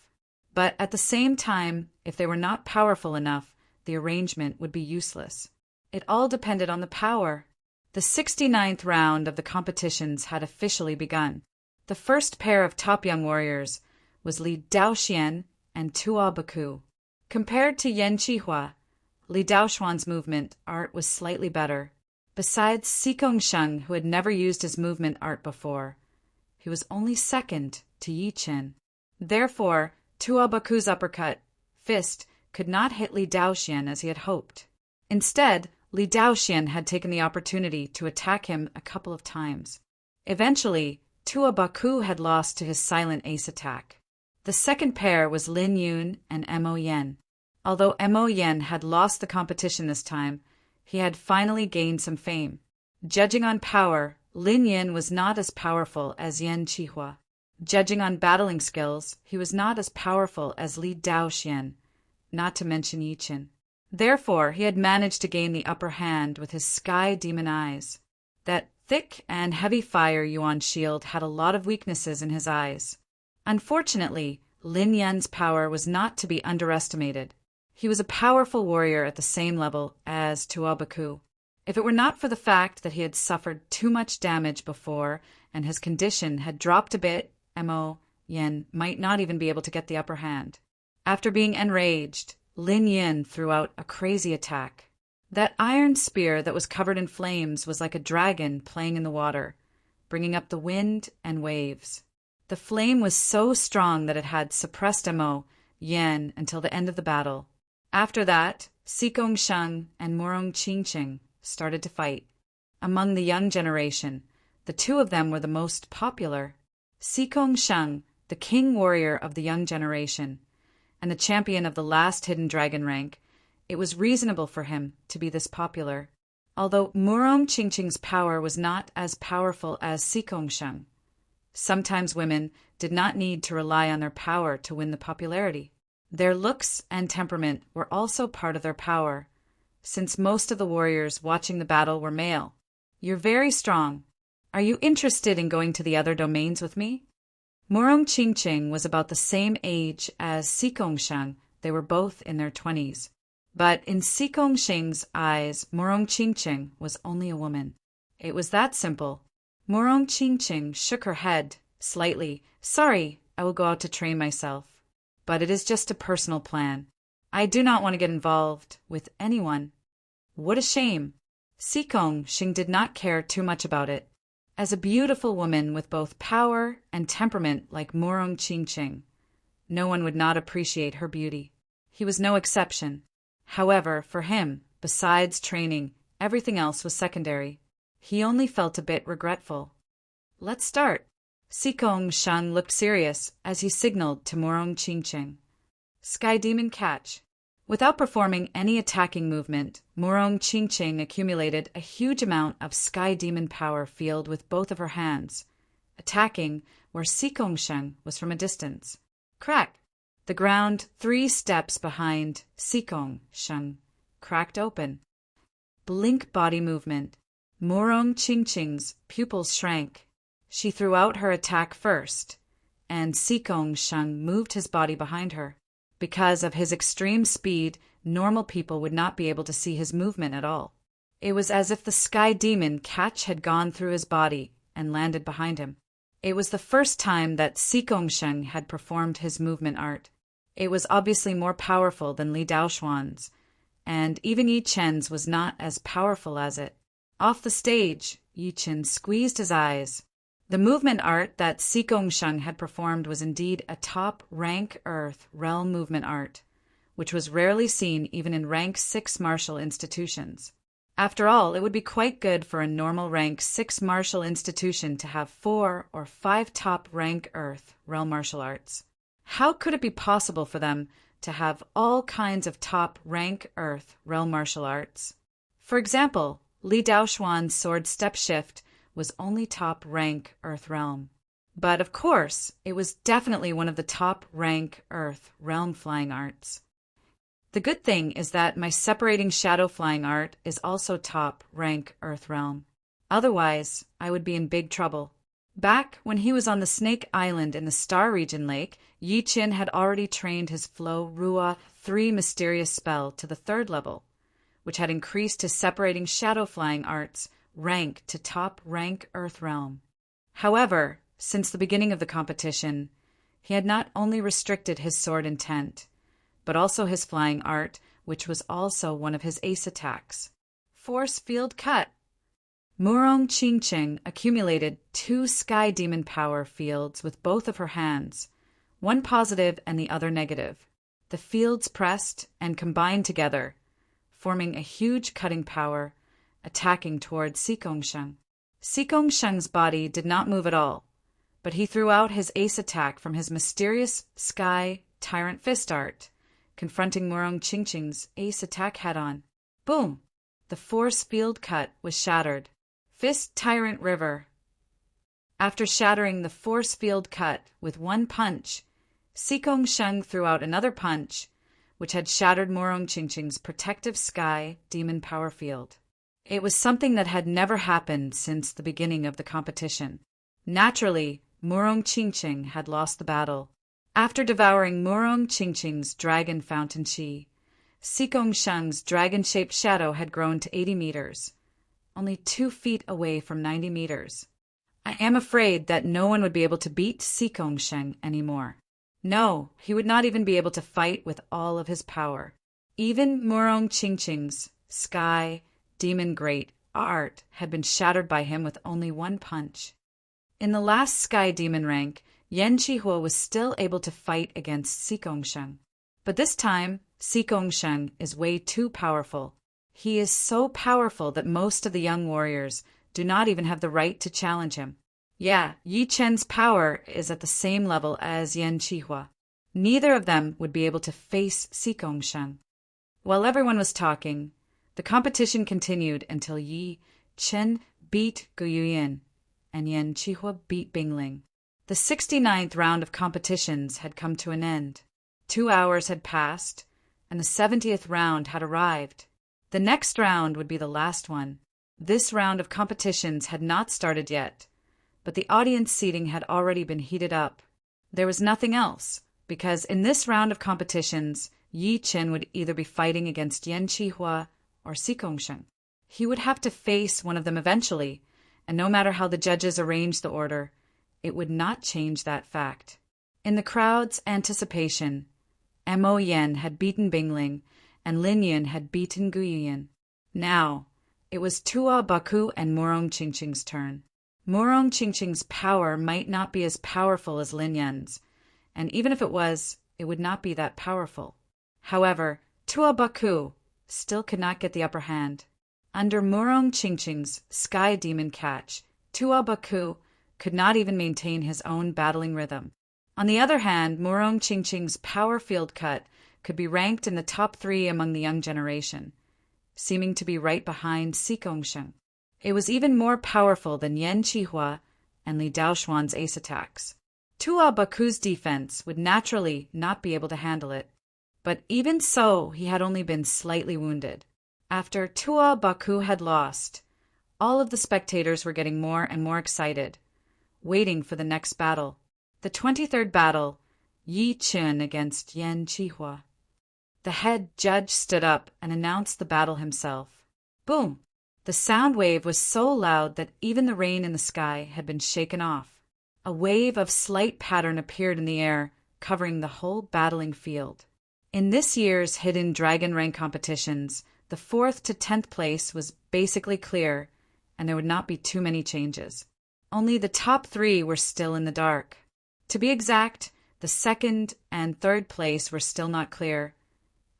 But at the same time, if they were not powerful enough, the arrangement would be useless. It all depended on the power. The 69th round of the competitions had officially begun. The first pair of top young warriors was Li Daoxian and Tuo. Compared to Yan Qihua, Li Daoxuan's movement art was slightly better. Besides Sheng, who had never used his movement art before, he was only second to Yi Chen. Therefore, Tuo's uppercut, fist, could not hit Li Daoxian as he had hoped. Instead, Li Daoxian had taken the opportunity to attack him a couple of times. Eventually, Tuo had lost to his silent ace attack. The second pair was Lin Yun and Mo Yen. Although Mo Yen had lost the competition this time, he had finally gained some fame. Judging on power, Lin Yin was not as powerful as Yan Qihua. Judging on battling skills, he was not as powerful as Li Daoxian, not to mention Yi Chen. Therefore, he had managed to gain the upper hand with his sky demon eyes. That thick and heavy fire yuan shield had a lot of weaknesses in his eyes. Unfortunately, Lin Yan's power was not to be underestimated. He was a powerful warrior at the same level as Tuo. If it were not for the fact that he had suffered too much damage before and his condition had dropped a bit, Mo Yen might not even be able to get the upper hand. After being enraged, Lin Yin threw out a crazy attack. That iron spear that was covered in flames was like a dragon playing in the water, bringing up the wind and waves. The flame was so strong that it had suppressed Mo Yen until the end of the battle. After that, Sheng and Murong Qingqing started to fight. Among the young generation, the two of them were the most popular. Sheng, the king warrior of the young generation, and the champion of the last hidden dragon rank, it was reasonable for him to be this popular. Although Murong Qingqing's power was not as powerful as Sheng, sometimes women did not need to rely on their power to win the popularity. Their looks and temperament were also part of their power, since most of the warriors watching the battle were male. You're very strong. Are you interested in going to the other domains with me? Murong Qingqing was about the same age as Sheng. They were both in their 20s. But in Sheng's eyes, Murong Qingqing was only a woman. It was that simple. Murong Qingqing shook her head slightly. Sorry, I will go out to train myself. But it is just a personal plan. I do not want to get involved with anyone. What a shame. Sheng did not care too much about it. As a beautiful woman with both power and temperament like Murong Qingqing, no one would not appreciate her beauty. He was no exception. However, for him, besides training, everything else was secondary. He only felt a bit regretful. Let's start. Sheng looked serious as he signaled to Murong Qingqing. Sky Demon Catch. Without performing any attacking movement, Murong Qingqing accumulated a huge amount of Sky Demon power field with both of her hands, attacking where Sheng was from a distance. Crack! The ground 3 steps behind Sheng cracked open. Blink body movement. Murong Qingqing's pupils shrank. She threw out her attack first, and Sheng moved his body behind her. Because of his extreme speed, normal people would not be able to see his movement at all. It was as if the Sky Demon catch had gone through his body and landed behind him. It was the first time that Sheng had performed his movement art. It was obviously more powerful than Li Daoxuan's, and even Yi Chen's was not as powerful as it. Off the stage, Yi Chen squeezed his eyes. The movement art that Sheng had performed was indeed a top rank Earth realm movement art, which was rarely seen even in rank 6 martial institutions. After all, it would be quite good for a normal rank 6 martial institution to have 4 or 5 top rank Earth realm martial arts. How could it be possible for them to have all kinds of top rank Earth realm martial arts? For example, Li Daoxuan's sword step shift was only top rank Earth realm. But of course, it was definitely one of the top rank Earth realm flying arts. The good thing is that my separating shadow flying art is also top rank Earth realm. Otherwise, I would be in big trouble. Back when he was on the Snake Island in the Star Region Lake, Yi Qin had already trained his Flow Rua 3 mysterious spell to the 3rd level, which had increased his separating shadow flying arts rank to top rank Earth realm. However, since the beginning of the competition, he had not only restricted his sword intent, but also his flying art, which was also one of his ace attacks. Force Field Cut. Murong Qingqing accumulated 2 Sky Demon power fields with both of her hands, one positive and the other negative. The fields pressed and combined together, forming a huge cutting power, attacking towards Xigongsheng. Xigongsheng's body did not move at all, but he threw out his ace attack from his mysterious Sky Tyrant Fist art, confronting Murong Qingqing's ace attack head-on. Boom! The force field cut was shattered. Fist Tyrant River. After shattering the force field cut with one punch, Xigongsheng threw out another punch, which had shattered Murong Qingqing's protective Sky Demon power field. It was something that had never happened since the beginning of the competition. Naturally, Murong Qingqing had lost the battle. After devouring Murong Qingqing's dragon fountain chi, Xigongsheng's dragon-shaped shadow had grown to 80 meters, only 2 feet away from 90 meters. I am afraid that no one would be able to beat Xigongsheng anymore. No, he would not even be able to fight with all of his power. Even Murong Qingqing's Sky Demon Great art had been shattered by him with only one punch. In the last Sky Demon rank, Yan Qihua was still able to fight against Xigongsheng. But this time, Xigongsheng is way too powerful. He is so powerful that most of the young warriors do not even have the right to challenge him. Yeah, Yi Chen's power is at the same level as Yan Qihua. Neither of them would be able to face Xigongsheng. While everyone was talking, the competition continued until Yi Chen beat Gu Yuyin and Yan Qihua beat Bingling. The 69th round of competitions had come to an end. 2 hours had passed, and the 70th round had arrived. The next round would be the last one. This round of competitions had not started yet, but the audience seating had already been heated up. There was nothing else, because in this round of competitions, Yi Chen would either be fighting against Yan Qihua or Xigongsheng. He would have to face one of them eventually, and no matter how the judges arranged the order, it would not change that fact. In the crowd's anticipation, Mo Yen had beaten Bingling, and Lin Yun had beaten Gu Yuyin. Now, it was Tua Baku and Murong Qingqing's turn. Murong Qingqing's power might not be as powerful as Lin Yun's, and even if it was, it would not be that powerful. However, Tua Baku still could not get the upper hand. Under Murong Qingqing's Sky Demon catch, Tua Baku could not even maintain his own battling rhythm. On the other hand, Murong Qingqing's power field cut could be ranked in the top 3 among the young generation, seeming to be right behind Xigongsheng. It was even more powerful than Yan Qihua and Li Daoxuan's ace attacks. Tua Baku's defense would naturally not be able to handle it, but even so, he had only been slightly wounded. After Tua Baku had lost, all of the spectators were getting more and more excited, waiting for the next battle. The 23rd battle, Yi Chen against Yan Qihua. The head judge stood up and announced the battle himself. Boom! The sound wave was so loud that even the rain in the sky had been shaken off. A wave of slight pattern appeared in the air, covering the whole battling field. In this year's Hidden Dragon Rank competitions, the 4th to 10th place was basically clear, and there would not be too many changes. Only the top 3 were still in the dark. To be exact, the 2nd and 3rd place were still not clear,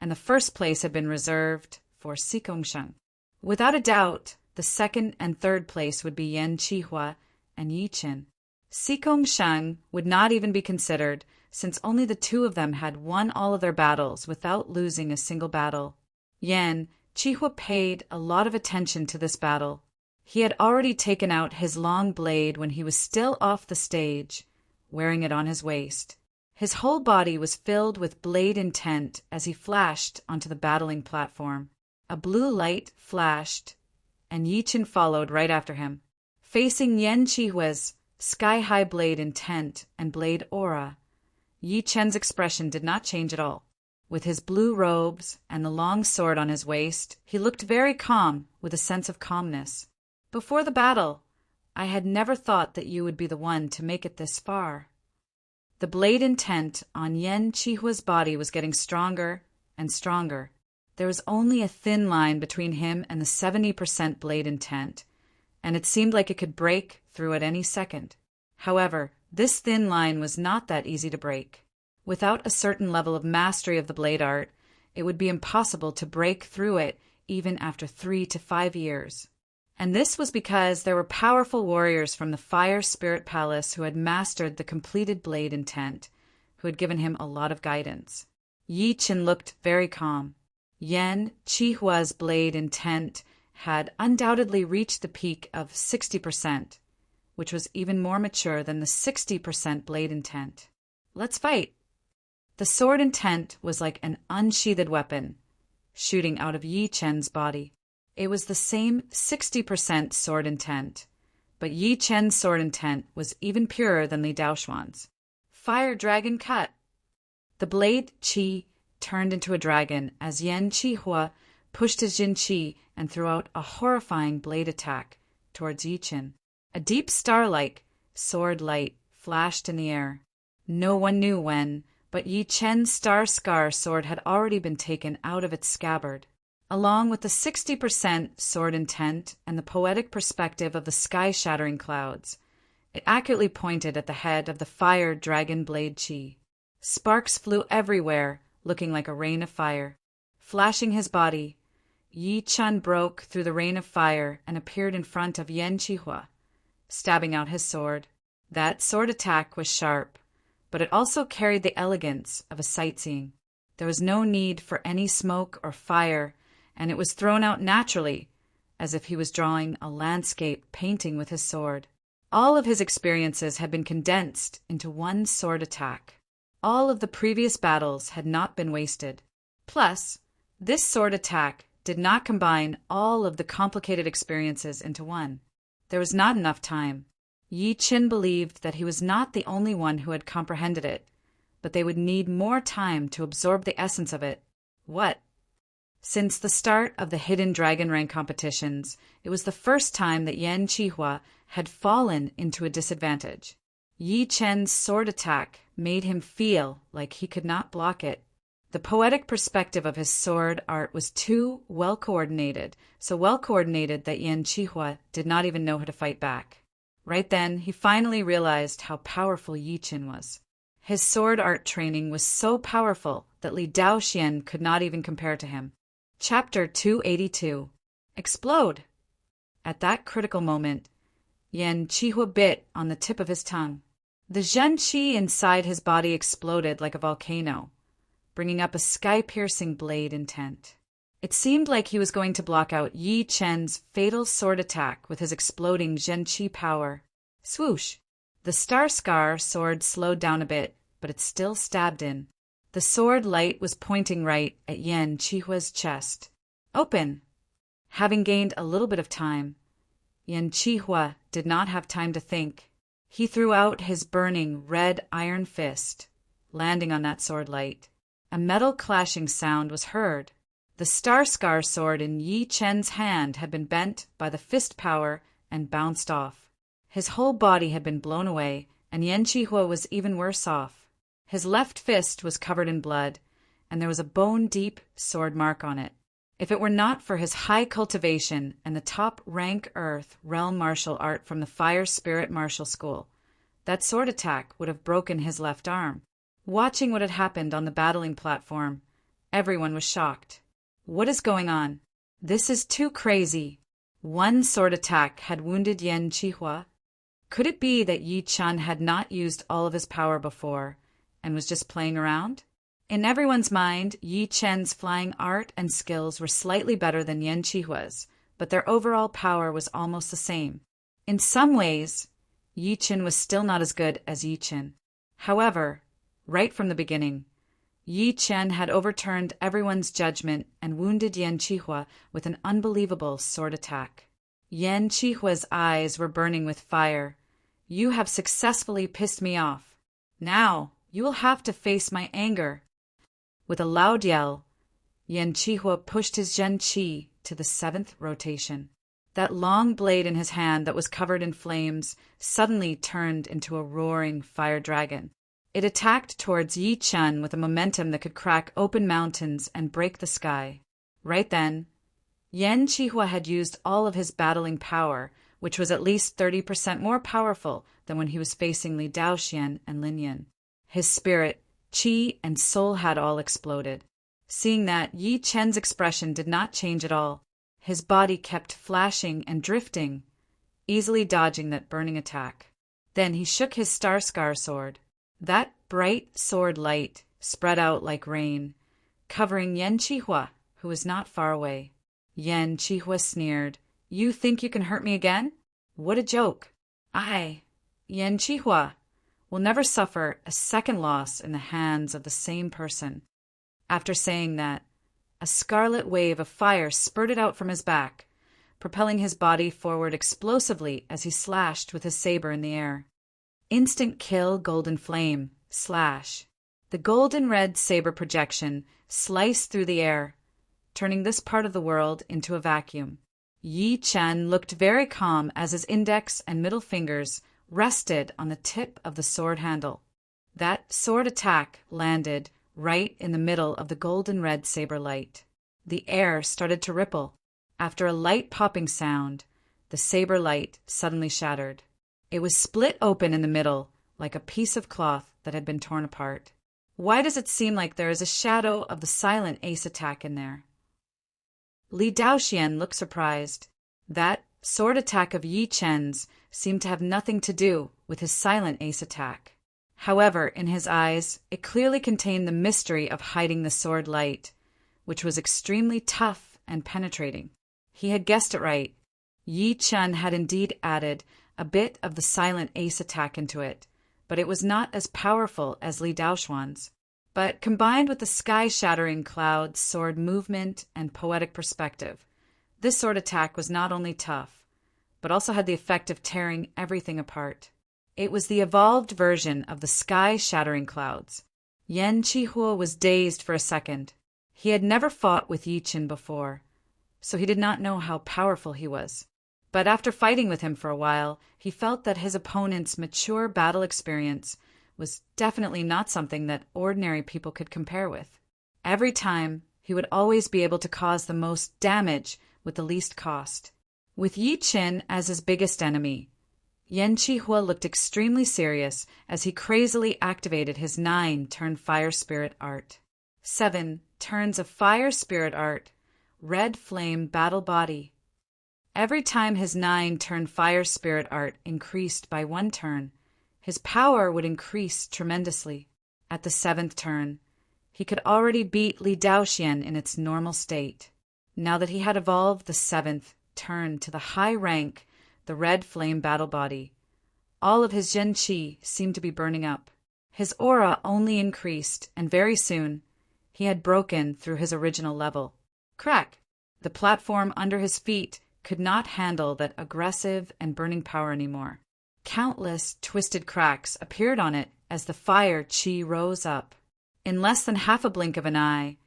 and the 1st place had been reserved for Xigongsheng. Without a doubt, the second and third place would be Yan Qihua and Yi Qin. Sikong Shang would not even be considered, since only the two of them had won all of their battles without losing a single battle. Yan Qihua paid a lot of attention to this battle. He had already taken out his long blade when he was still off the stage, wearing it on his waist. His whole body was filled with blade intent as he flashed onto the battling platform. A blue light flashed, and Yi Qin followed right after him. Facing Yan Qihua's sky-high blade intent and blade aura, Yi Chen's expression did not change at all. With his blue robes and the long sword on his waist, he looked very calm, with a sense of calmness. Before the battle, I had never thought that you would be the one to make it this far. The blade intent on Yan Qihua's body was getting stronger and stronger. There was only a thin line between him and the 70% blade intent, and it seemed like it could break through at any second. However, this thin line was not that easy to break. Without a certain level of mastery of the blade art, it would be impossible to break through it even after 3 to 5 years. And this was because there were powerful warriors from the Fire Spirit Palace who had mastered the completed blade intent, who had given him a lot of guidance. Yi Qin looked very calm. Yan Qihua's blade intent had undoubtedly reached the peak of 60%, which was even more mature than the 60% blade intent. Let's fight. The sword intent was like an unsheathed weapon, shooting out of Yi Chen's body. It was the same 60% sword intent, but Yi Chen's sword intent was even purer than Li Daoshuan's. Fire Dragon Cut! The blade Qi turned into a dragon as Yan Qihua pushed his Jin Qi and threw out a horrifying blade attack towards Yi Qin. A deep star-like sword light flashed in the air. No one knew when, but Yi Chen's Star Scar sword had already been taken out of its scabbard. Along with the 60% sword intent and the poetic perspective of the sky-shattering clouds, it accurately pointed at the head of the fire dragon blade Qi. Sparks flew everywhere, looking like a rain of fire. Flashing his body, Yi Chen broke through the rain of fire and appeared in front of Yan Qihua, stabbing out his sword. That sword attack was sharp, but it also carried the elegance of a sightseeing. There was no need for any smoke or fire, and it was thrown out naturally, as if he was drawing a landscape painting with his sword. All of his experiences had been condensed into one sword attack. All of the previous battles had not been wasted. Plus, this sword attack did not combine all of the complicated experiences into one. There was not enough time. Yi Qin believed that he was not the only one who had comprehended it, but they would need more time to absorb the essence of it. What? Since the start of the Hidden Dragon Rank competitions, it was the first time that Yan Qihua had fallen into a disadvantage. Yi Chen's sword attack made him feel like he could not block it. The poetic perspective of his sword art was too well-coordinated, so well-coordinated that Yan Qihua did not even know how to fight back. Right then, he finally realized how powerful Yi Qin was. His sword art training was so powerful that Li Daoxian could not even compare to him. Chapter 282. Explode! At that critical moment, Yan Qihua bit on the tip of his tongue. The Zhen Qi inside his body exploded like a volcano, bringing up a sky-piercing blade intent. It seemed like he was going to block out Yi Chen's fatal sword attack with his exploding Zhen Qi power. Swoosh! The Star Scar sword slowed down a bit, but it still stabbed in. The sword light was pointing right at Yan Qihua's chest. Open! Having gained a little bit of time, Yan Qihua did not have time to think. He threw out his burning red iron fist, landing on that sword light. A metal clashing sound was heard. The Star Scar sword in Yi Chen's hand had been bent by the fist power and bounced off. His whole body had been blown away, and Yan Qihua was even worse off. His left fist was covered in blood, and there was a bone-deep sword mark on it. If it were not for his high cultivation and the top-rank Earth realm martial art from the Fire Spirit Martial School, that sword attack would have broken his left arm. Watching what had happened on the battling platform, everyone was shocked. What is going on? This is too crazy. One sword attack had wounded Yan Qihua. Could it be that Yi Chen had not used all of his power before and was just playing around? In everyone's mind, Yi Chen's flying art and skills were slightly better than Yan Qihua's, but their overall power was almost the same. In some ways, Yi Chen was still not as good as Yi Chen. However, right from the beginning, Yi Chen had overturned everyone's judgment and wounded Yan Qihua with an unbelievable sword attack. Yan Qihua's eyes were burning with fire. You have successfully pissed me off. Now, you will have to face my anger. With a loud yell, Yan Qihua pushed his Zhen Qi to the 7th rotation. That long blade in his hand that was covered in flames suddenly turned into a roaring fire dragon. It attacked towards Yi Chen with a momentum that could crack open mountains and break the sky. Right then, Yan Qihua had used all of his battling power, which was at least 30% more powerful than when he was facing Li Daoxian and Lin Yin. His spirit, qi, and soul had all exploded. Seeing that, Yi Chen's expression did not change at all. His body kept flashing and drifting, easily dodging that burning attack. Then he shook his Star-Scar sword. That bright sword light spread out like rain, covering Yan Qihua, who was not far away. Yan Qihua sneered. You think you can hurt me again? What a joke. I, Yan Qihua, will never suffer a second loss in the hands of the same person. After saying that, a scarlet wave of fire spurted out from his back, propelling his body forward explosively as he slashed with his saber in the air. Instant kill, golden flame, slash. The golden-red saber projection sliced through the air, turning this part of the world into a vacuum. Yi Chen looked very calm as his index and middle fingers rested on the tip of the sword handle. That sword attack landed right in the middle of the golden-red saber light. The air started to ripple. After a light popping sound, the saber light suddenly shattered. It was split open in the middle, like a piece of cloth that had been torn apart. Why does it seem like there is a shadow of the silent ace attack in there? Li Daoxian looked surprised. That sword attack of Yi Chen's seemed to have nothing to do with his silent ace attack. However, in his eyes, it clearly contained the mystery of hiding the sword light, which was extremely tough and penetrating. He had guessed it right. Yi Chen had indeed added a bit of the silent ace attack into it, but it was not as powerful as Li Daoxuan's. But combined with the sky-shattering cloud's sword movement and poetic perspective, this sword attack was not only tough, but also had the effect of tearing everything apart. It was the evolved version of the sky-shattering clouds. Yan Qihua was dazed for a second. He had never fought with Yi Chen before, so he did not know how powerful he was. But after fighting with him for a while, he felt that his opponent's mature battle experience was definitely not something that ordinary people could compare with. Every time, he would always be able to cause the most damage with the least cost. With Yi Chen as his biggest enemy, Yan Qihua looked extremely serious as he crazily activated his 9-turn Fire Spirit Art. 7 turns of Fire Spirit Art, Red Flame Battle Body. Every time his 9-turn Fire Spirit Art increased by 1 turn, his power would increase tremendously. At the 7th turn, he could already beat Li Daoxian in its normal state. Now that he had evolved the 7th turn to the high rank, the Red Flame Battle Body, all of his Zhen Qi seemed to be burning up. His aura only increased, and very soon, he had broken through his original level. Crack! The platform under his feet could not handle that aggressive and burning power anymore. Countless twisted cracks appeared on it as the fire qi rose up. In less than half a blink of an eye,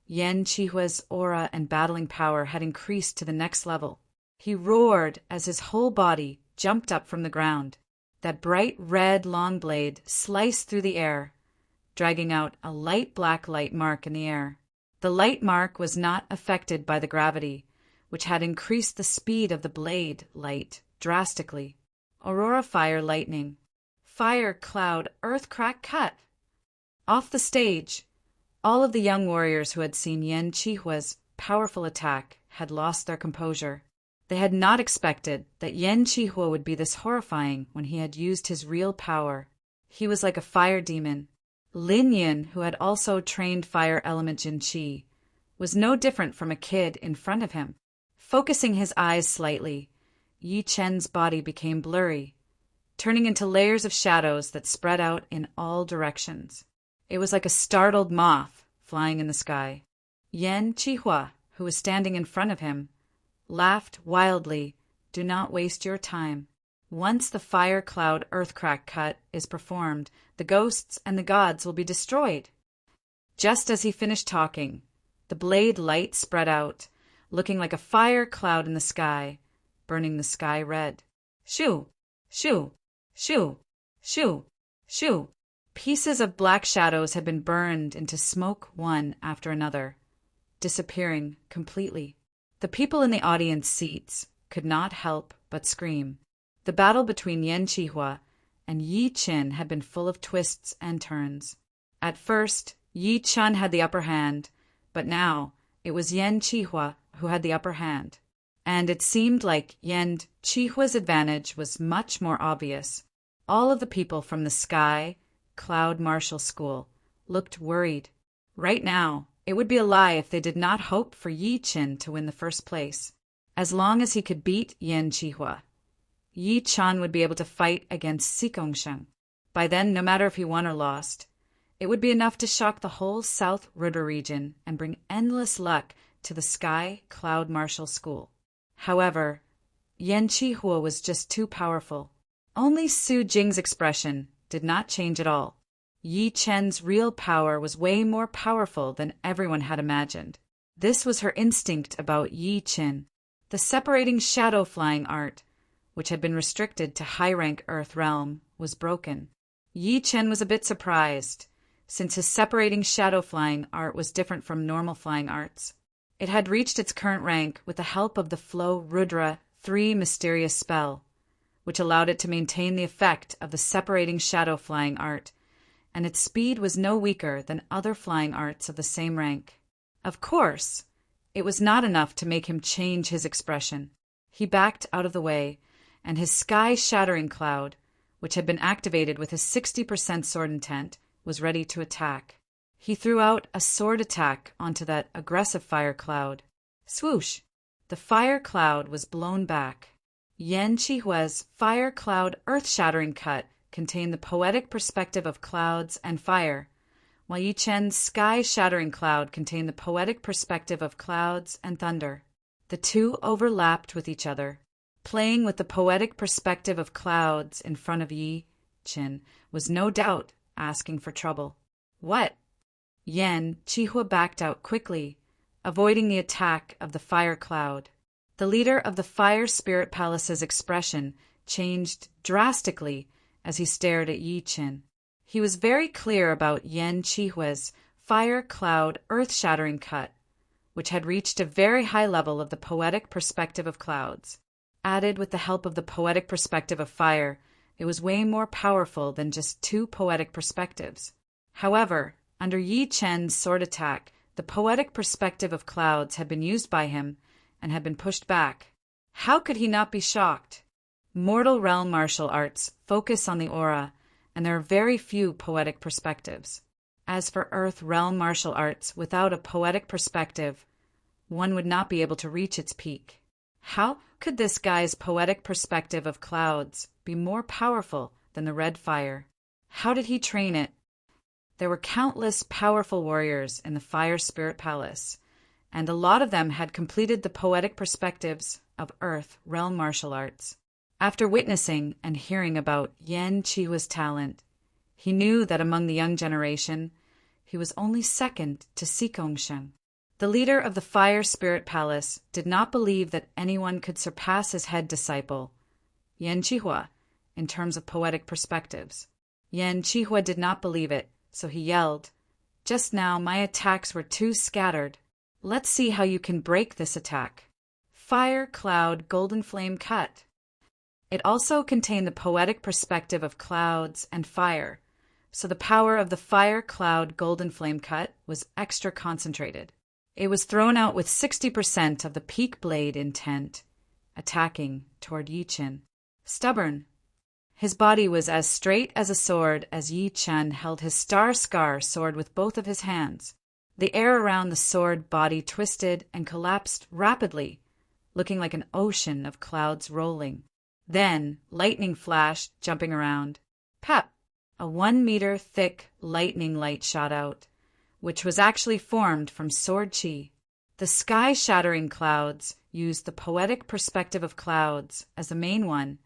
Yan Qihua's aura and battling power had increased to the next level. He roared as his whole body jumped up from the ground. That bright red long blade sliced through the air, dragging out a light black light mark in the air. The light mark was not affected by the gravity, which had increased the speed of the blade light drastically. Aurora fire lightning. Fire cloud earth crack cut. Off the stage, all of the young warriors who had seen Yan Qihua's powerful attack had lost their composure. They had not expected that Yan Qihua would be this horrifying when he had used his real power. He was like a fire demon. Lin Yin, who had also trained fire element Jin Qi, was no different from a kid in front of him. Focusing his eyes slightly, Yi Chen's body became blurry, turning into layers of shadows that spread out in all directions. It was like a startled moth flying in the sky. Yan Qihua, who was standing in front of him, laughed wildly. Do not waste your time. Once the fire cloud earthcrack cut is performed, the ghosts and the gods will be destroyed. Just as he finished talking, the blade light spread out, looking like a fire cloud in the sky, burning the sky red. Shoo! Shoo! Shoo! Shoo! Shoo! Pieces of black shadows had been burned into smoke one after another, disappearing completely. The people in the audience seats could not help but scream. The battle between Yan Qihua and Yi Qin had been full of twists and turns. At first, Yi Chun had the upper hand, but now it was Yan Qihua who had the upper hand. And it seemed like Yan Qihua's advantage was much more obvious. All of the people from the Sky Cloud Martial School looked worried. Right now, it would be a lie if they did not hope for Yi Qin to win the first place. As long as he could beat Yan Qihua, Yi Chun would be able to fight against Xigongsheng. By then, no matter if he won or lost, it would be enough to shock the whole South Ruder region and bring endless luck to the Sky Cloud Martial School. However, Yan Qihua was just too powerful. Only Su Jing's expression did not change at all. Yi Chen's real power was way more powerful than everyone had imagined. This was her instinct about Yi Chen. The separating shadow flying art, which had been restricted to high-rank Earth realm, was broken. Yi Chen was a bit surprised, since his separating shadow flying art was different from normal flying arts. It had reached its current rank with the help of the Flow Rudra 3 mysterious spell, which allowed it to maintain the effect of the separating shadow flying art, and its speed was no weaker than other flying arts of the same rank. Of course, it was not enough to make him change his expression. He backed out of the way, and his sky-shattering cloud, which had been activated with his 60% sword intent, was ready to attack. He threw out a sword attack onto that aggressive fire cloud. Swoosh! The fire cloud was blown back. Yan Qihua's fire cloud earth-shattering cut contained the poetic perspective of clouds and fire, while Yi Chen's sky-shattering cloud contained the poetic perspective of clouds and thunder. The two overlapped with each other. Playing with the poetic perspective of clouds in front of Yi Chen was no doubt asking for trouble. What? Yan Qihua backed out quickly, avoiding the attack of the fire cloud. The leader of the Fire Spirit Palace's expression changed drastically as he stared at Yi Chen. He was very clear about Yan Qihua's fire cloud earth-shattering cut, which had reached a very high level of the poetic perspective of clouds. Added with the help of the poetic perspective of fire, it was way more powerful than just two poetic perspectives. However, under Yi Chen's sword attack, the poetic perspective of clouds had been used by him and had been pushed back. How could he not be shocked? Mortal realm martial arts focus on the aura, and there are very few poetic perspectives. As for Earth realm martial arts, without a poetic perspective, one would not be able to reach its peak. How could this guy's poetic perspective of clouds be more powerful than the red fire? How did he train it? There were countless powerful warriors in the Fire Spirit Palace, and a lot of them had completed the poetic perspectives of Earth realm martial arts. After witnessing and hearing about Yan Qihua's talent, he knew that among the young generation, he was only second to Xigongsheng. The leader of the Fire Spirit Palace did not believe that anyone could surpass his head disciple, Yan Qihua, in terms of poetic perspectives. Yan Qihua did not believe it, so he yelled, "Just now my attacks were too scattered. Let's see how you can break this attack." Fire Cloud Golden Flame Cut. It also contained the poetic perspective of clouds and fire, so the power of the Fire Cloud Golden Flame Cut was extra concentrated. It was thrown out with 60% of the peak blade intent, attacking toward Yi Chen. Stubborn. His body was as straight as a sword as Yi Chen held his star-scar sword with both of his hands. The air around the sword body twisted and collapsed rapidly, looking like an ocean of clouds rolling. Then lightning flashed, jumping around. Pep! A 1-meter thick lightning light shot out, which was actually formed from sword chi. The sky-shattering clouds used the poetic perspective of clouds as the main one,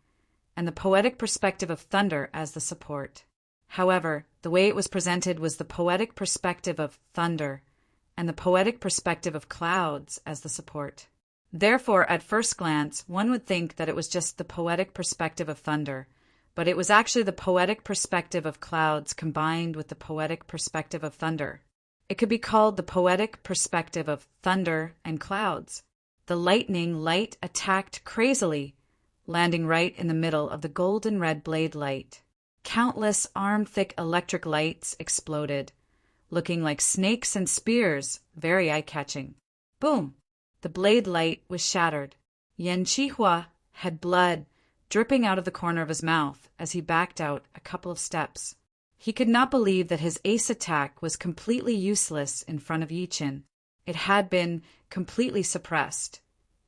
and the poetic perspective of thunder as the support. However, the way it was presented was the poetic perspective of thunder and the poetic perspective of clouds as the support. Therefore, at first glance, one would think that it was just the poetic perspective of thunder, but it was actually the poetic perspective of clouds combined with the poetic perspective of thunder. It could be called the poetic perspective of thunder and clouds. The lightning light attacked crazily, landing right in the middle of the golden red blade light. Countless arm-thick electric lights exploded, looking like snakes and spears, very eye-catching. Boom! The blade light was shattered. Yan Qihua had blood dripping out of the corner of his mouth as he backed out a couple of steps. He could not believe that his ace attack was completely useless in front of Yi Chen. It had been completely suppressed,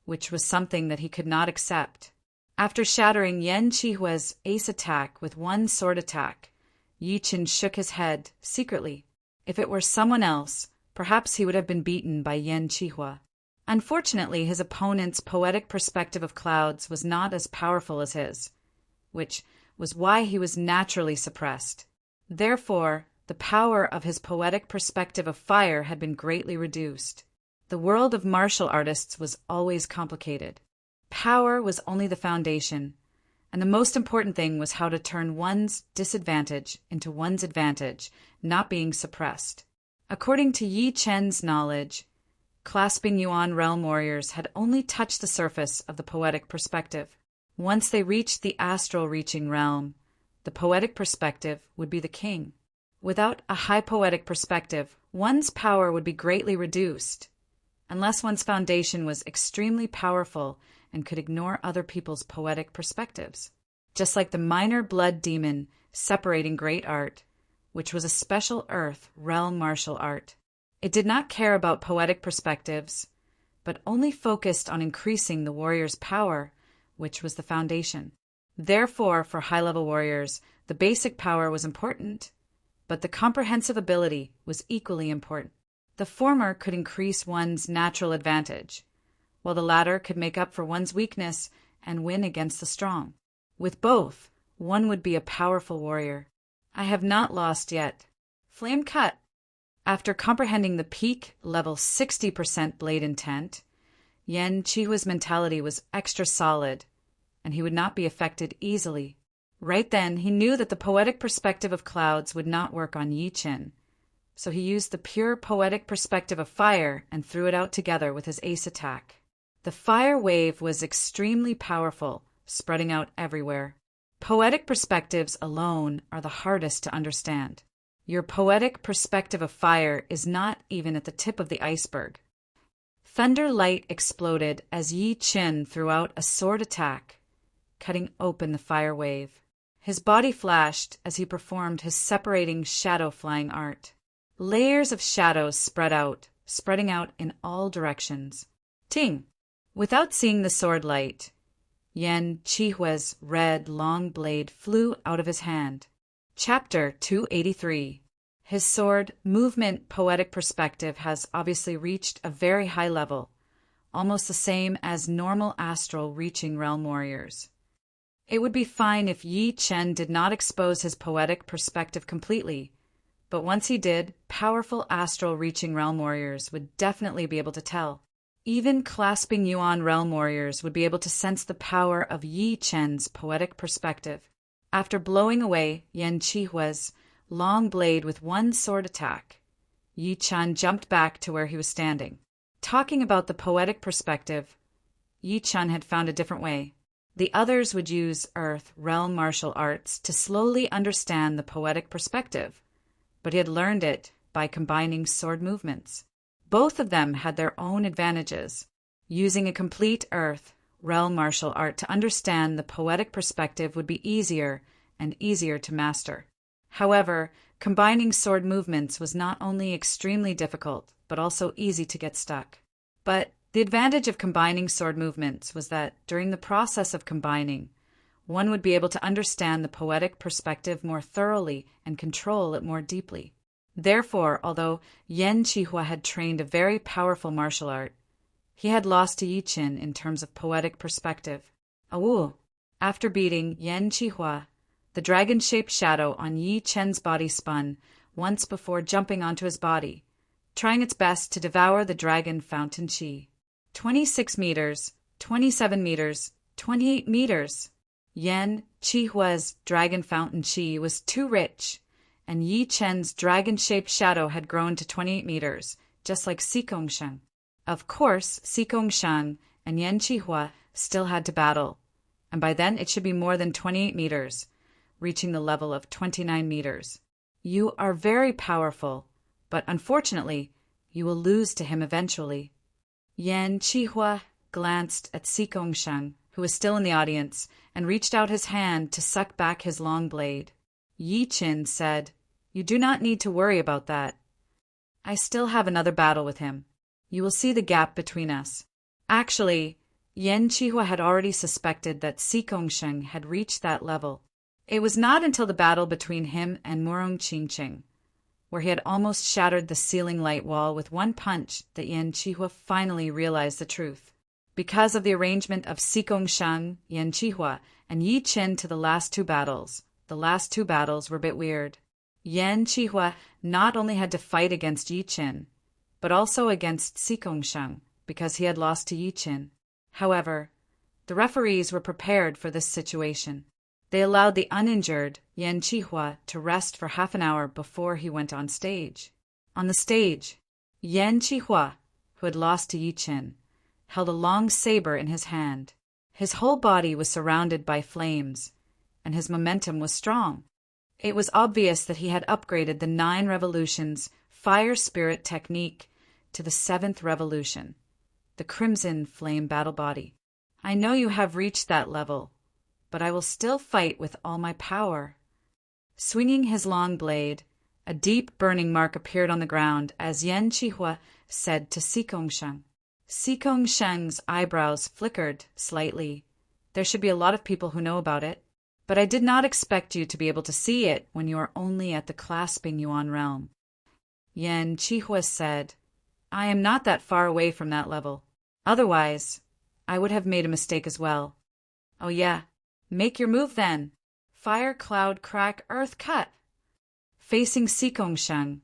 which was something that he could not accept. After shattering Yan Qihua's ace attack with one sword attack, Yi Chen shook his head secretly. If it were someone else, perhaps he would have been beaten by Yan Qihua. Unfortunately, his opponent's poetic perspective of clouds was not as powerful as his, which was why he was naturally suppressed. Therefore, the power of his poetic perspective of fire had been greatly reduced. The world of martial artists was always complicated. Power was only the foundation, and the most important thing was how to turn one's disadvantage into one's advantage, not being suppressed. According to Yi Chen's knowledge, clasping Yuan realm warriors had only touched the surface of the poetic perspective. Once they reached the astral reaching realm, the poetic perspective would be the king. Without a high poetic perspective, one's power would be greatly reduced, unless one's foundation was extremely powerful and could ignore other people's poetic perspectives. Just like the minor blood demon separating great art, which was a special earth realm martial art. It did not care about poetic perspectives, but only focused on increasing the warrior's power, which was the foundation. Therefore, for high-level warriors, the basic power was important, but the comprehensive ability was equally important. The former could increase one's natural advantage, while the latter could make up for one's weakness and win against the strong. With both, one would be a powerful warrior. I have not lost yet. Flame cut. After comprehending the peak level 60% blade intent, Yan Qihua's mentality was extra solid, and he would not be affected easily. Right then, he knew that the poetic perspective of clouds would not work on Yi Chen, so he used the pure poetic perspective of fire and threw it out together with his ace attack. The fire wave was extremely powerful, spreading out everywhere. Poetic perspectives alone are the hardest to understand. Your poetic perspective of fire is not even at the tip of the iceberg. Thunder light exploded as Yi Chen threw out a sword attack, cutting open the fire wave. His body flashed as he performed his separating shadow flying art. Layers of shadows spreading out in all directions. Ting! Without seeing the sword light, Yan Qihua's red long blade flew out of his hand. Chapter 283. His sword movement poetic perspective has obviously reached a very high level, almost the same as normal astral reaching realm warriors. It would be fine if Yi Chen did not expose his poetic perspective completely, but once he did, powerful astral reaching realm warriors would definitely be able to tell. Even clasping Yuan realm warriors would be able to sense the power of Yi Chen's poetic perspective. After blowing away Yan Qihua's long blade with one sword attack, Yi Chen jumped back to where he was standing. Talking about the poetic perspective, Yi Chen had found a different way. The others would use earth realm martial arts to slowly understand the poetic perspective, but he had learned it by combining sword movements. Both of them had their own advantages. Using a complete earth, realm martial art to understand the poetic perspective would be easier and easier to master. However, combining sword movements was not only extremely difficult, but also easy to get stuck. But the advantage of combining sword movements was that during the process of combining, one would be able to understand the poetic perspective more thoroughly and control it more deeply. Therefore, although Yan Qihua had trained a very powerful martial art, he had lost to Yi Qin in terms of poetic perspective. Awoo! After beating Yan Qihua, the dragon-shaped shadow on Yi Chen's body spun once before jumping onto his body, trying its best to devour the dragon fountain Qi. 26 meters, 27 meters, 28 meters. Yan Qihua's dragon fountain Qi was too rich, and Yi Chen's dragon-shaped shadow had grown to 28 meters, just like Xigongsheng. Of course, Xigongsheng and Yan Qihua still had to battle, and by then it should be more than 28 meters, reaching the level of 29 meters. You are very powerful, but unfortunately, you will lose to him eventually. Yan Qihua glanced at Xigongsheng, who was still in the audience, and reached out his hand to suck back his long blade. Yi Qin said, "You do not need to worry about that. I still have another battle with him. You will see the gap between us." Actually, Yan Qihua had already suspected that Xigongsheng had reached that level. It was not until the battle between him and Murong Qingqing, where he had almost shattered the ceiling light wall with one punch, that Yan Qihua finally realized the truth. Because of the arrangement of Xigongsheng, Yan Qihua, and Yi Qin to the last two battles were a bit weird. Yan Qihua not only had to fight against Yi Qin, but also against Xigongsheng, because he had lost to Yi Qin. However, the referees were prepared for this situation. They allowed the uninjured Yan Qihua to rest for half an hour before he went on stage. On the stage, Yan Qihua, who had lost to Yi Qin, held a long saber in his hand. His whole body was surrounded by flames, and his momentum was strong. It was obvious that he had upgraded the 9 revolutions fire spirit technique to the 7th revolution, the crimson flame battle body. I know you have reached that level, but I will still fight with all my power. Swinging his long blade, a deep burning mark appeared on the ground as Yan Qihua said to Xigongsheng. Xigongsheng's eyebrows flickered slightly. There should be a lot of people who know about it, but I did not expect you to be able to see it when you are only at the clasping yuan realm. Yan Qihua said, "I am not that far away from that level. Otherwise, I would have made a mistake as well." "Oh yeah, make your move then. Fire, cloud, crack, earth, cut." Facing Xigongsheng,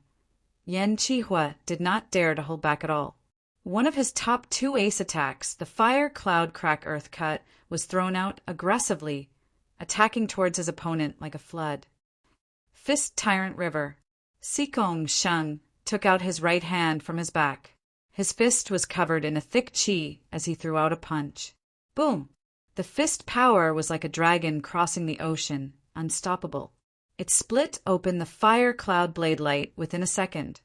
Yan Qihua did not dare to hold back at all. One of his top 2 ace attacks, the fire, cloud, crack, earth, cut, was thrown out aggressively, attacking towards his opponent like a flood. Fist Tyrant River. Xigongsheng took out his right hand from his back. His fist was covered in a thick qi as he threw out a punch. Boom! The fist power was like a dragon crossing the ocean, unstoppable. It split open the fire cloud blade light within a second,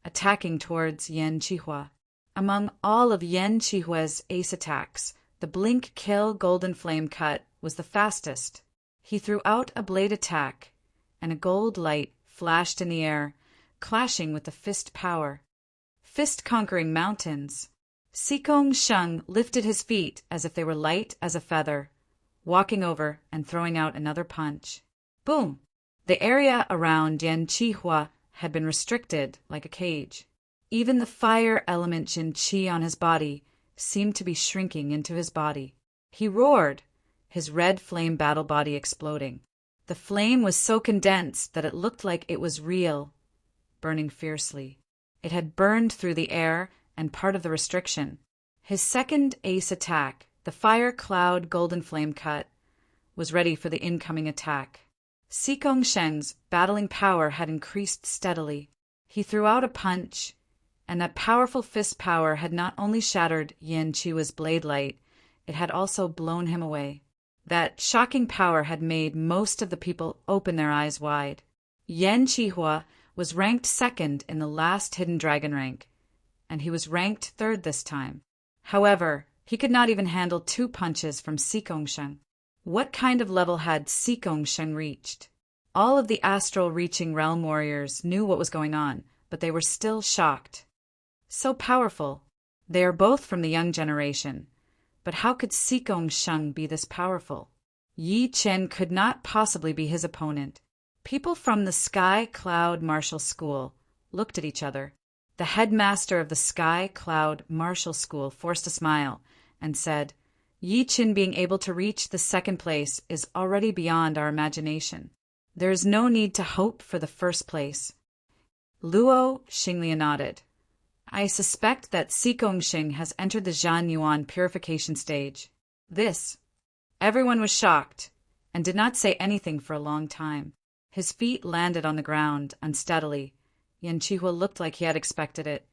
attacking towards Yan Qihua. Among all of Yan Qihua's ace attacks, the blink kill golden flame cut was the fastest. He threw out a blade attack, and a gold light flashed in the air, clashing with the fist power. Fist conquering mountains. Xigongsheng lifted his feet as if they were light as a feather, walking over and throwing out another punch. Boom! The area around Yan Qihua had been restricted like a cage. Even the fire element Jin Qi on his body seemed to be shrinking into his body. He roared, his red flame battle body exploding. The flame was so condensed that it looked like it was real, burning fiercely. It had burned through the air and part of the restriction. His second ace attack, the fire cloud golden flame cut, was ready for the incoming attack. Xigongsheng's battling power had increased steadily. He threw out a punch, and that powerful fist power had not only shattered Yan Qihua's blade light, it had also blown him away. That shocking power had made most of the people open their eyes wide. Yan Qihua was ranked second in the last hidden dragon rank, and he was ranked third this time. However, he could not even handle 2 punches from Sikongshen. What kind of level had Sikongshen reached? All of the astral-reaching realm warriors knew what was going on, but they were still shocked. So powerful. They are both from the young generation. But how could Sikongshen be this powerful? Yi Chen could not possibly be his opponent. People from the Sky Cloud Martial School looked at each other. The headmaster of the Sky Cloud Martial School forced a smile and said, "Yi Chen being able to reach the 2nd place is already beyond our imagination. There is no need to hope for the 1st place." Luo Xinglia nodded. "I suspect that Sikongshen has entered the Zhan Yuan purification stage." Everyone was shocked and did not say anything for a long time. His feet landed on the ground unsteadily. Yan Qihua looked like he had expected it.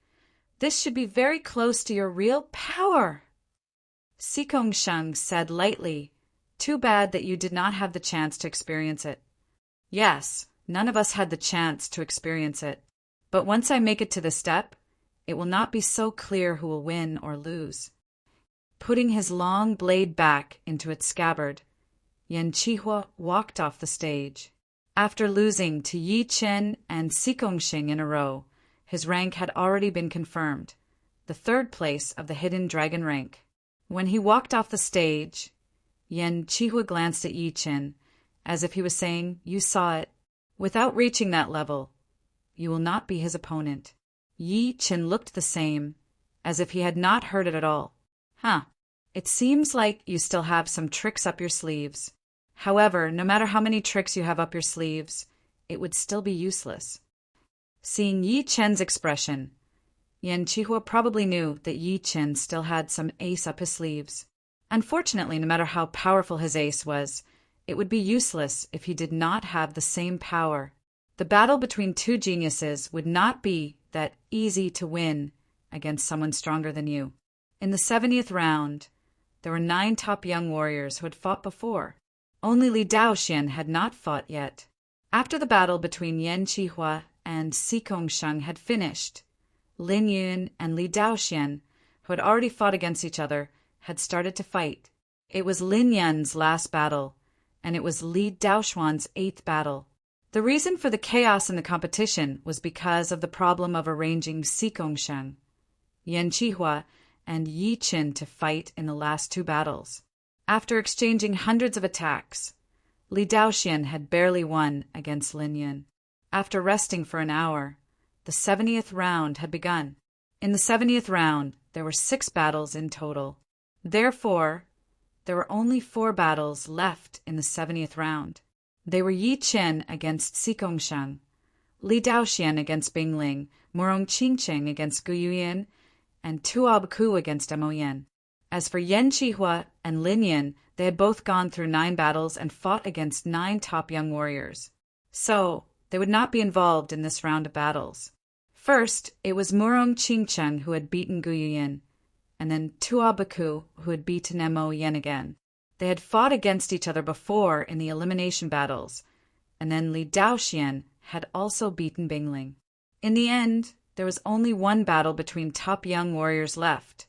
"This should be very close to your real power." Sikongshen said lightly, "Too bad that you did not have the chance to experience it." "Yes, none of us had the chance to experience it. But once I make it to the step, it will not be so clear who will win or lose." Putting his long blade back into its scabbard, Yan Qihua walked off the stage. After losing to Yi Chen and Sikongshen in a row, his rank had already been confirmed, the 3rd place of the hidden dragon rank. When he walked off the stage, Yan Qihua glanced at Yi Chen, as if he was saying, "You saw it. Without reaching that level, you will not be his opponent." Yi Chen looked the same, as if he had not heard it at all. It seems like you still have some tricks up your sleeves. However, no matter how many tricks you have up your sleeves, it would still be useless." Seeing Yi Chen's expression, Yan Qihua probably knew that Yi Chen still had some ace up his sleeves. Unfortunately, no matter how powerful his ace was, it would be useless if he did not have the same power. The battle between 2 geniuses would not be that easy to win against someone stronger than you. In the 70th round, there were 9 top young warriors who had fought before. Only Li Daoxian had not fought yet. After the battle between Yan Qihua and Sikongshen had finished, Lin Yun and Li Daoxian, who had already fought against each other, had started to fight. It was Lin Yun's last battle, and it was Li Daoxuan's 8th battle. The reason for the chaos in the competition was because of the problem of arranging Sikongshen, Yan Qihua, and Yi Chen to fight in the last 2 battles. After exchanging hundreds of attacks, Li Daoxian had barely won against Lin Yun. After resting for an hour, the 70th round had begun. In the 70th round, there were 6 battles in total. Therefore, there were only 4 battles left in the 70th round. They were Yi Chen against Sikongshen, Li Daoxian against Bingling, Murong Qingcheng against Gu Yuyan, and Tuob Ku against Mo Yen. As for Yan Qihua and Lin Yin, they had both gone through 9 battles and fought against 9 top young warriors. So, they would not be involved in this round of battles. First, it was Murong Qingcheng who had beaten Gu Yuyan, and then Tuob Ku who had beaten Mo Yen again. They had fought against each other before in the elimination battles, and then Li Daoxian had also beaten Bingling. In the end, there was only 1 battle between top young warriors left,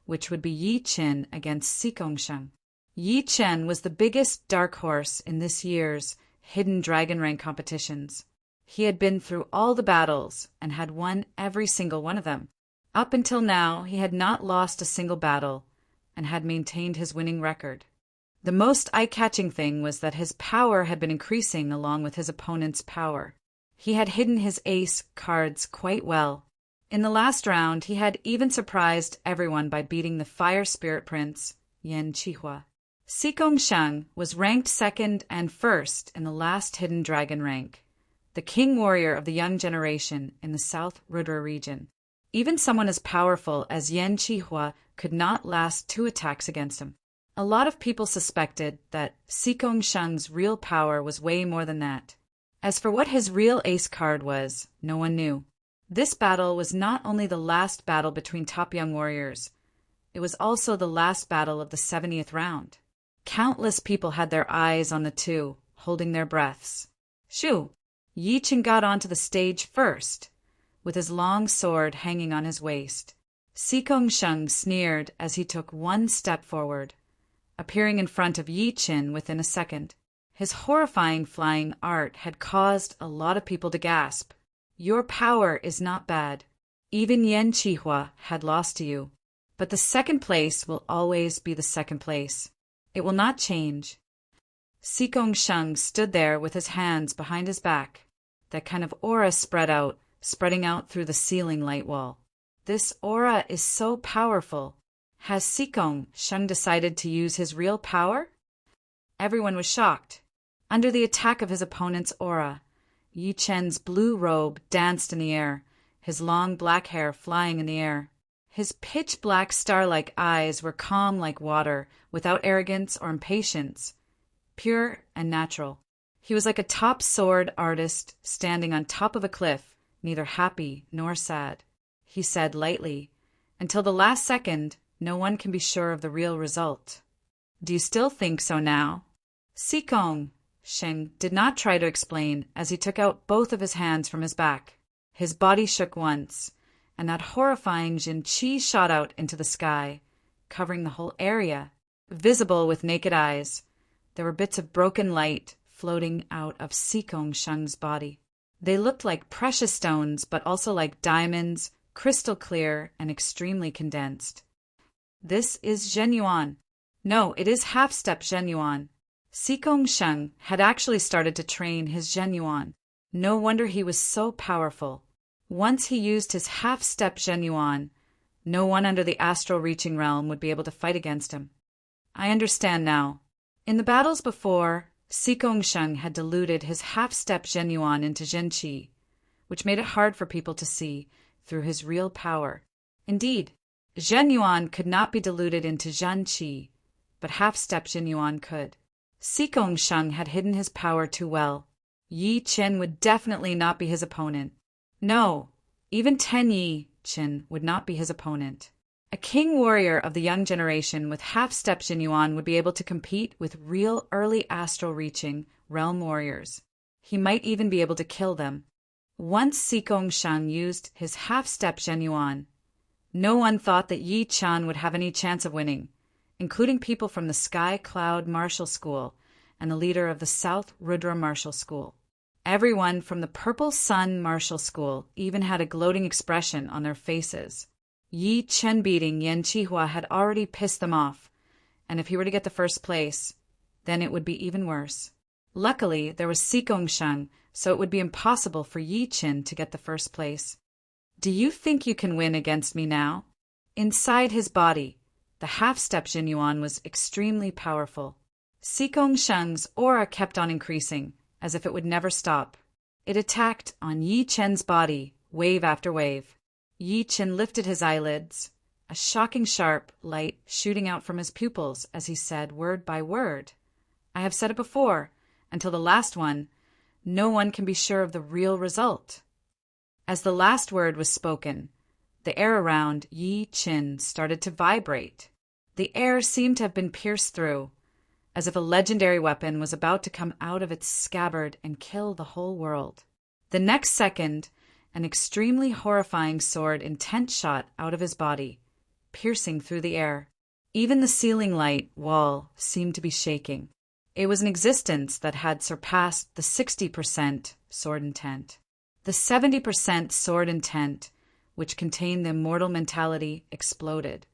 which would be Yi Chen against Sikongshen. Yi Chen was the biggest dark horse in this year's Hidden Dragon Rank competitions. He had been through all the battles and had won every single one of them. Up until now, he had not lost a single battle and had maintained his winning record. The most eye-catching thing was that his power had been increasing along with his opponent's power. He had hidden his ace cards quite well. In the last round, he had even surprised everyone by beating the Fire Spirit Prince, Yan Qihua. Sikongshen was ranked 2nd and 1st in the last Hidden Dragon rank, the king warrior of the young generation in the South Rudra region. Even someone as powerful as Yan Qihua could not last 2 attacks against him. A lot of people suspected that Sikongshen's real power was way more than that. As for what his real ace card was, no one knew. This battle was not only the last battle between top young warriors, it was also the last battle of the 70th round. Countless people had their eyes on the 2, holding their breaths. Shoo! Yi Chen got onto the stage first, with his long sword hanging on his waist. Sikong Sheng sneered as he took one step forward, appearing in front of Yi Qin within a second. His horrifying flying art had caused a lot of people to gasp. Your power is not bad. Even Yan Qihua had lost to you. But the second place will always be the second place. It will not change. Sikong Sheng stood there with his hands behind his back. That kind of aura spreading out through the ceiling light wall. This aura is so powerful. Has Sikong Sheng decided to use his real power? Everyone was shocked. Under the attack of his opponent's aura, Yi Chen's blue robe danced in the air, his long black hair flying in the air. His pitch-black star-like eyes were calm like water, without arrogance or impatience, pure and natural. He was like a top sword artist standing on top of a cliff, neither happy nor sad. He said lightly, "Until the last second, no one can be sure of the real result. Do you still think so now?" Sikong Sheng did not try to explain as he took out both of his hands from his back. His body shook once, and that horrifying Jin Qi shot out into the sky, covering the whole area. Visible with naked eyes, there were bits of broken light floating out of Sikong Sheng's body. They looked like precious stones, but also like diamonds, crystal clear and extremely condensed. This is Zhenyuan. No, it is half-step Zhenyuan. Sikong Sheng had actually started to train his Zhenyuan. No wonder he was so powerful. Once he used his half-step Zhenyuan, no one under the astral reaching realm would be able to fight against him. I understand now. In the battles before, Sikong Sheng had diluted his half-step Zhenyuan into Zhenqi, which made it hard for people to see through his real power. Indeed, Zhenyuan could not be diluted into Zhenqi, but half-step Zhenyuan could. Sikong Sheng had hidden his power too well. Yi Qin would definitely not be his opponent. No, even Yi Qin would not be his opponent. A king warrior of the young generation with half-step Zhenyuan would be able to compete with real early astral reaching realm warriors. He might even be able to kill them. Once Sikong Sheng used his half-step Zhenyuan, no one thought that Yi Qian would have any chance of winning, including people from the Sky Cloud Martial School and the leader of the South Rudra Martial School. Everyone from the Purple Sun Martial School even had a gloating expression on their faces. Yi Chen beating Yan Qihua had already pissed them off, and if he were to get the first place, then it would be even worse. Luckily, there was Sikong Sheng, so it would be impossible for Yi Qin to get the first place. Do you think you can win against me now? Inside his body, the half-step Zhenyuan was extremely powerful. Sikong Sheng's aura kept on increasing, as if it would never stop. It attacked on Yi Chen's body, wave after wave. Yi Chen lifted his eyelids, a shocking sharp light shooting out from his pupils as he said word by word. I have said it before, until the last one, no one can be sure of the real result. As the last word was spoken, the air around Yi Qin started to vibrate. The air seemed to have been pierced through, as if a legendary weapon was about to come out of its scabbard and kill the whole world. The next second, an extremely horrifying sword intent shot out of his body, piercing through the air. Even the ceiling light wall seemed to be shaking. It was an existence that had surpassed the 60% sword intent. The 70% sword intent, which contained the immortal mentality, exploded.